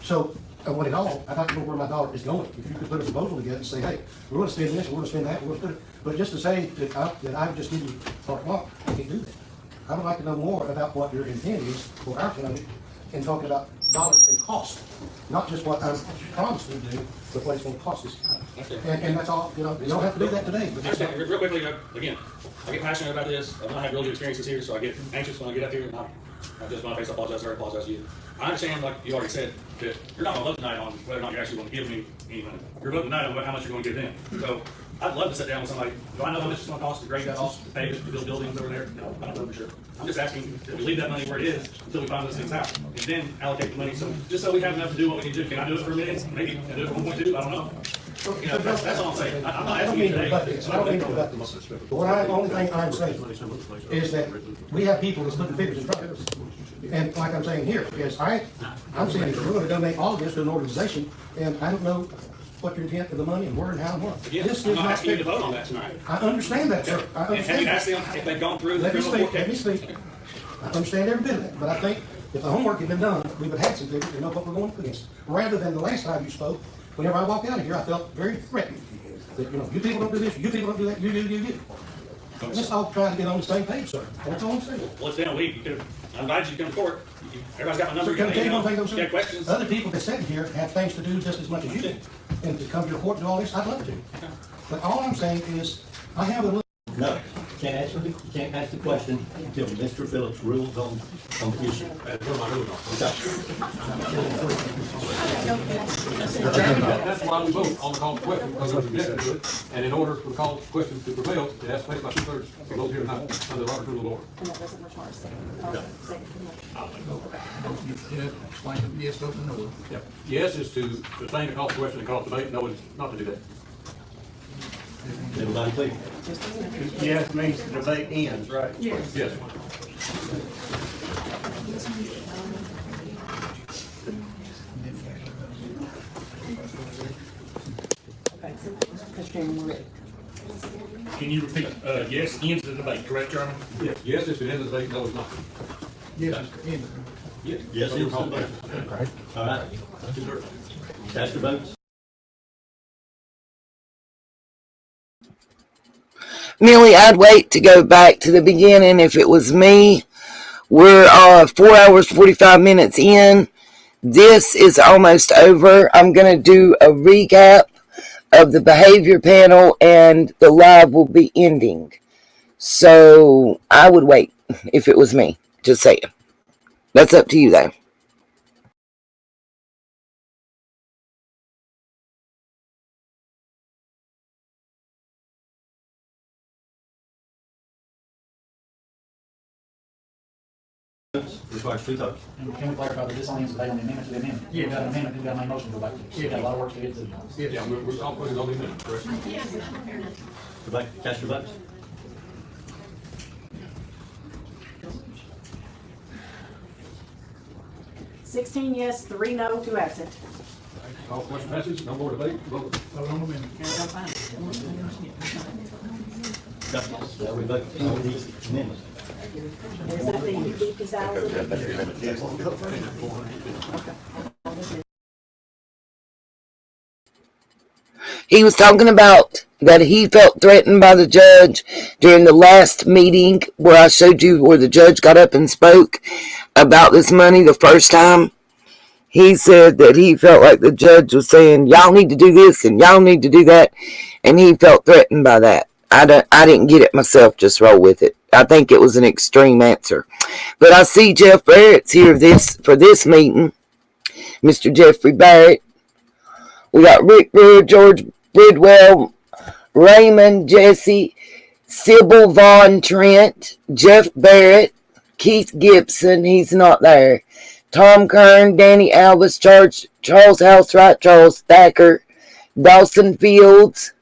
So I want it all. I'd like to know where my dollar is going. If you could put a proposal together and say, hey, we're going to spend this, we're going to spend that, we're going to put it. But just to say that I just give you carte blanche, I can't do that. I would like to know more about what your intent is for our county in talking about dollars and cost, not just what I'm promised to do, but what it's going to cost us. And that's all. You know, you don't have to do that today. But Real quickly, again, I get passionate about this. I don't have real good experiences here, so I get anxious when I get out there, and I just my face, I apologize, I apologize to you. I understand, like you already said, that you're not going to vote tonight on whether or not you're actually going to give me any money. You're voting tonight on how much you're going to give them. So I'd love to sit down with somebody. Do I know how much it's going to cost to grade that off, to pay it, to build buildings over there? No, I don't know for sure. I'm just asking that we leave that money where it is until we find those things out, and then allocate the money. So just so we have enough to do what we need to do. Can I do it for a minute? Maybe. Can I do it for 1.2? I don't know. You know, that's all I'm saying. I'm not asking you today. I don't mean to rebut this. But the only thing I'm saying is that we have people that's putting figures in front of us. And like I'm saying here, is I'm saying we're going to donate all of this to an organization, and I don't know what your intent of the money and where and how and what. Again, I'm not asking you to vote on that tonight. I understand that, sir. I understand. Have you asked them if they've gone through the Let me criminal speak, court let me case? speak. I understand every bit of that, but I think if the homework had been done, we would have had some figures and know what we're going up against. Rather than the last time you spoke, whenever I walked out of here, I felt very threatened. That, you know, you people don't do this, you people don't do that, you. Let's all try to get on the same page, sir. That's all I'm saying. Well, it's been a week. I'm glad you come to court. Everybody's got my number. Sir, can I tell you one thing though, You sir? got questions? Other people that sit here have things to do just as much as you do. And to come to your court and do all this, I'd love to. But all I'm saying is, I have a little. No, can't ask the question until Mr. Phillips rules on the issue. That's why we vote on the call for question, because we're objecting to it. And in order for the call for questions to prevail, it has to pass by 2/3 of those here tonight, under the Robert's Rule of Order. And that doesn't require a second. Yes, vote no. Yep. Yes is to sustain the call for question and call for debate. No is not to do that. Everybody clear? Yes, means the debate ends, right? Yes. Yes. Can you repeat, yes, ends the debate, correct, Chairman? Yes. Yes is to end the debate. No is not. Yes, end. Yes. Yes, So it you is. call for question. All right. 2/3. Cast your votes. Millie, I'd wait to go back to the beginning if it was me. We're 4 hours, 45 minutes in. This is almost over. I'm going to do a recap of the behavior panel and the live will be ending. So I would wait if it was me. Just saying. That's up to you though. votes, requires 2/3. And can we clarify that this only is a debate on the amendment to the amendment? Yeah. We got an amendment, we got my motion to go back to. We got a lot of work to get to. Yeah, we're all putting on the amendment, correct? Go back, cast your votes. Sixteen yes, 3 no, 2 absent. All question passes, no more debate, vote. Vote on the amendment. Now we vote on the amendment. Is that the $50,000? He was talking about that he felt threatened by the judge during the last meeting where I showed you where the judge got up and spoke about this money the first time. He said that he felt like the judge was saying, y'all need to do this and y'all need to do that. And he felt threatened by that. I didn't get it myself, just roll with it. I think it was an extreme answer. But I see Jeff Barrett's here for this meeting. Mr. Jeffrey Barrett. We got Rick Brewer, George Bridwell, Raymond, Jesse, Sybil Von Trent, Jeff Barrett, Keith Gibson, he's not there, Tom Kern, Danny Albus, Charles Housewright, Charles Thacker, Dawson Fields,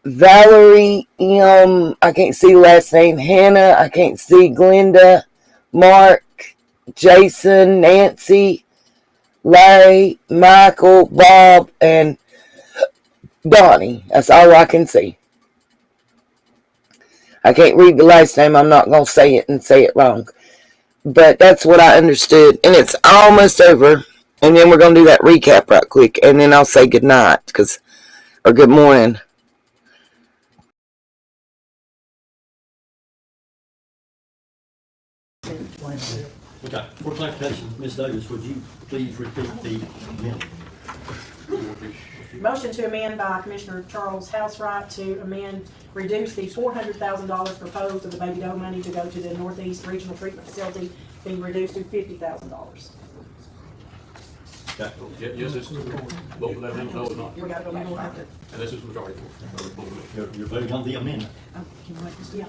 Valerie M., I can't see last name, Hannah, I can't see Glenda, Mark, Jason, Nancy, Larry, Michael, Bob, and Donnie. That's all I can see. I can't read the last name. I'm not going to say it and say it wrong. But that's what I understood. And it's almost over. And then we're going to do that recap right quick. And then I'll say good night. Or good morning. Okay, for clarification, Ms. Davis, would you please repeat the amendment? Motion to amend by Commissioner Charles Housewright to reduce the $400,000 proposed of the baby doe money to go to the Northeast Regional Treatment Facility, being reduced to $50,000. Okay. Yes, this is, vote for that amendment, no, it's not. We gotta go back and And this is majority. You're voting on the amendment. Yeah.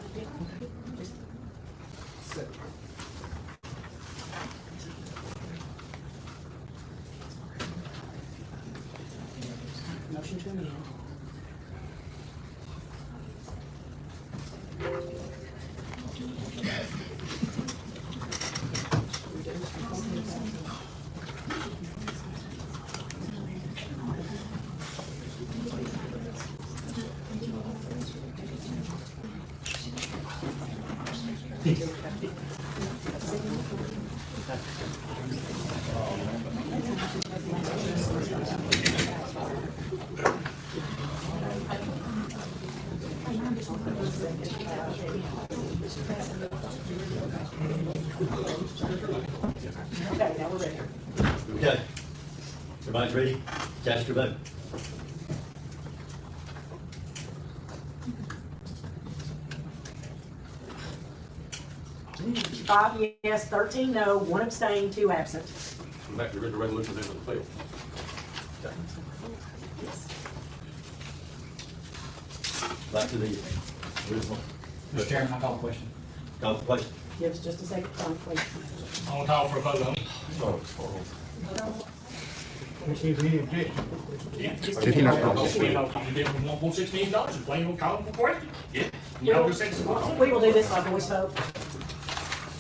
Motion to amend. Okay, now we're ready. Okay. Everybody's ready? Cast your vote. Five yes, 13 no, 1 abstain, 2 absent. Back to the original resolution, then it'll fail. Back to the original. Mr. Chairman, I call the question. Call the question. Give us just a second, please. I'll call for a vote on it. Which is any objection? Yeah. Did he not call? You give them $1.6 million and blame them, call them for question. Yeah. Y'all just said it's a We will do this by voice vote.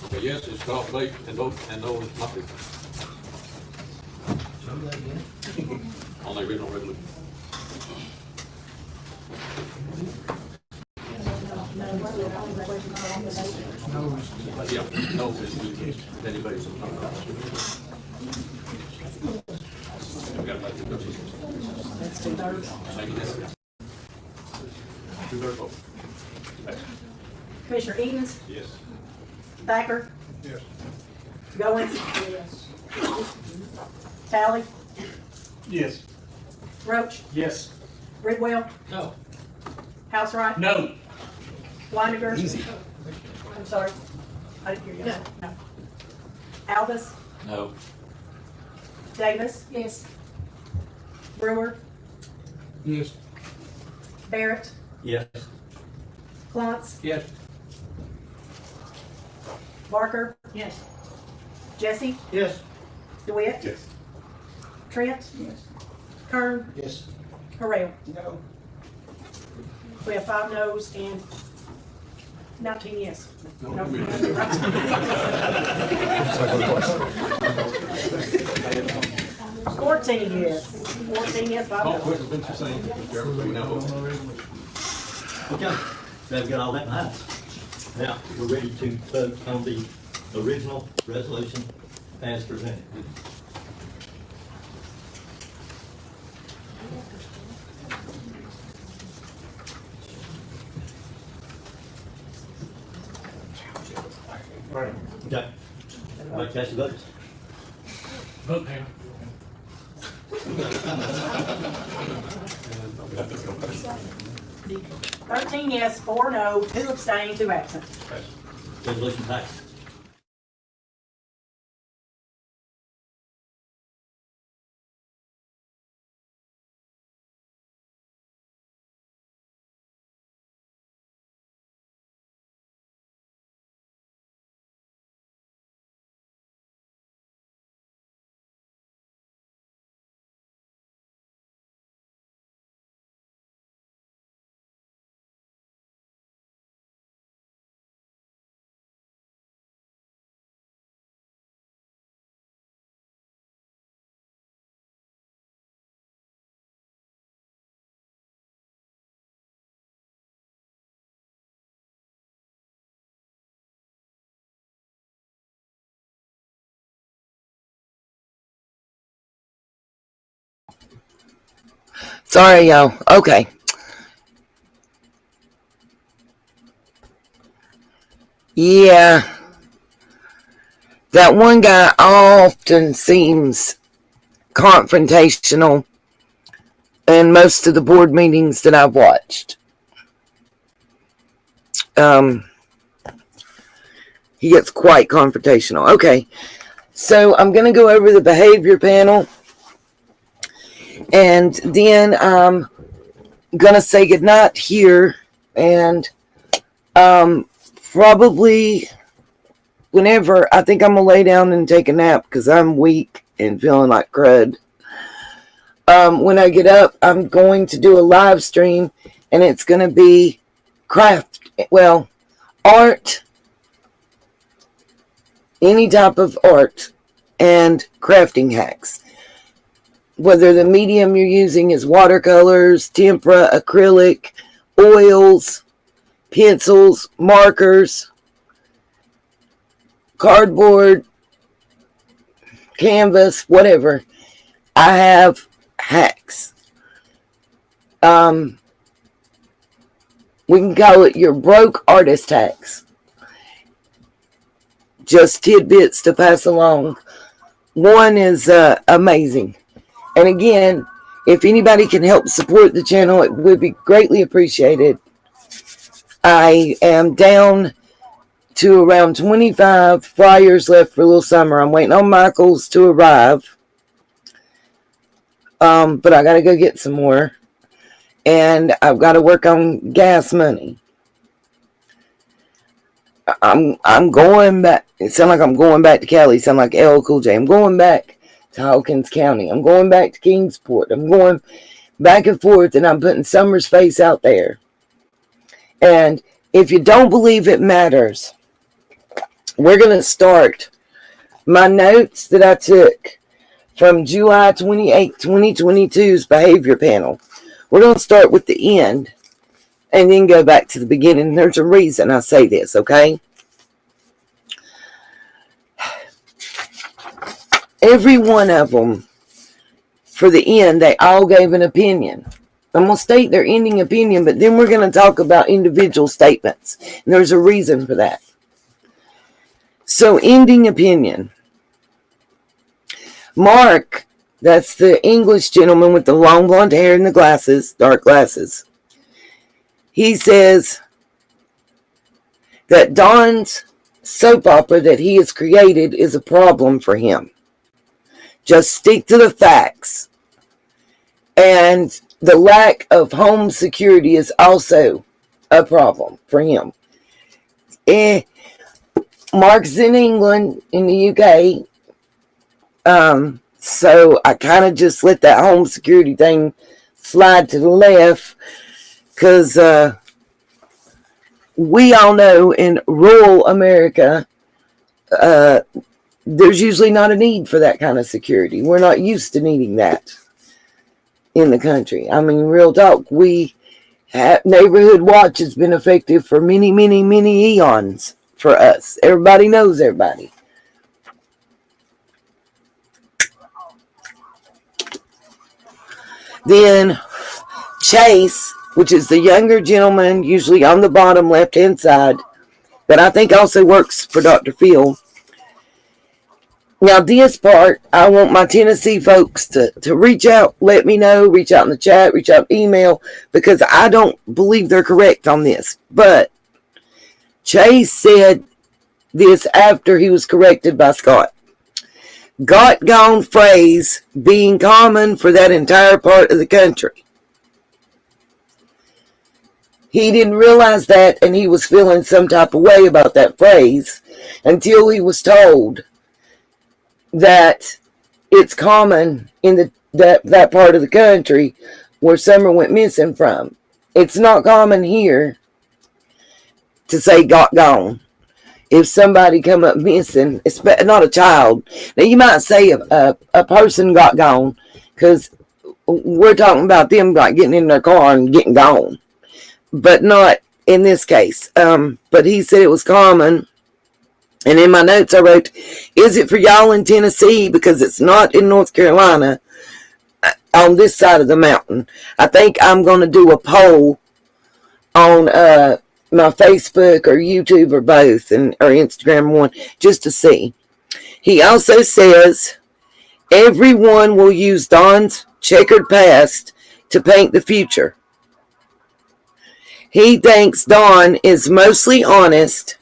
Okay, yes, it's called debate and vote, and no, it's not. On the original resolution. Yeah, no, it's anybody's. That's 2/3. Two-thirds vote. Commissioner Edens? Yes. Thacker? Yes. Goins? Yes. Talley? Yes. Roach? Yes. Bridwell? No. Housewright? No. Weininger? I'm sorry. I didn't hear you. No. Albus? No. Davis? Yes. Brewer? Yes. Barrett? Yes. Clunts? Yes. Barker? Yes. Jesse? Yes. DeWitt? Yes. Trent? Yes. Kern? Yes. Harrell? No. We have 5 noes and 19 yes. No. 14 yes. 14 yes, 5 Call no. question, been sustained. Chairman, we now vote. Okay, they've got all that behind us. Now, we're ready to vote on the original resolution as presented. Okay. All right, cast your votes. Vote now. Thirteen yes, 4 no, 2 abstain, 2 absent. Resolution passed. Sorry, y'all. Okay. Yeah. That one guy often seems confrontational in most of the board meetings that I've watched. He gets quite confrontational. Okay. So I'm going to go over the behavior panel. And then I'm going to say goodnight here. And probably whenever, I think I'm going to lay down and take a nap because I'm weak and feeling like crud. When I get up, I'm going to do a live stream. And it's going to be art. Any type of art and crafting hacks. Whether the medium you're using is watercolors, tempera, acrylic, oils, pencils, markers, cardboard, canvas, whatever. I have hacks. We can call it your broke artist hacks. Just tidbits to pass along. One is amazing. And again, if anybody can help support the channel, it would be greatly appreciated. I am down to around 25 flyers left for Little Summer. I'm waiting on Michael's to arrive. But I got to go get some more. And I've got to work on gas money. I'm going back. It sounds like I'm going back to Cali. It sounds like LL Cool J. I'm going back to Hawkins County. I'm going back to Kingsport. I'm going back and forth, and I'm putting Summer's face out there. And if you don't believe it matters, we're going to start my notes that I took from July 28, 2022's behavior panel. We're going to start with the end and then go back to the beginning. There's a reason I say this, okay? Every one of them, for the end, they all gave an opinion. I'm going to state their ending opinion, but then we're going to talk about individual statements. And there's a reason for that. So, ending opinion. Mark, that's the English gentleman with the long blonde hair and the glasses, dark glasses. He says that Don's soap opera that he has created is a problem for him. Just stick to the facts. And the lack of home security is also a problem for him. Mark's in England, in the UK. So I kind of just let that home security thing slide to the left because we all know in rural America, there's usually not a need for that kind of security. We're not used to needing that in the country. I mean, real talk, neighborhood watch has been effective for many, many, many eons for us. Everybody knows everybody. Then Chase, which is the younger gentleman, usually on the bottom left-hand side, that I think also works for Dr. Phil. Now, this part, I want my Tennessee folks to reach out, let me know, reach out in the chat, reach out email, because I don't believe they're correct on this. But Chase said this after he was corrected by Scott. Got gone phrase being common for that entire part of the country. He didn't realize that, and he was feeling some type of way about that phrase until he was told that it's common in that part of the country where Summer went missing from. It's not common here to say got gone. If somebody come up missing, it's not a child. Now you might say a person got gone because we're talking about them like getting in their car and getting gone, but not in this case. But he said it was common. And in my notes I wrote, is it for y'all in Tennessee? Because it's not in North Carolina on this side of the mountain. I think I'm going to do a poll on my Facebook or YouTube or both, or Instagram one, just to see. He also says, everyone will use Don's checkered past to paint the future. He thinks Don is mostly honest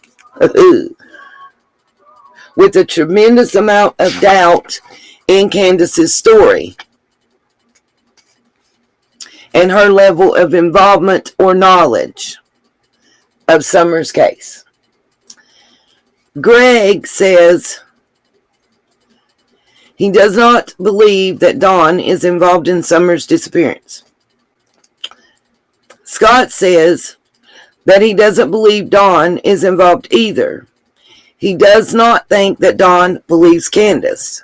with a tremendous amount of doubt in Candace's story and her level of involvement or knowledge of Summer's case. Greg says he does not believe that Dawn is involved in Summer's disappearance. Scott says that he doesn't believe Dawn is involved either. He does not think that Dawn believes Candace.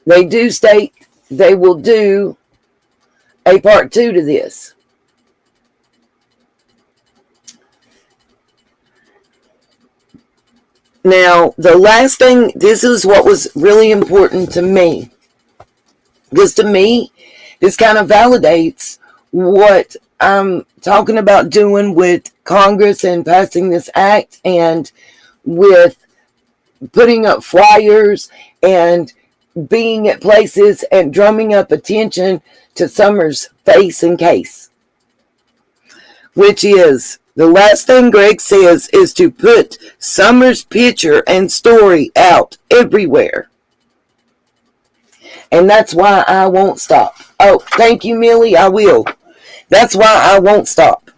They do state they will do a part 2 to this. Now, the last thing, this is what was really important to me. Because to me, this kind of validates what I'm talking about doing with Congress and passing this act, and with putting up flyers and being at places and drumming up attention to Summer's face and case. Which is, the last thing Greg says is to put Summer's picture and story out everywhere. And that's why I won't stop. Oh, thank you, Millie, I will. That's why I won't stop.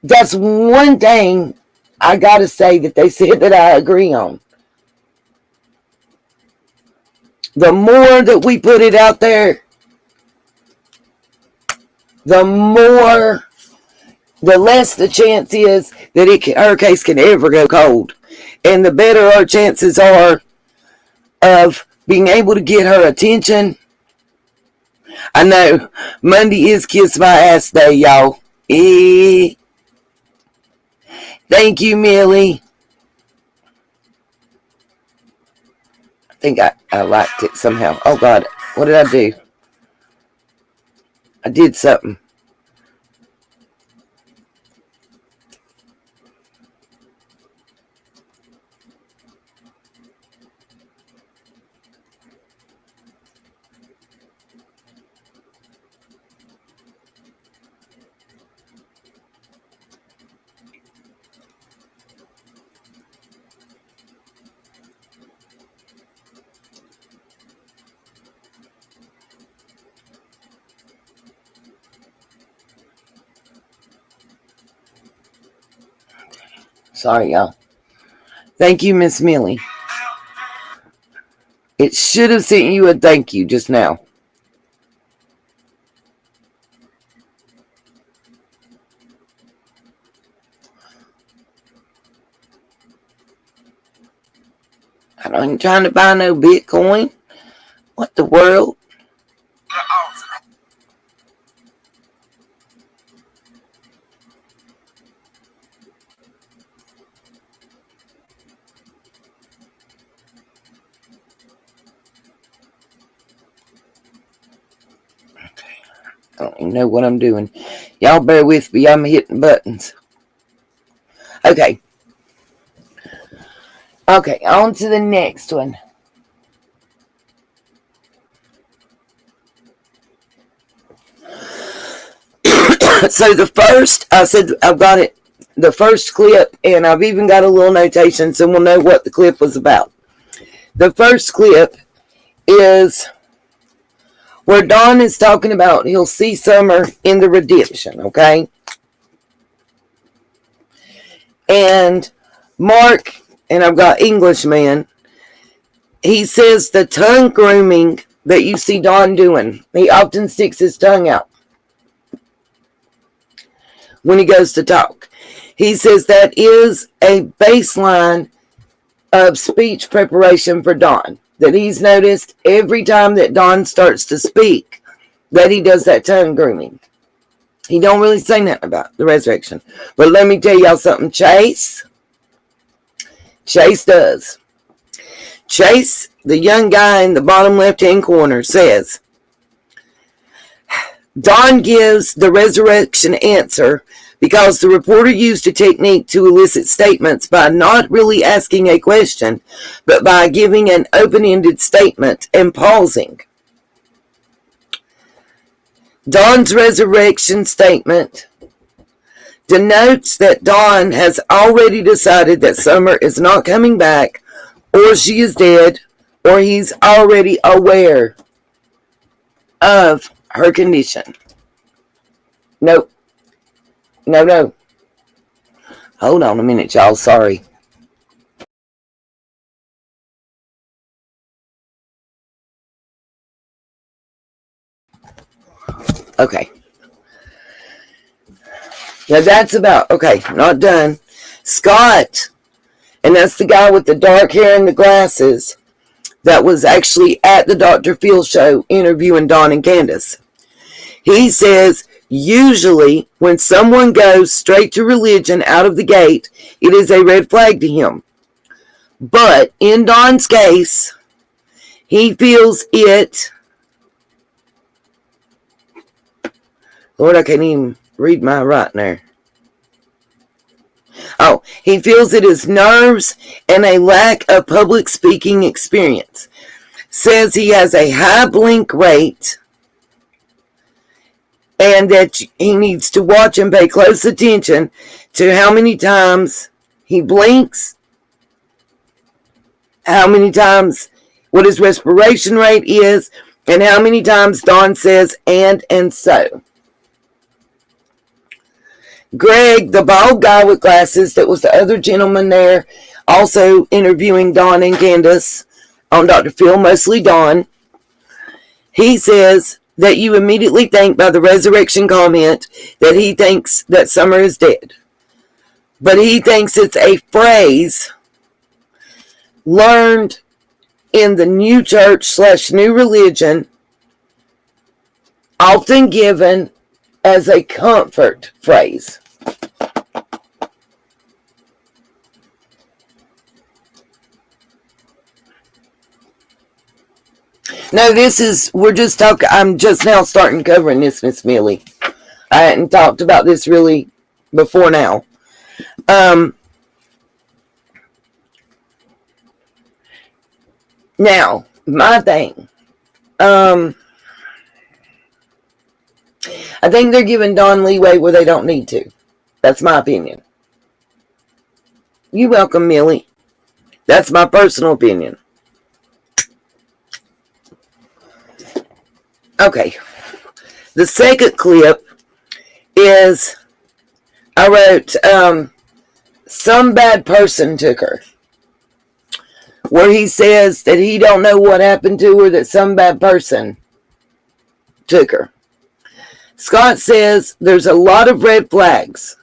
That's one thing I gotta say that they said that I agree on. The more that we put it out there, the less the chance is that her case can ever go cold. And the better our chances are of being able to get her attention. I know, Monday is Kiss My Ass Day, y'all. Thank you, Millie. I think I liked it somehow. Oh, God. What did I do? I did something. Sorry, y'all. Thank you, Miss Millie. It should have sent you a thank you just now. I ain't trying to buy no Bitcoin. What the world? I don't even know what I'm doing. Y'all bear with me. I'm hitting buttons. Okay. Okay, on to the next one. So the first, I said I've got it, the first clip, and I've even got a little notation so we'll know what the clip was about. The first clip is where Don is talking about he'll see Summer in the redemption, okay? And Mark, and I've got Englishman, he says the tongue grooming that you see Don doing, he often sticks his tongue out when he goes to talk. He says that is a baseline of speech preparation for Don. That he's noticed every time that Don starts to speak, that he does that tongue grooming. He don't really say nothing about the resurrection. But let me tell y'all something. Chase does. Chase, the young guy in the bottom left-hand corner, says, Don gives the resurrection answer because the reporter used a technique to elicit statements by not really asking a question, but by giving an open-ended statement and pausing. Don's resurrection statement denotes that Don has already decided that Summer is not coming back, or she is dead, or he's already aware of her condition. Nope. No. Hold on a minute, y'all. Sorry. Okay. Now that's about, okay, not done. Scott, and that's the guy with the dark hair and the glasses that was actually at the Dr. Phil show interviewing Don and Candace. He says, usually when someone goes straight to religion out of the gate, it is a red flag to him. But in Don's case, he feels it. Lord, I can't even read my writing there. Oh, he feels it is nerves and a lack of public speaking experience. Says he has a high blink rate and that he needs to watch and pay close attention to how many times he blinks, how many times, what his respiration rate is, and how many times Don says and so. Greg, the bald guy with glasses that was the other gentleman there, also interviewing Don and Candace on Dr. Phil, mostly Don, he says that you immediately think by the resurrection comment that he thinks that Summer is dead. But he thinks it's a phrase learned in the new church / new religion, often given as a comfort phrase. No, we're just talking, I'm just now starting covering this, Miss Millie. I hadn't talked about this really before now. Now, my thing. I think they're giving Don leeway where they don't need to. That's my opinion. You're welcome, Millie. That's my personal opinion. Okay. The second clip is, I wrote, some bad person took her. where he says that he don't know what happened to her, that some bad person took her. Scott says there's a lot of red flags.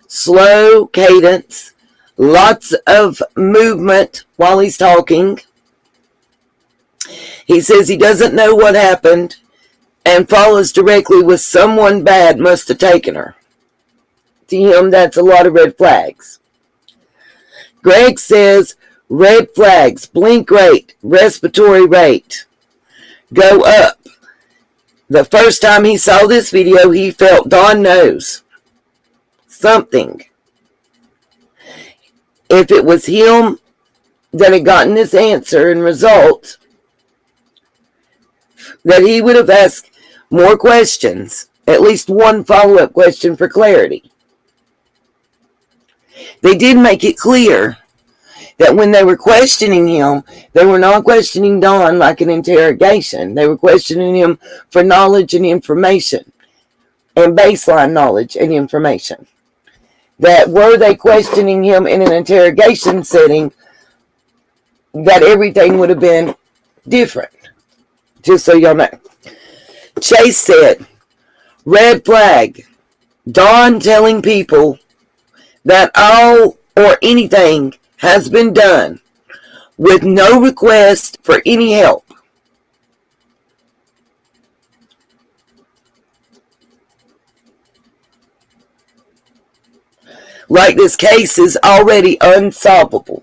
Slow cadence, lots of movement while he's talking. He says he doesn't know what happened and follows directly with someone bad must have taken her. To him, that's a lot of red flags. Greg says red flags, blink rate, respiratory rate go up. The first time he saw this video, he felt Don knows something. If it was him that had gotten this answer and result, that he would have asked more questions, at least one follow-up question for clarity. They did make it clear that when they were questioning him, they were not questioning Don like an interrogation. They were questioning him for knowledge and information, and baseline knowledge and information. That were they questioning him in an interrogation setting, that everything would have been different. Just so y'all know. Chase said, red flag, Don telling people that all or anything has been done with no request for any help. Like this case is already unsolvable.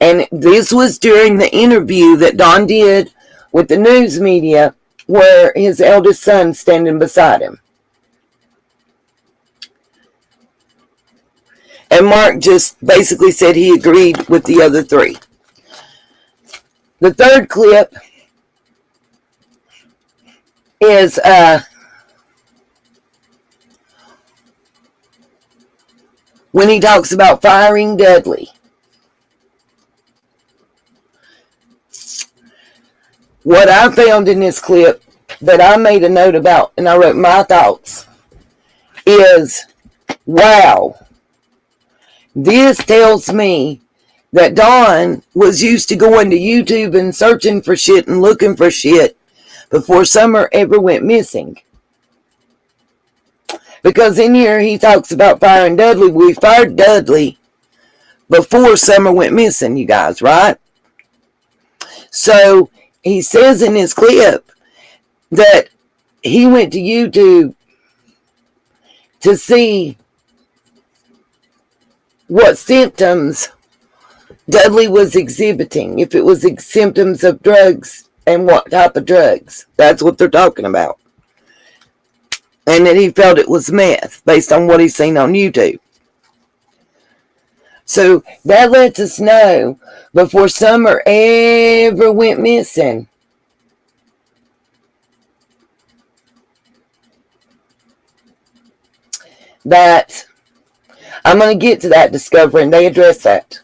And this was during the interview that Don did with the news media, where his eldest son's standing beside him. And Mark just basically said he agreed with the other three. The third clip is when he talks about firing Dudley. What I found in this clip that I made a note about, and I wrote my thoughts, is, wow, this tells me that Don was used to going to YouTube and searching for shit and looking for shit before Summer ever went missing. Because in here he talks about firing Dudley. We fired Dudley before Summer went missing, you guys, right? So he says in his clip that he went to YouTube to see what symptoms Dudley was exhibiting, if it was symptoms of drugs and what type of drugs. That's what they're talking about. And that he felt it was meth based on what he's seen on YouTube. So that lets us know before Summer ever went missing, that I'm going to get to that discovery, and they address that.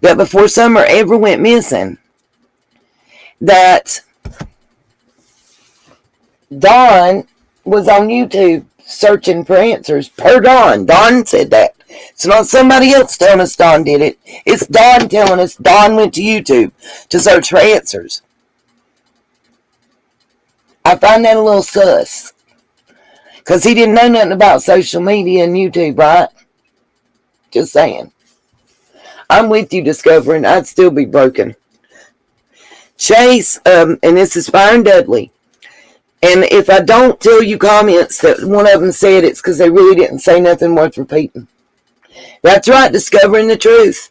That before Summer ever went missing, that Don was on YouTube searching for answers per Don. Don said that. It's not somebody else telling us Don did it. It's Don telling us Don went to YouTube to search for answers. I find that a little sus. Because he didn't know nothing about social media and YouTube, right? Just saying. I'm with you, discovering I'd still be broken. Chase, and this is Byron Dudley. And if I don't tell you comments that one of them said, it's because they really didn't say nothing worth repeating. That's right, discovering the truth.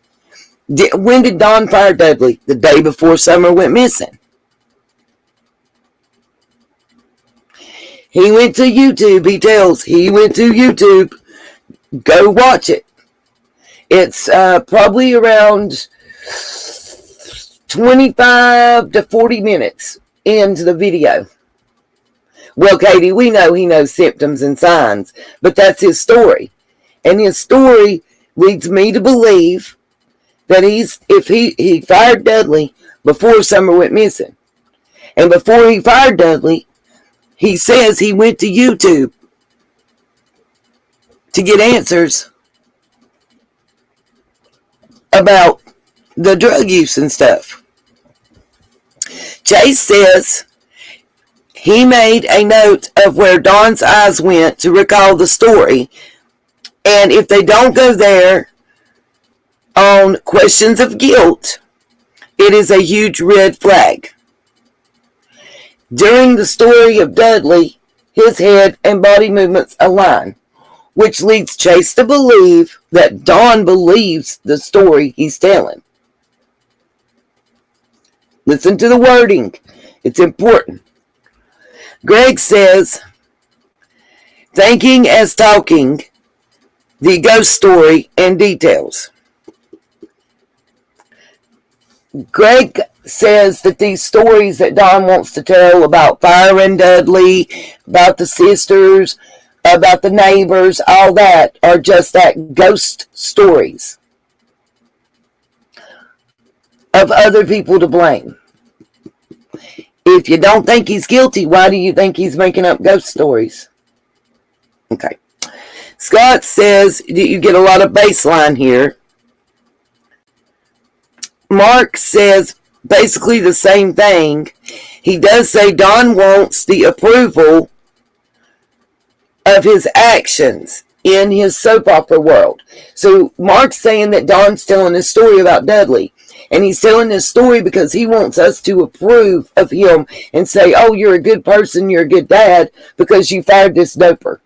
When did Don fire Dudley? The day before Summer went missing. He went to YouTube, he tells. He went to YouTube. Go watch it. It's probably around 25 to 40 minutes into the video. Well, Katie, we know he knows symptoms and signs, but that's his story. And his story leads me to believe that if he fired Dudley before Summer went missing. And before he fired Dudley, he says he went to YouTube to get answers about the drug use and stuff. Chase says he made a note of where Dawn's eyes went to recall the story, and if they don't go there on questions of guilt, it is a huge red flag. During the story of Dudley, his head and body movements align, which leads Chase to believe that Dawn believes the story he's telling. Listen to the wording. It's important. Greg says, thinking as talking, the ghost story and details. Greg says that these stories that Dawn wants to tell about firing Dudley, about the sisters, about the neighbors, all that are just that ghost stories of other people to blame. If you don't think he's guilty, why do you think he's making up ghost stories? Okay. Scott says that you get a lot of baseline here. Mark says basically the same thing. He does say Dawn wants the approval of his actions in his soap opera world. So Mark's saying that Dawn's telling his story about Dudley. And he's telling this story because he wants us to approve of him and say, oh, you're a good person, you're a good dad, because you fired this doper.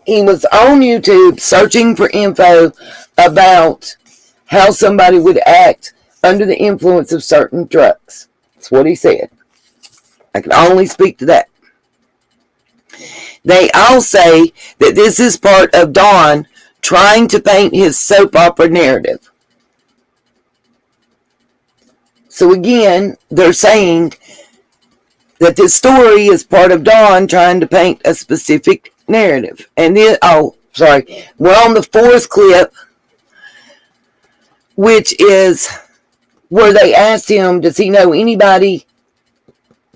He was on YouTube searching for info about how somebody would act under the influence of certain drugs. That's what he said. I can only speak to that. They all say that this is part of Dawn trying to paint his soap opera narrative. So again, they're saying that this story is part of Dawn trying to paint a specific narrative. And then, we're on the fourth clip, which is where they asked him, does he know anybody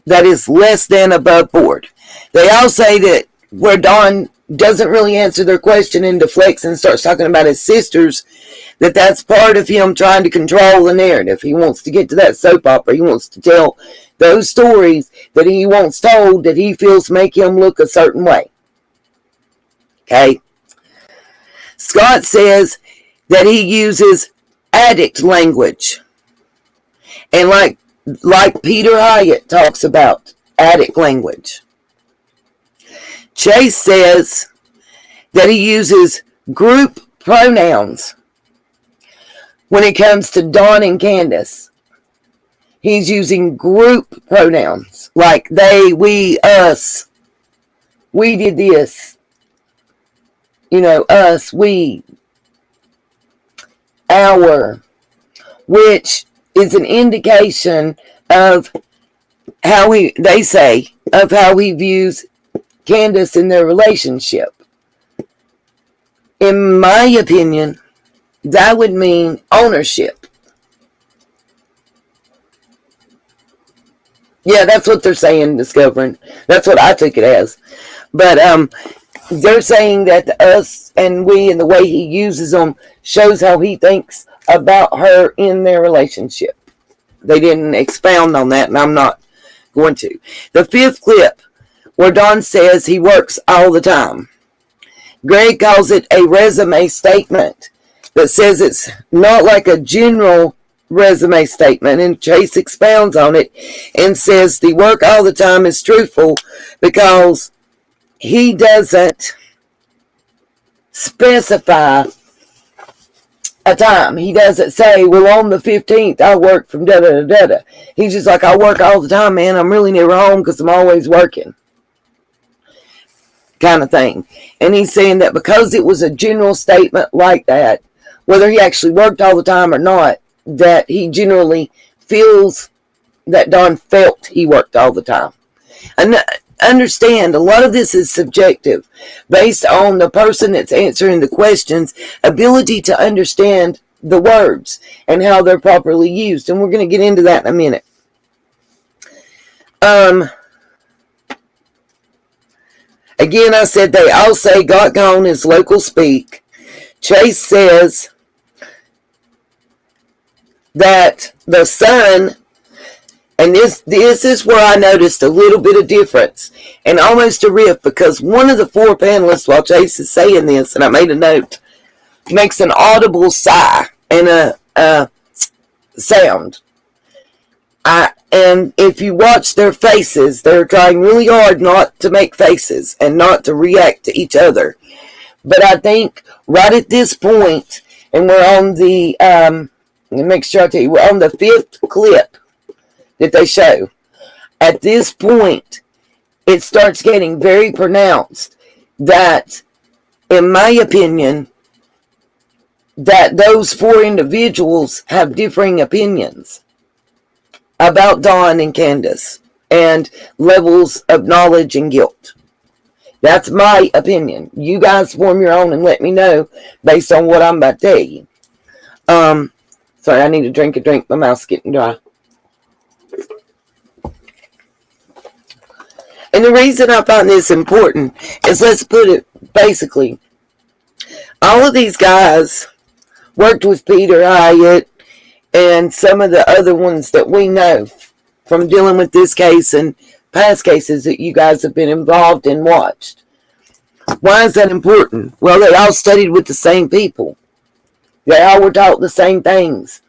that is less than above board? They all say that where Dawn doesn't really answer their question and deflects and starts talking about his sisters, that's part of him trying to control the narrative. He wants to get to that soap opera. He wants to tell those stories that he wants told that he feels make him look a certain way. Okay? Scott says that he uses addict language. And like Peter Hyatt talks about addict language. Chase says that he uses group pronouns when it comes to Dawn and Candace. He's using group pronouns like they, we, us. We did this. Us, we, our, which is an indication of how they say, of how he views Candace in their relationship. In my opinion, that would mean ownership. Yeah, that's what they're saying, discovering. That's what I took it as. But they're saying that the us and we and the way he uses them shows how he thinks about her in their relationship. They didn't expound on that, and I'm not going to. The fifth clip, where Dawn says he works all the time. Greg calls it a resume statement that says it's not like a general resume statement, and Chase expounds on it and says the work all the time is truthful because he doesn't specify a time. He doesn't say, well, on the 15th, I work from da-da-da-da-da. He's just like, I work all the time, man. I'm really never home because I'm always working. Kind of thing. And he's saying that because it was a general statement like that, whether he actually worked all the time or not, that he generally feels that Dawn felt he worked all the time. And understand, a lot of this is subjective, based on the person that's answering the questions' ability to understand the words and how they're properly used. And we're going to get into that in a minute. Again, I said they all say got gone is local speak. Chase says that the son, and this is where I noticed a little bit of difference and almost a rift, because one of the four panelists, while Chase is saying this, and I made a note, makes an audible sigh and a sound. And if you watch their faces, they're trying really hard not to make faces and not to react to each other. But I think right at this point, and we're on the, let me make sure I tell you, we're on the 5th clip that they show. At this point, it starts getting very pronounced that, in my opinion, that those four individuals have differing opinions about Dawn and Candace and levels of knowledge and guilt. That's my opinion. You guys form your own and let me know based on what I'm about to tell you. Sorry, I need to drink a drink. My mouth's getting dry. And the reason I find this important is, let's put it basically, all of these guys worked with Peter Hyatt and some of the other ones that we know from dealing with this case and past cases that you guys have been involved and watched. Why is that important? Well, they all studied with the same people. They all were taught the same things.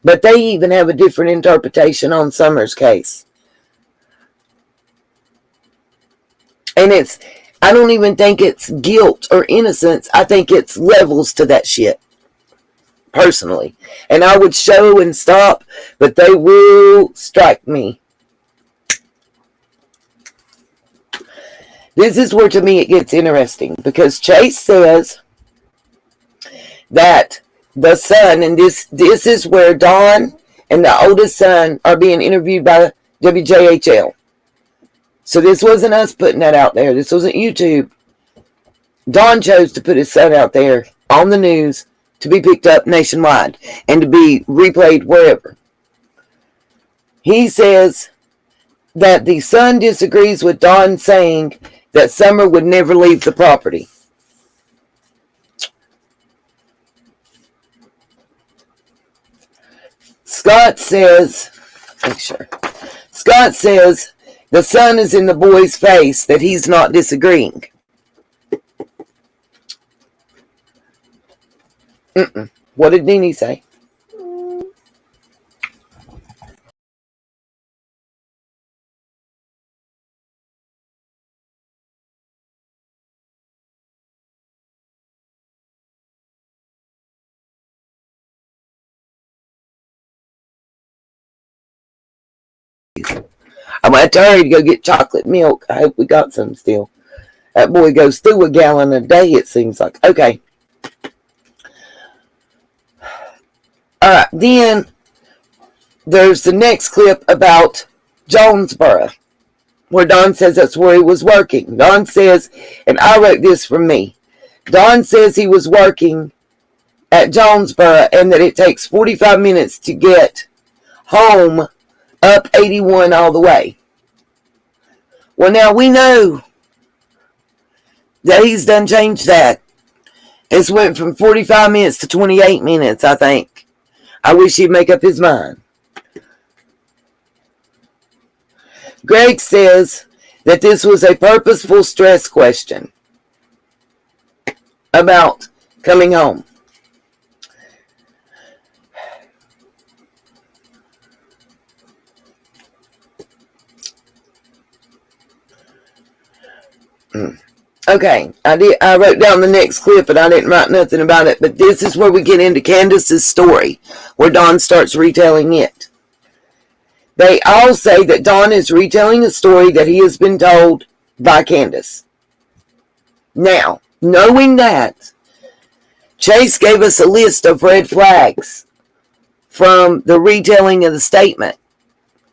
But they even have a different interpretation on Summers' case. And I don't even think it's guilt or innocence. I think it's levels to that shit. Personally. And I would show and stop, but they will strike me. This is where, to me, it gets interesting, because Chase says that the son, and this is where Dawn and the oldest son are being interviewed by WJHL. So this wasn't us putting that out there. This wasn't YouTube. Dawn chose to put his son out there on the news to be picked up nationwide and to be replayed wherever. He says that the son disagrees with Dawn saying that Summer would never leave the property. Scott says the son is in the boy's face that he's not disagreeing. What did Nene say? I'm going to hurry to go get chocolate milk. I hope we got some still. That boy goes through a gallon a day, it seems like. Okay. Alright, then there's the next clip about Jonesboro, where Don says that's where he was working. Don says, and I wrote this from me, Don says he was working at Jonesboro and that it takes 45 minutes to get home up 81 all the way. Well, now we know that he's done changed that. It's went from 45 minutes to 28 minutes, I think. I wish he'd make up his mind. Greg says that this was a purposeful stress question about coming home. Okay, I wrote down the next clip, and I didn't write nothing about it, but this is where we get into Candace's story, where Don starts retelling it. They all say that Don is retelling a story that he has been told by Candace. Now, knowing that, Chase gave us a list of red flags from the retelling of the statement,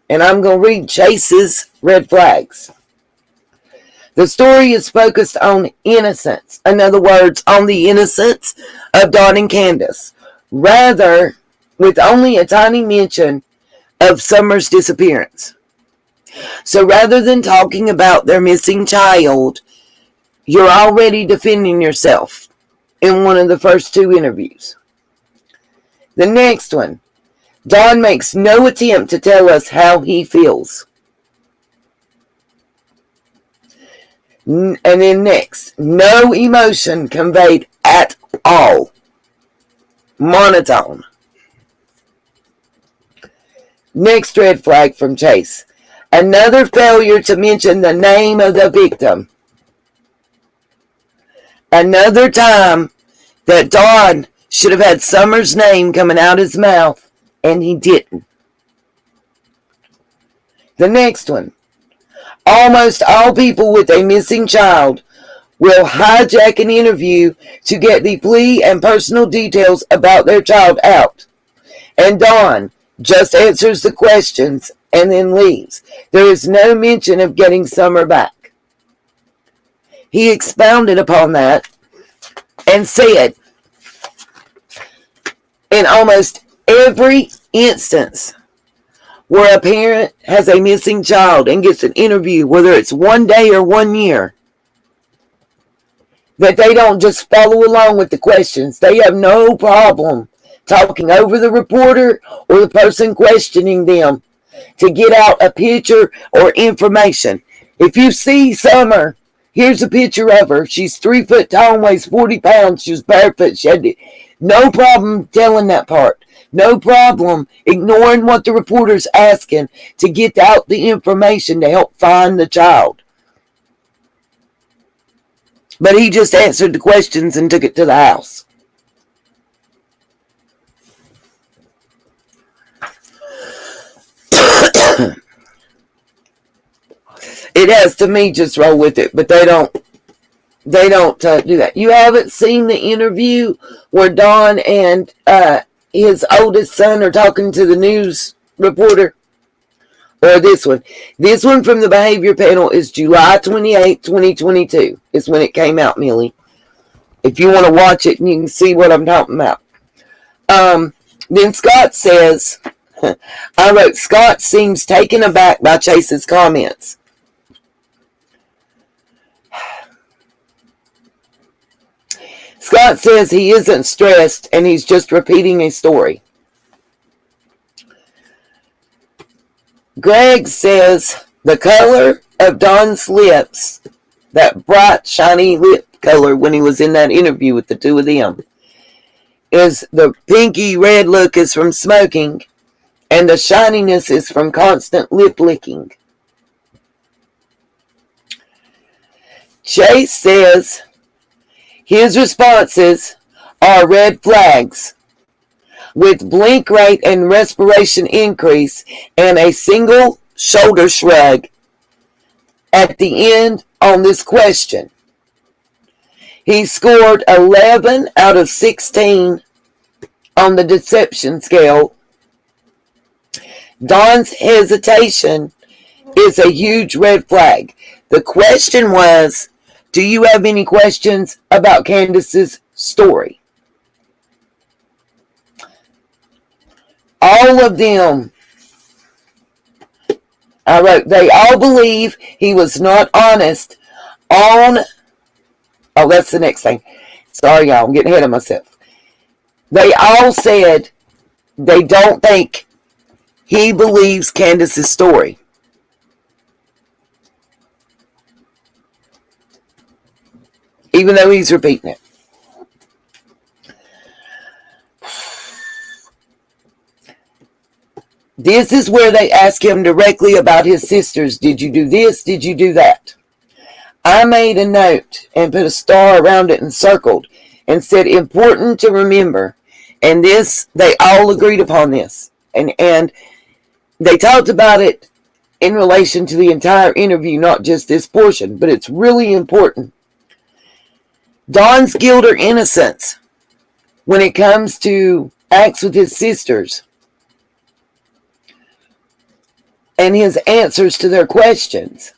and I'm going to read Chase's red flags. The story is focused on innocence. In other words, on the innocence of Don and Candace, rather with only a tiny mention of Summer's disappearance. So rather than talking about their missing child, You're already defending yourself in one of the first two interviews. The next one, Don makes no attempt to tell us how he feels. And then next, no emotion conveyed at all. Monotone. Next red flag from Chase. Another failure to mention the name of the victim. Another time that Don should have had Summer's name coming out his mouth, and he didn't. The next one. Almost all people with a missing child will hijack an interview to get the plea and personal details about their child out. And Don just answers the questions and then leaves. There is no mention of getting Summer back. He expounded upon that and said, in almost every instance where a parent has a missing child and gets an interview, whether it's 1 day or 1 year, that they don't just follow along with the questions. They have no problem talking over the reporter or the person questioning them to get out a picture or information. If you see Summer, here's a picture of her. She's 3 foot tall and weighs 40 pounds. She was barefoot. She had no problem telling that part. No problem ignoring what the reporter's asking to get out the information to help find the child. But he just answered the questions and took it to the house. It has to me just roll with it, but they don't do that. You haven't seen the interview where Don and his oldest son are talking to the news reporter? Or this one. This one from the behavior panel is July 28, 2022. Is when it came out, Millie. If you want to watch it and you can see what I'm talking about. Then Scott says, I wrote, Scott seems taken aback by Chase's comments. Scott says he isn't stressed and he's just repeating a story. Greg says the color of Don's lips, that bright, shiny lip color when he was in that interview with the two of them, is the pinky red look is from smoking and the shininess is from constant lip licking. Chase says his responses are red flags with blink rate and respiration increase and a single shoulder shrug at the end on this question. He scored 11 out of 16 on the deception scale. Don's hesitation is a huge red flag. The question was, do you have any questions about Candace's story? All of them, I wrote, they all believe he was not honest on, oh, that's the next thing. Sorry, y'all, I'm getting ahead of myself. They all said they don't think he believes Candace's story. Even though he's repeating it. This is where they ask him directly about his sisters. Did you do this? Did you do that? I made a note and put a star around it and circled and said important to remember. And this, they all agreed upon this. And they talked about it in relation to the entire interview, not just this portion, but it's really important. Don's guilt or innocence when it comes to acts with his sisters and his answers to their questions.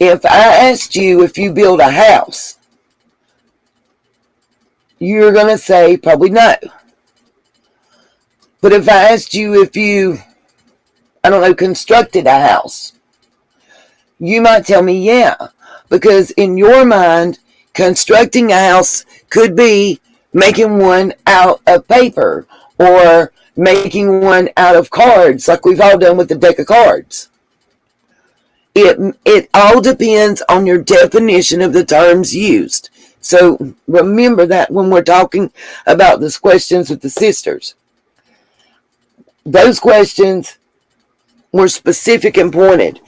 If I asked you if you build a house, you're going to say probably no. But if I asked you if you, constructed a house, You might tell me, yeah, because in your mind, constructing a house could be making one out of paper or making one out of cards, like we've all done with the deck of cards. It all depends on your definition of the terms used. So remember that when we're talking about these questions with the sisters. Those questions were specific and pointed.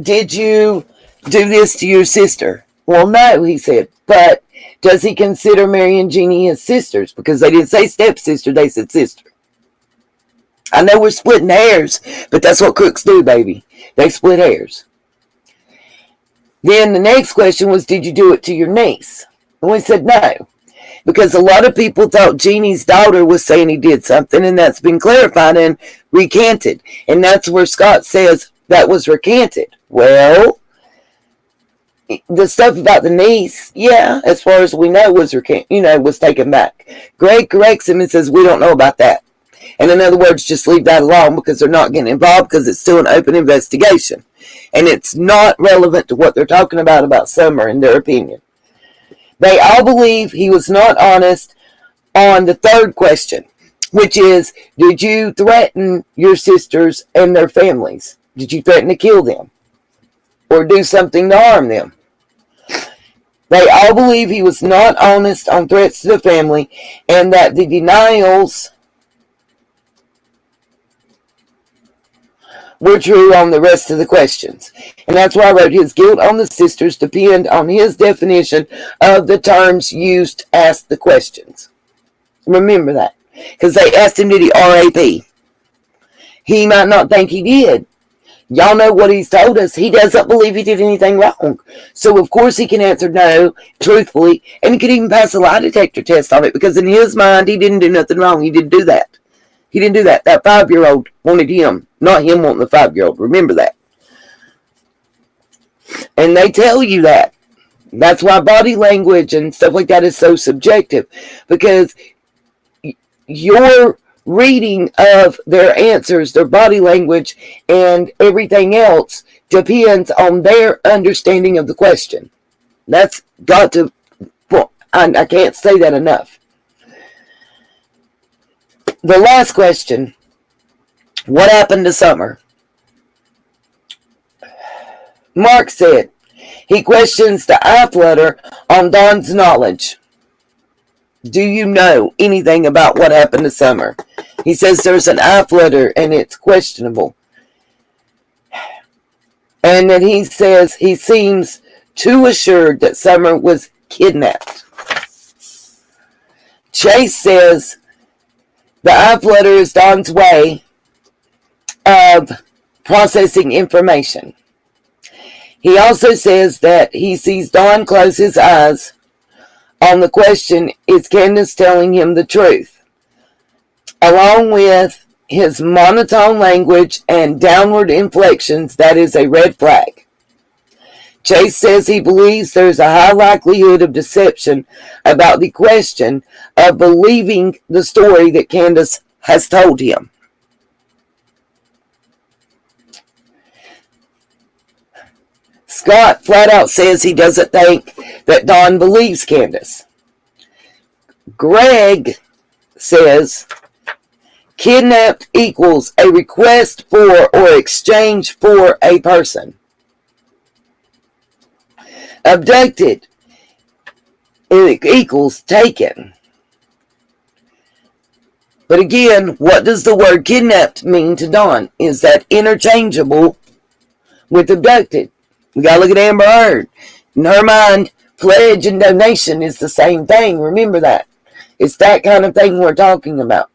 Did you do this to your sister? Well, no, he said. But does he consider Mary and Jeannie his sisters? Because they didn't say stepsister, they said sister. I know we're splitting hairs, but that's what crooks do, baby. They split hairs. Then the next question was, did you do it to your niece? And we said no. Because a lot of people thought Jeannie's daughter was saying he did something, and that's been clarified and recanted. And that's where Scott says that was recanted. Well, the stuff about the niece, yeah, as far as we know, was was taken back. Greg corrects him and says, we don't know about that. And in other words, just leave that alone because they're not getting involved because it's still an open investigation. And it's not relevant to what they're talking about Summer, in their opinion. They all believe he was not honest on the third question, which is, did you threaten your sisters and their families? Did you threaten to kill them? Or do something to harm them? They all believe he was not honest on threats to the family and that the denials were true on the rest of the questions. And that's why I wrote his guilt on the sisters depend on his definition of the terms used to ask the questions. Remember that. Because they asked him, did he RAP? He might not think he did. Y'all know what he's told us. He doesn't believe he did anything wrong. So, of course, he can answer no, truthfully, and he could even pass a lie detector test on it because in his mind, he didn't do nothing wrong. He didn't do that. He didn't do that. That 5-year-old wanted him, not him wanting the 5-year-old. Remember that. And they tell you that. That's why body language and stuff like that is so subjective. Because your reading of their answers, their body language, and everything else depends on their understanding of the question. That's got to... Well, I can't say that enough. The last question, what happened to Summer? Mark said, he questions the eye flutter on Dawn's knowledge. Do you know anything about what happened to Summer? He says there's an eye flutter and it's questionable. And then he says he seems too assured that Summer was kidnapped. Chase says the eye flutter is Dawn's way of processing information. He also says that he sees Dawn close his eyes on the question, is Candace telling him the truth? Along with his monotone language and downward inflections, that is a red flag. Chase says he believes there's a high likelihood of deception about the question of believing the story that Candace has told him. Scott flat out says he doesn't think that Dawn believes Candace. Greg says kidnapped equals a request for or exchange for a person. Abducted equals taken. But again, what does the word kidnapped mean to Dawn? Is that interchangeable with abducted? We gotta look at Amber Heard. In her mind, pledge and donation is the same thing. Remember that. It's that kind of thing we're talking about.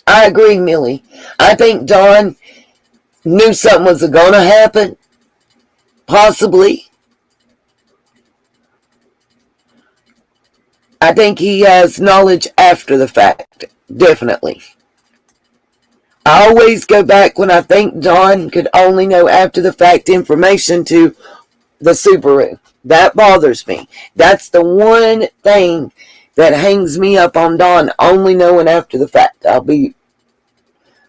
I agree, Millie. I think Dawn knew something was going to happen. Possibly. I think he has knowledge after the fact. Definitely. I always go back when I think Dawn could only know after the fact information to the Subaru. That bothers me. That's the one thing that hangs me up on Dawn only knowing after the fact. I'll be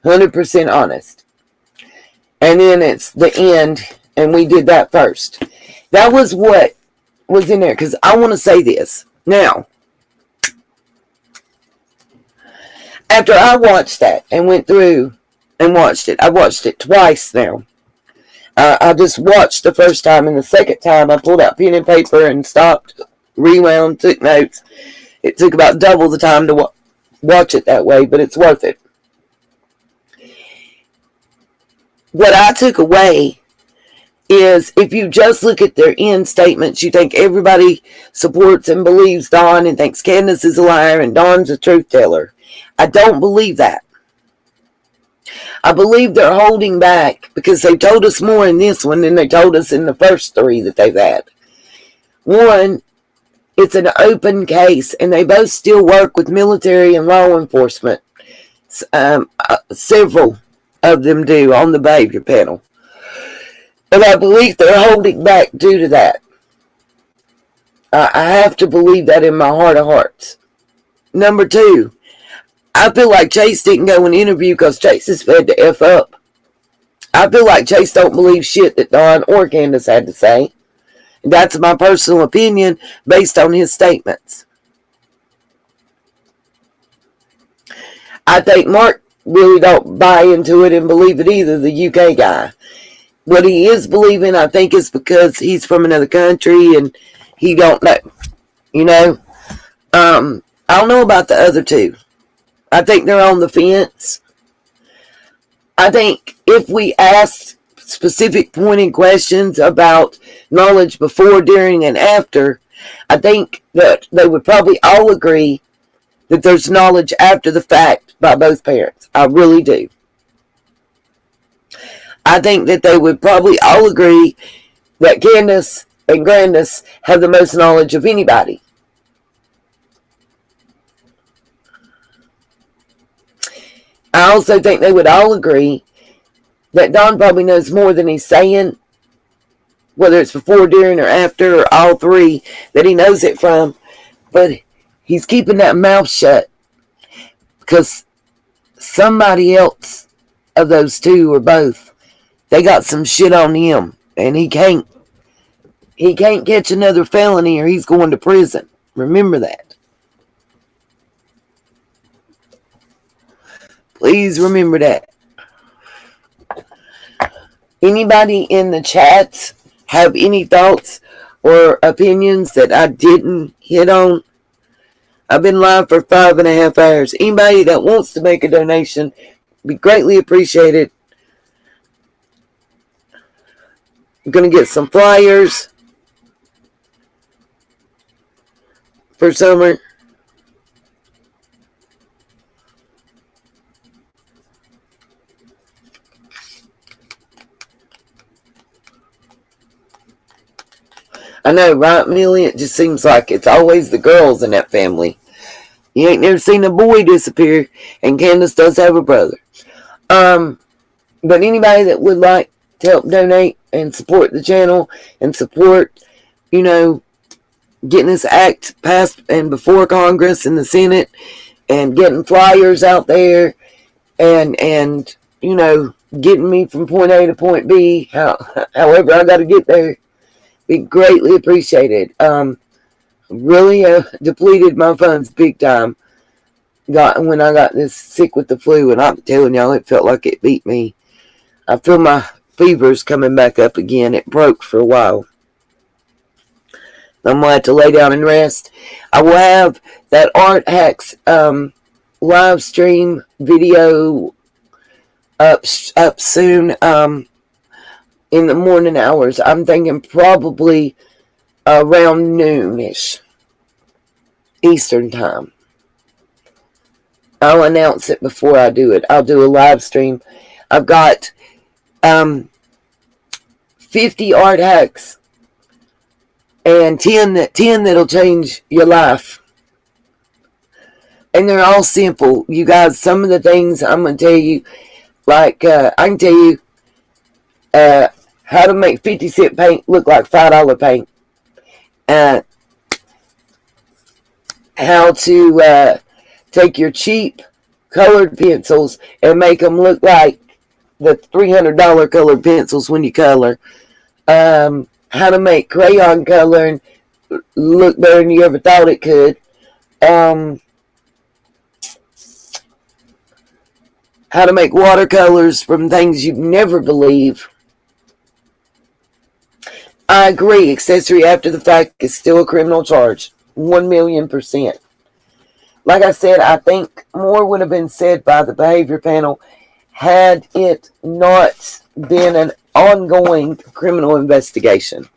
100% honest. and then it's the end, and we did that first. That was what was in there, because I want to say this. Now, after I watched that and went through and watched it, I watched it twice now. I just watched the first time, and the second time I pulled out pen and paper and stopped, rewound, took notes. It took about double the time to watch it that way, but it's worth it. What I took away is, if you just look at their end statements, you think everybody supports and believes Dawn and thinks Candace is a liar and Dawn's a truth teller. I don't believe that. I believe they're holding back because they told us more in this one than they told us in the first three that they've had. One, it's an open case, and they both still work with military and law enforcement. Several of them do on the behavior panel. But I believe they're holding back due to that. I have to believe that in my heart of hearts. Number two, I feel like Chase didn't go and interview because Chase is fed to F up. I feel like Chase don't believe shit that Dawn or Candace had to say. That's my personal opinion based on his statements. I think Mark really don't buy into it and believe it either, the UK guy. What he is believing, I think, is because he's from another country and he don't know. You know? I don't know about the other two. I think they're on the fence. I think if we asked specific pointed questions about knowledge before, during, and after, I think that they would probably all agree that there's knowledge after the fact by both parents. I really do. I think that they would probably all agree that Candace and Grandis have the most knowledge of anybody. I also think they would all agree that Don probably knows more than he's saying, whether it's before, during, or after, or all three that he knows it from, but he's keeping that mouth shut because somebody else of those two or both, they got some shit on him, and he can't catch another felony or he's going to prison. Remember that. Please remember that. Anybody in the chats have any thoughts or opinions that I didn't hit on? I've been live for 5.5 hours. Anybody that wants to make a donation, be greatly appreciated. I'm going to get some flyers for summer. I know, right, Millie? It just seems like it's always the girls in that family. You ain't never seen a boy disappear, and Candace does have a brother. But anybody that would like to help donate and support the channel and support, you know, getting this act passed and before Congress and the Senate and getting flyers out there and you know, getting me from point A to point B, however I got to get there, be greatly appreciated. Really depleted my funds big time when I got this sick with the flu, and I'm telling y'all, it felt like it beat me. I feel my fever's coming back up again. It broke for a while. I'm going to have to lay down and rest. I will have that Art Hacks live stream video up soon in the morning hours. I'm thinking probably around noonish Eastern time. I'll announce it before I do it. I'll do a live stream. I've got 50 art hacks and 10 that'll change your life. And they're all simple. You guys, some of the things I'm going to tell you, like I can tell you how to make 50-cent paint look like $5 paint. How to take your cheap colored pencils and make them look like the $300 colored pencils when you color. How to make crayon coloring look better than you ever thought it could. How to make watercolors from things you'd never believe. I agree, accessory after the fact is still a criminal charge. 1,000,000%. Like I said, I think more would have been said by the behavior panel had it not been an ongoing criminal investigation.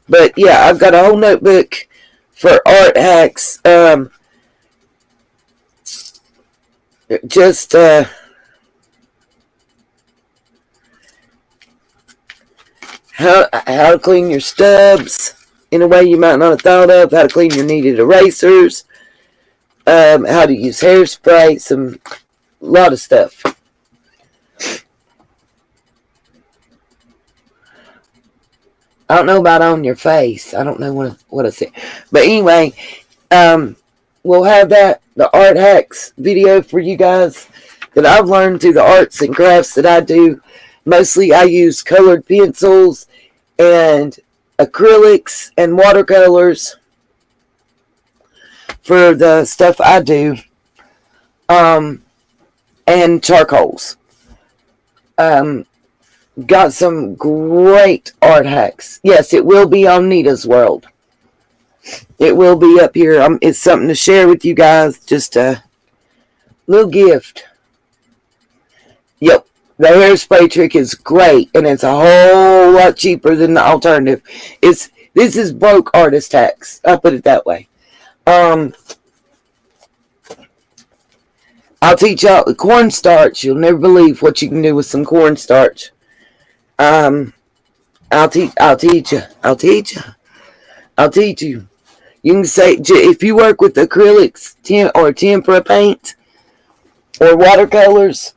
But yeah, I've got a whole notebook for art hacks. Just how to clean your stubs in a way you might not have thought of. How to clean your kneaded erasers. How to use hairspray. A lot of stuff. I don't know about on your face. I don't know what I said. But anyway, we'll have the art hacks video for you guys that I've learned through the arts and crafts that I do. Mostly I use colored pencils and acrylics and watercolors for the stuff I do. And charcoals. Got some great art hacks. Yes, it will be on Nita's World. It will be up here. It's something to share with you guys. Just a little gift. Yep. The hairspray trick is great. And it's a whole lot cheaper than the alternative. This is broke artist hacks. I'll put it that way. I'll teach y'all the cornstarch. You'll never believe what you can do with some cornstarch. I'll teach you. You can say, if you work with acrylics or tempera paint or watercolors,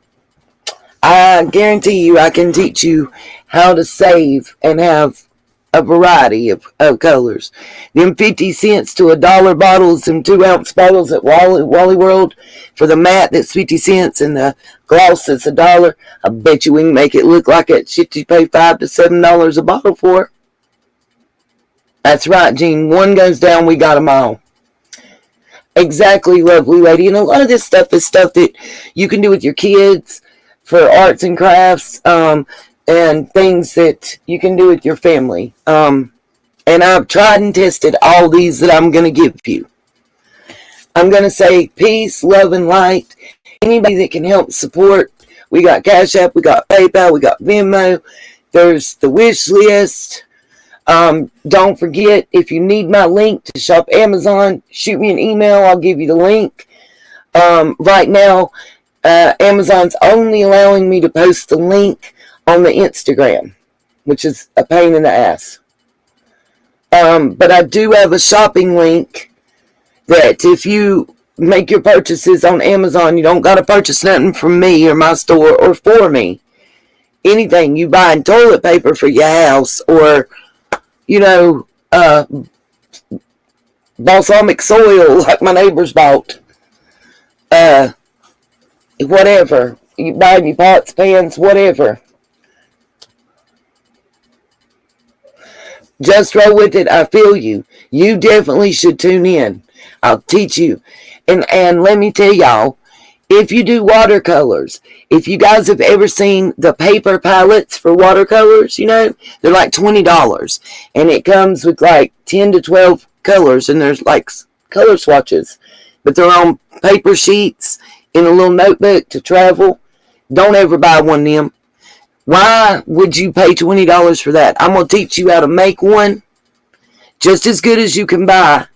I guarantee you I can teach you how to save and have a variety of colors. Them 50 cents to $1 bottles, them 2-ounce bottles at Wally World for the matte that's 50 cents and the gloss that's $1. I bet you we can make it look like that shit you pay $5 to $7 a bottle for. That's right, Gene. One goes down, we got them all. Exactly, lovely lady. And a lot of this stuff is stuff that you can do with your kids for arts and crafts, and things that you can do with your family. And I've tried and tested all these that I'm going to give you. I'm going to say peace, love, and light. Anybody that can help support. We got CashApp, we got PayPal, we got Venmo. There's the wish list. Don't forget, if you need my link to shop Amazon, shoot me an email. I'll give you the link. Right now, Amazon's only allowing me to post the link on the Instagram, which is a pain in the ass. But I do have a shopping link that if you make your purchases on Amazon, you don't got to purchase nothing from me or my store or for me. Anything you buy in toilet paper for your house or, balsamic soil like my neighbors bought. Whatever. You buy me pots, pans, whatever. Just roll with it. I feel you. You definitely should tune in. I'll teach you. And let me tell y'all, if you do watercolors, if you guys have ever seen the paper palettes for watercolors, they're like $20. And it comes with like 10 to 12 colors. And there's like color swatches. But they're on paper sheets in a little notebook to travel. Don't ever buy one of them. Why would you pay $20 for that? I'm going to teach you how to make one just as good as you can buy.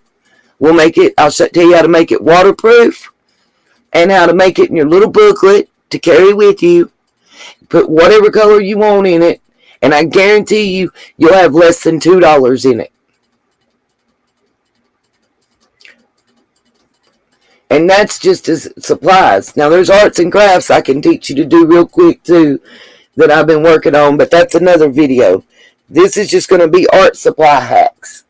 I'll tell you how to make it waterproof and how to make it in your little booklet to carry with you. Put whatever color you want in it, and I guarantee you'll have less than $2 in it. And that's just as supplies. Now, there's arts and crafts I can teach you to do real quick, too, that I've been working on, but that's another video. This is just going to be art supply hacks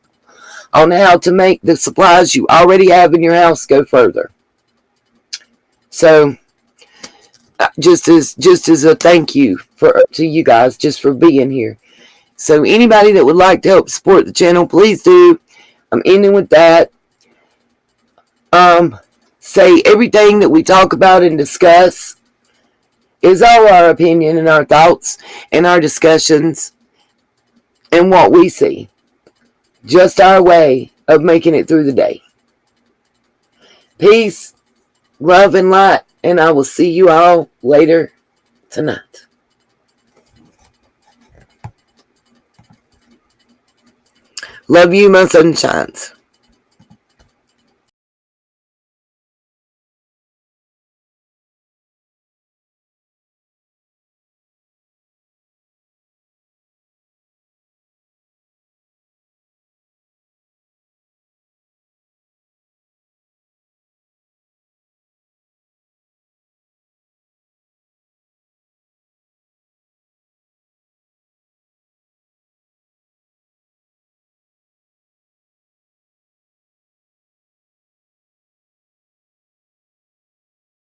on how to make the supplies you already have in your house go further. So, just as a thank you to you guys just for being here. So anybody that would like to help support the channel, please do. I'm ending with that. Say everything that we talk about and discuss is all our opinion and our thoughts and our discussions and what we see. Just our way of making it through the day. Peace, love, and light, and I will see you all later tonight. Love you, my sunshines.